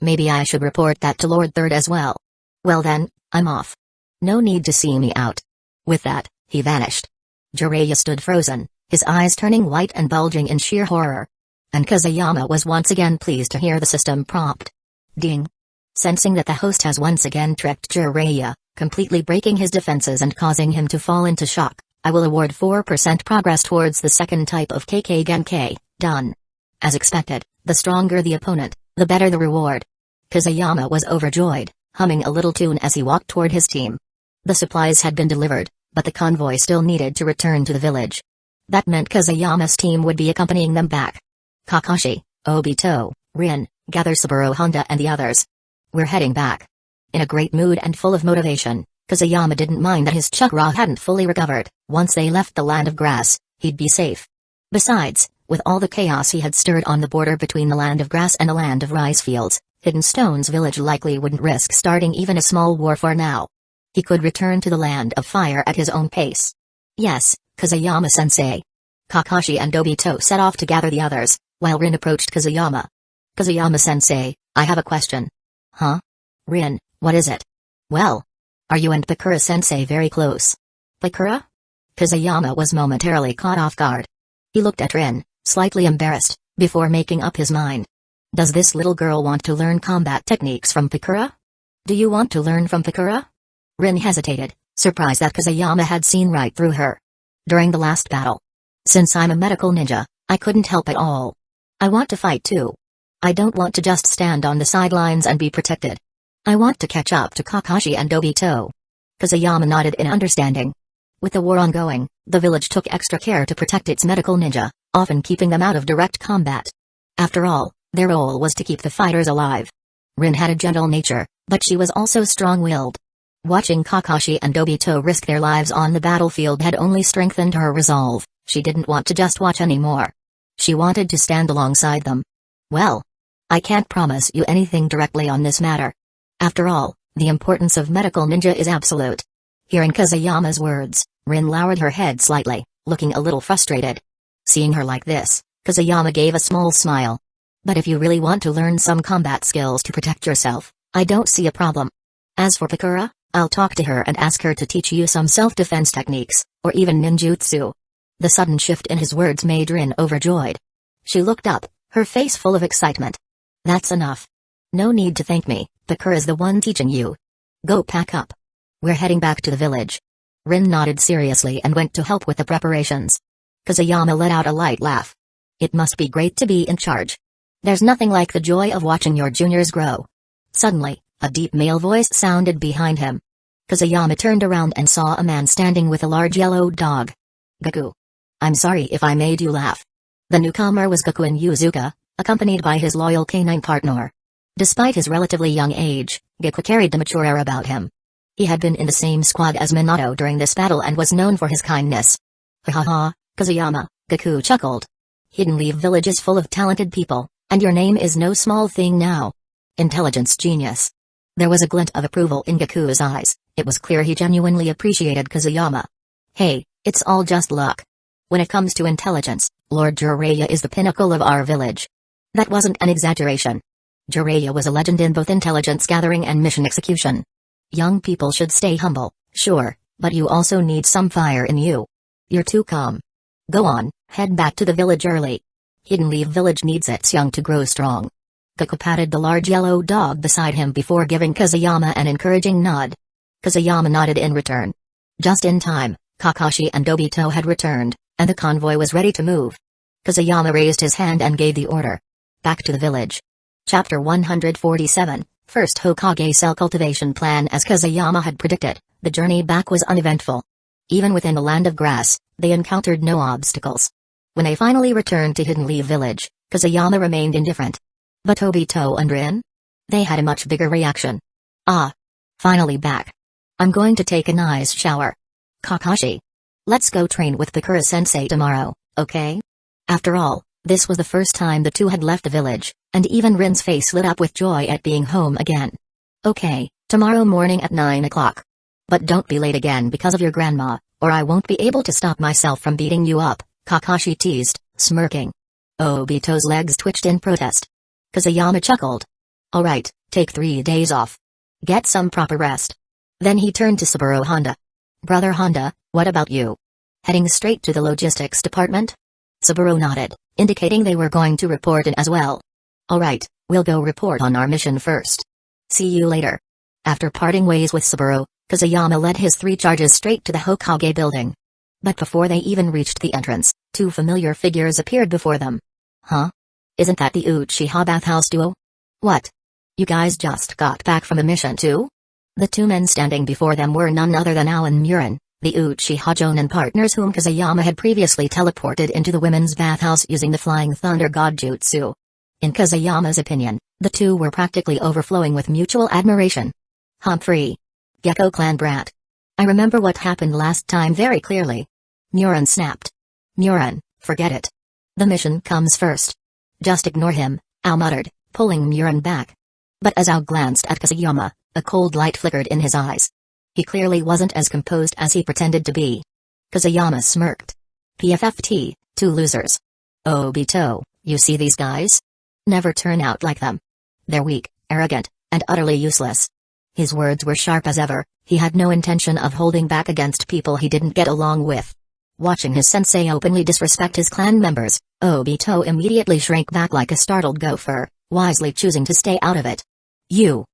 Maybe I should report that to Lord Third as well. Well then, I'm off. No need to see me out. With that, he vanished. Jiraiya stood frozen, his eyes turning white and bulging in sheer horror. And Kazuyama was once again pleased to hear the system prompt. Ding. Sensing that the host has once again tricked Jiraiya, completely breaking his defenses and causing him to fall into shock, I will award 4% progress towards the second type of KK Genkai, done. As expected, the stronger the opponent, the better the reward. Kazuyama was overjoyed, humming a little tune as he walked toward his team. The supplies had been delivered, but the convoy still needed to return to the village. That meant Kazuyama's team would be accompanying them back. Kakashi, Obito, Rin, gather Saburo Honda and the others. We're heading back. In a great mood and full of motivation, Kazuyama didn't mind that his chakra hadn't fully recovered. Once they left the land of grass, he'd be safe. Besides, with all the chaos he had stirred on the border between the land of grass and the land of rice fields, Hidden Stone's village likely wouldn't risk starting even a small war for now. He could return to the land of fire at his own pace. Yes, Kazuyama-sensei. Kakashi and Obito set off to gather the others, while Rin approached Kazuyama. Kazuyama-sensei, I have a question. Huh? Rin, what is it? Well. Are you and Bakura-sensei very close? Bakura? Kazuyama was momentarily caught off guard. He looked at Rin, slightly embarrassed, before making up his mind. Does this little girl want to learn combat techniques from Pakura? Do you want to learn from Pakura? Rin hesitated, surprised that Kazuyama had seen right through her. During the last battle. Since I'm a medical ninja, I couldn't help at all. I want to fight too. I don't want to just stand on the sidelines and be protected. I want to catch up to Kakashi and Obito. Kazuyama nodded in understanding. With the war ongoing, the village took extra care to protect its medical ninja, often keeping them out of direct combat. After all, their role was to keep the fighters alive. Rin had a gentle nature, but she was also strong-willed. Watching Kakashi and Obito risk their lives on the battlefield had only strengthened her resolve. She didn't want to just watch anymore. She wanted to stand alongside them. Well, I can't promise you anything directly on this matter. After all, the importance of medical ninja is absolute. Hearing Kazuyama's words, Rin lowered her head slightly, looking a little frustrated. Seeing her like this, Kazuyama gave a small smile. But if you really want to learn some combat skills to protect yourself, I don't see a problem. As for Pakura, I'll talk to her and ask her to teach you some self-defense techniques, or even ninjutsu. The sudden shift in his words made Rin overjoyed. She looked up, her face full of excitement. That's enough. No need to thank me, Pakura's the one teaching you. Go pack up. We're heading back to the village. Rin nodded seriously and went to help with the preparations. Kazuyama let out a light laugh. It must be great to be in charge. There's nothing like the joy of watching your juniors grow. Suddenly, a deep male voice sounded behind him. Kazuyama turned around and saw a man standing with a large yellow dog. Gaku. I'm sorry if I made you laugh. The newcomer was Gakuen Yuzuka, accompanied by his loyal canine partner. Despite his relatively young age, Gaku carried the mature air about him. He had been in the same squad as Minato during this battle and was known for his kindness. Ha ha ha, Kazuyama, Gaku chuckled. Hidden Leaf Village is full of talented people, and your name is no small thing now. Intelligence genius. There was a glint of approval in Gaku's eyes. It was clear he genuinely appreciated Kazuyama. Hey, it's all just luck. When it comes to intelligence, Lord Jiraiya is the pinnacle of our village. That wasn't an exaggeration. Jiraiya was a legend in both intelligence gathering and mission execution. Young people should stay humble, sure, but you also need some fire in you. You're too calm. Go on, head back to the village early. Hidden Leaf Village needs its young to grow strong. Gaku patted the large yellow dog beside him before giving Kazuyama an encouraging nod. Kazuyama nodded in return. Just in time, Kakashi and Obito had returned, and the convoy was ready to move. Kazuyama raised his hand and gave the order. Back to the village. Chapter 147, First Hokage Cell Cultivation Plan. As Kazuyama had predicted, the journey back was uneventful. Even within the land of grass, they encountered no obstacles. When they finally returned to Hidden Leaf Village, Kazuyama remained indifferent. But Obito and Rin? They had a much bigger reaction. Ah. Finally back. I'm going to take a nice shower. Kakashi. Let's go train with Pakura-sensei tomorrow, okay? After all, this was the first time the two had left the village, and even Rin's face lit up with joy at being home again. Okay, tomorrow morning at 9 o'clock. But don't be late again because of your grandma, or I won't be able to stop myself from beating you up, Kakashi teased, smirking. Obito's legs twitched in protest. Kazuyama chuckled. Alright, take 3 days off. Get some proper rest. Then he turned to Saburo Honda. Brother Honda, what about you? Heading straight to the logistics department? Saburo nodded, indicating they were going to report in as well. Alright, we'll go report on our mission first. See you later. After parting ways with Saburo, Kazuyama led his 3 charges straight to the Hokage building. But before they even reached the entrance, 2 familiar figures appeared before them. Huh? Isn't that the Uchiha bathhouse duo? What? You guys just got back from a mission too? The 2 men standing before them were none other than Ao and Murin, the Uchiha Jonin partners whom Kazuyama had previously teleported into the women's bathhouse using the Flying Thunder God Jutsu. In Kazuyama's opinion, the 2 were practically overflowing with mutual admiration. Humphrey. Gecko clan brat. I remember what happened last time very clearly. Murin snapped. Murin, forget it. The mission comes first. Just ignore him, Ao muttered, pulling Murin back. But as Ao glanced at Kazuyama, a cold light flickered in his eyes. He clearly wasn't as composed as he pretended to be. Kazuyama smirked. PFFT, 2 losers. Obito, you see these guys? Never turn out like them. They're weak, arrogant, and utterly useless. His words were sharp as ever. He had no intention of holding back against people he didn't get along with. Watching his sensei openly disrespect his clan members, Obito immediately shrank back like a startled gopher, wisely choosing to stay out of it. You!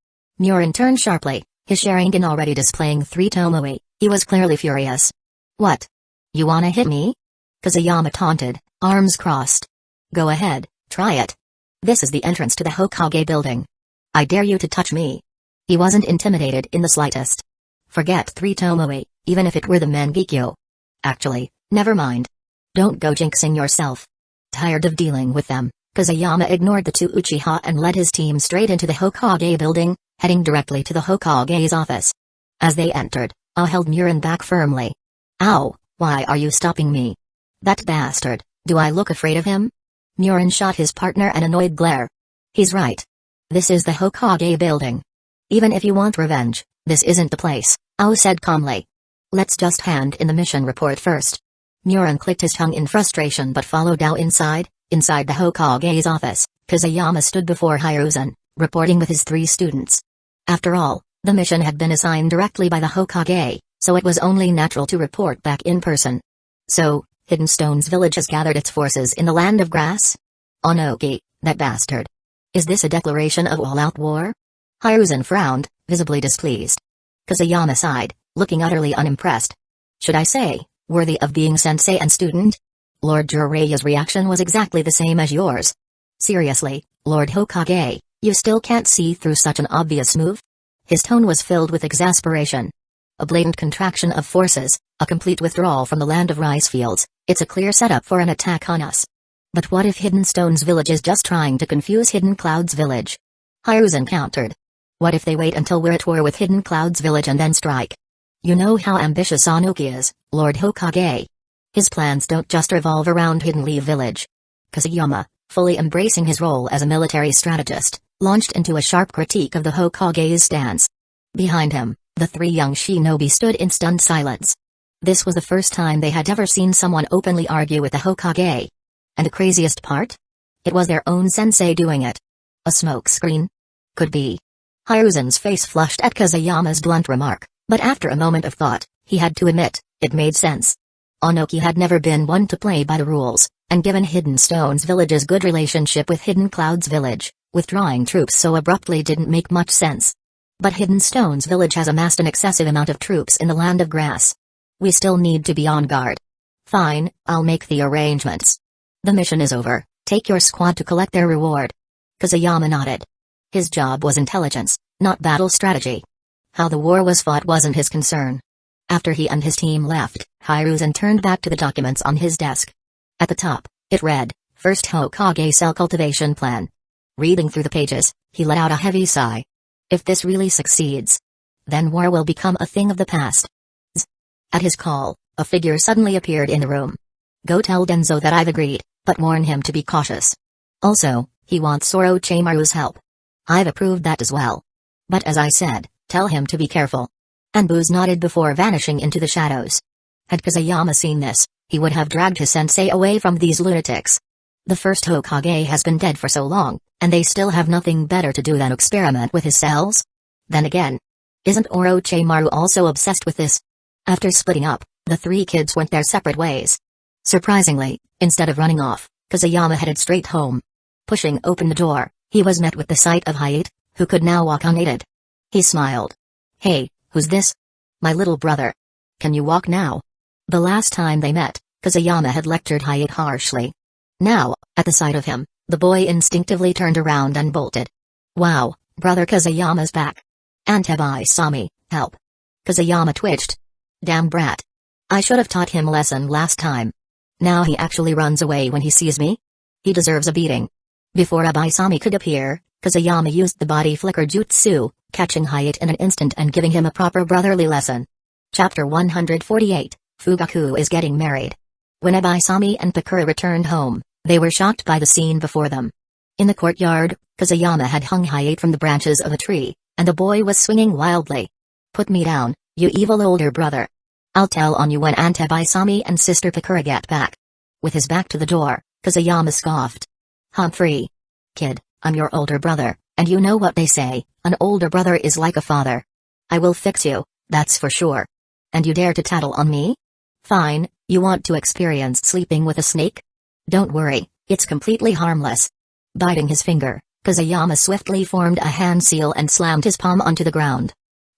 Murin turned sharply, his Sharingan already displaying 3 Tomoe. He was clearly furious. What? You wanna hit me? Kazuyama taunted, arms crossed. Go ahead, try it. This is the entrance to the Hokage building. I dare you to touch me. He wasn't intimidated in the slightest. Forget 3 Tomoe, even if it were the Mangekyo. Actually, never mind. Don't go jinxing yourself. Tired of dealing with them, Kazuyama ignored the 2 Uchiha and led his team straight into the Hokage building, heading directly to the Hokage's office. As they entered, held Murin back firmly. Ow, why are you stopping me? That bastard, do I look afraid of him? Murin shot his partner an annoyed glare. He's right. This is the Hokage building. Even if you want revenge, this isn't the place, said calmly. Let's just hand in the mission report first. Murin clicked his tongue in frustration but followed inside the Hokage's office. Kazuyama stood before Hiruzen, reporting with his 3 students. After all, the mission had been assigned directly by the Hokage, so it was only natural to report back in person. So, Hidden Stone's village has gathered its forces in the Land of Grass? Onoki, that bastard. Is this a declaration of all-out war? Hiruzen frowned, visibly displeased. Kazuyama sighed, looking utterly unimpressed. Should I say, worthy of being sensei and student? Lord Jiraiya's reaction was exactly the same as yours. Seriously, Lord Hokage, you still can't see through such an obvious move? His tone was filled with exasperation. A blatant contraction of forces, a complete withdrawal from the Land of Rice Fields, it's a clear setup for an attack on us. But what if Hidden Stone's village is just trying to confuse Hidden Cloud's village? Hiruzen countered. What if they wait until we're at war with Hidden Cloud's village and then strike? You know how ambitious Onoki is, Lord Hokage. His plans don't just revolve around Hidden Leaf Village. Kazuyama, fully embracing his role as a military strategist, launched into a sharp critique of the Hokage's stance. Behind him, the 3 young shinobi stood in stunned silence. This was the first time they had ever seen someone openly argue with the Hokage. And the craziest part? It was their own sensei doing it. A smokescreen? Could be. Hiruzen's face flushed at Kazuyama's blunt remark, but after a moment of thought, he had to admit, it made sense. Onoki had never been one to play by the rules, and given Hidden Stone's village's good relationship with Hidden Cloud's village, withdrawing troops so abruptly didn't make much sense. But Hidden Stone's village has amassed an excessive amount of troops in the Land of Grass. We still need to be on guard. Fine, I'll make the arrangements. The mission is over, take your squad to collect their reward. Kazuyama nodded. His job was intelligence, not battle strategy. How the war was fought wasn't his concern. After he and his team left, Hiruzen turned back to the documents on his desk. At the top, it read, First Hokage Cell Cultivation Plan. Reading through the pages, he let out a heavy sigh. If this really succeeds, then war will become a thing of the past. At his call, a figure suddenly appeared in the room. Go tell Danzō that I've agreed, but warn him to be cautious. Also, he wants Orochimaru's help. I've approved that as well. But as I said, tell him to be careful. Anbuz nodded before vanishing into the shadows. Had Kazuyama seen this, he would have dragged his sensei away from these lunatics. The first Hokage has been dead for so long, and they still have nothing better to do than experiment with his cells? Then again, isn't Orochimaru also obsessed with this? After splitting up, the 3 kids went their separate ways. Surprisingly, instead of running off, Kazuyama headed straight home. Pushing open the door, he was met with the sight of Hayate, who could now walk unaided. He smiled. Hey, who's this? My little brother. Can you walk now? The last time they met, Kazuyama had lectured Hayate harshly. Now, at the sight of him, the boy instinctively turned around and bolted. Wow, brother Kazuyama's back. Antebai saw me, help. Kazuyama twitched. Damn brat. I should have taught him a lesson last time. Now he actually runs away when he sees me? He deserves a beating. Before Abaisami could appear, Kazuyama used the body flicker jutsu, catching Hayate in an instant and giving him a proper brotherly lesson. Chapter 148, Fugaku is getting married. When Abaisami and Pakura returned home, they were shocked by the scene before them. In the courtyard, Kazuyama had hung Hayate from the branches of a tree, and the boy was swinging wildly. Put me down, you evil older brother. I'll tell on you when Aunt Abaisami and Sister Pakura get back. With his back to the door, Kazuyama scoffed. Humphrey. Kid, I'm your older brother, and you know what they say, an older brother is like a father. I will fix you, that's for sure. And you dare to tattle on me? Fine, You want to experience sleeping with a snake? Don't worry, it's completely harmless. Biting his finger, Kusayama swiftly formed a hand seal and slammed his palm onto the ground.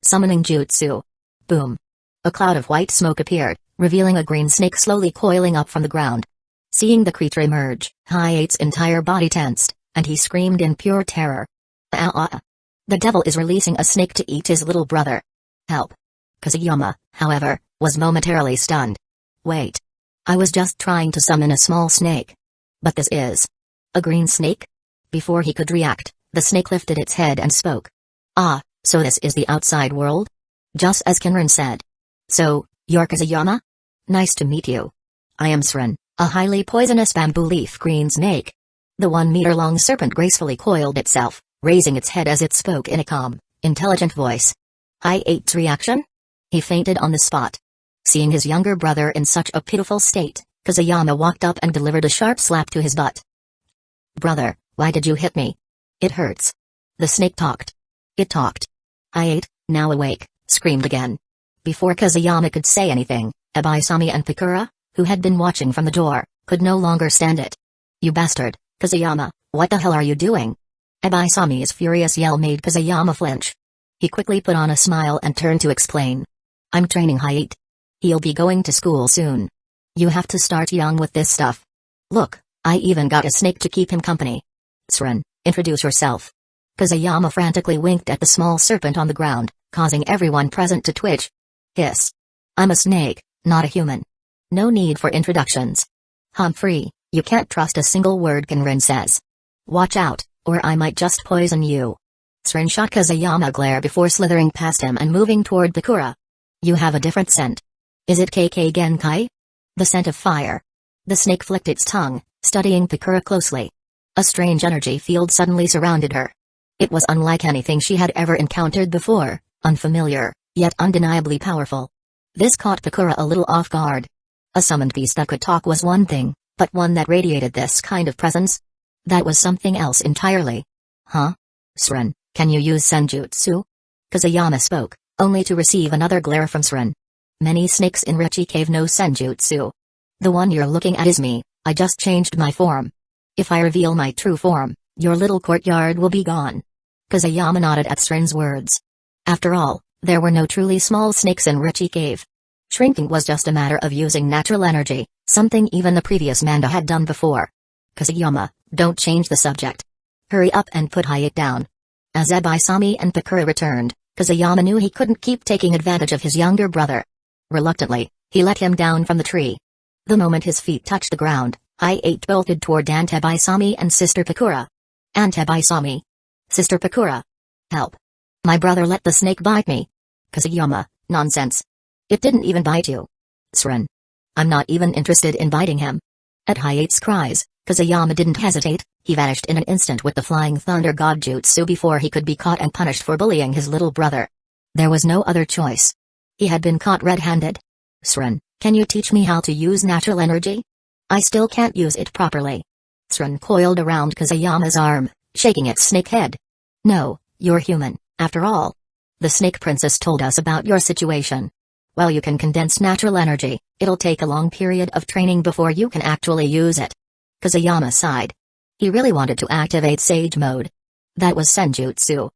Summoning jutsu. Boom. A cloud of white smoke appeared, revealing a green snake slowly coiling up from the ground. Seeing the creature emerge, Hayate's entire body tensed, and he screamed in pure terror. Ah! The devil is releasing a snake to eat his little brother. Help. Kusayama, however, was momentarily stunned. Wait. I was just trying to summon a small snake. But this is a green snake? Before he could react, the snake lifted its head and spoke. Ah, so this is the outside world? Just as Kinran said. So, you're Kusayama? Nice to meet you. I am Srin, a highly poisonous bamboo leaf green snake. The 1-meter-long serpent gracefully coiled itself, raising its head as it spoke in a calm, intelligent voice. Hayate's reaction? He fainted on the spot. Seeing his younger brother in such a pitiful state, Kusayama walked up and delivered a sharp slap to his butt. Brother, why did you hit me? It hurts. The snake talked. It talked. Hayate, now awake, screamed again. Before Kusayama could say anything, Ebiasami and Pakura, who had been watching from the door, could no longer stand it. You bastard, Kusayama, what the hell are you doing? Ebiasami's furious yell made Kusayama flinch. He quickly put on a smile and turned to explain. I'm training Hayate. He'll be going to school soon. You have to start young with this stuff. Look, I even got a snake to keep him company. Srin, introduce yourself. Kusayama frantically winked at the small serpent on the ground, causing everyone present to twitch. Hiss. I'm a snake, not a human. No need for introductions. Humphrey, you can't trust a single word Kinran says. Watch out, or I might just poison you. Srin shot Kusayama a glare before slithering past him and moving toward Pakura. You have a different scent. Is it KK Genkai? The scent of fire. The snake flicked its tongue, studying Pakura closely. A strange energy field suddenly surrounded her. It was unlike anything she had ever encountered before, unfamiliar, yet undeniably powerful. This caught Pakura a little off guard. A summoned beast that could talk was one thing, but one that radiated this kind of presence? That was something else entirely. Huh? Srin, can you use senjutsu? Kusayama spoke, only to receive another glare from Srin. Many snakes in Richi Cave know senjutsu. The one you're looking at is me, I just changed my form. If I reveal my true form, your little courtyard will be gone. Kusayama nodded at Srin's words. After all, there were no truly small snakes in Richi Cave. Shrinking was just a matter of using natural energy, something even the previous Manda had done before. Kusayama, don't change the subject. Hurry up and put Hayate down. As Ebiasami and Pakura returned, Kusayama knew he couldn't keep taking advantage of his younger brother. Reluctantly, he let him down from the tree. The moment his feet touched the ground, Hayate bolted toward Aunt Ebiasami and Sister Pakura. Aunt Ebiasami. Sister Pakura. Help. My brother let the snake bite me. Kusayama, nonsense. It didn't even bite you. Srin. I'm not even interested in biting him. At Hayate's cries, Kusayama didn't hesitate, he vanished in an instant with the flying thunder god jutsu before he could be caught and punished for bullying his little brother. There was no other choice. He had been caught red-handed. Srin, can you teach me how to use natural energy? I still can't use it properly. Srin coiled around Kusayama's arm, shaking its snake head. No, you're human, after all. The snake princess told us about your situation. While you can condense natural energy, it'll take a long period of training before you can actually use it. Kusayama sighed. He really wanted to activate Sage Mode. That was senjutsu.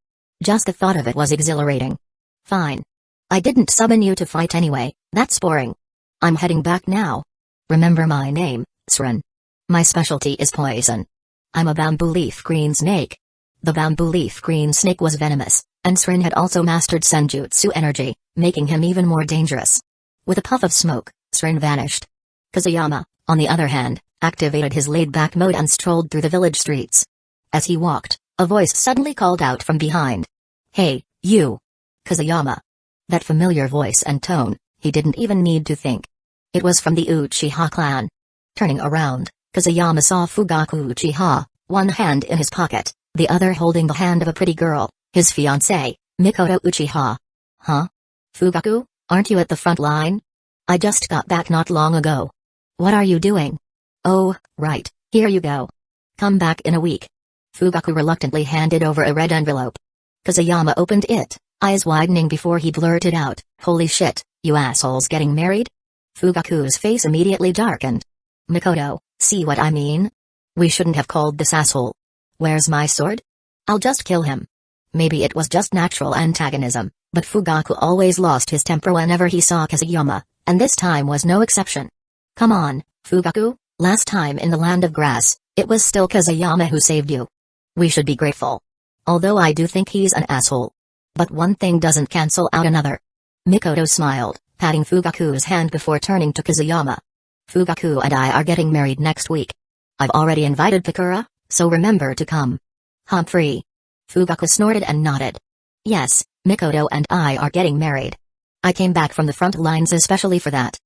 Just the thought of it was exhilarating. Fine. I didn't summon you to fight anyway, that's boring. I'm heading back now. Remember my name, Srin. My specialty is poison. I'm a bamboo leaf green snake. The bamboo leaf green snake was venomous, and Srin had also mastered senjutsu energy, making him even more dangerous. With a puff of smoke, Srin vanished. Kusayama, on the other hand, activated his laid-back mode and strolled through the village streets. As he walked, a voice suddenly called out from behind. Hey, you! Kusayama. That familiar voice and tone, he didn't even need to think. It was from the Uchiha clan. Turning around, Kusayama saw Fugaku Uchiha, one hand in his pocket, the other holding the hand of a pretty girl, his fiancée, Mikoto Uchiha. Huh? Fugaku, aren't you at the front line? I just got back not long ago. What are you doing? Oh, right, here you go. Come back in a week. Fugaku reluctantly handed over a red envelope. Kusayama opened it, eyes widening before he blurted out, holy shit, you assholes getting married? Fugaku's face immediately darkened. Mikoto, see what I mean? We shouldn't have called this asshole. Where's my sword? I'll just kill him. Maybe it was just natural antagonism, but Fugaku always lost his temper whenever he saw Kazuyama, and this time was no exception. Come on, Fugaku, last time in the Land of Grass, it was still Kazuyama who saved you. We should be grateful. Although I do think he's an asshole. But one thing doesn't cancel out another. Mikoto smiled, patting Fugaku's hand before turning to Kazuyama. Fugaku and I are getting married next week. I've already invited Pakura, so remember to come. Humphrey. Fugaku snorted and nodded. Yes, Mikoto and I are getting married. I came back from the front lines especially for that.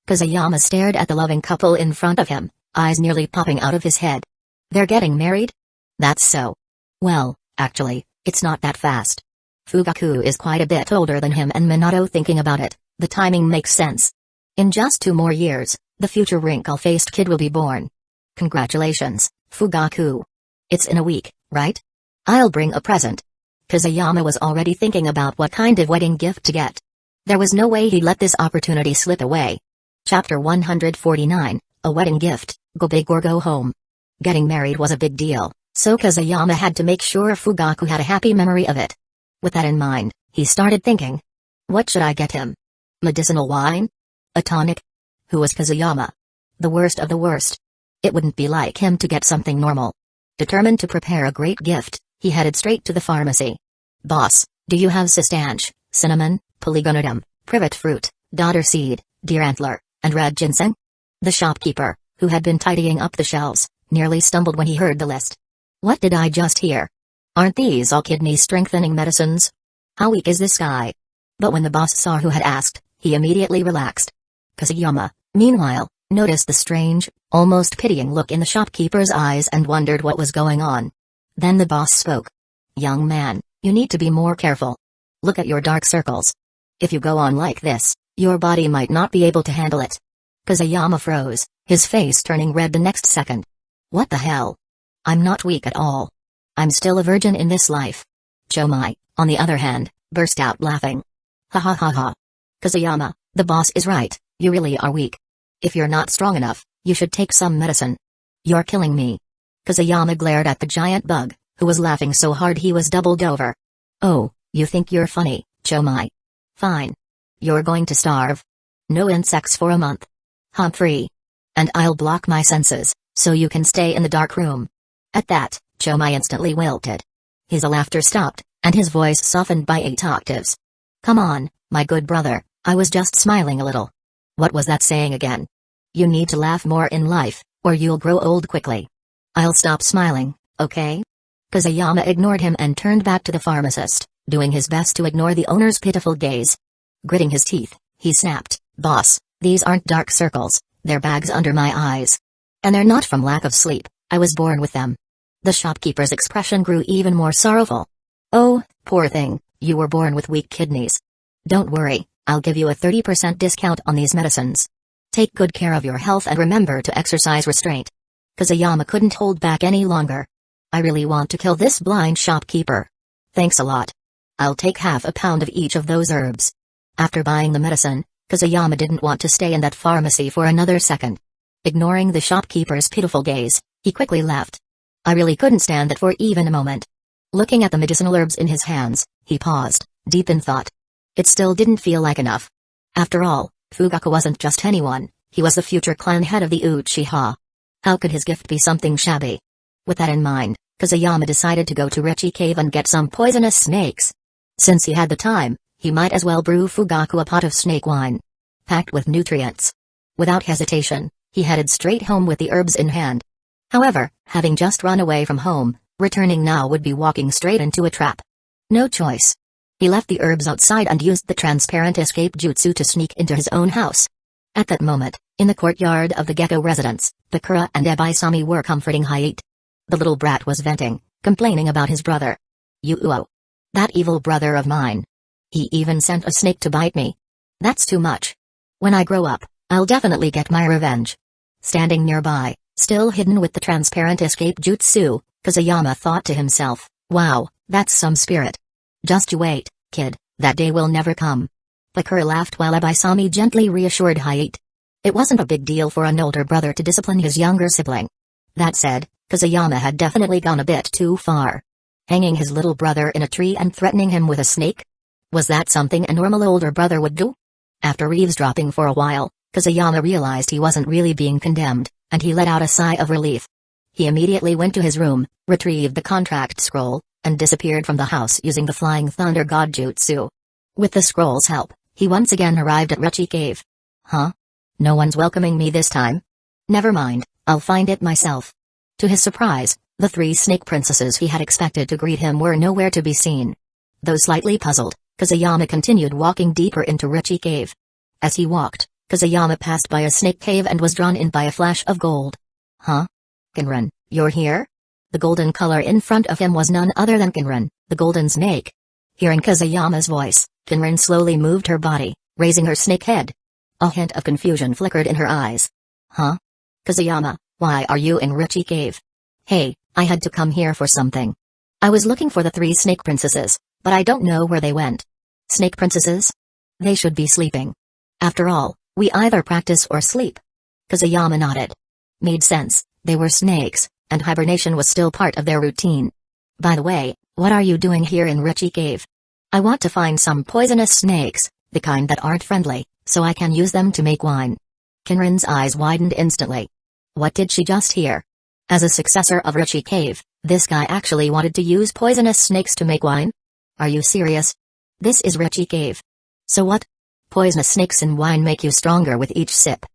Kazuyama stared at the loving couple in front of him, eyes nearly popping out of his head. They're getting married? That's so. Well, actually, it's not that fast. Fugaku is quite a bit older than him and Minato, thinking about it, the timing makes sense. In just 2 more years, the future wrinkle-faced kid will be born. Congratulations, Fugaku. It's in a week, right? I'll bring a present. Kazuyama was already thinking about what kind of wedding gift to get. There was no way he'd let this opportunity slip away. Chapter 149, A Wedding Gift, Go Big or Go Home. Getting married was a big deal, so Kazuyama had to make sure Fugaku had a happy memory of it. With that in mind, he started thinking. What should I get him? Medicinal wine? A tonic? Who was Kazuyama? The worst of the worst. It wouldn't be like him to get something normal. Determined to prepare a great gift, he headed straight to the pharmacy. Boss, do you have cistanche, cinnamon, polygonodum, privet fruit, dodder seed, deer antler, and red ginseng? The shopkeeper, who had been tidying up the shelves, nearly stumbled when he heard the list. What did I just hear? Aren't these all kidney-strengthening medicines? How weak is this guy? But when the boss saw who had asked, he immediately relaxed. Kazuyama, meanwhile, noticed the strange, almost pitying look in the shopkeeper's eyes and wondered what was going on. Then the boss spoke. Young man, you need to be more careful. Look at your dark circles. If you go on like this, your body might not be able to handle it. Kazuyama froze, his face turning red the next second. What the hell? I'm not weak at all. I'm still a virgin in this life. Chomai, on the other hand, burst out laughing. Ha ha ha ha. Kazuyama, the boss is right, you really are weak. If you're not strong enough, you should take some medicine. You're killing me. Kazuyama glared at the giant bug, who was laughing so hard he was doubled over. Oh, you think you're funny, Chomai. Fine. You're going to starve. No insects for a month. Humphrey. And I'll block my senses, so you can stay in the dark room. At that, Chomai instantly wilted. His laughter stopped, and his voice softened by 8 octaves. Come on, my good brother, I was just smiling a little. What was that saying again? You need to laugh more in life, or you'll grow old quickly. I'll stop smiling, okay? Kazuyama ignored him and turned back to the pharmacist, doing his best to ignore the owner's pitiful gaze. Gritting his teeth, he snapped, Boss, these aren't dark circles, they're bags under my eyes. And they're not from lack of sleep, I was born with them. The shopkeeper's expression grew even more sorrowful. Oh, poor thing, you were born with weak kidneys. Don't worry, I'll give you a 30% discount on these medicines. Take good care of your health and remember to exercise restraint. Kazuyama couldn't hold back any longer. I really want to kill this blind shopkeeper. Thanks a lot. I'll take half a pound of each of those herbs. After buying the medicine, Kazuyama didn't want to stay in that pharmacy for another second. Ignoring the shopkeeper's pitiful gaze, he quickly left. I really couldn't stand that for even a moment. Looking at the medicinal herbs in his hands, he paused, deep in thought. It still didn't feel like enough. After all, Fugaku wasn't just anyone, he was the future clan head of the Uchiha. How could his gift be something shabby? With that in mind, Kazuyama decided to go to Richie Cave and get some poisonous snakes. Since he had the time, he might as well brew Fugaku a pot of snake wine. Packed with nutrients. Without hesitation, he headed straight home with the herbs in hand. However, having just run away from home, returning now would be walking straight into a trap. No choice. He left the herbs outside and used the transparent escape jutsu to sneak into his own house. At that moment, in the courtyard of the Gecko residence, Bakura and Ebaisami were comforting Hayate. The little brat was venting, complaining about his brother. Yuuo. That evil brother of mine. He even sent a snake to bite me. That's too much. When I grow up, I'll definitely get my revenge. Standing nearby, still hidden with the transparent escape jutsu, Kazuyama thought to himself, wow, that's some spirit. Just you wait, kid, that day will never come. Bakura laughed while Ebaisami gently reassured Hayate. It wasn't a big deal for an older brother to discipline his younger sibling. That said, Kusayama had definitely gone a bit too far. Hanging his little brother in a tree and threatening him with a snake? Was that something a normal older brother would do? After eavesdropping for a while, Kusayama realized he wasn't really being condemned, and he let out a sigh of relief. He immediately went to his room, retrieved the contract scroll, and disappeared from the house using the Flying Thunder God Jutsu. With the scroll's help, he once again arrived at Rechi Cave. Huh? No one's welcoming me this time? Never mind, I'll find it myself. To his surprise, the 3 snake princesses he had expected to greet him were nowhere to be seen. Though slightly puzzled, Kusayama continued walking deeper into Rechi Cave. As he walked, Kusayama passed by a snake cave and was drawn in by a flash of gold. Huh? Kinran, you're here? The golden color in front of him was none other than Kinran, the golden snake. Hearing Kusayama's voice, Kinran slowly moved her body, raising her snake head. A hint of confusion flickered in her eyes. Huh? Kusayama, why are you in Rechi Cave? Hey, I had to come here for something. I was looking for the 3 snake princesses, but I don't know where they went. Snake princesses? They should be sleeping. After all, we either practice or sleep. Kusayama nodded. Made sense, they were snakes, and hibernation was still part of their routine. By the way, what are you doing here in Rechi Cave? I want to find some poisonous snakes, the kind that aren't friendly, so I can use them to make wine. Kinran's eyes widened instantly. What did she just hear? As a successor of Rechi Cave, this guy actually wanted to use poisonous snakes to make wine? Are you serious? This is Rechi Cave. So what? Poisonous snakes in wine make you stronger with each sip.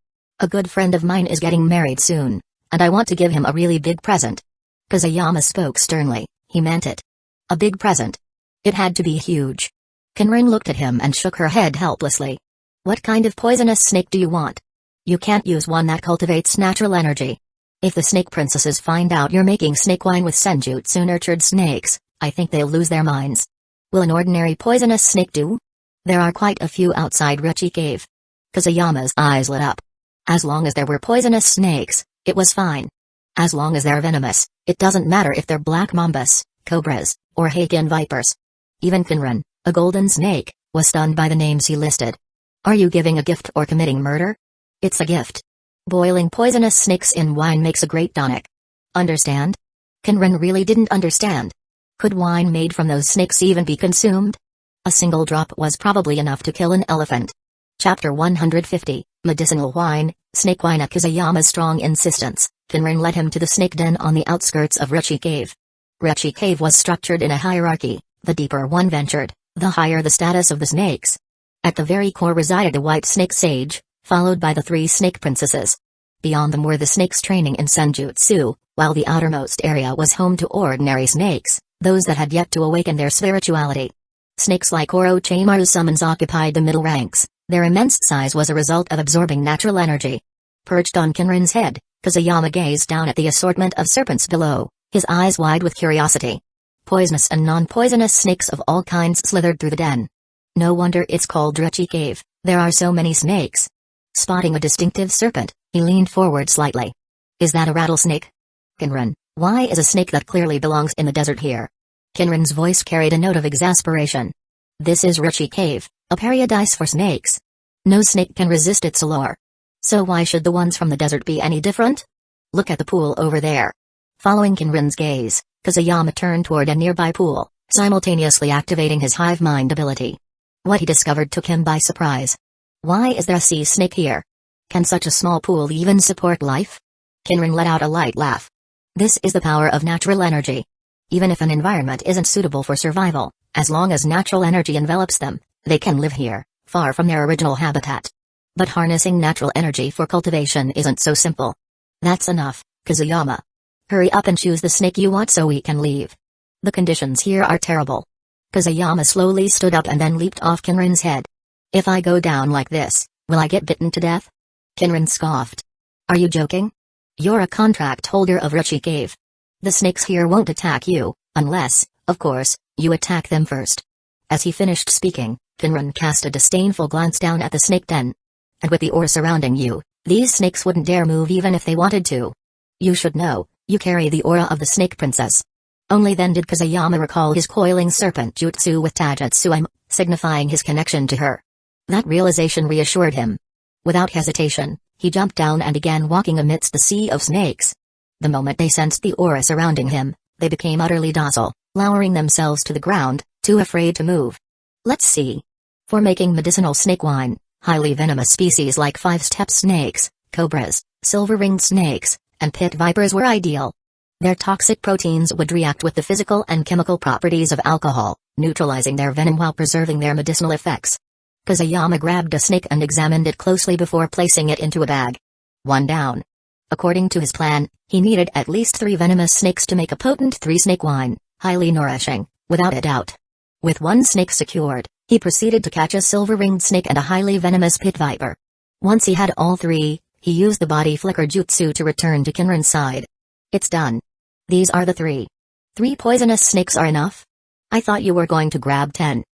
A good friend of mine is getting married soon, and I want to give him a really big present. Kusayama spoke sternly, he meant it. A big present. It had to be huge. Kinran looked at him and shook her head helplessly. What kind of poisonous snake do you want? You can't use one that cultivates natural energy. If the snake princesses find out you're making snake wine with senjutsu-nurtured snakes, I think they'll lose their minds. Will an ordinary poisonous snake do? There are quite a few outside Rechi Cave. Kusayama's eyes lit up. As long as there were poisonous snakes, it was fine. As long as they're venomous, it doesn't matter if they're black mambas, cobras, or Heikin vipers. Even Kinran, a golden snake, was stunned by the names he listed. Are you giving a gift or committing murder? It's a gift. Boiling poisonous snakes in wine makes a great tonic. Understand? Kinran really didn't understand. Could wine made from those snakes even be consumed? A single drop was probably enough to kill an elephant. Chapter 150, Medicinal Wine, Snake Wine. At Kusayama's strong insistence, Kinran led him to the snake den on the outskirts of Rechi Cave. Rechi Cave was structured in a hierarchy. The deeper one ventured, the higher the status of the snakes. At the very core resided the white snake sage, followed by the 3 snake princesses. Beyond them were the snakes training in senjutsu, while the outermost area was home to ordinary snakes, those that had yet to awaken their spirituality. Snakes like Orochimaru summons occupied the middle ranks. Their immense size was a result of absorbing natural energy. Perched on Kinran's head, Kusayama gazed down at the assortment of serpents below, his eyes wide with curiosity. Poisonous and non-poisonous snakes of all kinds slithered through the den. No wonder it's called Rechi Cave, there are so many snakes. Spotting a distinctive serpent, he leaned forward slightly. Is that a rattlesnake? Kinran, why is a snake that clearly belongs in the desert here? Kinran's voice carried a note of exasperation. This is Rechi Cave, a paradise for snakes. No snake can resist its allure. So why should the ones from the desert be any different? Look at the pool over there. Following Kinran's gaze, Kusayama turned toward a nearby pool, simultaneously activating his hive mind ability. What he discovered took him by surprise. Why is there a sea snake here? Can such a small pool even support life? Kinran let out a light laugh. This is the power of natural energy. Even if an environment isn't suitable for survival, as long as natural energy envelops them, they can live here, far from their original habitat. But harnessing natural energy for cultivation isn't so simple. That's enough, Kusayama. Hurry up and choose the snake you want so we can leave. The conditions here are terrible. Kusayama slowly stood up and then leaped off Kinran's head. If I go down like this, will I get bitten to death? Kinran scoffed. Are you joking? You're a contract holder of Rechi Cave. The snakes here won't attack you, unless, of course, you attack them first. As he finished speaking, Kinran cast a disdainful glance down at the snake den. And with the ore surrounding you, these snakes wouldn't dare move even if they wanted to. You should know, you carry the aura of the snake princess. Only then did Kusayama recall his coiling serpent jutsu with Taijutsu, signifying his connection to her. That realization reassured him. Without hesitation, he jumped down and began walking amidst the sea of snakes. The moment they sensed the aura surrounding him, they became utterly docile, lowering themselves to the ground, too afraid to move. Let's see. For making medicinal snake wine, highly venomous species like five-step snakes, cobras, silver-ringed snakes, and pit vipers were ideal. Their toxic proteins would react with the physical and chemical properties of alcohol, neutralizing their venom while preserving their medicinal effects. Kusayama grabbed a snake and examined it closely before placing it into a bag. One down. According to his plan, he needed at least 3 venomous snakes to make a potent 3-snake wine, highly nourishing, without a doubt. With 1 snake secured, he proceeded to catch a silver-ringed snake and a highly venomous pit viper. Once he had all 3, he used the body flicker jutsu to return to Kinran's side. It's done. These are the 3. 3 poisonous snakes are enough? I thought you were going to grab 10.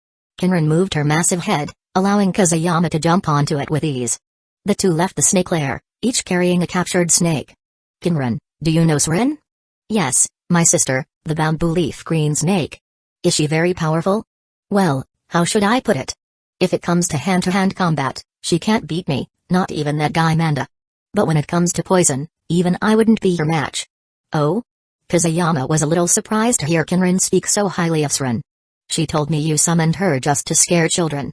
Kinran moved her massive head, allowing Kusayama to jump onto it with ease. The 2 left the snake lair, each carrying a captured snake. Kinran, do you know Srin? Yes, my sister, the bamboo leaf green snake. Is she very powerful? Well, how should I put it? If it comes to hand-to-hand combat, she can't beat me, not even that guy Manda. But when it comes to poison, even I wouldn't be her match. Oh? Kusayama was a little surprised to hear Kinran speak so highly of Srin. She told me you summoned her just to scare children.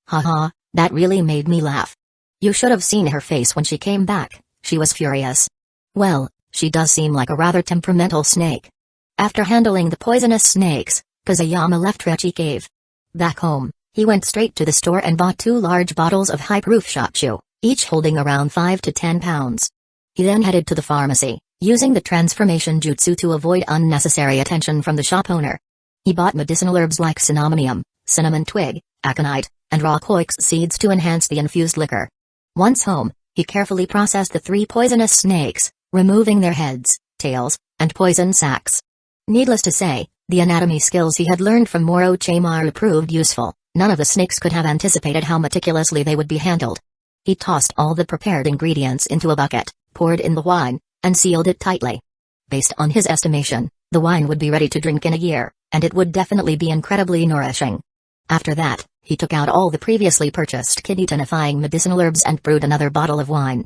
Haha, that really made me laugh. You should have seen her face when she came back, she was furious. Well, she does seem like a rather temperamental snake. After handling the poisonous snakes, Kusayama left Rechi Cave. Back home, he went straight to the store and bought 2 large bottles of high-proof shochu, each holding around 5 to 10 pounds. He then headed to the pharmacy, using the transformation jutsu to avoid unnecessary attention from the shop owner. He bought medicinal herbs like cinnamonium, cinnamon twig, aconite, and raw koix seeds to enhance the infused liquor. Once home, he carefully processed the 3 poisonous snakes, removing their heads, tails, and poison sacs. Needless to say, the anatomy skills he had learned from Orochimaru proved useful. None of the snakes could have anticipated how meticulously they would be handled. He tossed all the prepared ingredients into a bucket, poured in the wine, and sealed it tightly. Based on his estimation, the wine would be ready to drink in a year, and it would definitely be incredibly nourishing. After that, he took out all the previously purchased kidney-tonifying medicinal herbs and brewed another bottle of wine.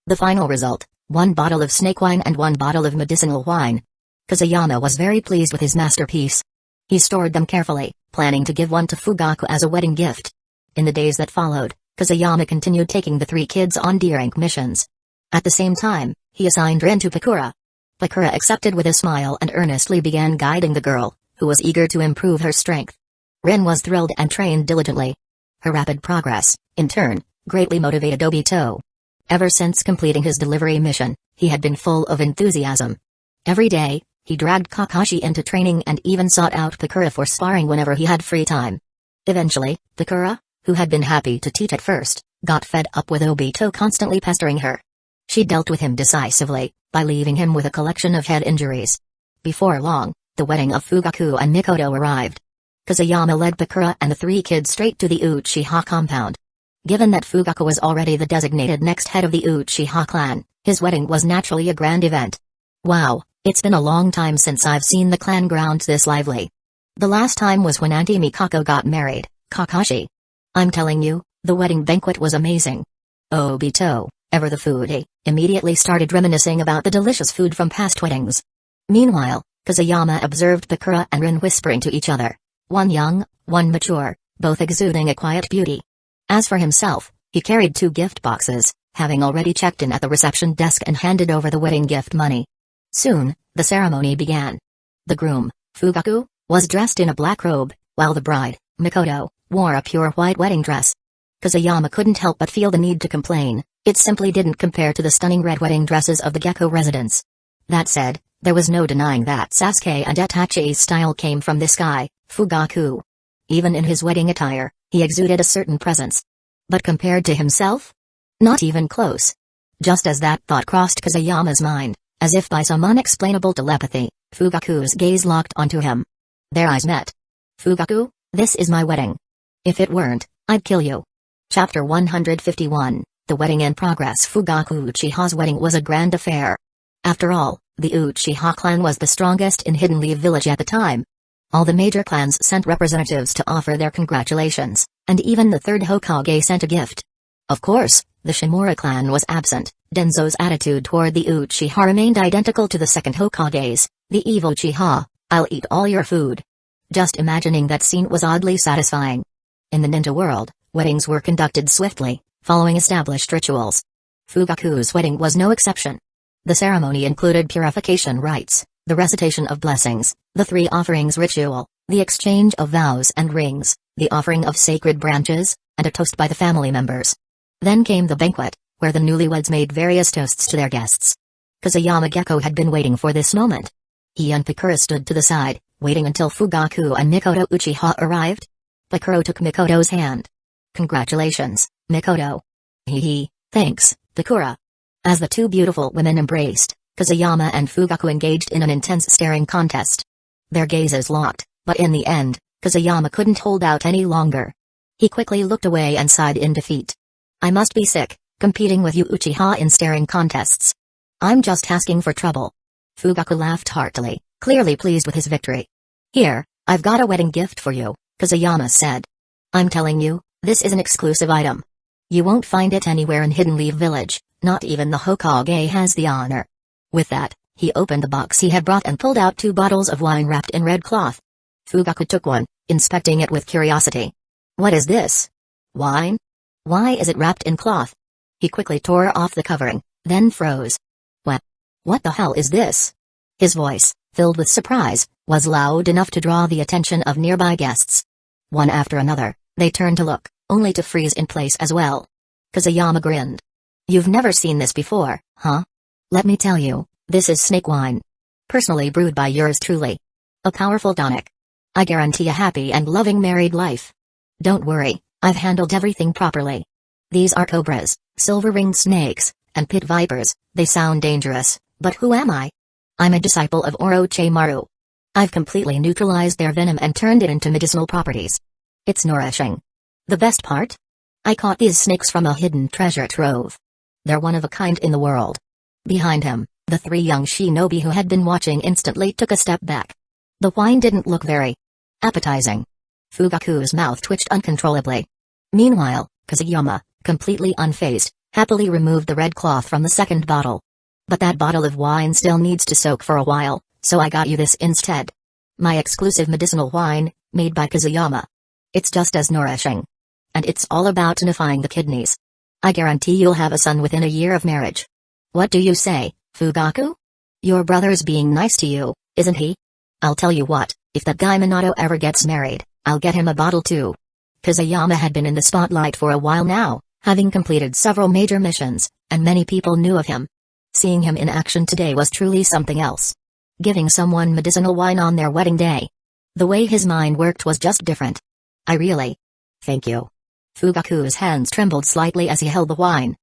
The final result, 1 bottle of snake wine and 1 bottle of medicinal wine. Kusayama was very pleased with his masterpiece. He stored them carefully, planning to give one to Fugaku as a wedding gift. In the days that followed, Kusayama continued taking the 3 kids on D-rank missions. At the same time, he assigned Rin to Pakura. Pakura accepted with a smile and earnestly began guiding the girl, who was eager to improve her strength. Rin was thrilled and trained diligently. Her rapid progress, in turn, greatly motivated Obito. Ever since completing his delivery mission, he had been full of enthusiasm. Every day, he dragged Kakashi into training and even sought out Pakura for sparring whenever he had free time. Eventually, Pakura, who had been happy to teach at first, got fed up with Obito constantly pestering her. She dealt with him decisively, by leaving him with a collection of head injuries. Before long, the wedding of Fugaku and Mikoto arrived. Kusayama led Pakura and the 3 kids straight to the Uchiha compound. Given that Fugaku was already the designated next head of the Uchiha clan, his wedding was naturally a grand event. Wow, it's been a long time since I've seen the clan grounds this lively. The last time was when Auntie Mikako got married, Kakashi. I'm telling you, the wedding banquet was amazing. Obito, ever the foodie, immediately started reminiscing about the delicious food from past weddings. Meanwhile, Kusayama observed Pakura and Rin whispering to each other. One young, one mature, both exuding a quiet beauty. As for himself, he carried 2 gift boxes, having already checked in at the reception desk and handed over the wedding gift money. Soon, the ceremony began. The groom, Fugaku, was dressed in a black robe, while the bride, Mikoto, wore a pure white wedding dress. Kusayama couldn't help but feel the need to complain, it simply didn't compare to the stunning red wedding dresses of the Gecko residents. That said, there was no denying that Sasuke and Itachi's style came from this guy, Fugaku. Even in his wedding attire, he exuded a certain presence. But compared to himself? Not even close. Just as that thought crossed Kusayama's mind, as if by some unexplainable telepathy, Fugaku's gaze locked onto him. Their eyes met. Fugaku, this is my wedding. If it weren't, I'd kill you. Chapter 151, The Wedding in Progress. Fugaku Uchiha's wedding was a grand affair. After all, the Uchiha clan was the strongest in Hidden Leaf Village at the time. All the major clans sent representatives to offer their congratulations, and even the 3rd Hokage sent a gift. Of course, the Shimura clan was absent. Danzō's attitude toward the Uchiha remained identical to the second Hokage's, the evil Uchiha. "I'll eat all your food." Just imagining that scene was oddly satisfying. In the ninja world, weddings were conducted swiftly, following established rituals. Fugaku's wedding was no exception. The ceremony included purification rites, the recitation of blessings, the three offerings ritual, the exchange of vows and rings, the offering of sacred branches, and a toast by the family members. Then came the banquet, where the newlyweds made various toasts to their guests. Kazuyama Gecko had been waiting for this moment. He and Pakura stood to the side, waiting until Fugaku and Mikoto Uchiha arrived. Pakura took Mikoto's hand. "Congratulations, Mikoto." "Hee, thanks, Pakura." As the two beautiful women embraced, Kazuyama and Fugaku engaged in an intense staring contest. Their gazes locked, but in the end, Kazuyama couldn't hold out any longer. He quickly looked away and sighed in defeat. "I must be sick, competing with you Uchiha in staring contests. I'm just asking for trouble." Fugaku laughed heartily, clearly pleased with his victory. "Here, I've got a wedding gift for you," Kazuyama said. "I'm telling you, this is an exclusive item. You won't find it anywhere in Hidden Leaf Village, not even the Hokage has the honor." With that, he opened the box he had brought and pulled out 2 bottles of wine wrapped in red cloth. Fugaku took one, inspecting it with curiosity. "What is this? Wine? Why is it wrapped in cloth?" He quickly tore off the covering, then froze. What the hell is this?" His voice, filled with surprise, was loud enough to draw the attention of nearby guests. One after another, they turned to look, only to freeze in place as well. Kazuyama grinned. "You've never seen this before, huh? Let me tell you, this is snake wine. Personally brewed by yours truly. A powerful tonic. I guarantee a happy and loving married life. Don't worry, I've handled everything properly. These are cobras, silver-ringed snakes, and pit vipers. They sound dangerous, but who am I? I'm a disciple of Orochimaru. I've completely neutralized their venom and turned it into medicinal properties. It's nourishing. The best part? I caught these snakes from a hidden treasure trove. They're one of a kind in the world." Behind him, the 3 young shinobi who had been watching instantly took a step back. The wine didn't look very appetizing. Fugaku's mouth twitched uncontrollably. Meanwhile, Kazuyama, completely unfazed, happily removed the red cloth from the second bottle. "But that bottle of wine still needs to soak for a while, so I got you this instead. My exclusive medicinal wine, made by Kazuyama. It's just as nourishing. And it's all about tonifying the kidneys. I guarantee you'll have a son within a year of marriage. What do you say, Fugaku? Your brother's being nice to you, isn't he? I'll tell you what, if that guy Minato ever gets married, I'll get him a bottle too." Kazuyama had been in the spotlight for a while now, having completed several major missions, and many people knew of him. Seeing him in action today was truly something else. Giving someone medicinal wine on their wedding day. The way his mind worked was just different. "I really... Thank you." Fugaku's hands trembled slightly as he held the wine.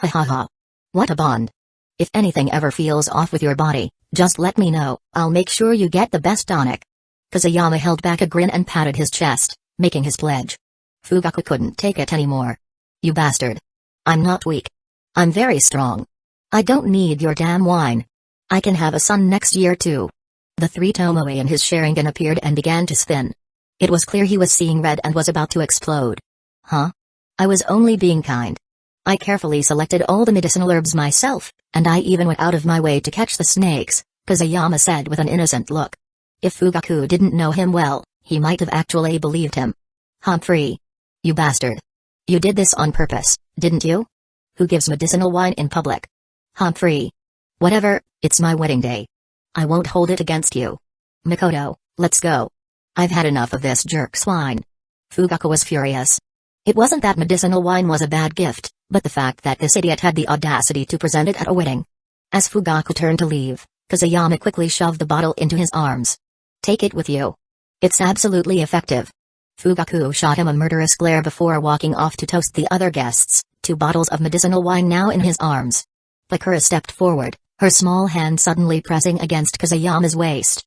"Ha ha ha. What a bond. If anything ever feels off with your body, just let me know, I'll make sure you get the best tonic." Kazuyama held back a grin and patted his chest, making his pledge. Fugaku couldn't take it anymore. "You bastard. I'm not weak. I'm very strong. I don't need your damn wine. I can have a son next year too." The 3 tomoe in his Sharingan appeared and began to spin. It was clear he was seeing red and was about to explode. "Huh? I was only being kind. I carefully selected all the medicinal herbs myself, and I even went out of my way to catch the snakes," Kazuyama said with an innocent look. If Fugaku didn't know him well, he might have actually believed him. "Humphrey. You bastard. You did this on purpose, didn't you? Who gives medicinal wine in public? Humphrey. Whatever, it's my wedding day. I won't hold it against you. Mikoto, let's go. I've had enough of this jerk swine." Fugaku was furious. It wasn't that medicinal wine was a bad gift, but the fact that this idiot had the audacity to present it at a wedding. As Fugaku turned to leave, Kazuyama quickly shoved the bottle into his arms. "Take it with you. It's absolutely effective." Fugaku shot him a murderous glare before walking off to toast the other guests, 2 bottles of medicinal wine now in his arms. Pakura stepped forward, her small hand suddenly pressing against Kazuyama's waist.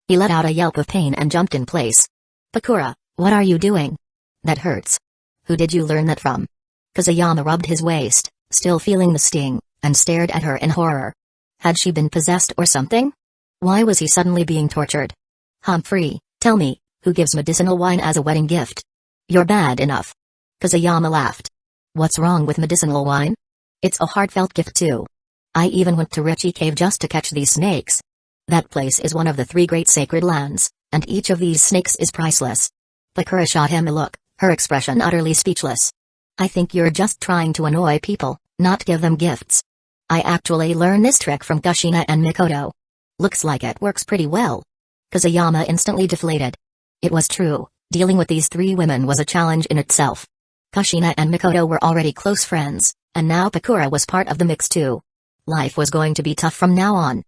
He let out a yelp of pain and jumped in place. "Pakura, what are you doing? That hurts. Who did you learn that from?" Kazuyama rubbed his waist, still feeling the sting, and stared at her in horror. Had she been possessed or something? Why was he suddenly being tortured? "Humphrey, tell me, who gives medicinal wine as a wedding gift? You're bad enough." Kazuyama laughed. What's wrong with medicinal wine? It's a heartfelt gift too. I even went to Richie Cave just to catch these snakes. That place is one of the 3 great sacred lands, and each of these snakes is priceless. Bakura shot him a look, her expression utterly speechless. I think you're just trying to annoy people, not give them gifts. I actually learned this trick from Kushina and Mikoto. Looks like it works pretty well. Kazuyama instantly deflated. It was true, dealing with these 3 women was a challenge in itself. Kushina and Mikoto were already close friends, and now Bakura was part of the mix too. Life was going to be tough from now on.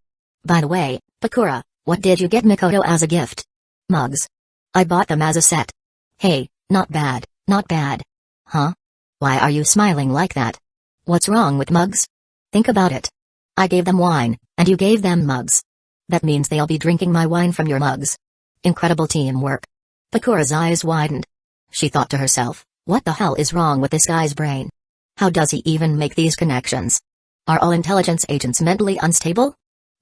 By the way, Bakura, what did you get Mikoto as a gift? Mugs. I bought them as a set. Hey, not bad, not bad. Huh? Why are you smiling like that? What's wrong with mugs? Think about it. I gave them wine, and you gave them mugs. That means they'll be drinking my wine from your mugs. Incredible teamwork. Bakura's eyes widened. She thought to herself, what the hell is wrong with this guy's brain? How does he even make these connections? Are all intelligence agents mentally unstable?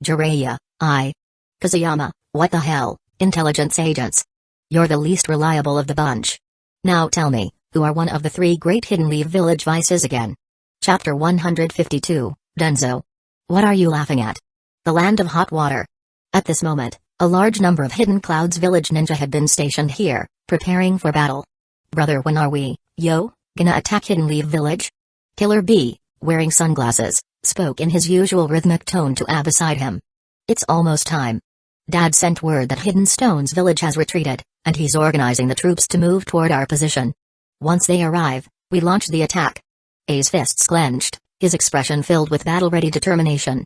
Jiraiya, Kazuyama, what the hell, intelligence agents? You're the least reliable of the bunch. Now tell me, who are one of the 3 great Hidden Leaf Village vices again? Chapter 152, Danzō. What are you laughing at? The land of hot water. At this moment, a large number of Hidden Cloud's village ninja had been stationed here, preparing for battle. Brother, when are we, gonna attack Hidden Leaf Village? Killer B, wearing sunglasses, spoke in his usual rhythmic tone to A beside him. It's almost time. Dad sent word that Hidden Stone's village has retreated, and he's organizing the troops to move toward our position. Once they arrive, we launch the attack. A's fists clenched, his expression filled with battle-ready determination.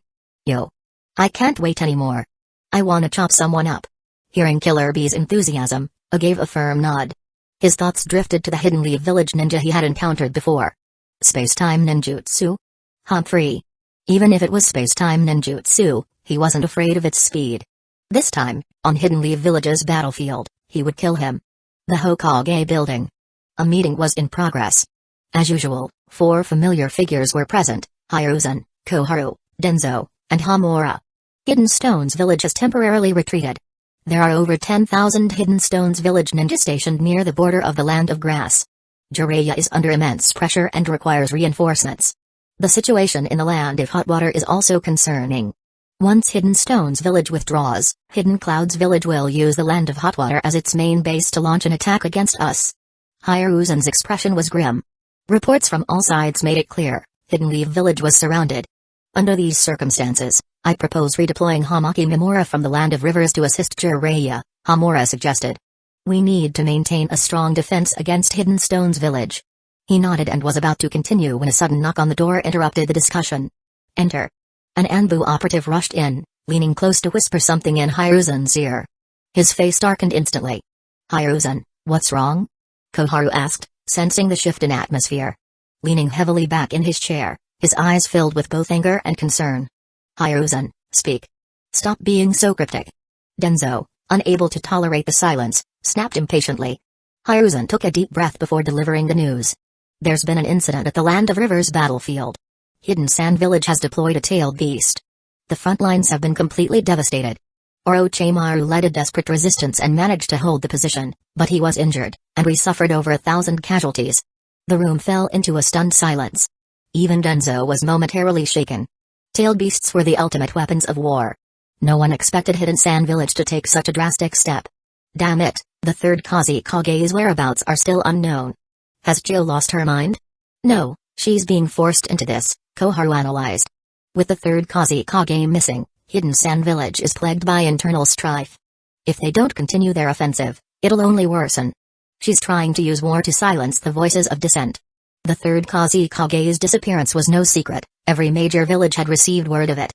I can't wait anymore. I wanna chop someone up. Hearing Killer B's enthusiasm, A gave a firm nod. His thoughts drifted to the Hidden Leaf Village ninja he had encountered before. Space-time ninjutsu? Humphrey. Even if it was space-time ninjutsu, he wasn't afraid of its speed. This time, on Hidden Leaf Village's battlefield, he would kill him. The Hokage building. A meeting was in progress. As usual, 4 familiar figures were present: Hiruzen, Koharu, Danzō, and Hamura. Hidden Stone's village has temporarily retreated. There are over 10,000 Hidden Stone's village ninja stationed near the border of the Land of Grass. Jiraiya is under immense pressure and requires reinforcements. The situation in the Land of Hot Water is also concerning. Once Hidden Stone's village withdraws, Hidden Cloud's village will use the Land of Hot Water as its main base to launch an attack against us. Hiruzen's expression was grim. Reports from all sides made it clear, Hidden Leaf Village was surrounded. Under these circumstances, I propose redeploying Hamaki Mimura from the Land of Rivers to assist Jiraiya, Hamura suggested. We need to maintain a strong defense against Hidden Stone's village. He nodded and was about to continue when a sudden knock on the door interrupted the discussion. Enter. An Anbu operative rushed in, leaning close to whisper something in Hiruzen's ear. His face darkened instantly. Hiruzen, what's wrong? Koharu asked, sensing the shift in atmosphere. Leaning heavily back in his chair, his eyes filled with both anger and concern. Hiruzen, speak. Stop being so cryptic. Danzō, unable to tolerate the silence, snapped impatiently. Hiruzen took a deep breath before delivering the news. There's been an incident at the Land of Rivers battlefield. Hidden Sand Village has deployed a tailed beast. The front lines have been completely devastated. Orochimaru led a desperate resistance and managed to hold the position, but he was injured, and we suffered over 1,000 casualties. The room fell into a stunned silence. Even Danzō was momentarily shaken. Tailed beasts were the ultimate weapons of war. No one expected Hidden Sand Village to take such a drastic step. Damn it, the third Kazekage's whereabouts are still unknown. Has Jill lost her mind? No, she's being forced into this, Koharu analyzed. With the third Kazekage missing, Hidden Sand Village is plagued by internal strife. If they don't continue their offensive, it'll only worsen. She's trying to use war to silence the voices of dissent. The third Kazekage's disappearance was no secret, every major village had received word of it.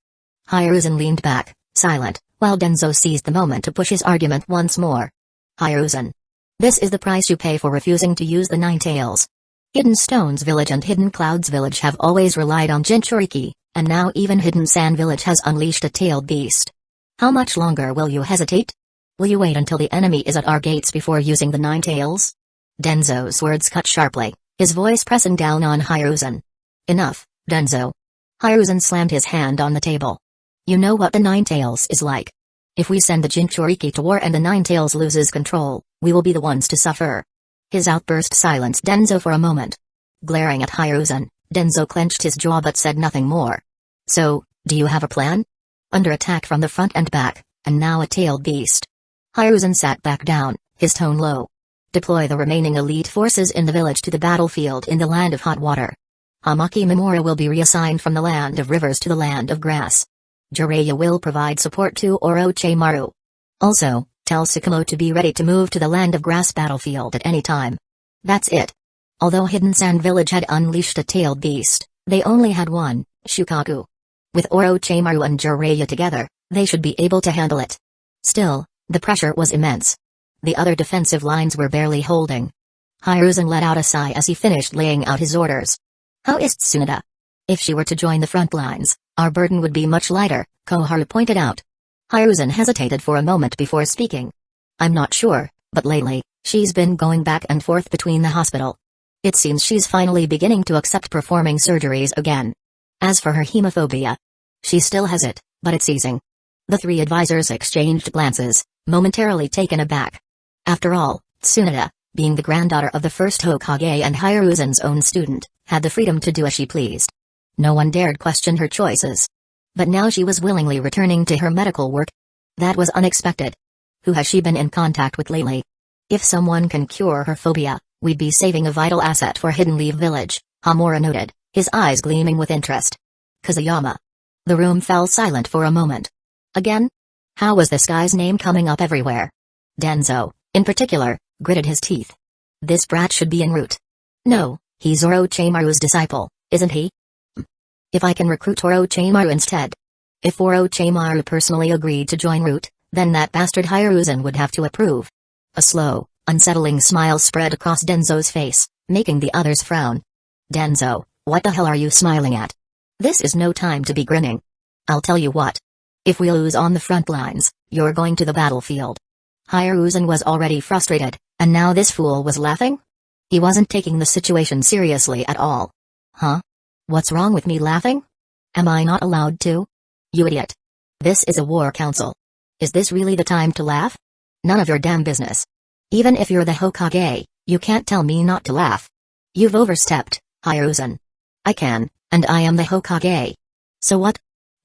Hiruzen leaned back, silent, while Danzō seized the moment to push his argument once more. Hiruzen. This is the price you pay for refusing to use the Nine Tails. Hidden Stone's village and Hidden Cloud's village have always relied on Jinchūriki, and now even Hidden Sand Village has unleashed a tailed beast. How much longer will you hesitate? Will you wait until the enemy is at our gates before using the Nine Tails? Danzō's words cut sharply, his voice pressing down on Hiruzen. Enough, Danzō. Hiruzen slammed his hand on the table. You know what the Nine Tails is like. If we send the Jinchūriki to war and the Nine Tails loses control, we will be the ones to suffer. His outburst silenced Danzō for a moment. Glaring at Hiruzen, Danzō clenched his jaw but said nothing more. So, do you have a plan? Under attack from the front and back, and now a tailed beast. Hiruzen sat back down, his tone low. Deploy the remaining elite forces in the village to the battlefield in the land of hot water. Hamaki Mimura will be reassigned from the land of rivers to the land of grass. Jiraiya will provide support to Orochimaru. Also, tell Tsukumo to be ready to move to the land of grass battlefield at any time. That's it. Although Hidden Sand Village had unleashed a tailed beast, they only had one, Shukaku. With Orochimaru and Jiraiya together, they should be able to handle it. Still, the pressure was immense. The other defensive lines were barely holding. Hiruzen let out a sigh as he finished laying out his orders. How is Tsunade? If she were to join the front lines, our burden would be much lighter, Koharu pointed out. Hiruzen hesitated for a moment before speaking. I'm not sure, but lately, she's been going back and forth between the hospital. It seems she's finally beginning to accept performing surgeries again. As for her hemophobia, she still has it, but it's easing. The three advisors exchanged glances, momentarily taken aback. After all, Tsunade, being the granddaughter of the first Hokage and Hiruzen's own student, had the freedom to do as she pleased. No one dared question her choices. But now she was willingly returning to her medical work. That was unexpected. Who has she been in contact with lately? If someone can cure her phobia, we'd be saving a vital asset for Hidden Leaf Village, Hamura noted, his eyes gleaming with interest. Kazuyama. The room fell silent for a moment. Again? How was this guy's name coming up everywhere? Danzō, in particular, gritted his teeth. This brat should be en route. No, he's Orochimaru's disciple, isn't he? If I can recruit Orochimaru instead. If Orochimaru personally agreed to join route, then that bastard Hiruzen would have to approve. A slow, unsettling smile spread across Danzō's face, making the others frown. Danzō, what the hell are you smiling at? This is no time to be grinning. I'll tell you what. If we lose on the front lines, you're going to the battlefield. Hiruzen was already frustrated, and now this fool was laughing? He wasn't taking the situation seriously at all. Huh? What's wrong with me laughing? Am I not allowed to? You idiot. This is a war council. Is this really the time to laugh? None of your damn business. Even if you're the Hokage, you can't tell me not to laugh. You've overstepped, Hiruzen. I can, and I am the Hokage. So what?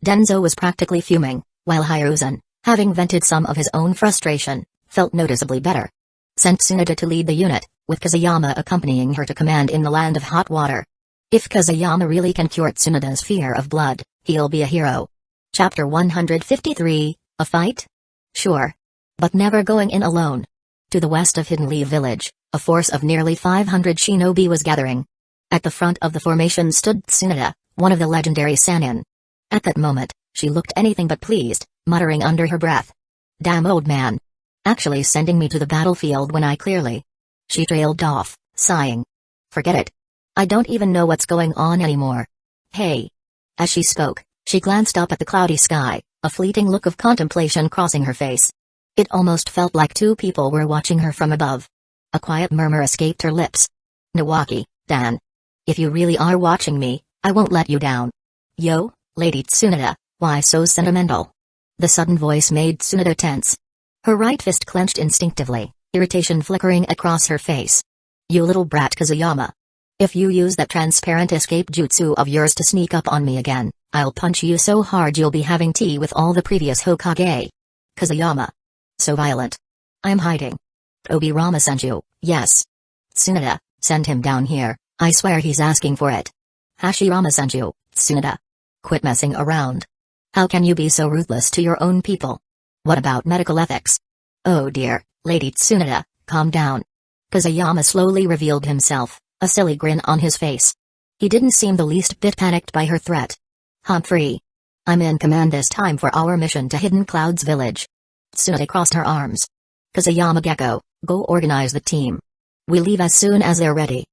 Danzō was practically fuming, while Hiruzen, having vented some of his own frustration, felt noticeably better. Sent Tsunade to lead the unit, with Kazuyama accompanying her to command in the land of hot water. If Kazuyama really can cure Tsunade's fear of blood, he'll be a hero. Chapter 153, A Fight? Sure. But never going in alone. To the west of Hidden Leaf Village, a force of nearly 500 shinobi was gathering. At the front of the formation stood Tsunade, one of the legendary Sannin. At that moment, she looked anything but pleased, muttering under her breath. Damn old man. Actually sending me to the battlefield when I clearly. She trailed off, sighing. Forget it. I don't even know what's going on anymore. Hey. As she spoke, she glanced up at the cloudy sky, a fleeting look of contemplation crossing her face. It almost felt like two people were watching her from above. A quiet murmur escaped her lips. Nawaki, Dan. If you really are watching me, I won't let you down. Yo, Lady Tsunade, why so sentimental? The sudden voice made Tsunade tense. Her right fist clenched instinctively, irritation flickering across her face. You little brat Kazuyama. If you use that transparent escape jutsu of yours to sneak up on me again, I'll punch you so hard you'll be having tea with all the previous Hokage. Kazuyama. So violent. I'm hiding. Obirama sent you, yes. Tsunade, send him down here, I swear he's asking for it. Hashirama sent you, Tsunade. Quit messing around. How can you be so ruthless to your own people? What about medical ethics? Oh dear, Lady Tsunade, calm down. Kazuyama slowly revealed himself, a silly grin on his face. He didn't seem the least bit panicked by her threat. Humphrey. I'm in command this time for our mission to Hidden Clouds Village. Tsunade crossed her arms. Kazuyama Gecko, go organize the team. We leave as soon as they're ready.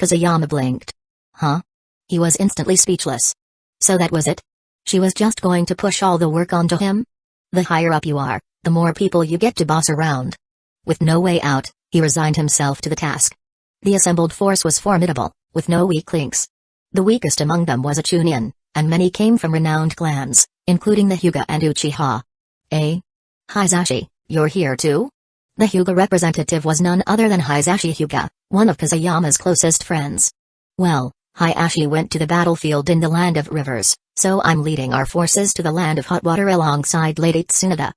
Kazuyama blinked. Huh? He was instantly speechless. So that was it? She was just going to push all the work onto him? The higher up you are, the more people you get to boss around. With no way out, he resigned himself to the task. The assembled force was formidable, with no weak links. The weakest among them was a Chunin, and many came from renowned clans, including the Hyuga and Uchiha. Eh? Hisashi, you're here too? The Hyuga representative was none other than Hisashi Hyuga, one of Kazuyama's closest friends. Well, Hayashi went to the battlefield in the Land of Rivers, so I'm leading our forces to the Land of Hot Water alongside Lady Tsunade.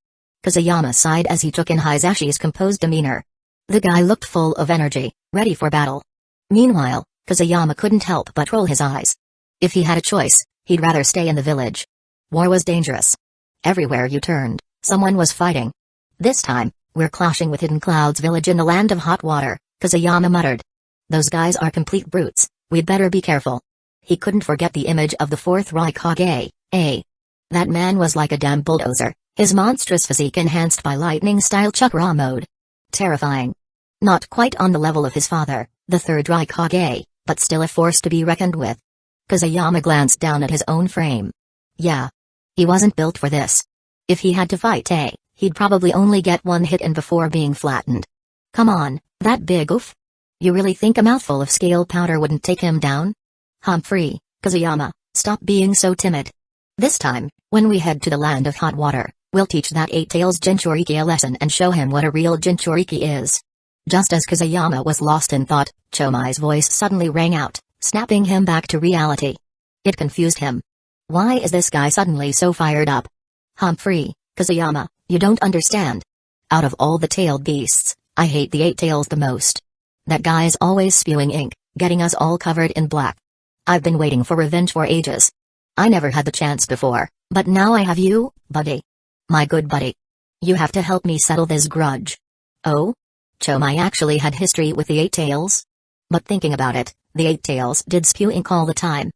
Kazuyama sighed as he took in Hayashi's composed demeanor. The guy looked full of energy, ready for battle. Meanwhile, Kazuyama couldn't help but roll his eyes. If he had a choice, he'd rather stay in the village. War was dangerous. Everywhere you turned, someone was fighting. This time, we're clashing with Hidden Cloud's village in the Land of Hot Water, Kazuyama muttered. Those guys are complete brutes, we'd better be careful. He couldn't forget the image of the fourth Raikage, That man was like a damn bulldozer, his monstrous physique enhanced by lightning-style chakra mode. Terrifying. Not quite on the level of his father, the third Raikage, but still a force to be reckoned with. Kazuyama glanced down at his own frame. Yeah. He wasn't built for this. If he had to fight he'd probably only get one hit in before being flattened. Come on, that big oof? You really think a mouthful of scale powder wouldn't take him down? Humphrey, Kazuyama, stop being so timid. This time, when we head to the Land of Hot Water, we'll teach that Eight-Tails Jinchūriki a lesson and show him what a real Jinchūriki is. Just as Kazuyama was lost in thought, Chomai's voice suddenly rang out, snapping him back to reality. It confused him. Why is this guy suddenly so fired up? Humphrey, Kazuyama, you don't understand. Out of all the tailed beasts, I hate the Eight-Tails the most. That guy's always spewing ink, getting us all covered in black. I've been waiting for revenge for ages. I never had the chance before, but now I have you, buddy. My good buddy. You have to help me settle this grudge. Oh? Chomai actually had history with the Eight-Tails? But thinking about it, the Eight-Tails did spew ink all the time.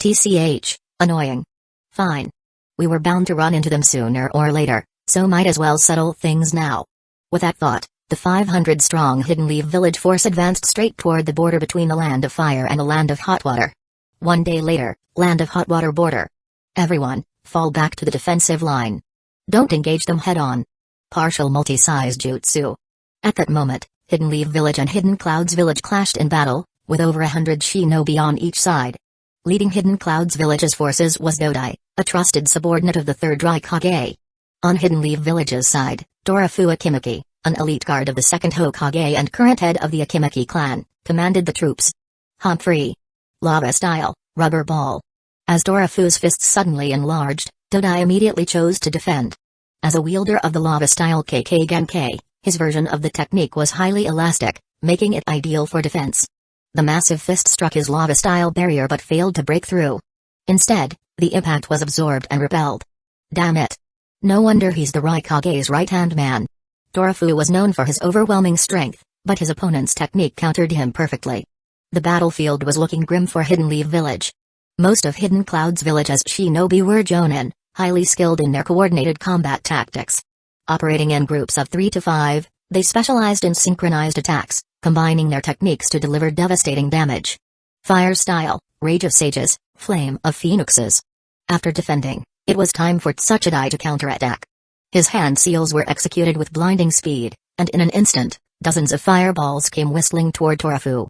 TCH, annoying. Fine. We were bound to run into them sooner or later, so might as well settle things now. With that thought, the 500-strong Hidden Leaf village force advanced straight toward the border between the Land of Fire and the Land of Hot Water. One day later, Land of Hot Water border. Everyone, fall back to the defensive line. Don't engage them head-on. Partial multi-size jutsu. At that moment, Hidden Leaf village and Hidden Cloud's village clashed in battle, with over 100 shinobi on each side. Leading Hidden Cloud's village's forces was Dodai, a trusted subordinate of the third Raikage. On Hidden Leaf village's side, Dorofu Akimaki, an elite guard of the second Hokage and current head of the Akimaki clan, commanded the troops. Humphrey. Lava style, rubber ball. As Dorofu's fists suddenly enlarged, Dodai immediately chose to defend. As a wielder of the lava style KK Genkai, his version of the technique was highly elastic, making it ideal for defense. The massive fist struck his lava style barrier but failed to break through. Instead, the impact was absorbed and repelled. Damn it. No wonder he's the Raikage's right-hand man. Dorofu was known for his overwhelming strength, but his opponent's technique countered him perfectly. The battlefield was looking grim for Hidden Leaf village. Most of Hidden Cloud's village's shinobi were jonin, highly skilled in their coordinated combat tactics. Operating in groups of 3 to 5, they specialized in synchronized attacks, combining their techniques to deliver devastating damage. Fire style, Rage of Sages, Flame of Phoenixes. After defending, it was time for Tsuchidai to counterattack. His hand seals were executed with blinding speed, and in an instant, dozens of fireballs came whistling toward Dorofu.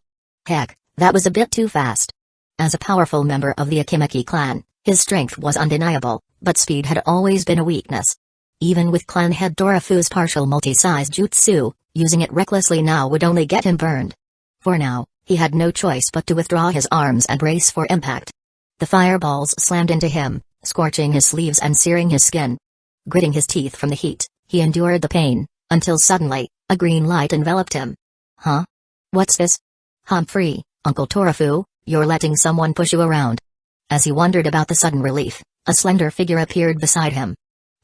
Heck, that was a bit too fast. As a powerful member of the Akimaki clan, his strength was undeniable, but speed had always been a weakness. Even with clan head Dorofu's partial multi-size jutsu, using it recklessly now would only get him burned. For now, he had no choice but to withdraw his arms and brace for impact. The fireballs slammed into him, scorching his sleeves and searing his skin. Gritting his teeth from the heat, he endured the pain, until suddenly, a green light enveloped him. Huh? What's this? Humphrey, Uncle Dorofu, you're letting someone push you around. As he wondered about the sudden relief, a slender figure appeared beside him.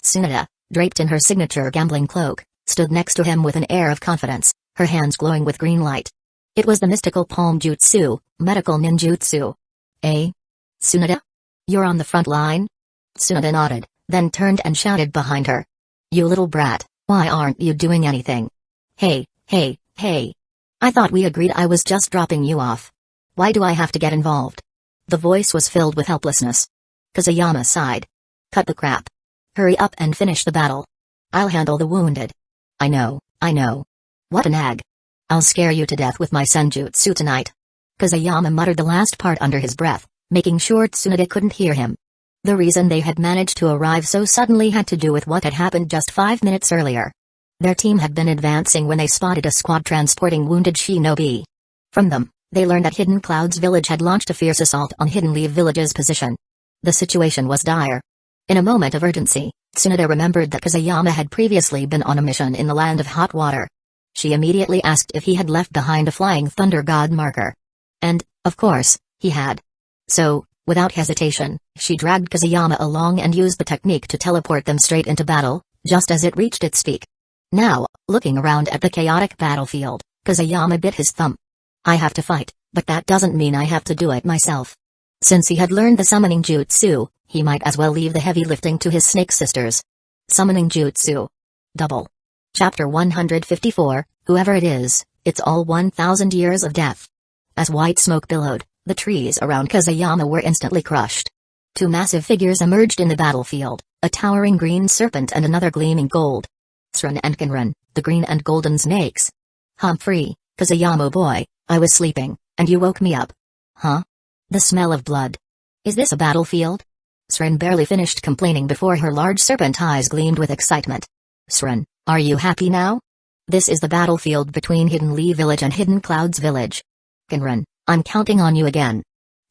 Tsunade, draped in her signature gambling cloak, stood next to him with an air of confidence, her hands glowing with green light. It was the mystical palm jutsu, medical ninjutsu. Tsunade? You're on the front line? Tsunade nodded, then turned and shouted behind her. You little brat, why aren't you doing anything? Hey. I thought we agreed I was just dropping you off. Why do I have to get involved? The voice was filled with helplessness. Kazuyama sighed. Cut the crap. Hurry up and finish the battle. I'll handle the wounded. I know. What a nag. I'll scare you to death with my senjutsu tonight. Kazuyama muttered the last part under his breath, making sure Tsunade couldn't hear him. The reason they had managed to arrive so suddenly had to do with what had happened just 5 minutes earlier. Their team had been advancing when they spotted a squad transporting wounded shinobi. From them, They learned that Hidden Cloud's village had launched a fierce assault on Hidden Leaf Village's position. The situation was dire. In a moment of urgency, Tsunade remembered that Kazuyama had previously been on a mission in the land of hot water. She immediately asked if he had left behind a flying thunder god marker. And, of course, he had. So, without hesitation, she dragged Kazuyama along and used the technique to teleport them straight into battle, just as it reached its peak. Now, looking around at the chaotic battlefield, Kazuyama bit his thumb. I have to fight, but that doesn't mean I have to do it myself. Since he had learned the summoning jutsu, he might as well leave the heavy lifting to his snake sisters. Summoning jutsu. Double. Chapter 154, Whoever it is, it's all 1,000 years of death. As white smoke billowed, the trees around Kazuyama were instantly crushed. Two massive figures emerged in the battlefield, a towering green serpent and another gleaming gold. Sren and Kinren, the green and golden snakes. Humphrey, Kazuyama boy, I was sleeping, and you woke me up. Huh? The smell of blood. Is this a battlefield? Sren barely finished complaining before her large serpent eyes gleamed with excitement. Sren, are you happy now? This is the battlefield between Hidden Leaf Village and Hidden Clouds Village. Kinren, I'm counting on you again.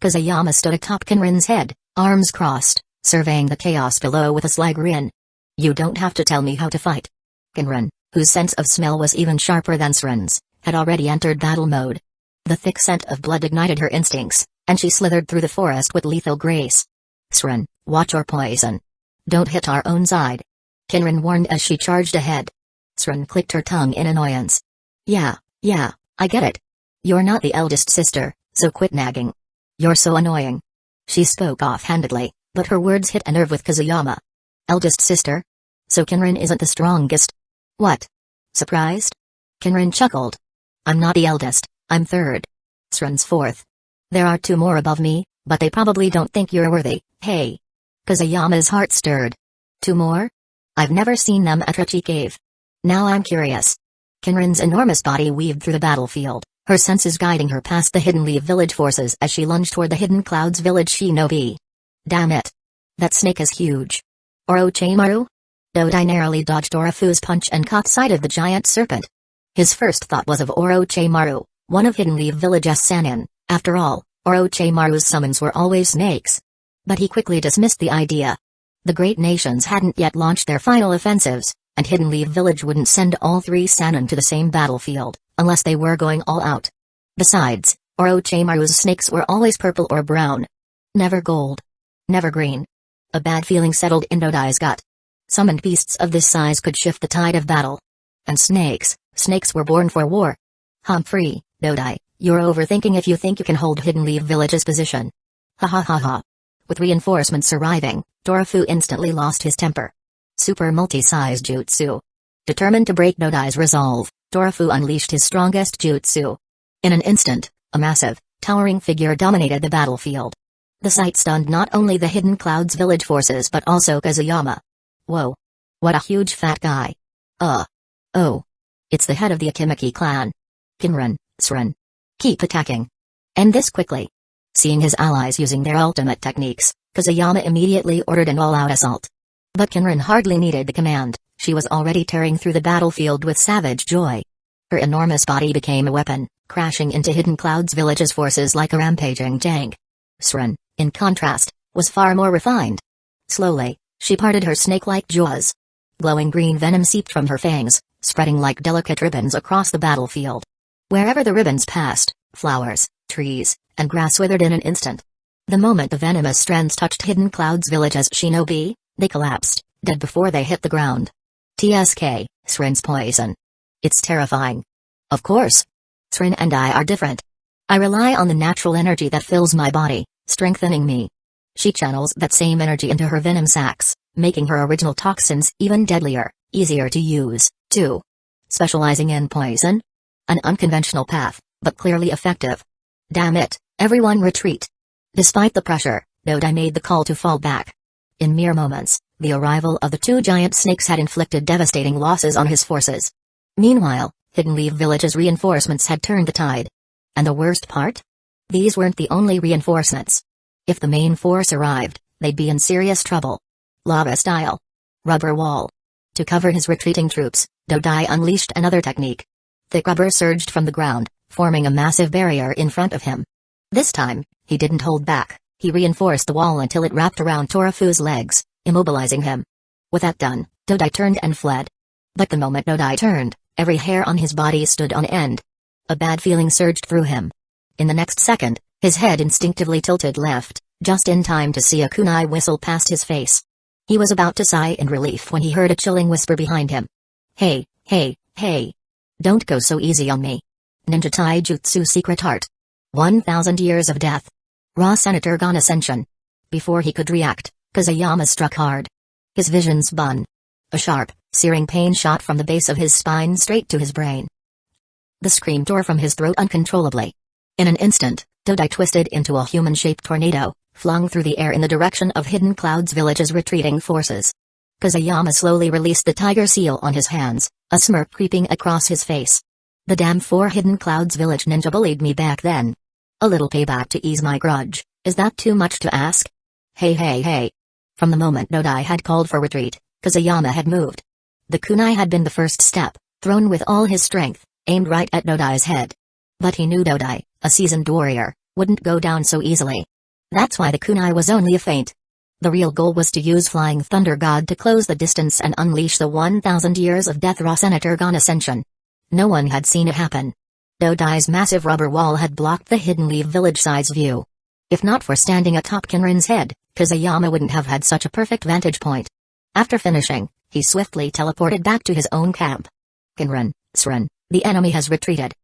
Kazuyama stood atop Kinren's head, arms crossed, surveying the chaos below with a sly grin. You don't have to tell me how to fight. Kinren, whose sense of smell was even sharper than Sren's, had already entered battle mode. The thick scent of blood ignited her instincts, and she slithered through the forest with lethal grace. Sren, watch your poison. Don't hit our own side. Kinren warned as she charged ahead. Sren clicked her tongue in annoyance. Yeah, I get it. You're not the eldest sister, so quit nagging. You're so annoying. She spoke offhandedly, but her words hit a nerve with Kazuyama. Eldest sister? So Kinren isn't the strongest? What? Surprised? Kinren chuckled. I'm not the eldest, I'm third. Sren's fourth. There are two more above me, but they probably don't think you're worthy, hey. Kazuyama's heart stirred. Two more? I've never seen them at Rechi Cave. Now I'm curious. Kinren's enormous body weaved through the battlefield, her senses guiding her past the Hidden Leaf Village forces as she lunged toward the Hidden Clouds Village shinobi. Damn it. That snake is huge. Orochimaru? Dodai narrowly dodged Orofu's punch and caught sight of the giant serpent. His first thought was of Orochimaru, one of Hidden Leaf Village's Sannin. After all, Orochimaru's summons were always snakes. But he quickly dismissed the idea. The great nations hadn't yet launched their final offensives, and Hidden Leaf Village wouldn't send all three Sannin to the same battlefield, unless they were going all out. Besides, Orochimaru's snakes were always purple or brown. Never gold. Never green. A bad feeling settled in Dodai's gut. Summoned beasts of this size could shift the tide of battle. And snakes were born for war. Humphrey, Dodai, you're overthinking if you think you can hold Hidden Leaf Village's position. Ha ha ha ha. With reinforcements arriving, Dorofu instantly lost his temper. Super multi-size jutsu. Determined to break Dodai's resolve, Dorofu unleashed his strongest jutsu. In an instant, a massive, towering figure dominated the battlefield. The sight stunned not only the Hidden Clouds Village forces but also Kazuyama. Whoa. What a huge fat guy. Oh. It's the head of the Akimiki clan. Kinren, Sren. Keep attacking. End this quickly. Seeing his allies using their ultimate techniques, Kazuyama immediately ordered an all-out assault. But Kinren hardly needed the command, she was already tearing through the battlefield with savage joy. Her enormous body became a weapon, crashing into Hidden Clouds Village's forces like a rampaging tank. Sren, in contrast, was far more refined. Slowly, she parted her snake-like jaws. Glowing green venom seeped from her fangs, spreading like delicate ribbons across the battlefield. Wherever the ribbons passed, flowers, trees, and grass withered in an instant. The moment the venomous strands touched Hidden Clouds Village as shinobi, they collapsed, dead before they hit the ground. TSK, Sren's poison. It's terrifying. Of course. Sren and I are different. I rely on the natural energy that fills my body, strengthening me. She channels that same energy into her venom sacs, making her original toxins even deadlier, easier to use, too. Specializing in poison? An unconventional path, but clearly effective. Damn it, everyone retreat. Despite the pressure, Dodai made the call to fall back. In mere moments, the arrival of the two giant snakes had inflicted devastating losses on his forces. Meanwhile, Hidden Leaf Village's reinforcements had turned the tide. And the worst part? These weren't the only reinforcements. If the main force arrived, they'd be in serious trouble. Lava style. Rubber wall. To cover his retreating troops, Dodai unleashed another technique. Thick rubber surged from the ground, forming a massive barrier in front of him. This time, he didn't hold back. He reinforced the wall until it wrapped around Torafu's legs, immobilizing him. With that done, Dodai turned and fled. But the moment Dodai turned, every hair on his body stood on end. A bad feeling surged through him. In the next second, his head instinctively tilted left, just in time to see a kunai whistle past his face. He was about to sigh in relief when he heard a chilling whisper behind him. Hey, hey, hey. Don't go so easy on me. Ninja Taijutsu Secret Art. 1,000 Years of Death. Rasengan Ascension. Before he could react, Kazuyama struck hard. His vision spun. A sharp, searing pain shot from the base of his spine straight to his brain. The scream tore from his throat uncontrollably. In an instant, Dodai twisted into a human-shaped tornado, flung through the air in the direction of Hidden Cloud's village's retreating forces. Kazuyama slowly released the tiger seal on his hands, a smirk creeping across his face. The damn 4 Hidden Cloud's village ninja bullied me back then. A little payback to ease my grudge, is that too much to ask? Hey hey hey. From the moment Dodai had called for retreat, Kazuyama had moved. The kunai had been the first step, thrown with all his strength, aimed right at Dodai's head. But he knew Dodai, a seasoned warrior, wouldn't go down so easily. That's why the kunai was only a feint. The real goal was to use Flying Thunder God to close the distance and unleash the 1,000 Years of Death Rasengan Ascension. No one had seen it happen. Dodai's massive rubber wall had blocked the Hidden Leaf village-side's view. If not for standing atop Kinrin's head, Kazuyama wouldn't have had such a perfect vantage point. After finishing, he swiftly teleported back to his own camp. Kinrin, Srin, the enemy has retreated.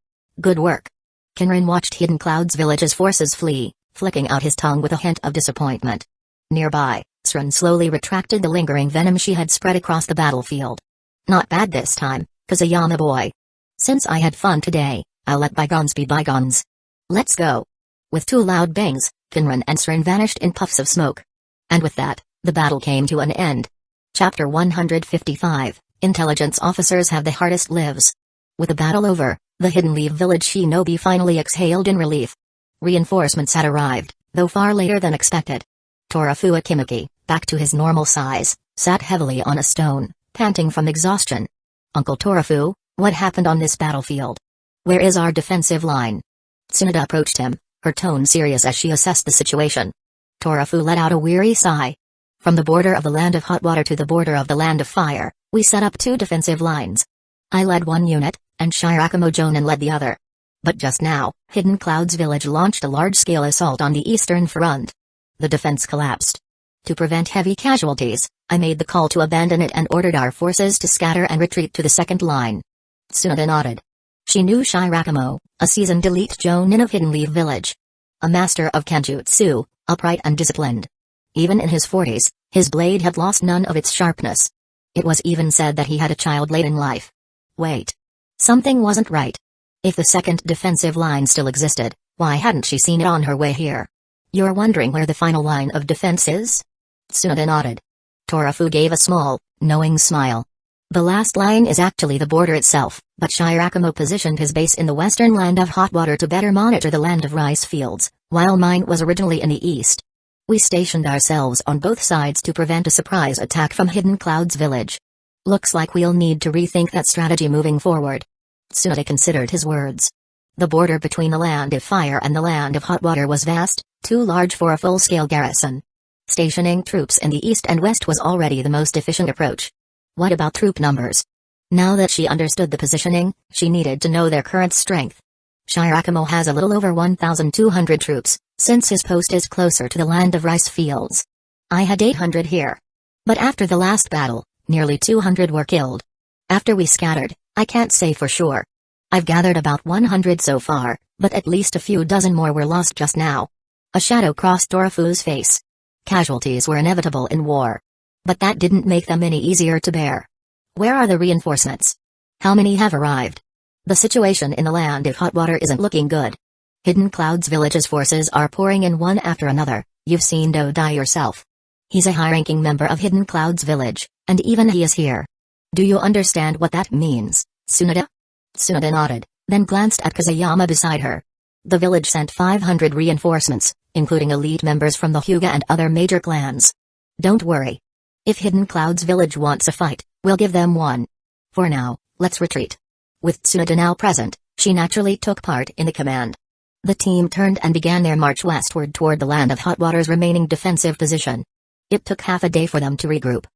Good work. Kinrin watched Hidden Cloud's village's forces flee, flicking out his tongue with a hint of disappointment. Nearby, Srin slowly retracted the lingering venom she had spread across the battlefield. Not bad this time, Kazuyama boy. Since I had fun today, I'll let bygones be bygones. Let's go. With 2 loud bangs, Kinrin and Srin vanished in puffs of smoke. And with that, the battle came to an end. Chapter 155, Intelligence Officers Have the Hardest Lives. With the battle over, the Hidden Leaf village shinobi finally exhaled in relief. Reinforcements had arrived, though far later than expected. Torafu Akimaki, back to his normal size, sat heavily on a stone, panting from exhaustion. Uncle Torafu, what happened on this battlefield? Where is our defensive line? Tsunade approached him, her tone serious as she assessed the situation. Torafu let out a weary sigh. From the border of the land of hot water to the border of the land of fire, we set up 2 defensive lines. I led one unit, and Shirakumo Jonin led the other. But just now, Hidden Cloud's village launched a large-scale assault on the eastern front. The defense collapsed. To prevent heavy casualties, I made the call to abandon it and ordered our forces to scatter and retreat to the second line. Tsunade nodded. She knew Shirakumo, a seasoned elite jonin of Hidden Leaf village. A master of Kenjutsu, upright and disciplined. Even in his 40s, his blade had lost none of its sharpness. It was even said that he had a child late in life. Wait. Something wasn't right. If the second defensive line still existed, why hadn't she seen it on her way here? You're wondering where the final line of defense is? Tsunade nodded. Torafu gave a small, knowing smile. The last line is actually the border itself, but Shirakumo positioned his base in the western land of hot water to better monitor the land of rice fields, while mine was originally in the east. We stationed ourselves on both sides to prevent a surprise attack from Hidden Cloud's village. Looks like we'll need to rethink that strategy moving forward. Tsunade considered his words. The border between the land of fire and the land of hot water was vast, too large for a full-scale garrison. Stationing troops in the east and west was already the most efficient approach. What about troop numbers? Now that she understood the positioning, she needed to know their current strength. Shirakumo has a little over 1,200 troops, since his post is closer to the land of rice fields. I had 800 here. But after the last battle, nearly 200 were killed. After we scattered, I can't say for sure. I've gathered about 100 so far, but at least a few dozen more were lost just now. A shadow crossed Torafu's face. Casualties were inevitable in war. But that didn't make them any easier to bear. Where are the reinforcements? How many have arrived? The situation in the land of hot water isn't looking good. Hidden Cloud's village's forces are pouring in one after another. You've seen Dodai yourself. He's a high-ranking member of Hidden Cloud's village, and even he is here. Do you understand what that means, Tsunade? Tsunade nodded, then glanced at Kazuyama beside her. The village sent 500 reinforcements, including elite members from the Hyuga and other major clans. Don't worry. If Hidden Cloud's village wants a fight, we'll give them one. For now, let's retreat. With Tsunade now present, She naturally took part in the command. The team turned and began their march westward toward the Land of Hot Water's remaining defensive position. It took half a day for them to regroup.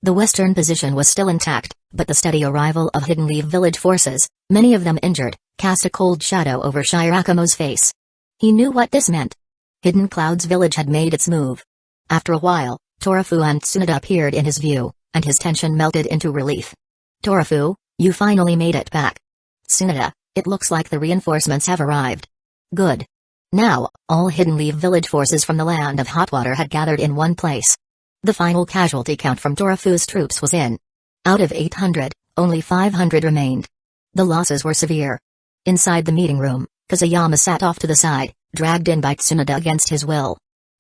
The western position was still intact, but the steady arrival of Hidden Leaf Village forces, many of them injured, cast a cold shadow over Shirakumo's face. He knew what this meant. Hidden Cloud's village had made its move. After a while, Torafu and Tsunoda appeared in his view, and his tension melted into relief. Torafu, you finally made it back. Tsunoda, it looks like the reinforcements have arrived. Good. Now, all Hidden Leaf Village forces from the Land of Hot Water had gathered in one place. The final casualty count from Torafu's troops was in. Out of 800, only 500 remained. The losses were severe. Inside the meeting room, Kazuyama sat off to the side, dragged in by Tsunoda against his will.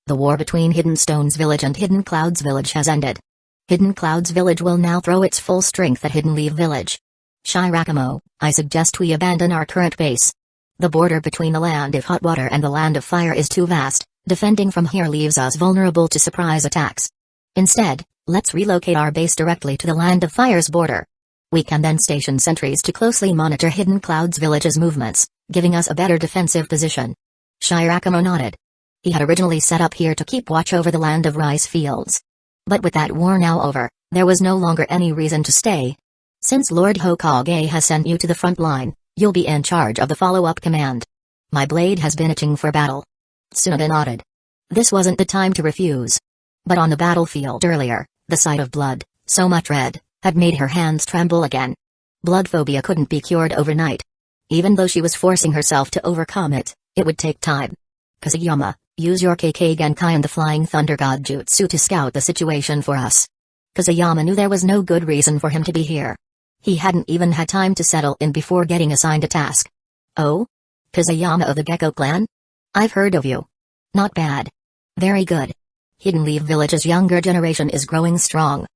The war between Hidden Stone's village and Hidden Cloud's village has ended. Hidden Cloud's village will now throw its full strength at Hidden Leaf Village. Shirakumo, I suggest we abandon our current base. The border between the Land of Hot Water and the Land of Fire is too vast, defending from here leaves us vulnerable to surprise attacks. Instead, let's relocate our base directly to the Land of Fire's border. We can then station sentries to closely monitor Hidden Cloud's village's movements, giving us a better defensive position. Shirakumo nodded. He had originally set up here to keep watch over the Land of Rice Fields. But with that war now over, there was no longer any reason to stay. Since Lord Hokage has sent you to the front line, you'll be in charge of the follow-up command. My blade has been itching for battle. Tsunoda nodded. This wasn't the time to refuse. But on the battlefield earlier, the sight of blood, so much red, had made her hands tremble again. Blood phobia couldn't be cured overnight. Even though she was forcing herself to overcome it, it would take time. Kazuyama, use your KK Genkai and the Flying Thunder God Jutsu to scout the situation for us. Kazuyama knew there was no good reason for him to be here. He hadn't even had time to settle in before getting assigned a task. Oh? Kazuyama of the Gecko clan? I've heard of you. Not bad. Very good. Hidden Leaf Village's younger generation is growing strong.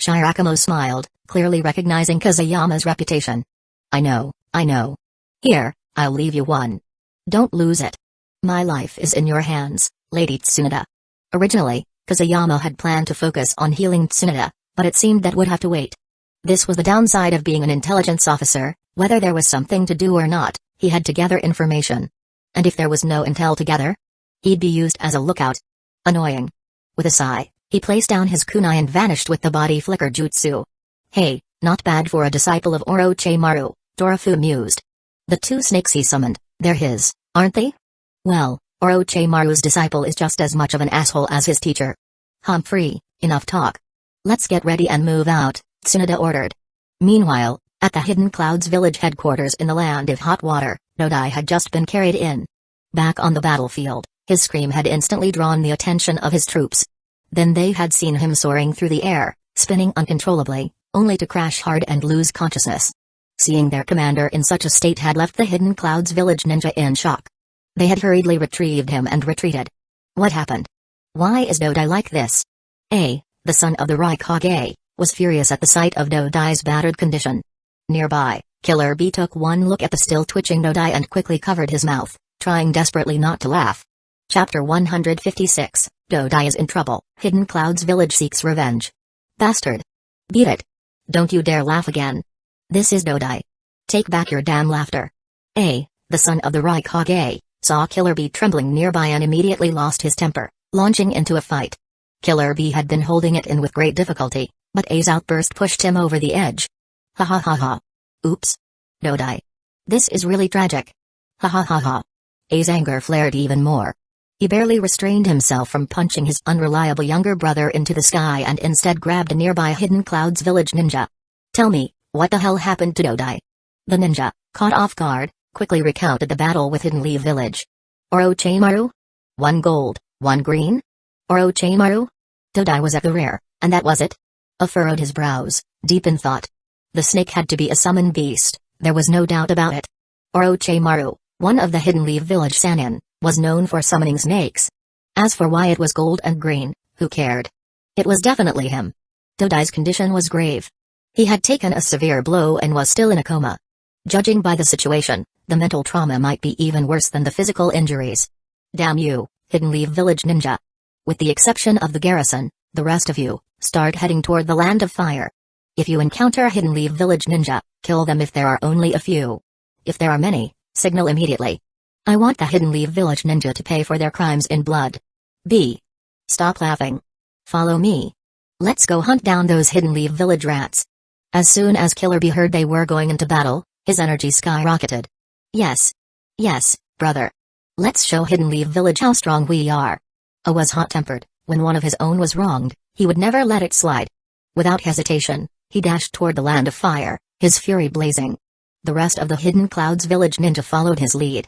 Shirakumo smiled, clearly recognizing Kazuyama's reputation. I know. Here, I'll leave you one. Don't lose it. My life is in your hands, Lady Tsunoda. Originally, Kazuyama had planned to focus on healing Tsunoda, but it seemed that would have to wait. This was the downside of being an intelligence officer, whether there was something to do or not, he had to gather information. And if there was no intel to gather, he'd be used as a lookout. Annoying. With a sigh, he placed down his kunai and vanished with the body flicker jutsu. Hey, not bad for a disciple of Orochimaru, Torafu mused. The two snakes he summoned, they're his, aren't they? Well, Orochimaru's disciple is just as much of an asshole as his teacher. Humphrey, enough talk. Let's get ready and move out, Tsunoda ordered. Meanwhile, at the Hidden Clouds village headquarters in the Land of Hot Water, Nodai had just been carried in. Back on the battlefield, his scream had instantly drawn the attention of his troops. Then they had seen him soaring through the air, spinning uncontrollably, only to crash hard and lose consciousness. Seeing their commander in such a state had left the Hidden Clouds village ninja in shock. They had hurriedly retrieved him and retreated. What happened? Why is Nodai like this? A, the son of the Rukongai, was furious at the sight of Nodai's battered condition. Nearby, Killer B took one look at the still twitching Nodai and quickly covered his mouth, trying desperately not to laugh. Chapter 156, Nodai is in trouble, Hidden Clouds village seeks revenge. Bastard. Beat it. Don't you dare laugh again. This is Nodai. Take back your damn laughter. A, the son of the Rukongai, saw Killer B trembling nearby and immediately lost his temper, launching into a fight. Killer B had been holding it in with great difficulty, but A's outburst pushed him over the edge. Ha ha ha ha. Oops. Nodai. This is really tragic. Ha ha ha ha. A's anger flared even more. He barely restrained himself from punching his unreliable younger brother into the sky and instead grabbed a nearby Hidden Clouds village ninja. Tell me, what the hell happened to Nodai? The ninja, caught off guard, quickly recounted the battle with Hidden Leaf Village. Orochimaru? 1 gold, 1 green? Orochimaru? Nodai was at the rear, and that was it? A furrowed his brows, deep in thought. The snake had to be a summoned beast, there was no doubt about it. Orochimaru, one of the Hidden Leaf Village Sannin, was known for summoning snakes. As for why it was gold and green, who cared? It was definitely him. Nodai's condition was grave. He had taken a severe blow and was still in a coma. Judging by the situation, the mental trauma might be even worse than the physical injuries. Damn you, Hidden Leaf Village ninja. With the exception of the garrison, the rest of you, start heading toward the Land of Fire. If you encounter a Hidden Leaf Village ninja, kill them if there are only a few. If there are many, Signal immediately. I want the Hidden Leaf Village ninja to pay for their crimes in blood. B. Stop laughing. Follow me. Let's go hunt down those Hidden Leaf Village rats. As soon as Killer B heard they were going into battle, his energy skyrocketed. Yes. Yes, brother. Let's show Hidden Leaf Village how strong we are. A was hot-tempered. When one of his own was wronged, he would never let it slide. Without hesitation, he dashed toward the land of fire, his fury blazing. The rest of the Hidden Clouds Village ninja followed his lead.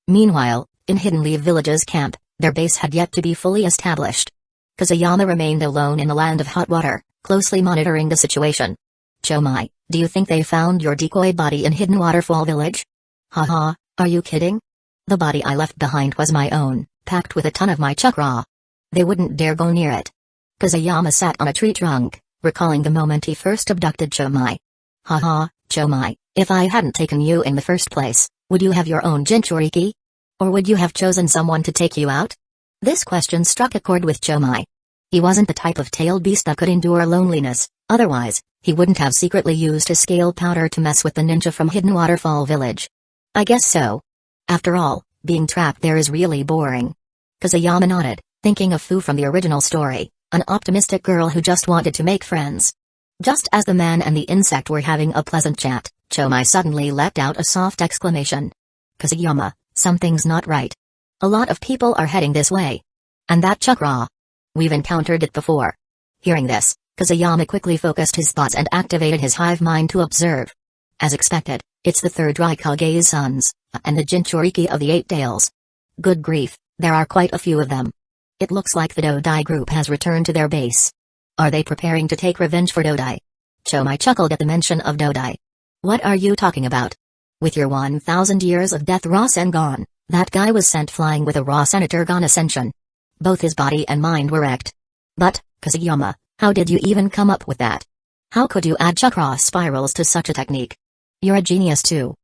Meanwhile, in Hidden Leaf Village's camp, their base had yet to be fully established. Kazuyama remained alone in the land of hot water, closely monitoring the situation. Chomai, do you think they found your decoy body in Hidden Waterfall Village? Haha, are you kidding? The body I left behind was my own, packed with a ton of my chakra. They wouldn't dare go near it. Kazuyama sat on a tree trunk, recalling the moment he first abducted Chomai. Haha, Chomai, if I hadn't taken you in the first place, would you have your own Jinchūriki? Or would you have chosen someone to take you out? This question struck a chord with Chomai. He wasn't the type of tailed beast that could endure loneliness, otherwise, he wouldn't have secretly used his scale powder to mess with the ninja from Hidden Waterfall Village. I guess so. After all, being trapped there is really boring. Kazuyama nodded, thinking of Fu from the original story, an optimistic girl who just wanted to make friends. Just as the man and the insect were having a pleasant chat, Chomai suddenly let out a soft exclamation. Kazuyama, something's not right. A lot of people are heading this way. And that chakra. We've encountered it before. Hearing this, Kazuyama quickly focused his thoughts and activated his hive mind to observe. As expected, it's the third Rukongai sons, and the Jinchūriki of the Eight Tails. Good grief, there are quite a few of them. It looks like the Dodai group has returned to their base. Are they preparing to take revenge for Dodai? Chomai chuckled at the mention of Dodai. What are you talking about? With your 1,000 years of death Rasen gone, that guy was sent flying with a Rasen Etergon ascension. Both his body and mind were wrecked. But, Kazuyama, how did you even come up with that? How could you add chakra spirals to such a technique? You're a genius too.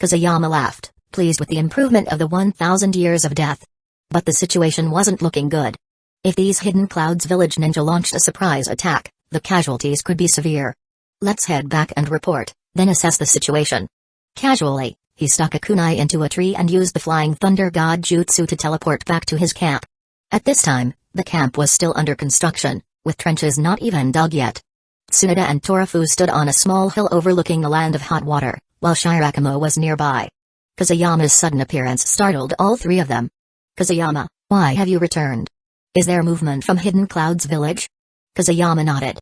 Kazuyama laughed, pleased with the improvement of the 1,000 years of death. But the situation wasn't looking good. If these Hidden Clouds Village ninja launched a surprise attack, the casualties could be severe. Let's head back and report, then assess the situation. Casually, he stuck a kunai into a tree and used the Flying Thunder God Jutsu to teleport back to his camp. At this time, the camp was still under construction, with trenches not even dug yet. Tsunade and Torafu stood on a small hill overlooking the land of hot water, while Shirakumo was nearby. Kazuyama's sudden appearance startled all three of them. Kazuyama, why have you returned? Is there movement from Hidden Clouds Village? Kazuyama nodded.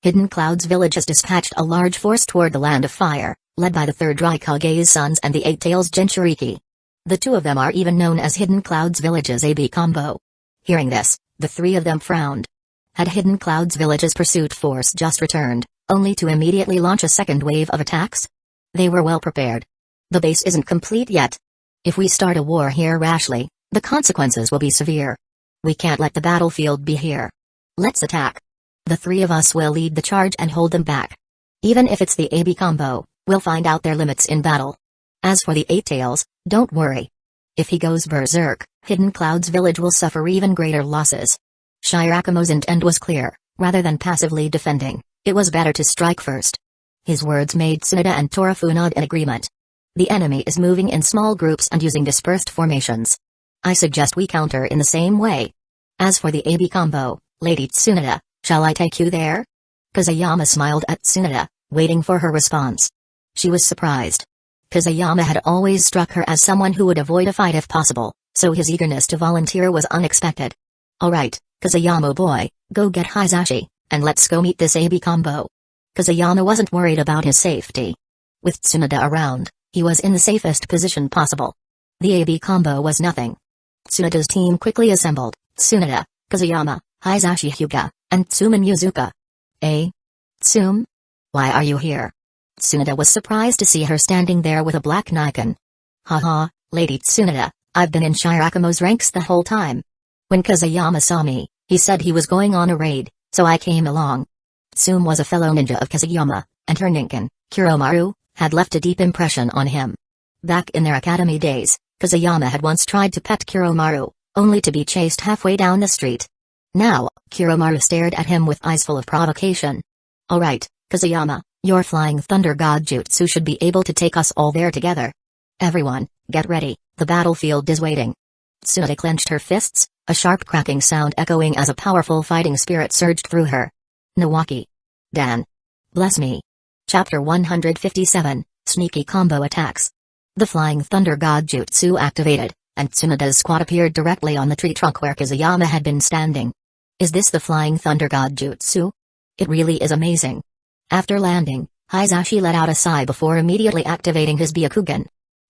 Hidden Clouds Village has dispatched a large force toward the land of fire, led by the third Rukongai's sons and the Eight Tails Jinchūriki. The two of them are even known as Hidden Clouds Village's AB combo. Hearing this, the three of them frowned. Had Hidden Clouds Village's pursuit force just returned, only to immediately launch a second wave of attacks? They were well prepared. The base isn't complete yet. If we start a war here rashly, the consequences will be severe. We can't let the battlefield be here. Let's attack. The three of us will lead the charge and hold them back. Even if it's the AB combo, we'll find out their limits in battle. As for the Eight Tails, don't worry. If he goes berserk, Hidden Clouds Village will suffer even greater losses. Shirakumo's intent was clear. Rather than passively defending, it was better to strike first. His words made Tsunade and Torafu nod in agreement. The enemy is moving in small groups and using dispersed formations. I suggest we counter in the same way. As for the AB combo, Lady Tsunade, shall I take you there? Kazuyama smiled at Tsunade, waiting for her response. She was surprised. Kazuyama had always struck her as someone who would avoid a fight if possible, so his eagerness to volunteer was unexpected. Alright, Kazuyama boy, go get Hizashi, and let's go meet this AB combo. Kazuyama wasn't worried about his safety. With Tsunade around, he was in the safest position possible. The AB combo was nothing. Tsunade's team quickly assembled: Tsunade, Kazuyama, Hizashi Hyuga, and Tsuman Yuzuka. Tsum? Why are you here? Tsunade was surprised to see her standing there with a black Nikon. Haha, Lady Tsunade, I've been in Shirakumo's ranks the whole time. When Kazuyama saw me, he said he was going on a raid, so I came along. Tsum was a fellow ninja of Kazuyama, and her Ninken, Kuromaru, had left a deep impression on him. Back in their academy days, Kazuyama had once tried to pet Kuromaru, only to be chased halfway down the street. Now, Kuromaru stared at him with eyes full of provocation. Alright, Kazuyama, your Flying Thunder God Jutsu should be able to take us all there together. Everyone, Get ready, the battlefield is waiting. Tsunade clenched her fists, a sharp cracking sound echoing as a powerful fighting spirit surged through her. Nawaki. Dan. Bless me. Chapter 157, Sneaky Combo Attacks. The Flying Thunder God Jutsu activated, and Tsunade's squad appeared directly on the tree trunk where Kazuyama had been standing. Is this the Flying Thunder God Jutsu? It really is amazing. After landing, Hisashi let out a sigh before immediately activating his Byakugan.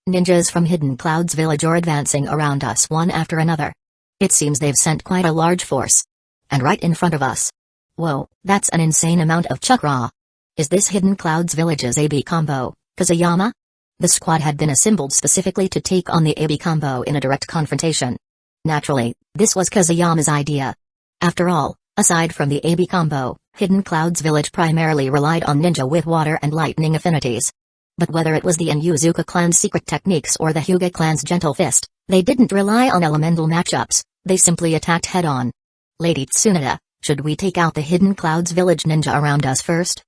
Ninjas from Hidden Clouds Village are advancing around us one after another. It seems they've sent quite a large force. And right in front of us. Whoa, that's an insane amount of chakra. Is this Hidden Clouds Village's AB combo, Kazuyama? The squad had been assembled specifically to take on the AB combo in a direct confrontation. Naturally, this was Kazuyama's idea. After all, aside from the AB combo, Hidden Clouds Village primarily relied on ninja with water and lightning affinities. But whether it was the Inuzuka clan's secret techniques or the Hyuga clan's gentle fist, they didn't rely on elemental matchups, they simply attacked head-on. Lady Tsunade, should we take out the Hidden Clouds Village ninja around us first?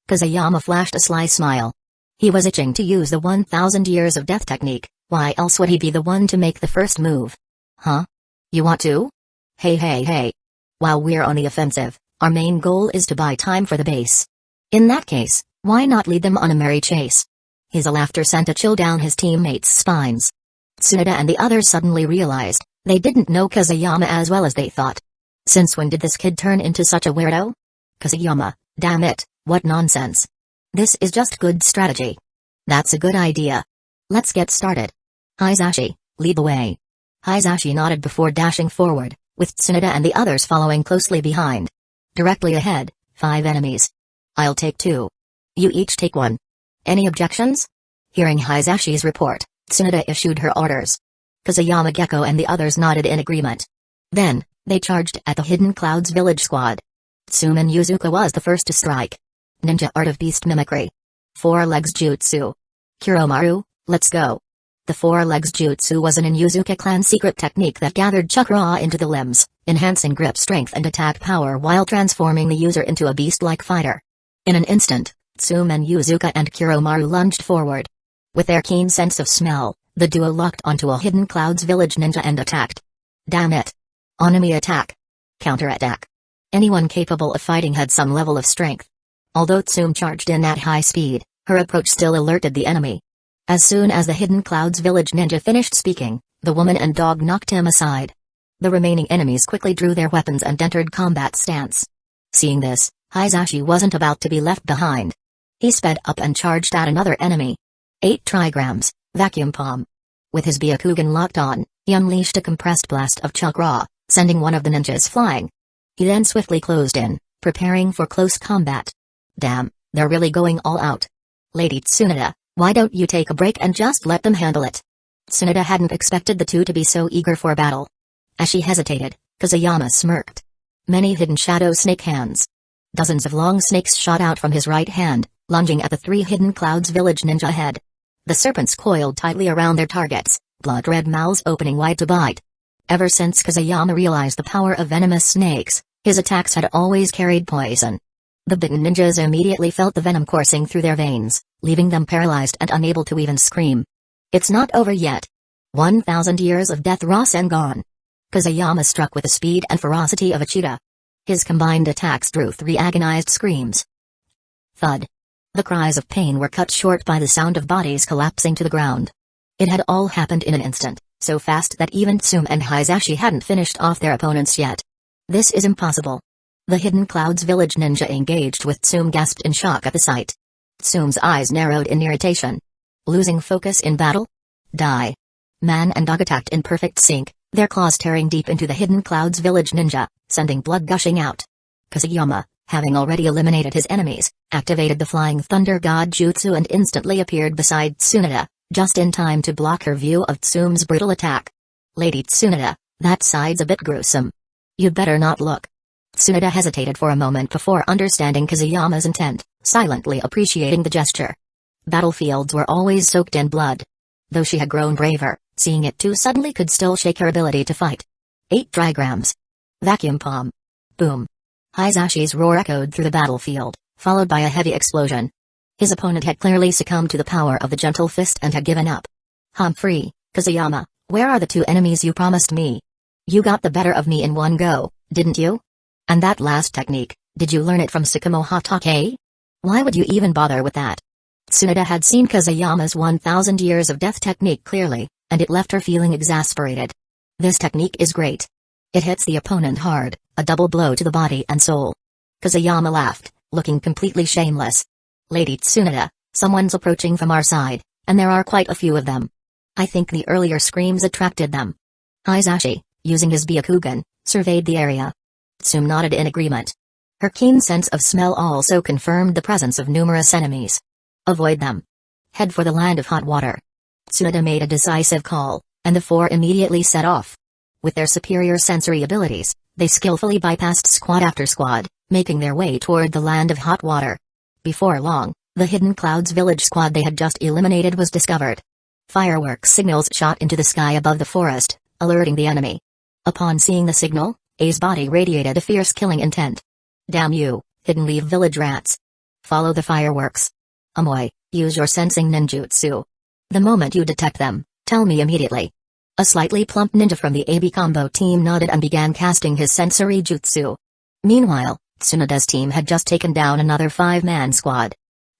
Kazuyama flashed a sly smile. He was itching to use the 1,000 years of death technique, why else would he be the one to make the first move? Huh? You want to? Hey. While we're on the offensive, our main goal is to buy time for the base. In that case, why not lead them on a merry chase? His laughter sent a chill down his teammates' spines. Tsunade and the others suddenly realized, they didn't know Kazuyama as well as they thought. Since when did this kid turn into such a weirdo? Kazuyama, damn it, what nonsense. This is just good strategy. That's a good idea. Let's get started. Hisashi, lead the way. Hisashi nodded before dashing forward, with Tsunade and the others following closely behind. Directly ahead, 5 enemies. I'll take 2. You each take 1. Any objections? Hearing Hisashi's report, Tsunade issued her orders. Kazuyama Gecko and the others nodded in agreement. Then, they charged at the Hidden Clouds Village squad. Tsumen Yuzuka was the first to strike. Ninja Art of Beast Mimicry. 4 Legs Jutsu. Kuromaru, let's go. The 4 Legs Jutsu was an Inuzuka clan secret technique that gathered chakra into the limbs, enhancing grip strength and attack power while transforming the user into a beast-like fighter. In an instant, Tsumen Yuzuka and Kuromaru lunged forward. With their keen sense of smell, the duo locked onto a Hidden Clouds Village ninja and attacked. Damn it. Enemy attack. Counterattack. Anyone capable of fighting had some level of strength. Although Tsum charged in at high speed, her approach still alerted the enemy. As soon as the Hidden Clouds Village ninja finished speaking, the woman and dog knocked him aside. The remaining enemies quickly drew their weapons and entered combat stance. Seeing this, Hisashi wasn't about to be left behind. He sped up and charged at another enemy. 8 trigrams, vacuum palm. With his Byakugan locked on, he unleashed a compressed blast of chakra, sending one of the ninjas flying. He then swiftly closed in, preparing for close combat. Damn, they're really going all out. Lady Tsunade, why don't you take a break and just let them handle it? Tsunade hadn't expected the two to be so eager for battle. As she hesitated, Kazuyama smirked. Many hidden shadow snake hands. Dozens of long snakes shot out from his right hand, lunging at the 3 Hidden Clouds Village ninja ahead. The serpents coiled tightly around their targets, blood-red mouths opening wide to bite. Ever since Kazuyama realized the power of venomous snakes, his attacks had always carried poison. The bitten ninjas immediately felt the venom coursing through their veins, leaving them paralyzed and unable to even scream. It's not over yet. 1,000 years of death Rasengan. Kazuyama struck with the speed and ferocity of a cheetah. His combined attacks drew 3 agonized screams. Thud. The cries of pain were cut short by the sound of bodies collapsing to the ground. It had all happened in an instant, so fast that even Tsum and Hisashi hadn't finished off their opponents yet. This is impossible. The Hidden Clouds Village ninja engaged with Tsum gasped in shock at the sight. Tsum's eyes narrowed in irritation. Losing focus in battle? Die. Man and dog attacked in perfect sync, their claws tearing deep into the Hidden Clouds Village ninja, sending blood gushing out. Kazuyama, having already eliminated his enemies, activated the Flying Thunder God Jutsu and instantly appeared beside Tsunade, just in time to block her view of Tsum's brutal attack. Lady Tsunade, that side's a bit gruesome. You'd better not look. Tsunade hesitated for a moment before understanding Kazuyama's intent, silently appreciating the gesture. Battlefields were always soaked in blood. Though she had grown braver, seeing it too suddenly could still shake her ability to fight. 8 trigrams. Vacuum palm. Boom. Hisashi's roar echoed through the battlefield, followed by a heavy explosion. His opponent had clearly succumbed to the power of the gentle fist and had given up. Humphrey, Kazuyama, where are the two enemies you promised me? You got the better of me in one go, didn't you? And that last technique, did you learn it from Tsukumo Hatake? Why would you even bother with that? Tsunade had seen Kazuyama's 1,000 years of death technique clearly, and it left her feeling exasperated. This technique is great. It hits the opponent hard, a double blow to the body and soul. Kazuyama laughed, looking completely shameless. Lady Tsunade, someone's approaching from our side, and there are quite a few of them. I think the earlier screams attracted them. Hisashi, using his Byakugan, surveyed the area. Tsume nodded in agreement. Her keen sense of smell also confirmed the presence of numerous enemies. Avoid them. Head for the land of hot water. Tsunade made a decisive call, and the four immediately set off. With their superior sensory abilities, they skillfully bypassed squad after squad, making their way toward the land of hot water. Before long, the Hidden Clouds village squad they had just eliminated was discovered. Fireworks signals shot into the sky above the forest, alerting the enemy. Upon seeing the signal, A's body radiated a fierce killing intent. Damn you, Hidden Leaf village rats. Follow the fireworks. Amoy, use your sensing ninjutsu. The moment you detect them, tell me immediately. A slightly plump ninja from the AB combo team nodded and began casting his sensory jutsu. Meanwhile, Tsunade's team had just taken down another 5-man squad.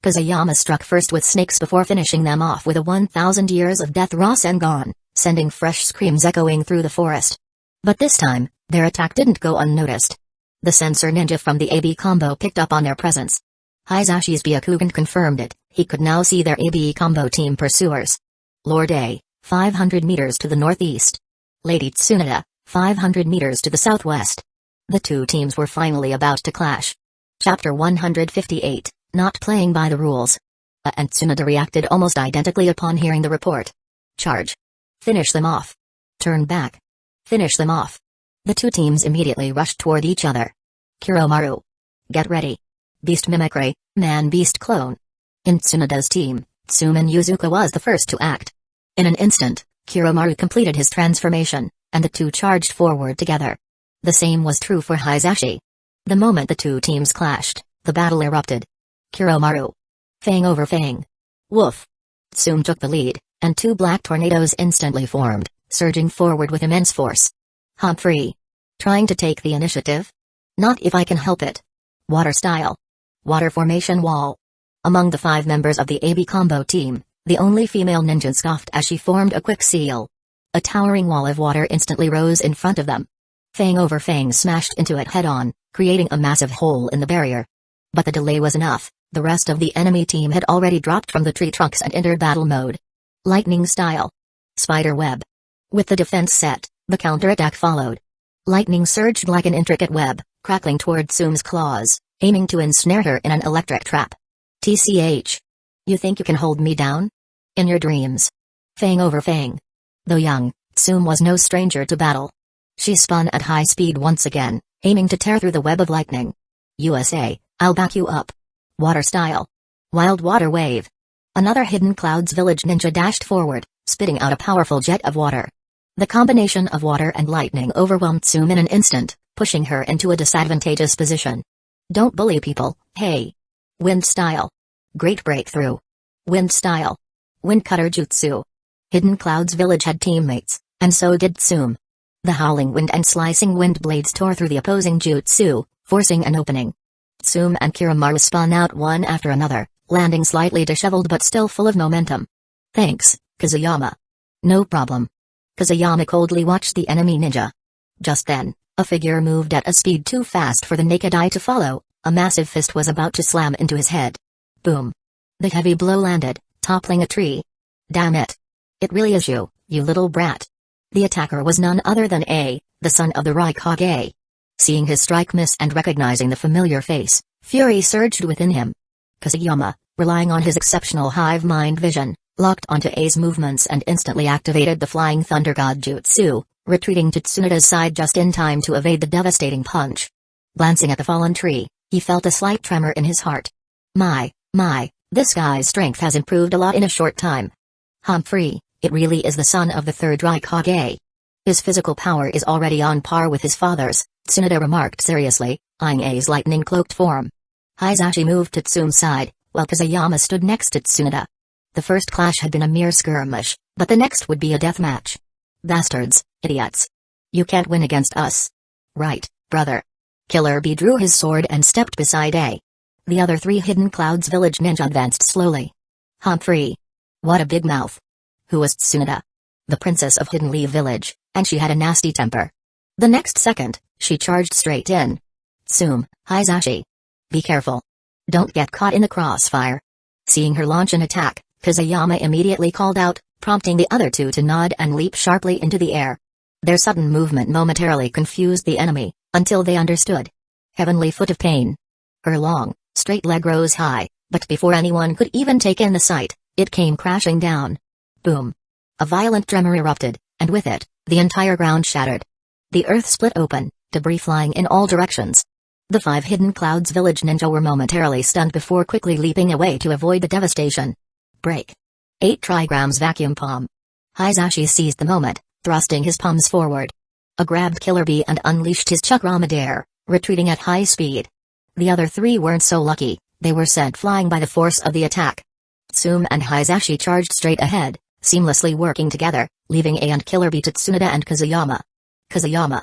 Kazuyama struck first with snakes before finishing them off with a 1,000 years of death Rasengan, sending fresh screams echoing through the forest. But this time, their attack didn't go unnoticed. The sensor ninja from the AB combo picked up on their presence. Hisashi's Byakugan confirmed it, he could now see their AB combo team pursuers. Lord A, 500 meters to the northeast. Lady Tsunade, 500 meters to the southwest. The two teams were finally about to clash. Chapter 158, Not Playing by the Rules. And Tsunade reacted almost identically upon hearing the report. Charge. Finish them off. Turn back. Finish them off. The two teams immediately rushed toward each other. Kuromaru. Get ready. Beast Mimicry, Man-Beast Clone. In Tsunade's team, Tsumen Yuzuka was the first to act. In an instant, Kuromaru completed his transformation, and the two charged forward together. The same was true for Hisashi. The moment the two teams clashed, the battle erupted. Kuromaru. Fang over Fang. Woof. Tsume took the lead, and two black tornadoes instantly formed, surging forward with immense force. Humphrey. Trying to take the initiative? Not if I can help it. Water style. Water formation wall. Among the 5 members of the AB combo team, the only female ninja scoffed as she formed a quick seal. A towering wall of water instantly rose in front of them. Fang over Fang smashed into it head-on, creating a massive hole in the barrier. But the delay was enough, the rest of the enemy team had already dropped from the tree trunks and entered battle mode. Lightning style. Spider web. With the defense set, the counterattack followed. Lightning surged like an intricate web, crackling toward Tsume's claws, aiming to ensnare her in an electric trap. TCH. You think you can hold me down? In your dreams. Fang over Fang. Though young, Tsume was no stranger to battle. She spun at high speed once again, aiming to tear through the web of lightning. USA, I'll back you up. Water style. Wild water wave. Another Hidden Clouds village ninja dashed forward, spitting out a powerful jet of water. The combination of water and lightning overwhelmed Tsume in an instant, pushing her into a disadvantageous position. Don't bully people, hey. Wind style. Great breakthrough. Wind style. Wind cutter jutsu. Hidden Clouds village had teammates, and so did Tsume. The howling wind and slicing wind blades tore through the opposing jutsu, forcing an opening. Tsume and Kuromaru spun out one after another, landing slightly disheveled but still full of momentum. Thanks, Kazuyama. No problem. Kazuyama coldly watched the enemy ninja. Just then, a figure moved at a speed too fast for the naked eye to follow. A massive fist was about to slam into his head. Boom. The heavy blow landed, toppling a tree. Damn it. It really is you, you little brat. The attacker was none other than A, the son of the Rukongai. Seeing his strike miss and recognizing the familiar face, fury surged within him. Kazuyama, relying on his exceptional hive mind vision, locked onto A's movements and instantly activated the Flying Thunder God Jutsu, retreating to Tsunade's side just in time to evade the devastating punch. Glancing at the fallen tree, he felt a slight tremor in his heart. My, this guy's strength has improved a lot in a short time. Humphrey, it really is the son of the third Rukongai. His physical power is already on par with his father's, Tsunade remarked seriously, eyeing A's lightning-cloaked form. Hisashi moved to Tsume's side, while Kazuyama stood next to Tsunade. The first clash had been a mere skirmish, But the next would be a death match. Bastards, idiots. You can't win against us. Right, brother. Killer Bee drew his sword and stepped beside A. The other three Hidden Clouds village ninja advanced slowly. Humphrey. What a big mouth. Who was Tsunade? The princess of Hidden Leaf Village, and she had a nasty temper. The next second, she charged straight in. Tsume, Hizashi. Be careful. Don't get caught in the crossfire. Seeing her launch an attack, Kazuyama immediately called out, prompting the other two to nod and leap sharply into the air. Their sudden movement momentarily confused the enemy, until they understood. Heavenly Foot of Pain. Her long, straight leg rose high, but before anyone could even take in the sight, it came crashing down. Boom. A violent tremor erupted, and with it, the entire ground shattered. The earth split open, debris flying in all directions. The 5 Hidden Clouds village ninja were momentarily stunned before quickly leaping away to avoid the devastation. Break. 8 trigrams vacuum palm. Hizashi seized the moment, thrusting his palms forward. A grabbed Killer Bee and unleashed his chakra midair, retreating at high speed. The other 3 weren't so lucky, they were sent flying by the force of the attack. Tsume and Hizashi charged straight ahead, seamlessly working together, leaving A and Killer Bee to Tsunade and Kazuyama. Kazuyama.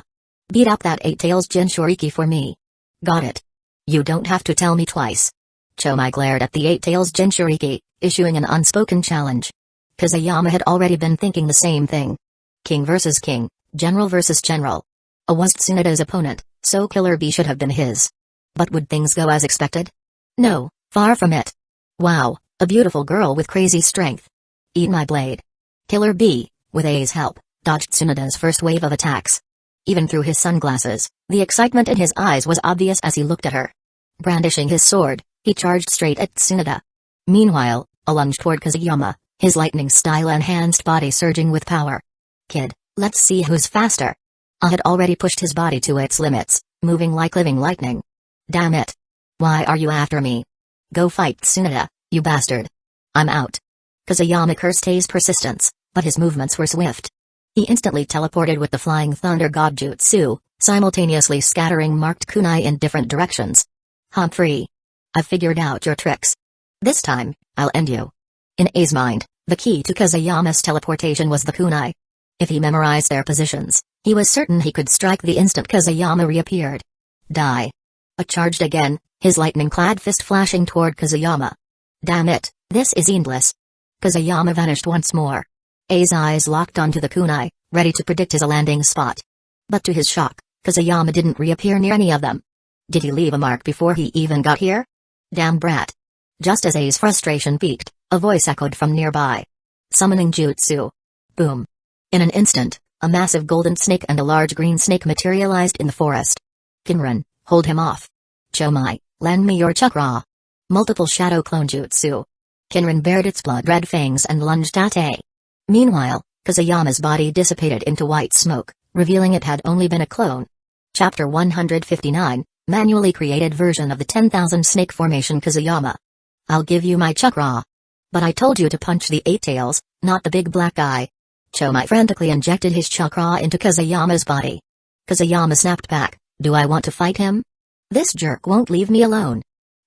Beat up that 8-tails Jinchūriki for me. Got it. You don't have to tell me twice. Chomai glared at the 8-tails Jinchūriki, issuing an unspoken challenge. Kazuyama had already been thinking the same thing. King versus king, general versus general. A was Tsunade's opponent, so Killer Bee should have been his. But would things go as expected? No, far from it. Wow, a beautiful girl with crazy strength. Eat my blade. Killer Bee, with A's help, dodged Tsunade's first wave of attacks. Even through his sunglasses, the excitement in his eyes was obvious as he looked at her. Brandishing his sword, he charged straight at Tsunade. Meanwhile, a lunge toward Kazuyama, his lightning-style-enhanced body surging with power. Kid, let's see who's faster. A had already pushed his body to its limits, moving like living lightning. Damn it. Why are you after me? Go fight Tsunade, you bastard. I'm out. Kazuyama cursed A's persistence, but his movements were swift. He instantly teleported with the Flying Thunder God Jutsu, simultaneously scattering marked kunai in different directions. Humphrey. I've figured out your tricks. This time, I'll end you. In A's mind, the key to Kazuyama's teleportation was the kunai. If he memorized their positions, he was certain he could strike the instant Kazuyama reappeared. Die. A charged again, his lightning-clad fist flashing toward Kazuyama. Damn it, this is endless. Kazuyama vanished once more. A's eyes locked onto the kunai, ready to predict his landing spot. But to his shock, Kazuyama didn't reappear near any of them. Did he leave a mark before he even got here? Damn brat. Just as A's frustration peaked, a voice echoed from nearby. Summoning jutsu. Boom. In an instant, a massive golden snake and a large green snake materialized in the forest. Kinran, hold him off. Chomai, lend me your chakra. Multiple shadow clone jutsu. Kinran bared its blood-red fangs and lunged at A. Meanwhile, Kazuyama's body dissipated into white smoke, revealing it had only been a clone. Chapter 159, Manually Created Version of the 10,000 Snake Formation Kazuyama. I'll give you my chakra. But I told you to punch the 8-tails, not the big black guy. Chomai frantically injected his chakra into Kazuyama's body. Kazuyama snapped back, do I want to fight him? This jerk won't leave me alone.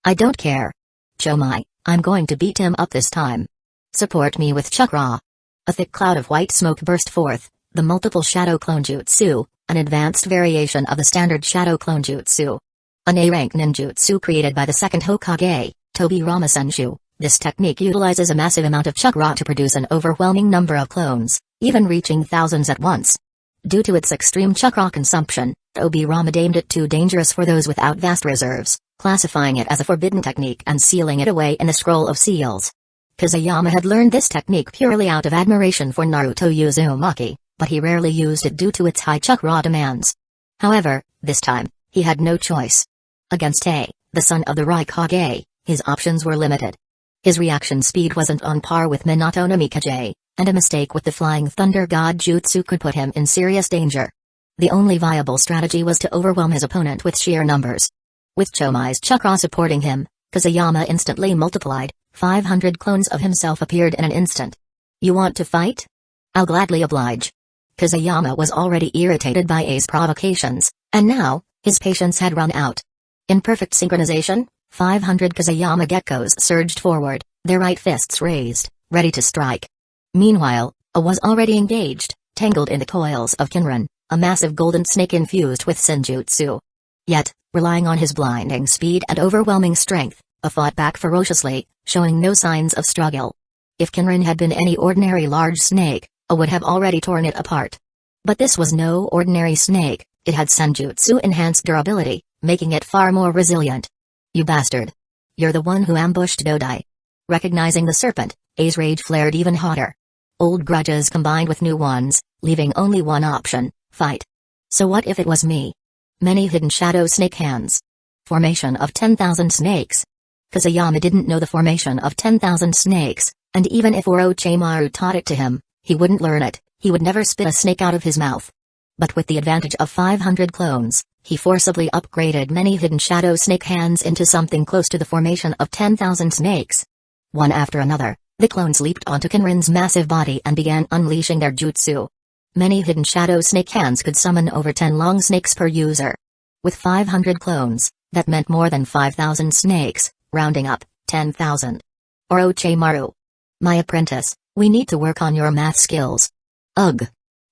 I don't care. Chomai, I'm going to beat him up this time. Support me with chakra. A thick cloud of white smoke burst forth, the multiple shadow clone jutsu, an advanced variation of the standard shadow clone jutsu. An A-rank ninjutsu created by the second Hokage, Tobi Ramasenshu. This technique utilizes a massive amount of chakra to produce an overwhelming number of clones, even reaching thousands at once. Due to its extreme chakra consumption, Tobi Rama deemed it too dangerous for those without vast reserves, classifying it as a forbidden technique and sealing it away in the Scroll of Seals. Kazuyama had learned this technique purely out of admiration for Naruto Uzumaki, but he rarely used it due to its high chakra demands. However, this time, he had no choice. Against A, the son of the Raikage, his options were limited. His reaction speed wasn't on par with Minato no Mikage, and a mistake with the Flying Thunder God Jutsu could put him in serious danger. The only viable strategy was to overwhelm his opponent with sheer numbers. With Chomai's chakra supporting him, Kazuyama instantly multiplied. 500 clones of himself appeared in an instant. You want to fight? I'll gladly oblige. Kazuyama was already irritated by A's provocations, and now, his patience had run out. In perfect synchronization, 500 Kazuyama geckos surged forward, their right fists raised, ready to strike. Meanwhile, was already engaged, tangled in the coils of Kinran, a massive golden snake infused with senjutsu. Yet, relying on his blinding speed and overwhelming strength, fought back ferociously, showing no signs of struggle. If Kinran had been any ordinary large snake, would have already torn it apart. But this was no ordinary snake, it had senjutsu-enhanced durability, making it far more resilient. You bastard! You're the one who ambushed Dodai. Recognizing the serpent, A's rage flared even hotter. Old grudges combined with new ones, leaving only one option, fight. So what if it was me? Many hidden shadow snake hands. Formation of 10,000 snakes. Kusayama didn't know the formation of 10,000 snakes, and even if Orochimaru taught it to him, he wouldn't learn it, he would never spit a snake out of his mouth. But with the advantage of 500 clones, he forcibly upgraded many hidden shadow snake hands into something close to the formation of 10,000 snakes. One after another, the clones leaped onto Kinran's massive body and began unleashing their jutsu. Many hidden shadow snake hands could summon over 10 long snakes per user. With 500 clones, that meant more than 5,000 snakes, rounding up, 10,000. Orochimaru. My apprentice, we need to work on your math skills. Ugh.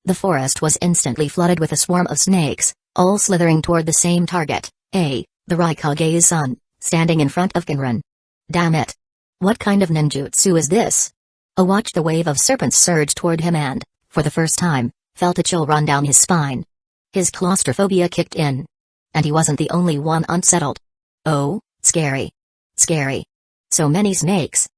The forest was instantly flooded with a swarm of snakes, all slithering toward the same target, the Rukongai son, standing in front of Kinran. Damn it. What kind of ninjutsu is this? Watched the wave of serpents surge toward him and, for the first time, felt a chill run down his spine. His claustrophobia kicked in. And he wasn't the only one unsettled. Oh, scary. Scary. So many snakes.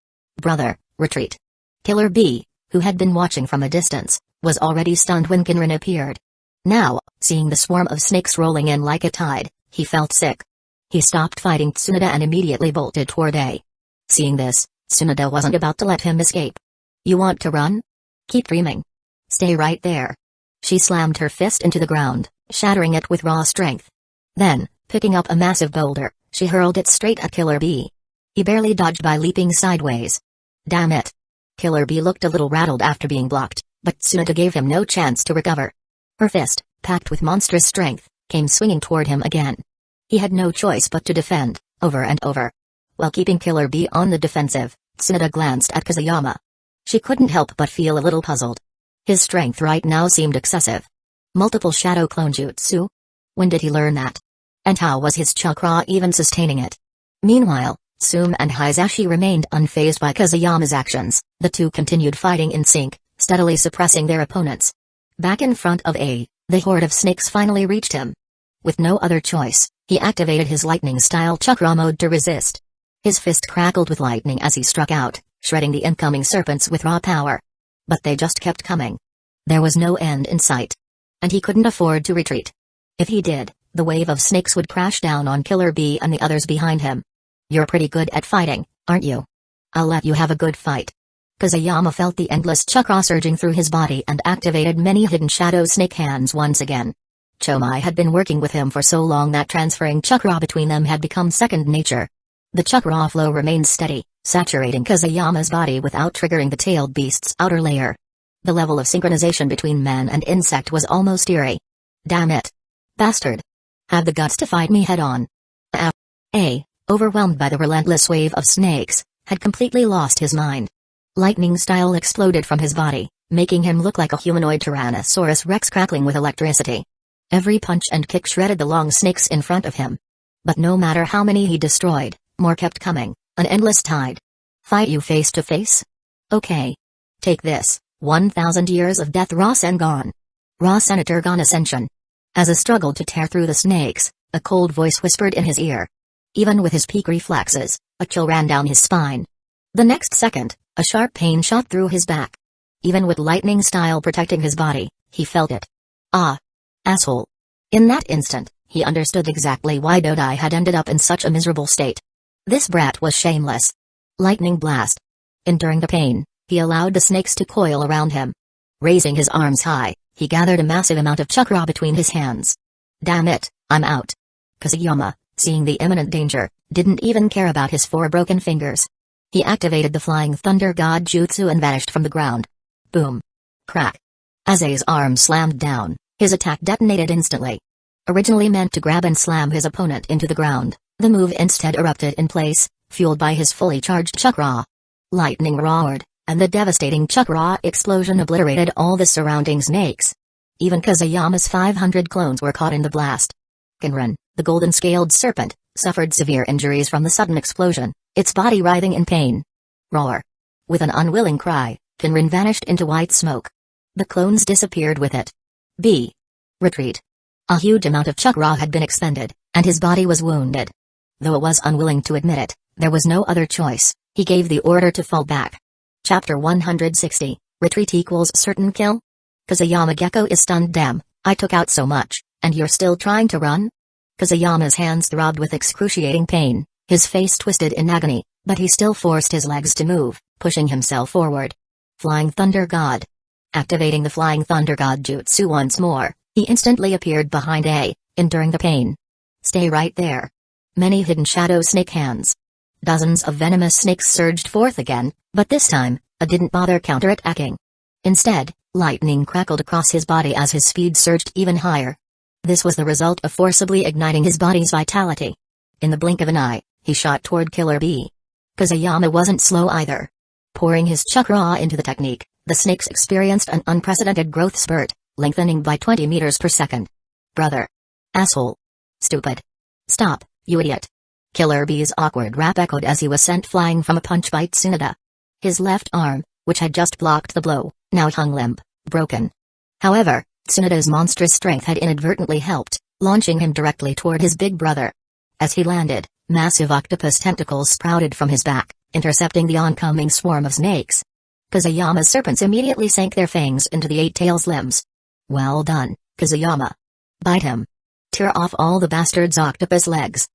Brother, retreat. Killer B, who had been watching from a distance, was already stunned when Kinran appeared. Now, seeing the swarm of snakes rolling in like a tide, he felt sick. He stopped fighting Tsunade and immediately bolted toward A. Seeing this, Tsunade wasn't about to let him escape. You want to run? Keep dreaming. Stay right there. She slammed her fist into the ground, shattering it with raw strength. Then, picking up a massive boulder, she hurled it straight at Killer B. He barely dodged by leaping sideways. Damn it. Killer B looked a little rattled after being blocked, but Tsunade gave him no chance to recover. Her fist, packed with monstrous strength, came swinging toward him again. He had no choice but to defend, over and over. While keeping Killer B on the defensive, Tsunade glanced at Kusayama. She couldn't help but feel a little puzzled. His strength right now seemed excessive. Multiple shadow clone jutsu? When did he learn that? And how was his chakra even sustaining it? Meanwhile, Tsume and Hisashi remained unfazed by Kusayama's actions. The two continued fighting in sync, steadily suppressing their opponents. Back in front of A, the horde of snakes finally reached him. With no other choice, he activated his lightning-style chakra mode to resist. His fist crackled with lightning as he struck out, shredding the incoming serpents with raw power. But they just kept coming. There was no end in sight. And he couldn't afford to retreat. If he did, the wave of snakes would crash down on Killer B and the others behind him. You're pretty good at fighting, aren't you? I'll let you have a good fight. Kusayama felt the endless chakra surging through his body and activated many hidden shadow snake hands once again. Chomai had been working with him for so long that transferring chakra between them had become second nature. The chakra flow remained steady, saturating Kusayama's body without triggering the tailed beast's outer layer. The level of synchronization between man and insect was almost eerie. Damn it. Bastard. Have the guts to fight me head-on. A, overwhelmed by the relentless wave of snakes, had completely lost his mind. Lightning style exploded from his body, making him look like a humanoid Tyrannosaurus Rex crackling with electricity. Every punch and kick shredded the long snakes in front of him. But no matter how many he destroyed, more kept coming, an endless tide. Fight you face to face? Okay. Take this, 1,000 years of death Rasengan. Rasenatorgan Ascension. As he struggled to tear through the snakes, a cold voice whispered in his ear. Even with his peak reflexes, a chill ran down his spine. The next second, a sharp pain shot through his back. Even with lightning style protecting his body, he felt it. Ah. Asshole. In that instant, he understood exactly why Dodai had ended up in such a miserable state. This brat was shameless. Lightning blast. Enduring the pain, he allowed the snakes to coil around him. Raising his arms high, he gathered a massive amount of chakra between his hands. Damn it, I'm out. Kusayama, seeing the imminent danger, didn't even care about his 4 broken fingers. He activated the Flying Thunder God Jutsu and vanished from the ground. Boom. Crack. As A's arm slammed down, his attack detonated instantly. Originally meant to grab and slam his opponent into the ground, the move instead erupted in place, fueled by his fully charged chakra. Lightning roared, and the devastating chakra explosion obliterated all the surrounding snakes. Even Kusayama's 500 clones were caught in the blast. Kinran, the golden-scaled serpent, suffered severe injuries from the sudden explosion, its body writhing in pain. Roar! With an unwilling cry, Kinran vanished into white smoke. The clones disappeared with it. B. Retreat. A huge amount of chakra had been expended, and his body was wounded. Though it was unwilling to admit it, there was no other choice. He gave the order to fall back. Chapter 160, Retreat equals certain kill? Kusayama Gecko is stunned. Damn, I took out so much, and you're still trying to run? Kusayama's hands throbbed with excruciating pain, his face twisted in agony, but he still forced his legs to move, pushing himself forward. Flying Thunder God. Activating the Flying Thunder God jutsu once more, he instantly appeared behind A, enduring the pain. Stay right there. Many hidden shadow snake hands. Dozens of venomous snakes surged forth again, but this time, A didn't bother counterattacking. Instead, lightning crackled across his body as his speed surged even higher. This was the result of forcibly igniting his body's vitality. In the blink of an eye, he shot toward Killer B. Kusayama wasn't slow either. Pouring his chakra into the technique, the snakes experienced an unprecedented growth spurt, lengthening by 20 meters per second. Brother. Asshole. Stupid. Stop, you idiot. Killer B's awkward rap echoed as he was sent flying from a punch by Tsunoda. His left arm, which had just blocked the blow, now hung limp, broken. However, Tsunoda's monstrous strength had inadvertently helped, launching him directly toward his big brother. As he landed, massive octopus tentacles sprouted from his back, intercepting the oncoming swarm of snakes. Kusayama's serpents immediately sank their fangs into the Eight Tails' limbs. Well done, Kusayama. Bite him. Tear off all the bastard's octopus legs.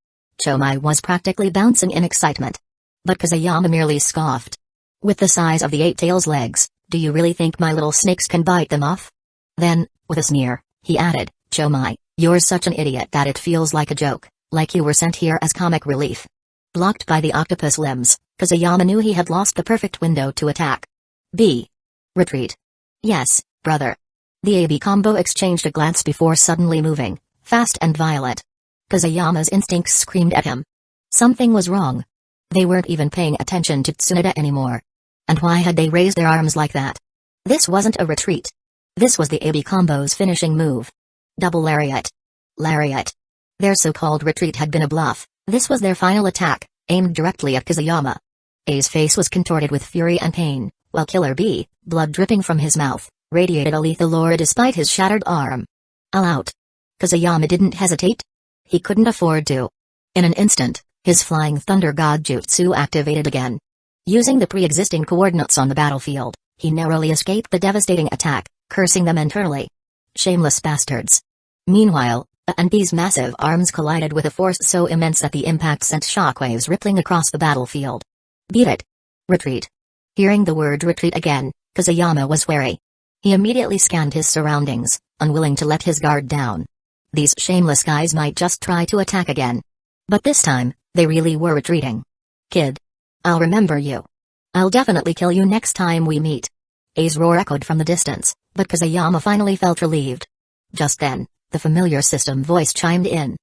Chomai was practically bouncing in excitement. But Kusayama merely scoffed. With the size of the Eight Tails' legs, do you really think my little snakes can bite them off? Then, with a sneer, he added, Chomai, you're such an idiot that it feels like a joke, like you were sent here as comic relief. Blocked by the octopus limbs, Kusayama knew he had lost the perfect window to attack. B. Retreat. Yes, brother. The AB combo exchanged a glance before suddenly moving, fast and violent. Kusayama's instincts screamed at him. Something was wrong. They weren't even paying attention to Tsunoda anymore. And why had they raised their arms like that? This wasn't a retreat. This was the AB combo's finishing move. Double lariat. Lariat. Their so-called retreat had been a bluff. This was their final attack, aimed directly at Kusayama. A's face was contorted with fury and pain, while Killer B, blood dripping from his mouth, radiated a lethal aura despite his shattered arm. All out. Kusayama didn't hesitate. He couldn't afford to. In an instant, his Flying Thunder God jutsu activated again. Using the pre-existing coordinates on the battlefield, he narrowly escaped the devastating attack, cursing them internally. Shameless bastards. Meanwhile, A and B's massive arms collided with a force so immense that the impact sent shockwaves rippling across the battlefield. Beat it. Retreat. Hearing the word retreat again, Kusayama was wary. He immediately scanned his surroundings, unwilling to let his guard down. These shameless guys might just try to attack again. But this time, they really were retreating. Kid. I'll remember you. I'll definitely kill you next time we meet. A's roar echoed from the distance, but Kusayama finally felt relieved. Just then, the familiar system voice chimed in.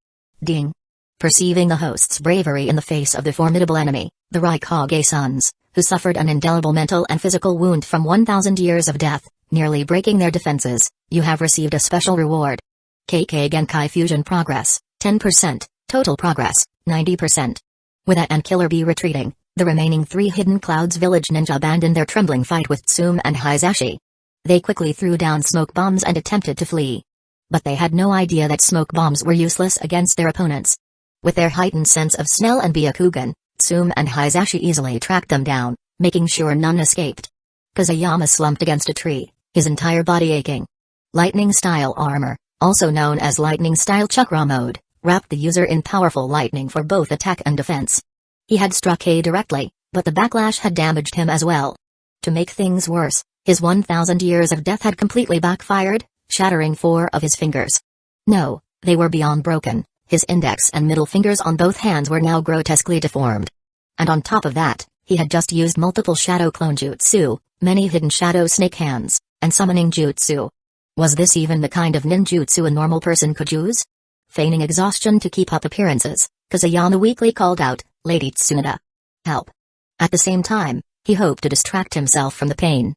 Ding. Perceiving the host's bravery in the face of the formidable enemy, the Rukongai sons, who suffered an indelible mental and physical wound from 1,000 years of death, nearly breaking their defenses, you have received a special reward. KK Genkai Fusion Progress, 10%, Total Progress, 90%. With A and Killer B retreating, the remaining 3 Hidden Clouds village ninja abandoned their trembling fight with Tsume and Hisashi. They quickly threw down smoke bombs and attempted to flee. But they had no idea that smoke bombs were useless against their opponents. With their heightened sense of smell and Byakugan, Tsume and Hisashi easily tracked them down, making sure none escaped. Kusayama slumped against a tree, his entire body aching. Lightning-style armor, also known as lightning-style chakra mode, wrapped the user in powerful lightning for both attack and defense. He had struck A directly, but the backlash had damaged him as well. To make things worse, his 1,000 years of death had completely backfired, shattering 4 of his fingers. No, they were beyond broken. His index and middle fingers on both hands were now grotesquely deformed. And on top of that, he had just used multiple shadow clone jutsu, many hidden shadow snake hands, and summoning jutsu. Was this even the kind of ninjutsu a normal person could use? Feigning exhaustion to keep up appearances, Kusayama weakly called out, Lady Tsunoda. Help. At the same time, He hoped to distract himself from the pain.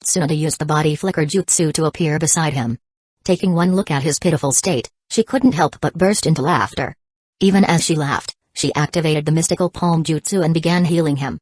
Tsunade used the body flicker jutsu to appear beside him. Taking one look at his pitiful state, she couldn't help but burst into laughter. Even as she laughed, she activated the mystical palm jutsu and began healing him.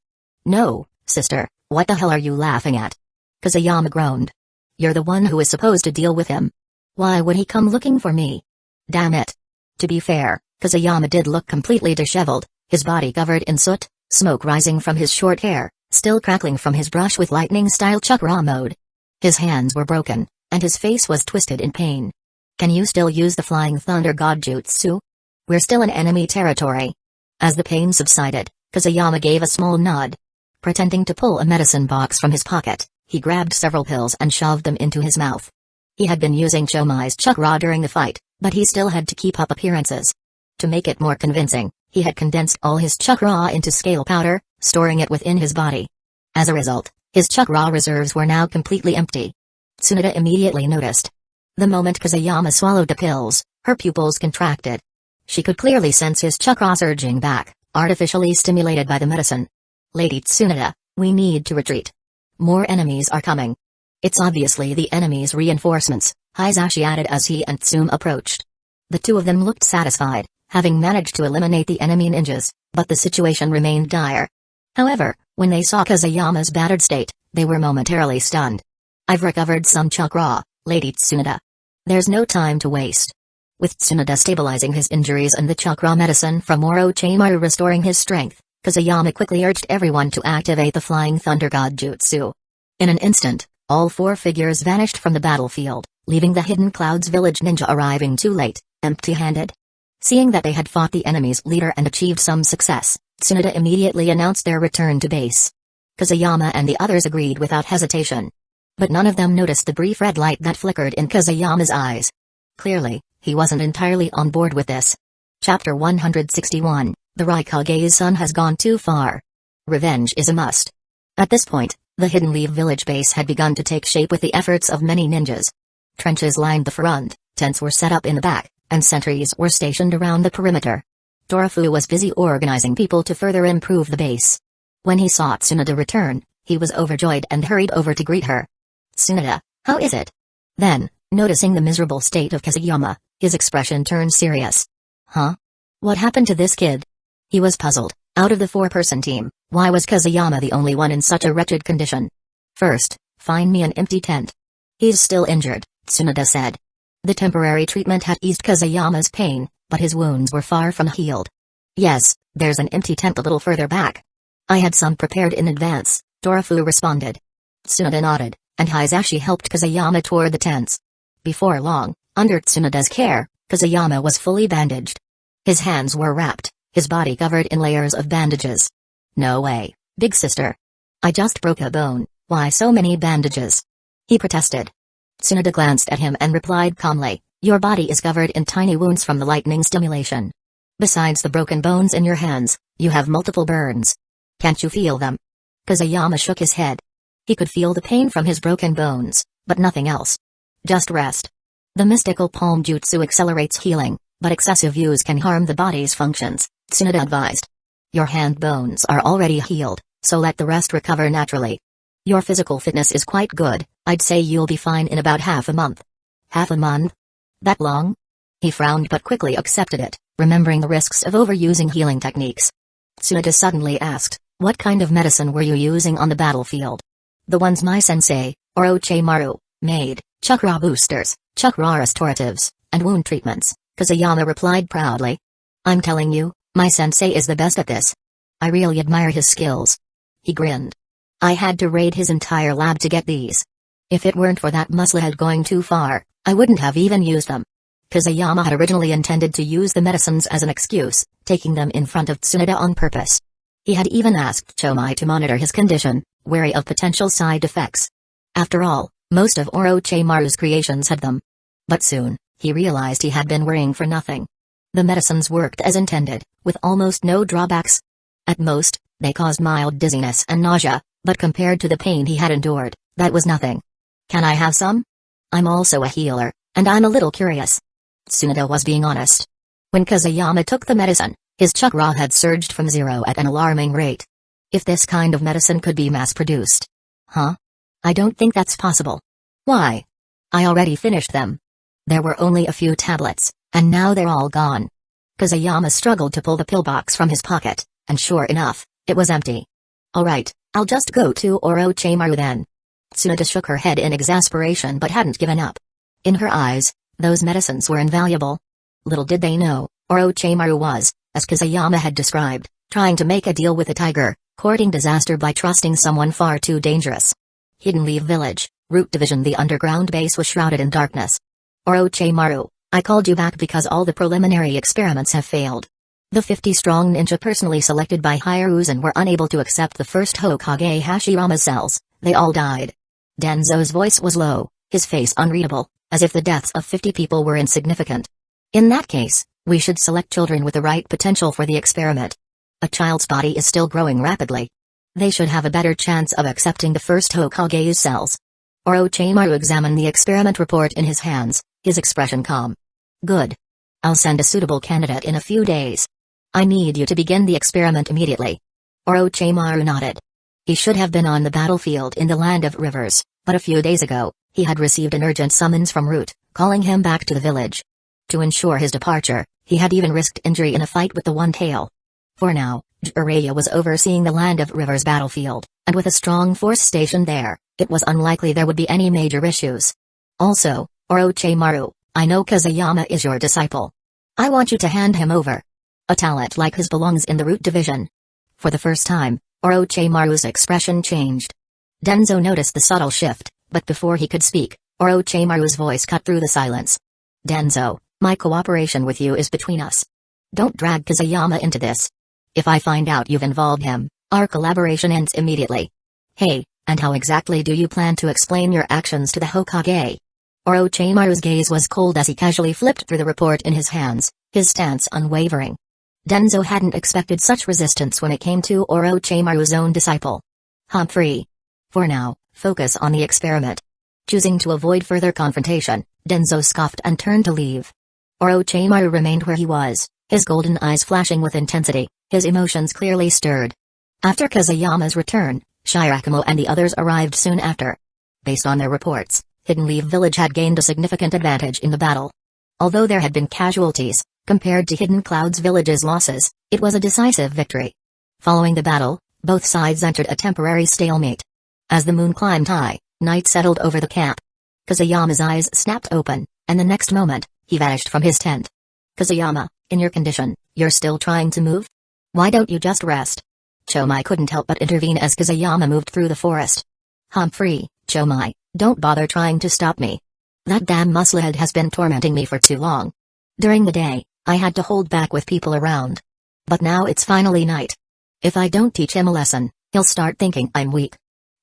"No, sister, what the hell are you laughing at?" Kazuyama groaned. "You're the one who is supposed to deal with him. Why would he come looking for me? Damn it." To be fair, Kazuyama did look completely disheveled, his body covered in soot, smoke rising from his short hair, still crackling from his brush with lightning-style chakra mode. His hands were broken, and his face was twisted in pain. "Can you still use the Flying Thunder God Jutsu? We're still in enemy territory." As the pain subsided, Kazuyama gave a small nod. Pretending to pull a medicine box from his pocket, he grabbed several pills and shoved them into his mouth. He had been using Chomai's chakra during the fight, but he still had to keep up appearances. To make it more convincing, he had condensed all his chakra into scale powder, storing it within his body. As a result, his chakra reserves were now completely empty. Tsunade immediately noticed. The moment Kazuyama swallowed the pills, her pupils contracted. She could clearly sense his chakra surging back, artificially stimulated by the medicine. "Lady Tsunade, we need to retreat. More enemies are coming." "It's obviously the enemy's reinforcements," Hisashi added as he and Tsume approached. The two of them looked satisfied, having managed to eliminate the enemy ninjas, but the situation remained dire. However, when they saw Kazuyama's battered state, they were momentarily stunned. "I've recovered some chakra, Lady Tsunade. There's no time to waste." With Tsunade stabilizing his injuries and the chakra medicine from Orochimaru restoring his strength, Kazuyama quickly urged everyone to activate the Flying Thunder God Jutsu. In an instant, all four figures vanished from the battlefield, leaving the Hidden Clouds village ninja arriving too late, empty-handed. Seeing that they had fought the enemy's leader and achieved some success, Tsunade immediately announced their return to base. Kazuyama and the others agreed without hesitation. But none of them noticed the brief red light that flickered in Kazuyama's eyes. Clearly, he wasn't entirely on board with this. Chapter 161, The Rukongai son has gone too far. Revenge is a must. At this point, the Hidden Leaf village base had begun to take shape with the efforts of many ninjas. Trenches lined the front, tents were set up in the back, and sentries were stationed around the perimeter. Dorofu was busy organizing people to further improve the base. When he saw Tsunade return, he was overjoyed and hurried over to greet her. "Tsunade, how is it?" Then, noticing the miserable state of Kazuyama, his expression turned serious. "Huh? What happened to this kid?" He was puzzled. Out of the four-person team, why was Kazuyama the only one in such a wretched condition? "First, find me an empty tent." "He's still injured," Tsunade said. The temporary treatment had eased Kazuyama's pain, but his wounds were far from healed. "Yes, there's an empty tent a little further back. I had some prepared in advance," Dorofu responded. Tsunade nodded, and Hisashi helped Kazuyama toward the tents. Before long, under Tsunade's care, Kazuyama was fully bandaged. His hands were wrapped, his body covered in layers of bandages. "No way, big sister. I just broke a bone, why so many bandages?" he protested. Tsunade glanced at him and replied calmly, "Your body is covered in tiny wounds from the lightning stimulation. Besides the broken bones in your hands, you have multiple burns. Can't you feel them?" Kazuyama shook his head. He could feel the pain from his broken bones, but nothing else. "Just rest. The mystical palm jutsu accelerates healing, but excessive use can harm the body's functions," Tsunade advised. "Your hand bones are already healed, so let the rest recover naturally. Your physical fitness is quite good, I'd say you'll be fine in about half a month." "Half a month? That long?" He frowned but quickly accepted it, remembering the risks of overusing healing techniques. Tsunade suddenly asked, "What kind of medicine were you using on the battlefield?" "The ones my sensei, Orochimaru, made, chakra boosters, chakra restoratives, and wound treatments," Kazuyama replied proudly. "I'm telling you, my sensei is the best at this. I really admire his skills." He grinned. "I had to raid his entire lab to get these. If it weren't for that musclehead going too far, I wouldn't have even used them." Kazuyama had originally intended to use the medicines as an excuse, taking them in front of Tsunade on purpose. He had even asked Chomai to monitor his condition, wary of potential side effects. After all, most of Orochimaru's creations had them. But soon, he realized he had been worrying for nothing. The medicines worked as intended, with almost no drawbacks. At most, they caused mild dizziness and nausea, but compared to the pain he had endured, that was nothing. "Can I have some? I'm also a healer, and I'm a little curious." Tsunade was being honest. When Kazuyama took the medicine, his chakra had surged from zero at an alarming rate. If this kind of medicine could be mass-produced. Huh? I don't think that's possible. Why? I already finished them. There were only a few tablets, and now they're all gone. Kazuyama struggled to pull the pillbox from his pocket, and sure enough, it was empty. Alright, I'll just go to Orochimaru then. Tsunade shook her head in exasperation but hadn't given up. In her eyes, those medicines were invaluable. Little did they know, Orochimaru was, as Kazuyama had described, trying to make a deal with a tiger, courting disaster by trusting someone far too dangerous. Hidden Leaf Village, Root Division. The underground base was shrouded in darkness. Orochimaru, I called you back because all the preliminary experiments have failed. The 50-strong ninja personally selected by Hiruzen were unable to accept the first Hokage Hashirama's cells. They all died. Danzō's voice was low, his face unreadable, as if the deaths of 50 people were insignificant. In that case, we should select children with the right potential for the experiment. A child's body is still growing rapidly. They should have a better chance of accepting the first Hokage's cells. Orochimaru examined the experiment report in his hands, his expression calm. Good. I'll send a suitable candidate in a few days. I need you to begin the experiment immediately. Orochimaru nodded. He should have been on the battlefield in the Land of Rivers, but a few days ago, he had received an urgent summons from Root, calling him back to the village. To ensure his departure, he had even risked injury in a fight with the One-Tail. For now, Jiraiya was overseeing the Land of Rivers battlefield, and with a strong force stationed there, it was unlikely there would be any major issues. Also, Orochimaru, I know Kazuyama is your disciple. I want you to hand him over. A talent like his belongs in the Root Division. For the first time, Orochimaru's expression changed. Danzō noticed the subtle shift, but before he could speak, Orochimaru's voice cut through the silence. Danzō, my cooperation with you is between us. Don't drag Kazuyama into this. If I find out you've involved him, our collaboration ends immediately. Hey, and how exactly do you plan to explain your actions to the Hokage? Orochimaru's gaze was cold as he casually flipped through the report in his hands, his stance unwavering. Danzō hadn't expected such resistance when it came to Orochimaru's own disciple. Humphrey. For now, focus on the experiment. Choosing to avoid further confrontation, Danzō scoffed and turned to leave. Orochimaru remained where he was, his golden eyes flashing with intensity, his emotions clearly stirred. After Kazuyama's return, Shirakumo and the others arrived soon after. Based on their reports, Hidden Leaf Village had gained a significant advantage in the battle. Although there had been casualties, compared to Hidden Cloud's village's losses, it was a decisive victory. Following the battle, both sides entered a temporary stalemate. As the moon climbed high, night settled over the camp. Kazuyama's eyes snapped open, and the next moment, he vanished from his tent. Kazuyama, in your condition, you're still trying to move? Why don't you just rest? Chomai couldn't help but intervene as Kazuyama moved through the forest. Humphrey, Chomai, don't bother trying to stop me. That damn musclehead has been tormenting me for too long. During the day, I had to hold back with people around. But now it's finally night. If I don't teach him a lesson, he'll start thinking I'm weak.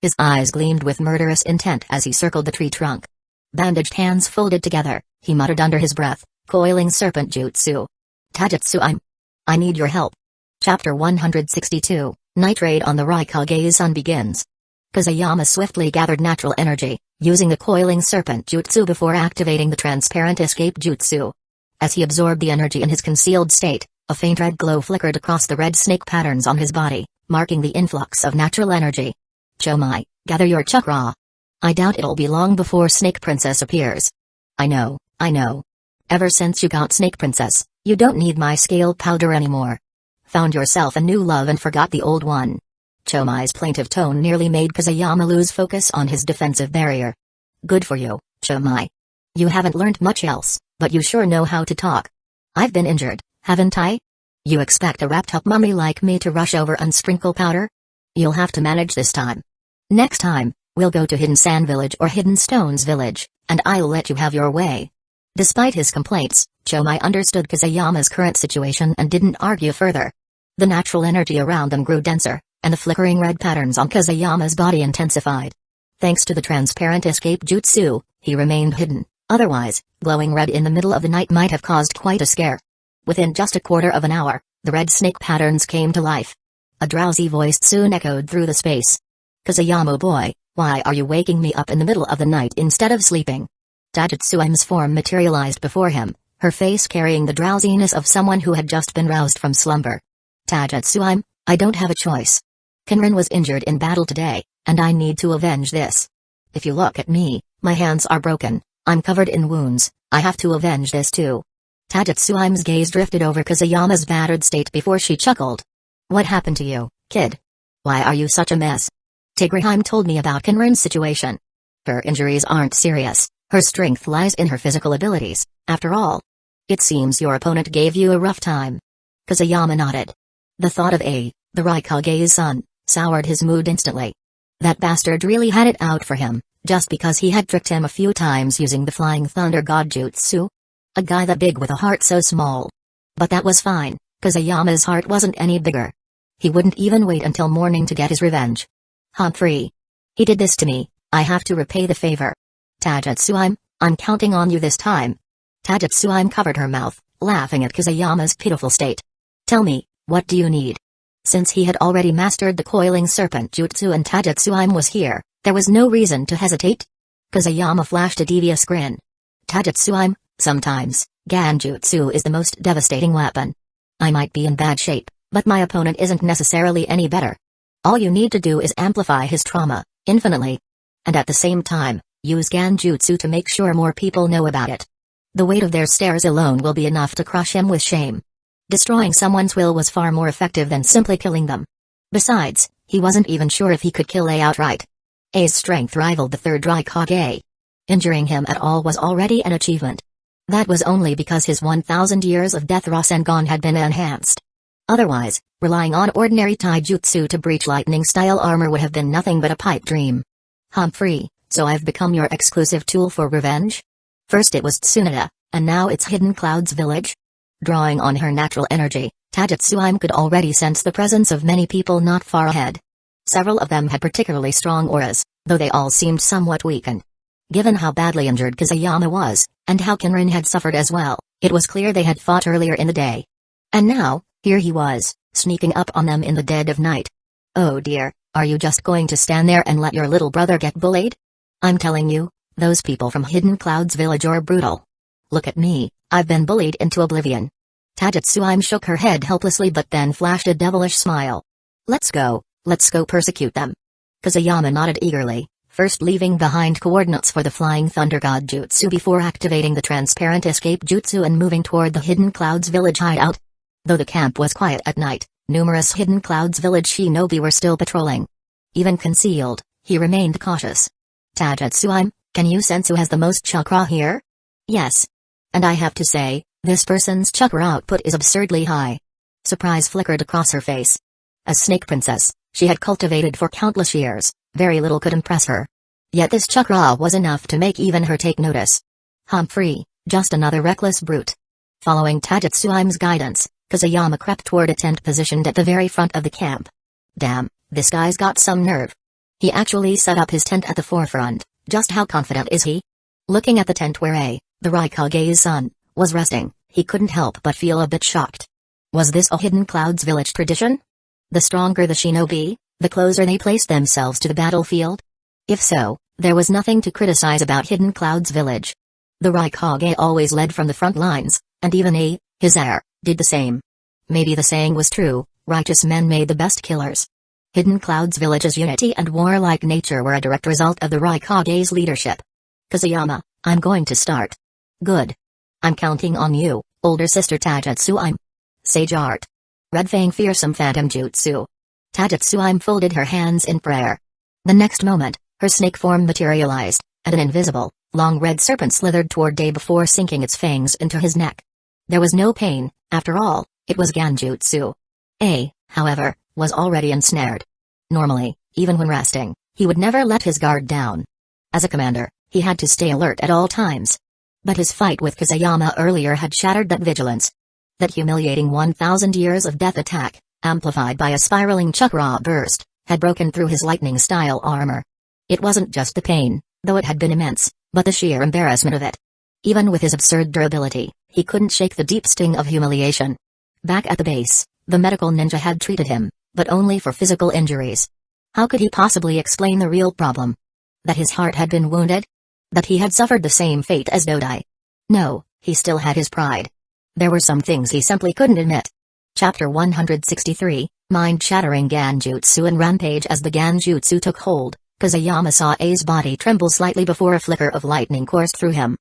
His eyes gleamed with murderous intent as he circled the tree trunk. Bandaged hands folded together, he muttered under his breath, coiling serpent jutsu. Taijutsu, I need your help. Chapter 162, Night Raid on the Raikage's Sun begins. Kazuyama swiftly gathered natural energy, using the coiling serpent jutsu before activating the transparent escape jutsu. As he absorbed the energy in his concealed state, a faint red glow flickered across the red snake patterns on his body, marking the influx of natural energy. Chomai, gather your chakra. I doubt it'll be long before Snake Princess appears. I know. Ever since you got Snake Princess, you don't need my scale powder anymore. Found yourself a new love and forgot the old one. Chomai's plaintive tone nearly made Kazuyama lose focus on his defensive barrier. Good for you, Chomai. You haven't learned much else, but you sure know how to talk. I've been injured, haven't I? You expect a wrapped-up mummy like me to rush over and sprinkle powder? You'll have to manage this time. Next time, we'll go to Hidden Sand Village or Hidden Stones Village, and I'll let you have your way. Despite his complaints, Chomai understood Kazuyama's current situation and didn't argue further. The natural energy around them grew denser, and the flickering red patterns on Kazuyama's body intensified. Thanks to the transparent escape jutsu, he remained hidden, otherwise, glowing red in the middle of the night might have caused quite a scare. Within just a quarter of an hour, the red snake patterns came to life. A drowsy voice soon echoed through the space. Kazuyama boy, why are you waking me up in the middle of the night instead of sleeping? Taijutsu's form materialized before him, her face carrying the drowsiness of someone who had just been roused from slumber. Taijutsu, I don't have a choice. Kinrin was injured in battle today, and I need to avenge this. If you look at me, my hands are broken, I'm covered in wounds, I have to avenge this too. Tagetsuime's gaze drifted over Kusayama's battered state before she chuckled. What happened to you, kid? Why are you such a mess? Tigreheim told me about Kinrin's situation. Her injuries aren't serious, her strength lies in her physical abilities, after all. It seems your opponent gave you a rough time. Kusayama nodded. The thought of the Rukonga's son, soured his mood instantly. That bastard really had it out for him, just because he had tricked him a few times using the Flying Thunder God Jutsu. A guy that big with a heart so small. But that was fine, Kusayama's heart wasn't any bigger. He wouldn't even wait until morning to get his revenge. Humphrey. He did this to me, I have to repay the favor. Tagetsuime, I'm counting on you this time. Tagetsuime covered her mouth, laughing at Kusayama's pitiful state. Tell me, what do you need? Since he had already mastered the coiling serpent jutsu and Tagetsuime was here, there was no reason to hesitate. Kusayama flashed a devious grin. Tagetsuime, sometimes, Genjutsu is the most devastating weapon. I might be in bad shape, but my opponent isn't necessarily any better. All you need to do is amplify his trauma, infinitely. And at the same time, use Genjutsu to make sure more people know about it. The weight of their stares alone will be enough to crush him with shame. Destroying someone's will was far more effective than simply killing them. Besides, he wasn't even sure if he could kill A outright. A's strength rivaled the third Rukongai. Injuring him at all was already an achievement. That was only because his 1,000 years of death Rasengan had been enhanced. Otherwise, relying on ordinary taijutsu to breach lightning-style armor would have been nothing but a pipe dream. Humphrey, so I've become your exclusive tool for revenge? First it was Tsunade, and now it's Hidden Cloud's village? Drawing on her natural energy, Tagetsuime could already sense the presence of many people not far ahead. Several of them had particularly strong auras, though they all seemed somewhat weakened. Given how badly injured Kusayama was, and how Kinrin had suffered as well, it was clear they had fought earlier in the day. And now, here he was, sneaking up on them in the dead of night. Oh dear, are you just going to stand there and let your little brother get bullied? I'm telling you, those people from Hidden Cloud's village are brutal. Look at me, I've been bullied into oblivion. Tagetsuime shook her head helplessly but then flashed a devilish smile. Let's go persecute them. Kusayama nodded eagerly, first leaving behind coordinates for the Flying Thunder God Jutsu before activating the transparent escape jutsu and moving toward the Hidden Cloud's village hideout. Though the camp was quiet at night, numerous Hidden Cloud's village shinobi were still patrolling. Even concealed, he remained cautious. Tagetsuime, can you sense who has the most chakra here? Yes. And I have to say, this person's chakra output is absurdly high. Surprise flickered across her face. As Snake Princess, she had cultivated for countless years, very little could impress her. Yet this chakra was enough to make even her take notice. Humphrey, just another reckless brute. Following Tagetsuime's guidance, Kusayama crept toward a tent positioned at the very front of the camp. Damn, this guy's got some nerve. He actually set up his tent at the forefront, just how confident is he? Looking at the tent where the Rukonga's son, was resting, he couldn't help but feel a bit shocked. Was this a Hidden Cloud's village tradition? The stronger the shinobi, the closer they placed themselves to the battlefield? If so, there was nothing to criticize about Hidden Cloud's village. The Rukongai always led from the front lines, and even his heir, did the same. Maybe the saying was true, righteous men made the best killers. Hidden Cloud's village's unity and warlike nature were a direct result of the Rokogai's leadership. Kusayama, I'm going to start. Good. I'm counting on you, older sister Tagetsuime. Sage Art. Red Fang Fearsome Phantom Jutsu. Tagetsuime folded her hands in prayer. The next moment, her snake form materialized, and an invisible, long red serpent slithered toward Day before sinking its fangs into his neck. There was no pain, after all, it was Genjutsu. However, was already ensnared. Normally, even when resting, he would never let his guard down. As a commander, he had to stay alert at all times. But his fight with Kusayama earlier had shattered that vigilance. That humiliating 1,000 years of death attack, amplified by a spiraling chakra burst, had broken through his lightning-style armor. It wasn't just the pain, though it had been immense, but the sheer embarrassment of it. Even with his absurd durability, he couldn't shake the deep sting of humiliation. Back at the base, the medical ninja had treated him, but only for physical injuries. How could he possibly explain the real problem? That his heart had been wounded? That he had suffered the same fate as Dodai? No, he still had his pride. There were some things he simply couldn't admit. Chapter 163, Mind-shattering Genjutsu and Rampage. As the Genjutsu took hold, Kusayama saw A's body tremble slightly before a flicker of lightning coursed through him.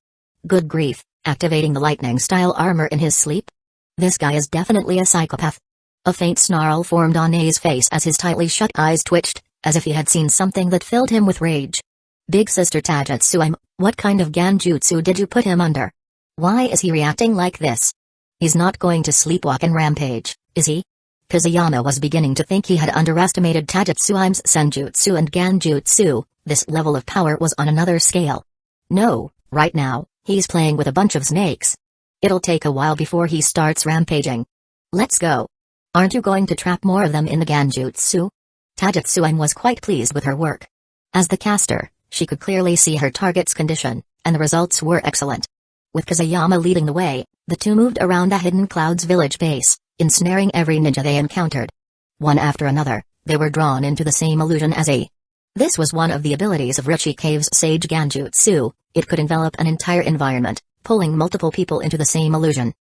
Good grief, activating the lightning-style armor in his sleep? This guy is definitely a psychopath. A faint snarl formed on A's face as his tightly shut eyes twitched, as if he had seen something that filled him with rage. Big Sister Taijutsu, what kind of Genjutsu did you put him under? Why is he reacting like this? He's not going to sleepwalk and Rampage, is he? Kusayama was beginning to think he had underestimated Taijutsu's Senjutsu and Genjutsu. This level of power was on another scale. No, right now, he's playing with a bunch of snakes. It'll take a while before he starts rampaging. Let's go. Aren't you going to trap more of them in the Genjutsu? Taijutsu was quite pleased with her work. As the caster, she could clearly see her target's condition, and the results were excellent. With Kusayama leading the way, the two moved around the Hidden Clouds village base, ensnaring every ninja they encountered. One after another, they were drawn into the same illusion as A. This was one of the abilities of Richie Cave's Sage Genjutsu. It could envelop an entire environment, pulling multiple people into the same illusion.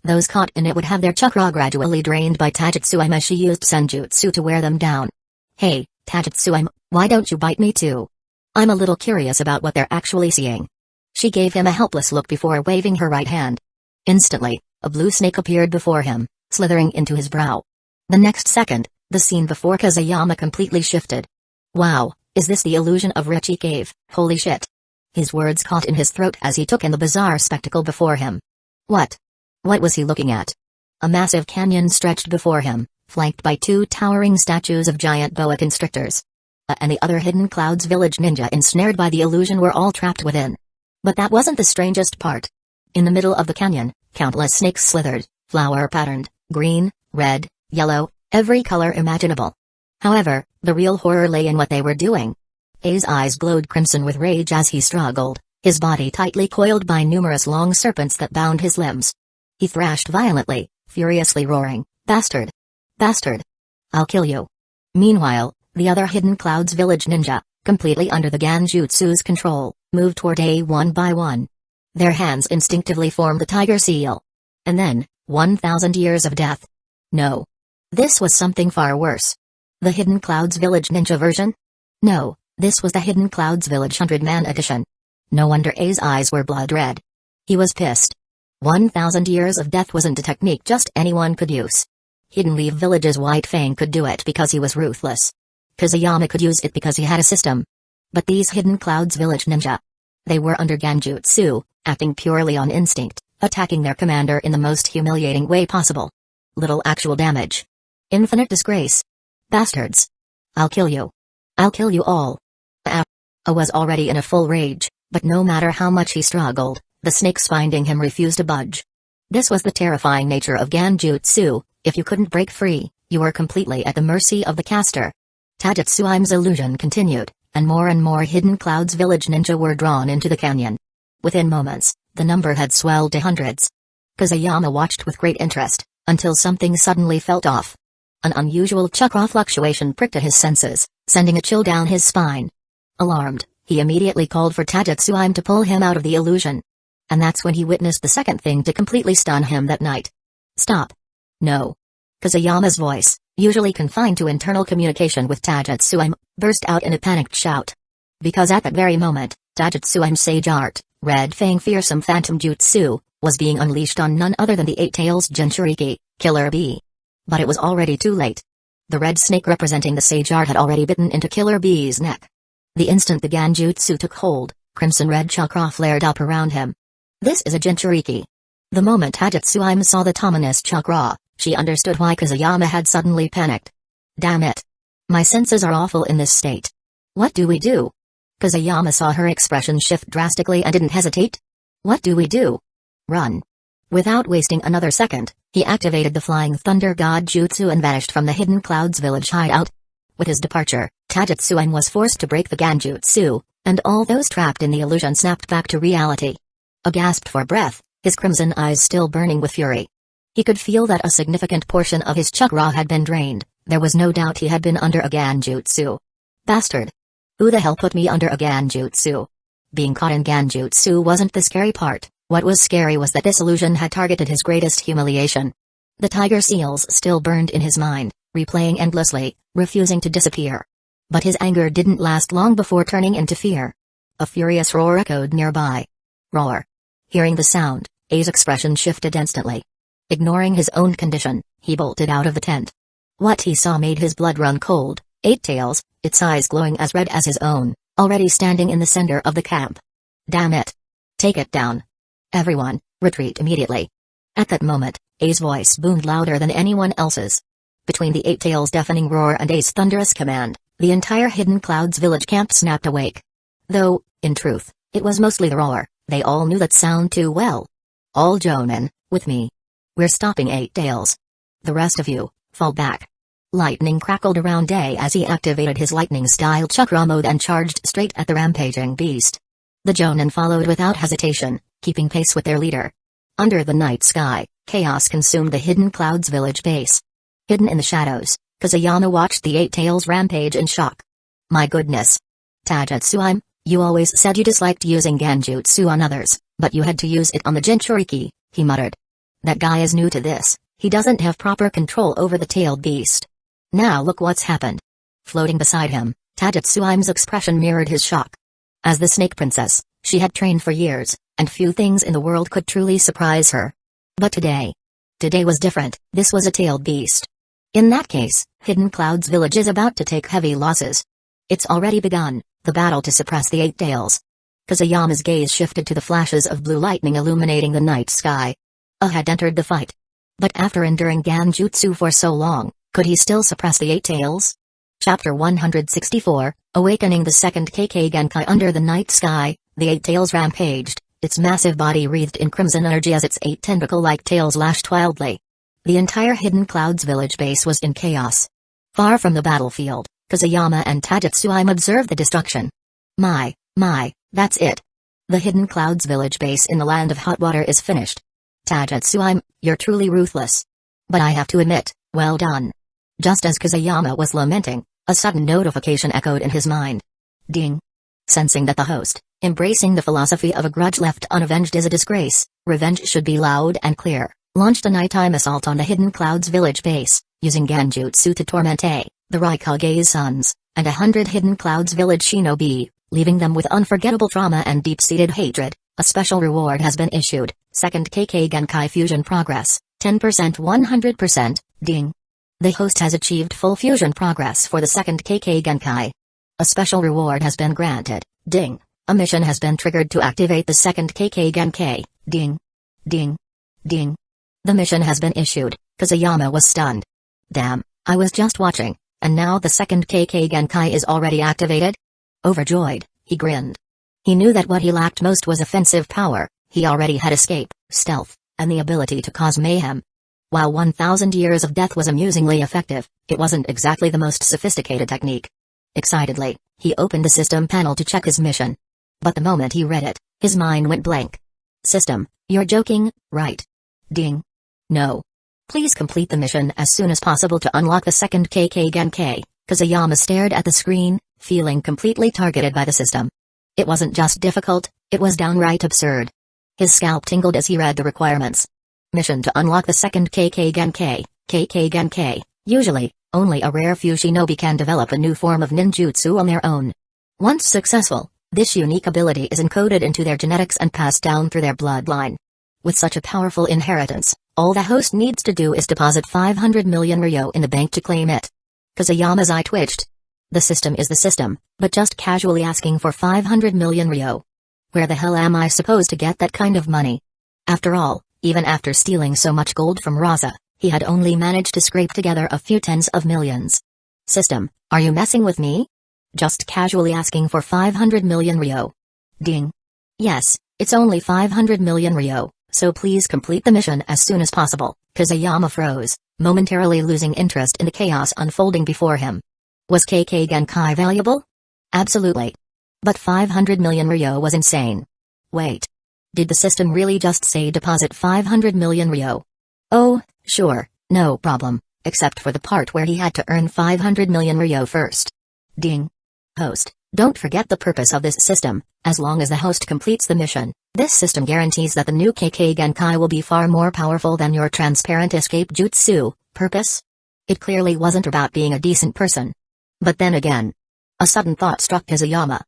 Those caught in it would have their chakra gradually drained by Taijutsu as she used Senjutsu to wear them down. Hey, Taijutsu, why don't you bite me too? I'm a little curious about what they're actually seeing. She gave him a helpless look before waving her right hand. Instantly, a blue snake appeared before him, slithering into his brow. The next second, the scene before Kusayama completely shifted. Wow, is this the illusion of Richie Cave? Holy shit. His words caught in his throat as he took in the bizarre spectacle before him. What? What was he looking at? A massive canyon stretched before him, flanked by two towering statues of giant boa constrictors. And the other Hidden Clouds village ninja ensnared by the illusion were all trapped within. But that wasn't the strangest part. In the middle of the canyon, countless snakes slithered, flower-patterned, green, red, yellow, every color imaginable. However, the real horror lay in what they were doing. A's eyes glowed crimson with rage as he struggled, his body tightly coiled by numerous long serpents that bound his limbs. He thrashed violently, furiously roaring, "Bastard! Bastard! I'll kill you!" Meanwhile, the other Hidden Clouds village ninja, completely under the Genjutsu's control, moved toward A one by one. Their hands instinctively formed the tiger seal. And then, 1,000 years of death. No. This was something far worse. The Hidden Clouds village ninja version? No, this was the Hidden Clouds village 100-man edition. No wonder A's eyes were blood red. He was pissed. 1,000 years of death wasn't a technique just anyone could use. Hidden Leaf Village's White Fang could do it because he was ruthless. Kusayama could use it because he had a system. But these Hidden Clouds village ninja. They were under Genjutsu, acting purely on instinct, attacking their commander in the most humiliating way possible. Little actual damage. Infinite disgrace. Bastards. I'll kill you. I'll kill you all. A was already in a full rage, but no matter how much he struggled, the snakes binding him refused to budge. This was the terrifying nature of Genjutsu. If you couldn't break free, you were completely at the mercy of the caster. Taijutsu's illusion continued, and more Hidden Clouds village ninja were drawn into the canyon. Within moments, the number had swelled to hundreds. Kusayama watched with great interest, until something suddenly felt off. An unusual chakra fluctuation pricked at his senses, sending a chill down his spine. Alarmed, he immediately called for Taijutsu to pull him out of the illusion. And that's when he witnessed the second thing to completely stun him that night. Stop. No. Kusayama's voice, usually confined to internal communication with Taijutsu, burst out in a panicked shout. Because at that very moment, Taijutsu's Sage Art, Red Fang Fearsome Phantom Jutsu, was being unleashed on none other than the Eight Tails Jinchūriki, Killer Bee. But it was already too late. The red snake representing the Sage Art had already bitten into Killer Bee's neck. The instant the Genjutsu took hold, crimson-red chakra flared up around him. This is a Jinchūriki. The moment Taijutsu saw the Tominous chakra, she understood why Kusayama had suddenly panicked. Damn it. My senses are awful in this state. What do we do? Kusayama saw her expression shift drastically and didn't hesitate. What do we do? Run. Without wasting another second, he activated the Flying Thunder God Jutsu and vanished from the Hidden Clouds village hideout. With his departure, Taijutsu was forced to break the Genjutsu, and all those trapped in the illusion snapped back to reality. A gasped for breath, his crimson eyes still burning with fury. He could feel that a significant portion of his chakra had been drained. There was no doubt he had been under a Genjutsu. Bastard. Who the hell put me under a Genjutsu? Being caught in Genjutsu wasn't the scary part. What was scary was that this illusion had targeted his greatest humiliation. The tiger seals still burned in his mind, replaying endlessly, refusing to disappear. But his anger didn't last long before turning into fear. A furious roar echoed nearby. Roar. Hearing the sound, A's expression shifted instantly. Ignoring his own condition, he bolted out of the tent. What he saw made his blood run cold. 8 Tails, its eyes glowing as red as his own, already standing in the center of the camp. Damn it. Take it down. Everyone, retreat immediately. At that moment, A's voice boomed louder than anyone else's. Between the 8 Tails' deafening roar and A's thunderous command, the entire Hidden Clouds village camp snapped awake. Though, in truth, it was mostly the roar, they all knew that sound too well. All Jonin, with me. We're stopping 8 Tails. The rest of you, fall back. Lightning crackled around Day as he activated his lightning-style chakra mode and charged straight at the rampaging beast. The Jonin followed without hesitation, keeping pace with their leader. Under the night sky, chaos consumed the Hidden Clouds village base. Hidden in the shadows, Kusayama watched the 8 Tails rampage in shock. My goodness. Taijutsu, you always said you disliked using Genjutsu on others, but you had to use it on the Jinchūriki, he muttered. That guy is new to this, he doesn't have proper control over the tailed beast. Now look what's happened. Floating beside him, Taijutsu's expression mirrored his shock. As the Snake Princess, she had trained for years, and few things in the world could truly surprise her. But today was different. This was a tailed beast. In that case, Hidden Clouds village is about to take heavy losses. It's already begun, the battle to suppress the 8 Tails. Kusayama's gaze shifted to the flashes of blue lightning illuminating the night sky. A had entered the fight. But after enduring Genjutsu for so long, could he still suppress the 8 Tails? Chapter 164, Awakening the Second KK Genkai. Under the night sky, the 8 Tails rampaged, its massive body wreathed in crimson energy as its 8 tentacle-like tails lashed wildly. The entire Hidden Clouds village base was in chaos. Far from the battlefield, Kusayama and Taijutsu observed the destruction. My, that's it. The Hidden Clouds village base in the land of hot water is finished. Taijutsu, you're truly ruthless. But I have to admit, well done. Just as Kusayama was lamenting, a sudden notification echoed in his mind. Ding. Sensing that the host, embracing the philosophy of a grudge left unavenged is a disgrace, revenge should be loud and clear, launched a nighttime assault on the Hidden Clouds village base, using Genjutsu to torment the Rukongai sons, and 100 Hidden Clouds village shinobi, leaving them with unforgettable trauma and deep-seated hatred. A special reward has been issued, second KK Genkai fusion progress, 10% 100%, ding. The host has achieved full fusion progress for the second KK Genkai. A special reward has been granted, ding. A mission has been triggered to activate the second KK Genkai, ding. Ding. Ding. The mission has been issued. Kusayama was stunned. Damn, I was just watching, and now the second KK Genkai is already activated? Overjoyed, he grinned. He knew that what he lacked most was offensive power. He already had escape, stealth, and the ability to cause mayhem. While 1,000 years of death was amusingly effective, it wasn't exactly the most sophisticated technique. Excitedly, he opened the system panel to check his mission. But the moment he read it, his mind went blank. System, you're joking, right? Ding. No. Please complete the mission as soon as possible to unlock the second KK Genkai. Kusayama stared at the screen, feeling completely targeted by the system. It wasn't just difficult, it was downright absurd. His scalp tingled as he read the requirements. Mission to unlock the second KK Genkai, KK Genkai. Usually, only a rare few shinobi can develop a new form of ninjutsu on their own. Once successful, this unique ability is encoded into their genetics and passed down through their bloodline. With such a powerful inheritance, all the host needs to do is deposit 500 million ryo in the bank to claim it. Kusayama's eye twitched. The system is the system, but just casually asking for 500 million ryo. Where the hell am I supposed to get that kind of money? After all, even after stealing so much gold from Raza, he had only managed to scrape together a few tens of millions. System, are you messing with me? Just casually asking for 500 million ryo. Ding. Yes, it's only 500 million ryo, so please complete the mission as soon as possible. Kusayama froze, momentarily losing interest in the chaos unfolding before him. Was KK Genkai valuable? Absolutely. But 500 million ryo was insane. Wait. Did the system really just say deposit 500 million ryo? Oh, sure, no problem, except for the part where he had to earn 500 million ryo first. Ding. Host, don't forget the purpose of this system. As long as the host completes the mission, this system guarantees that the new KK Genkai will be far more powerful than your transparent escape jutsu. Purpose? It clearly wasn't about being a decent person. But then again, a sudden thought struck Kazuyama.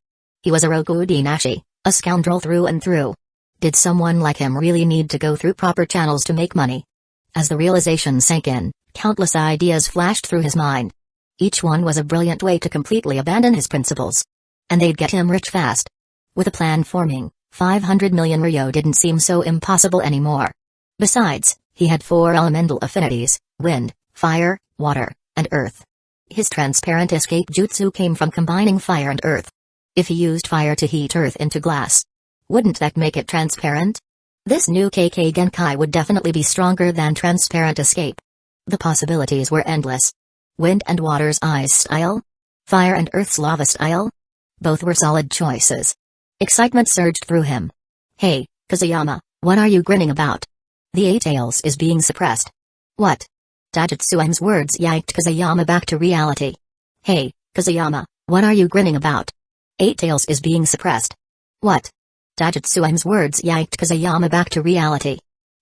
He was a Rokuudinashi, a scoundrel through and through. Did someone like him really need to go through proper channels to make money? As the realization sank in, countless ideas flashed through his mind. Each one was a brilliant way to completely abandon his principles. And they'd get him rich fast. With a plan forming, 500 million Ryo didn't seem so impossible anymore. Besides, he had 4 elemental affinities: wind, fire, water, and earth. His transparent escape jutsu came from combining fire and earth. If he used fire to heat earth into glass, wouldn't that make it transparent? This new KK Genkai would definitely be stronger than transparent escape. The possibilities were endless. Wind and water's ice style? Fire and earth's lava style? Both were solid choices. Excitement surged through him. Hey, Kazuyama, what are you grinning about? The 8 Tails is being suppressed. What? Tajutsu's words yanked Kazuyama back to reality. Hey, Kazuyama, what are you grinning about? 8 Tails is being suppressed. What? Tajutsu's words yanked Kazuyama back to reality.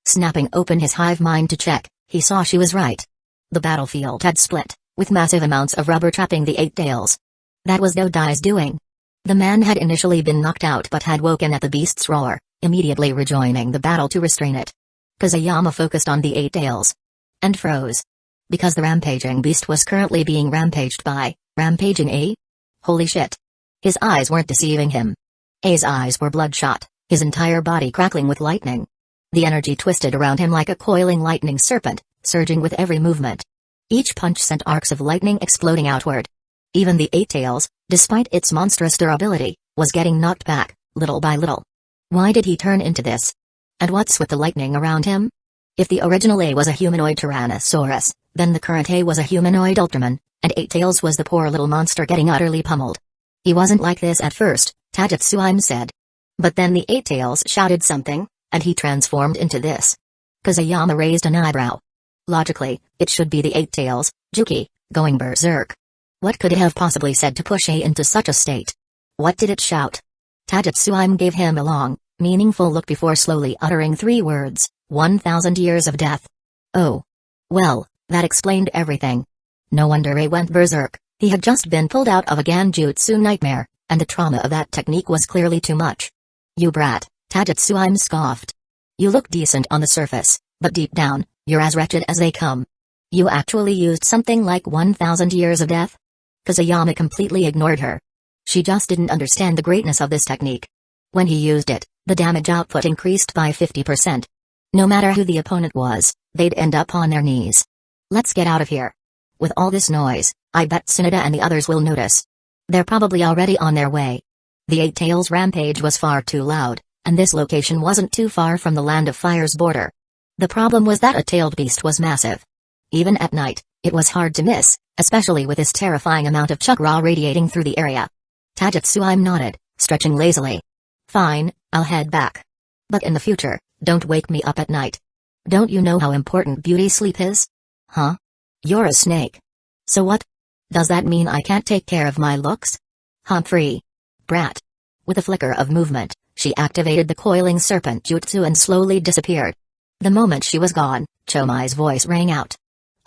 Snapping open his hive mind to check, he saw she was right. The battlefield had split, with massive amounts of rubber trapping the 8 Tails. That was Dodai's doing. The man had initially been knocked out but had woken at the beast's roar, immediately rejoining the battle to restrain it. Kazuyama focused on the 8 Tails. And froze. Because the rampaging beast was currently being rampaged by, rampaging A? Holy shit. His eyes weren't deceiving him. A's eyes were bloodshot, his entire body crackling with lightning. The energy twisted around him like a coiling lightning serpent, surging with every movement. Each punch sent arcs of lightning exploding outward. Even the 8 Tails, despite its monstrous durability, was getting knocked back, little by little. Why did he turn into this? And what's with the lightning around him? If the original A was a humanoid Tyrannosaurus, then the current A was a humanoid Ultraman, and 8 Tails was the poor little monster getting utterly pummeled. He wasn't like this at first, Tajutsuim said. But then the 8 Tails shouted something, and he transformed into this. Kazuyama raised an eyebrow. Logically, it should be the 8 Tails, Juki, going berserk. What could it have possibly said to push A into such a state? What did it shout? Tajutsuim gave him a long, meaningful look before slowly uttering 3 words, 1,000 years of death. Oh. Well, that explained everything. No wonder A went berserk, he had just been pulled out of a Ganjutsu nightmare, and the trauma of that technique was clearly too much. You brat, Tajutsuim scoffed. You look decent on the surface, but deep down, you're as wretched as they come. You actually used something like 1,000 years of death? Kazuyama completely ignored her. She just didn't understand the greatness of this technique. When he used it, the damage output increased by 50%. No matter who the opponent was, they'd end up on their knees. Let's get out of here. With all this noise, I bet Tsunoda and the others will notice. They're probably already on their way. The 8 Tails rampage was far too loud, and this location wasn't too far from the Land of Fire's border. The problem was that a tailed beast was massive. Even at night, it was hard to miss, especially with this terrifying amount of chakra radiating through the area. Tajutsuim nodded, stretching lazily. Fine, I'll head back. But in the future, don't wake me up at night. Don't you know how important beauty sleep is? Huh? You're a snake. So what? Does that mean I can't take care of my looks? Humphrey. Brat. With a flicker of movement, she activated the coiling serpent jutsu and slowly disappeared. The moment she was gone, Chomai's voice rang out.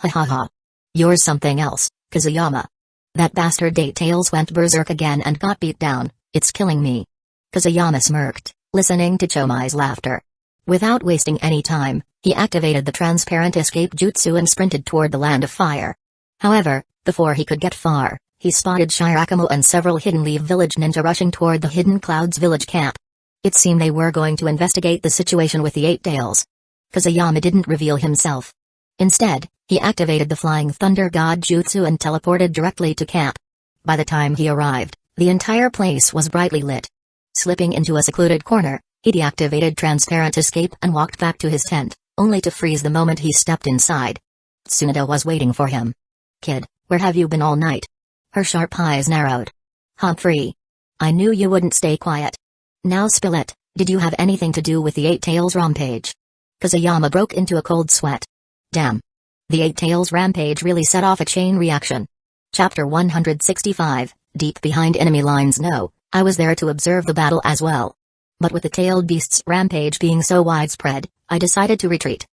Ha ha ha. You're something else, Kazuyama. That bastard 8 Tails went berserk again and got beat down, it's killing me. Kazuyama smirked, listening to Chomai's laughter. Without wasting any time, he activated the transparent escape jutsu and sprinted toward the Land of Fire. However, before he could get far, he spotted Shirakumo and several Hidden Leaf Village ninja rushing toward the Hidden Clouds village camp. It seemed they were going to investigate the situation with the 8 Tails. Kazuyama didn't reveal himself. Instead, he activated the Flying Thunder God jutsu and teleported directly to camp. By the time he arrived, the entire place was brightly lit. Slipping into a secluded corner, he deactivated transparent escape and walked back to his tent, only to freeze the moment he stepped inside. Tsunoda was waiting for him. Kid, where have you been all night? Her sharp eyes narrowed. Humphrey. I knew you wouldn't stay quiet. Now spill it, did you have anything to do with the 8 Tails rampage? Kazuyama broke into a cold sweat. Damn. The 8 Tails rampage really set off a chain reaction. Chapter 165, Deep Behind Enemy Lines. No, I was there to observe the battle as well. But with the tailed beast's rampage being so widespread, I decided to retreat.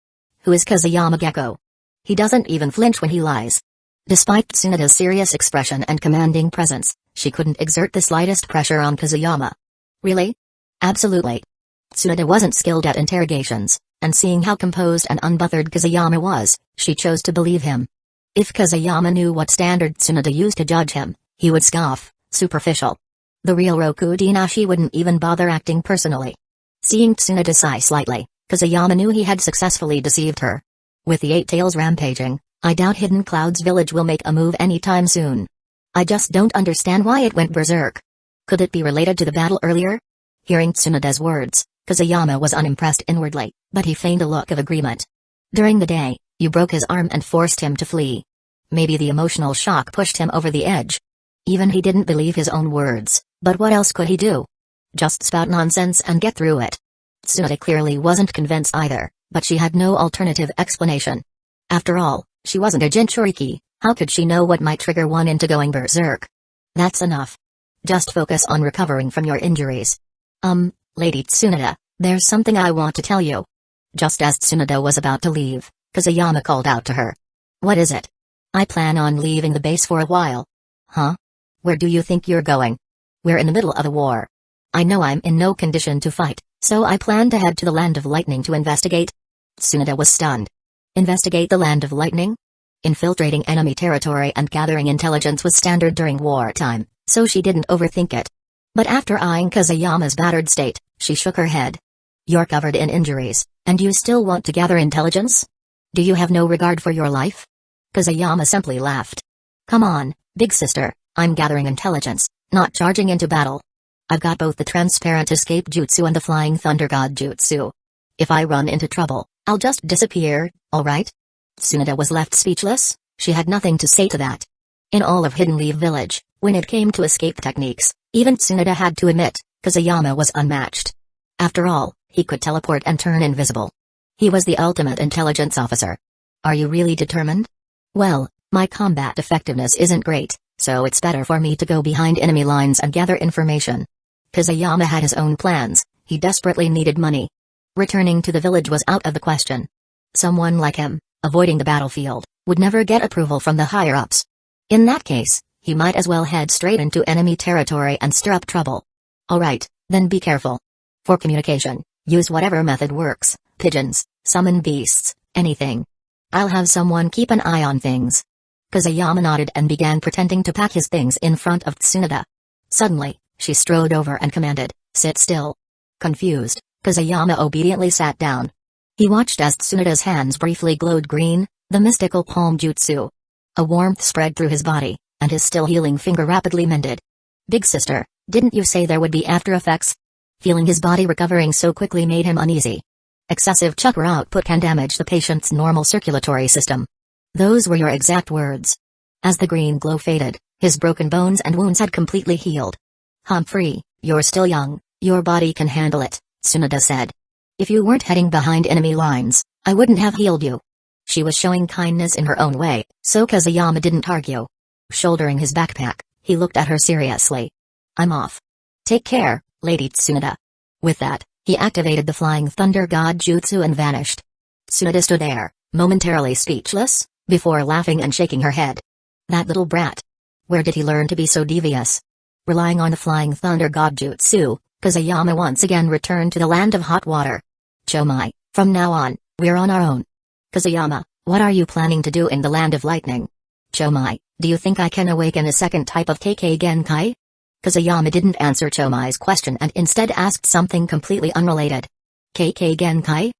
Who is Kazuyama Gecko? He doesn't even flinch when he lies. Despite Tsunoda's serious expression and commanding presence, she couldn't exert the slightest pressure on Kazuyama. Really? Absolutely. Tsunoda wasn't skilled at interrogations, and seeing how composed and unbothered Kazuyama was, she chose to believe him. If Kazuyama knew what standard Tsunoda used to judge him, he would scoff, superficial. The real Rokudinashi wouldn't even bother acting personally. Seeing Tsunoda sigh slightly, Kazuyama knew he had successfully deceived her. With the Eight Tails rampaging, I doubt Hidden Cloud's village will make a move anytime soon. I just don't understand why it went berserk. Could it be related to the battle earlier? Hearing Tsunoda's words, Kazuyama was unimpressed inwardly, but he feigned a look of agreement. During the day, you broke his arm and forced him to flee. Maybe the emotional shock pushed him over the edge. Even he didn't believe his own words, but what else could he do? Just spout nonsense and get through it. Tsunoda clearly wasn't convinced either, but she had no alternative explanation. After all, she wasn't a Jinchūriki, how could she know what might trigger one into going berserk? That's enough. Just focus on recovering from your injuries. Lady Tsunoda, there's something I want to tell you. Just as Tsunoda was about to leave, Kazuyama called out to her. What is it? I plan on leaving the base for a while. Huh? Where do you think you're going? We're in the middle of a war. I know I'm in no condition to fight, so I plan to head to the Land of Lightning to investigate. Tsunoda was stunned. Investigate the Land of Lightning? Infiltrating enemy territory and gathering intelligence was standard during wartime, so she didn't overthink it. But after eyeing Kazuyama's battered state, she shook her head. You're covered in injuries, and you still want to gather intelligence? Do you have no regard for your life? Kazuyama simply laughed. Come on, big sister, I'm gathering intelligence, not charging into battle. I've got both the transparent escape jutsu and the flying thunder god jutsu. If I run into trouble, I'll just disappear, alright? Tsunoda was left speechless, she had nothing to say to that. In all of Hidden Leaf Village, when it came to escape techniques, even Tsunoda had to admit, Kazuyama was unmatched. After all, he could teleport and turn invisible. He was the ultimate intelligence officer. Are you really determined? Well, my combat effectiveness isn't great, so it's better for me to go behind enemy lines and gather information. Kazuyama had his own plans, he desperately needed money. Returning to the village was out of the question. Someone like him, avoiding the battlefield, would never get approval from the higher-ups. In that case, he might as well head straight into enemy territory and stir up trouble. Alright, then be careful. For communication, use whatever method works, pigeons, summon beasts, anything. I'll have someone keep an eye on things. Kazuyama nodded and began pretending to pack his things in front of Tsunoda. Suddenly, she strode over and commanded, sit still. Confused, Kazuyama obediently sat down. He watched as Tsunoda's hands briefly glowed green, the mystical palm jutsu. A warmth spread through his body, and his still healing finger rapidly mended. Big sister, didn't you say there would be after effects? Feeling his body recovering so quickly made him uneasy. Excessive chakra output can damage the patient's normal circulatory system. Those were your exact words. As the green glow faded, his broken bones and wounds had completely healed. Humphrey, you're still young, your body can handle it, Tsunoda said. If you weren't heading behind enemy lines, I wouldn't have healed you. She was showing kindness in her own way, so Kazuyama didn't argue. Shouldering his backpack, he looked at her seriously. I'm off. Take care, Lady Tsunoda. With that, he activated the Flying Thunder God Jutsu and vanished. Tsunoda stood there, momentarily speechless, before laughing and shaking her head. That little brat. Where did he learn to be so devious? Relying on the Flying Thunder God Jutsu, Kazuyama once again returned to the land of hot water. Chomai, from now on, we're on our own. Kazuyama, what are you planning to do in the Land of Lightning? Chomai, do you think I can awaken a second type of KK Genkai? Kazuyama didn't answer Chomai's question and instead asked something completely unrelated. KK Genkai?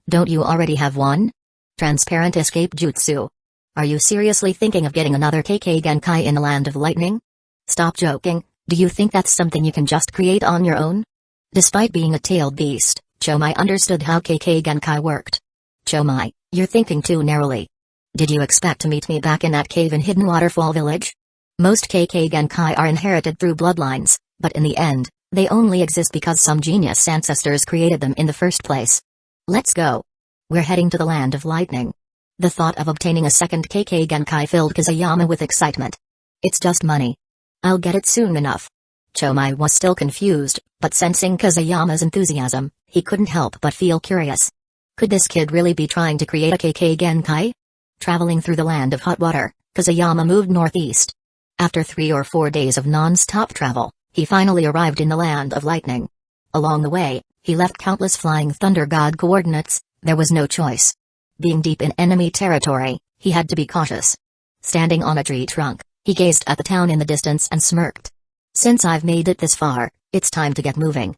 Don't you already have one? Transparent escape jutsu. Are you seriously thinking of getting another KK Genkai in the Land of Lightning? Stop joking, do you think that's something you can just create on your own? Despite being a tailed beast, Chomai understood how KK Genkai worked. Chomai, you're thinking too narrowly. Did you expect to meet me back in that cave in Hidden Waterfall Village? Most KK Genkai are inherited through bloodlines, but in the end, they only exist because some genius ancestors created them in the first place. Let's go. We're heading to the Land of Lightning. The thought of obtaining a second KK Genkai filled Kazuyama with excitement. It's just money. I'll get it soon enough. Chomai was still confused, but sensing Kazuyama's enthusiasm, he couldn't help but feel curious. Could this kid really be trying to create a KK Genkai? Traveling through the land of hot water, Kusayama moved northeast. After 3 or 4 days of non-stop travel, he finally arrived in the land of lightning. Along the way, he left countless flying thunder god coordinates. There was no choice. Being deep in enemy territory, he had to be cautious. Standing on a tree trunk, he gazed at the town in the distance and smirked. Since I've made it this far, it's time to get moving.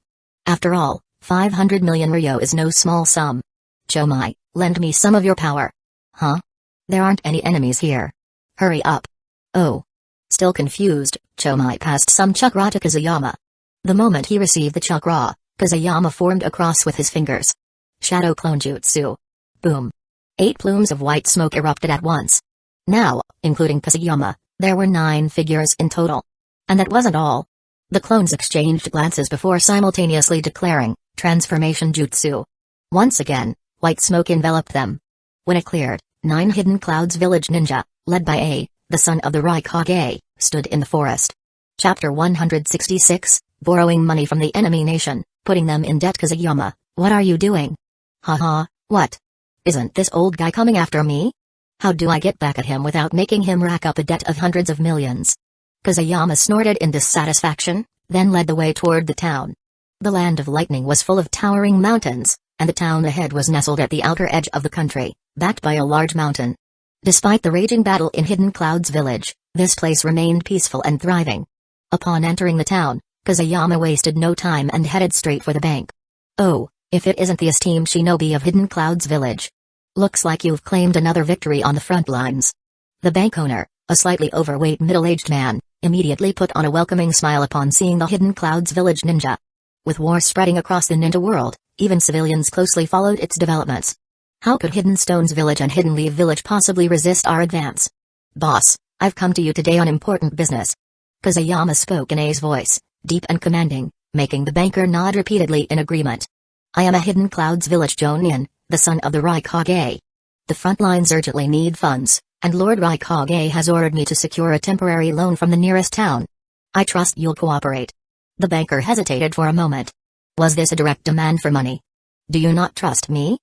After all, 500 million ryo is no small sum. Chomai, lend me some of your power. Huh? There aren't any enemies here. Hurry up. Oh. Still confused, Chomai passed some chakra to Kusayama. The moment he received the chakra, Kusayama formed a cross with his fingers. Shadow clone jutsu. Boom. 8 plumes of white smoke erupted at once. Now, including Kusayama, there were 9 figures in total. And that wasn't all. The clones exchanged glances before simultaneously declaring, transformation jutsu. Once again, white smoke enveloped them. When it cleared, 9 Hidden Clouds village ninja, led by A, the son of the Rukongai, stood in the forest. Chapter 166, Borrowing money from the enemy nation, putting them in debt. Kusayama, what are you doing? Haha, what? Isn't this old guy coming after me? How do I get back at him without making him rack up a debt of hundreds of millions? Kusayama snorted in dissatisfaction, then led the way toward the town. The land of lightning was full of towering mountains, and the town ahead was nestled at the outer edge of the country, backed by a large mountain. Despite the raging battle in Hidden Clouds village, this place remained peaceful and thriving. Upon entering the town, Kusayama wasted no time and headed straight for the bank. Oh, if it isn't the esteemed shinobi of Hidden Clouds village. Looks like you've claimed another victory on the front lines. The bank owner, a slightly overweight middle-aged man, immediately put on a welcoming smile upon seeing the Hidden Clouds village ninja. With war spreading across the ninja world, even civilians closely followed its developments. How could Hidden Stones village and Hidden Leaf village possibly resist our advance? Boss, I've come to you today on important business. Kusayama spoke in A's voice, deep and commanding, making the banker nod repeatedly in agreement. I am a Hidden Clouds village Jonin, the son of the Rukongai. The front lines urgently need funds, and Lord Rukongai has ordered me to secure a temporary loan from the nearest town. I trust you'll cooperate. The banker hesitated for a moment. Was this a direct demand for money? Do you not trust me?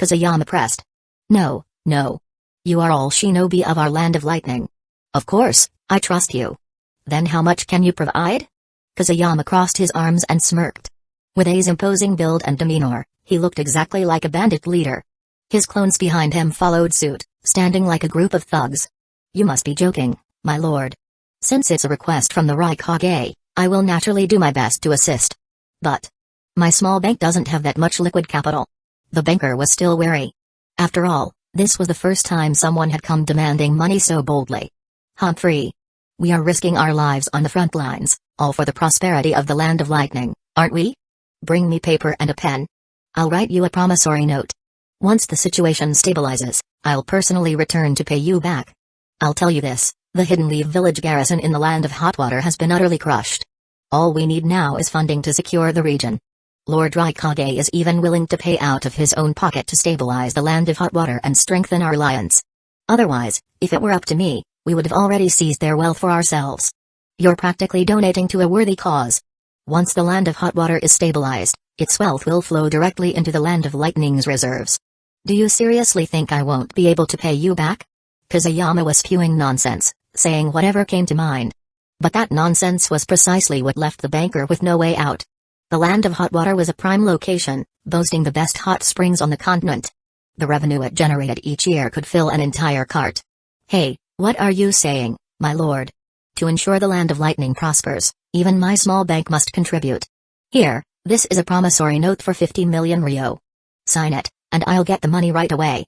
Kusayama pressed. No, no. You are all shinobi of our land of lightning. Of course, I trust you. Then how much can you provide? Kusayama crossed his arms and smirked. With A's imposing build and demeanor, he looked exactly like a bandit leader. His clones behind him followed suit, standing like a group of thugs. You must be joking, my lord. Since it's a request from the Rukongai, I will naturally do my best to assist. But my small bank doesn't have that much liquid capital. The banker was still wary. After all, this was the first time someone had come demanding money so boldly. Humphrey. We are risking our lives on the front lines, all for the prosperity of the land of lightning, aren't we? Bring me paper and a pen. I'll write you a promissory note. Once the situation stabilizes, I'll personally return to pay you back. I'll tell you this, the Hidden Leaf village garrison in the land of hot water has been utterly crushed. All we need now is funding to secure the region. Lord Rukongai is even willing to pay out of his own pocket to stabilize the land of hot water and strengthen our alliance. Otherwise, if it were up to me, we would have already seized their wealth for ourselves. You're practically donating to a worthy cause. Once the land of hot water is stabilized, its wealth will flow directly into the land of lightning's reserves. Do you seriously think I won't be able to pay you back? Kusayama was spewing nonsense, saying whatever came to mind. But that nonsense was precisely what left the banker with no way out. The land of hot water was a prime location, boasting the best hot springs on the continent. The revenue it generated each year could fill an entire cart. Hey, what are you saying, my lord? To ensure the land of lightning prospers, even my small bank must contribute. Here, this is a promissory note for 50 million ryo. Sign it, and I'll get the money right away.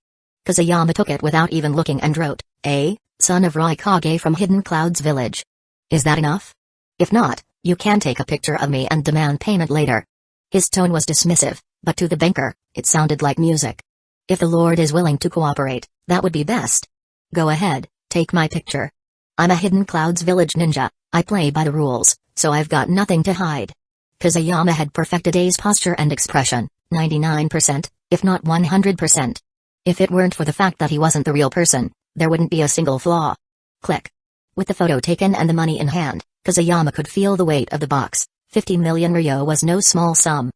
Kusayama took it without even looking and wrote, A, son of Rukongai from Hidden Clouds village. Is that enough? If not, you can take a picture of me and demand payment later. His tone was dismissive, but to the banker, it sounded like music. If the lord is willing to cooperate, that would be best. Go ahead, take my picture. I'm a Hidden Clouds village ninja, I play by the rules, so I've got nothing to hide. Kusayama had perfected A's posture and expression, 99%, if not 100%. If it weren't for the fact that he wasn't the real person, there wouldn't be a single flaw. Click. With the photo taken and the money in hand, Kusayama could feel the weight of the box. 50 million ryo was no small sum.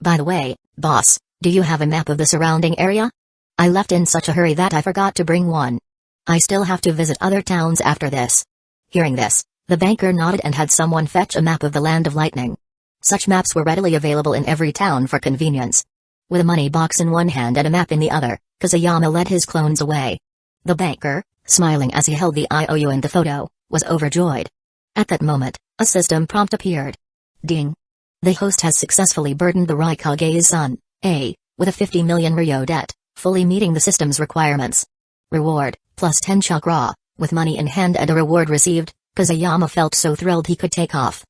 By the way, boss, do you have a map of the surrounding area? I left in such a hurry that I forgot to bring one. I still have to visit other towns after this. Hearing this, the banker nodded and had someone fetch a map of the Land of Lightning. Such maps were readily available in every town for convenience. With a money box in one hand and a map in the other, Kusayama led his clones away. The banker, smiling as he held the IOU and the photo, was overjoyed. At that moment, a system prompt appeared. Ding. The host has successfully burdened the Rukongai son, A, with a 50 million ryo debt, fully meeting the system's requirements. Reward, plus 10 chakra, with money in hand and a reward received, Kusayama felt so thrilled he could take off.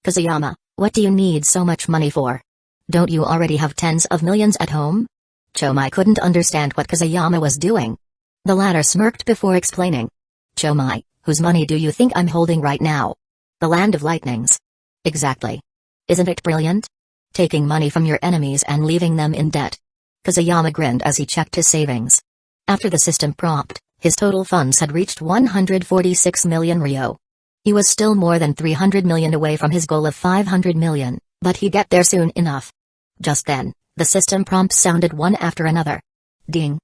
Kusayama, what do you need so much money for? Don't you already have tens of millions at home? Chomai couldn't understand what Kusayama was doing. The latter smirked before explaining. Chomai, whose money do you think I'm holding right now? The Land of Lightnings. Exactly. Isn't it brilliant? Taking money from your enemies and leaving them in debt. Kusayama grinned as he checked his savings. After the system prompt, his total funds had reached 146 million ryo. He was still more than 300 million away from his goal of 500 million, but he'd get there soon enough. Just then, the system prompts sounded one after another. Ding.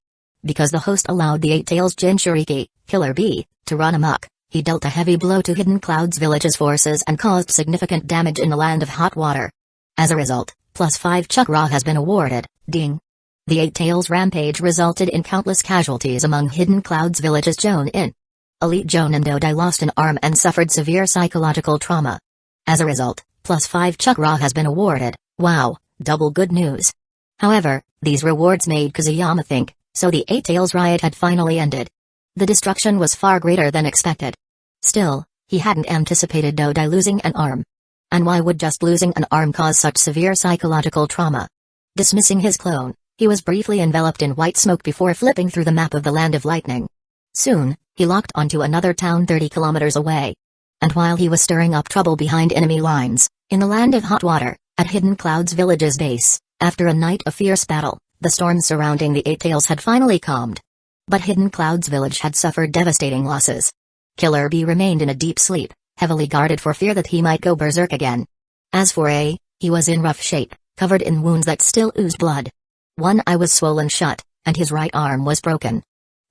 Because the host allowed the Eight-Tails Jinchūriki, Killer Bee, to run amok, he dealt a heavy blow to Hidden Cloud's village's forces and caused significant damage in the Land of Hot Water. As a result, plus 5 chakra has been awarded. Ding. The Eight-Tails rampage resulted in countless casualties among Hidden Cloud's village's Jonin. Elite Jonin Dodai lost an arm and suffered severe psychological trauma. As a result, plus 5 chakra has been awarded. Wow, double good news. However, these rewards made Kusayama think, so the Eight-Tails riot had finally ended. The destruction was far greater than expected. Still, he hadn't anticipated Dodai losing an arm. And why would just losing an arm cause such severe psychological trauma? Dismissing his clone, he was briefly enveloped in white smoke before flipping through the map of the Land of Lightning. Soon, he locked onto another town 30 kilometers away. And while he was stirring up trouble behind enemy lines, in the Land of Hot Water, at Hidden Cloud's village's base, after a night of fierce battle, the storm surrounding the Eight-Tails had finally calmed. But Hidden Cloud's village had suffered devastating losses. Killer Bee remained in a deep sleep, heavily guarded for fear that he might go berserk again. As for A, he was in rough shape, covered in wounds that still oozed blood. One eye was swollen shut, and his right arm was broken.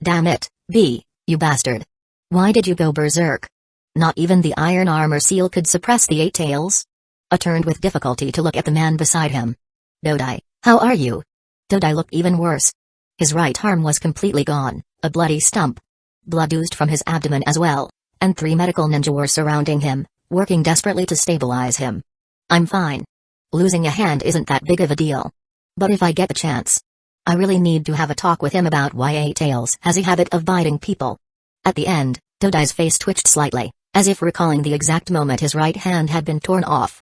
Damn it, B, you bastard. Why did you go berserk? Not even the iron armor seal could suppress the Eight-Tails? A turned with difficulty to look at the man beside him. Dodai, how are you? Dodai looked even worse. His right arm was completely gone, a bloody stump. Blood oozed from his abdomen as well, and 3 medical ninja were surrounding him, working desperately to stabilize him. I'm fine. Losing a hand isn't that big of a deal. But if I get the chance, I really need to have a talk with him about why Eight-Tails has a habit of biting people. At the end, Dodai's face twitched slightly, as if recalling the exact moment his right hand had been torn off.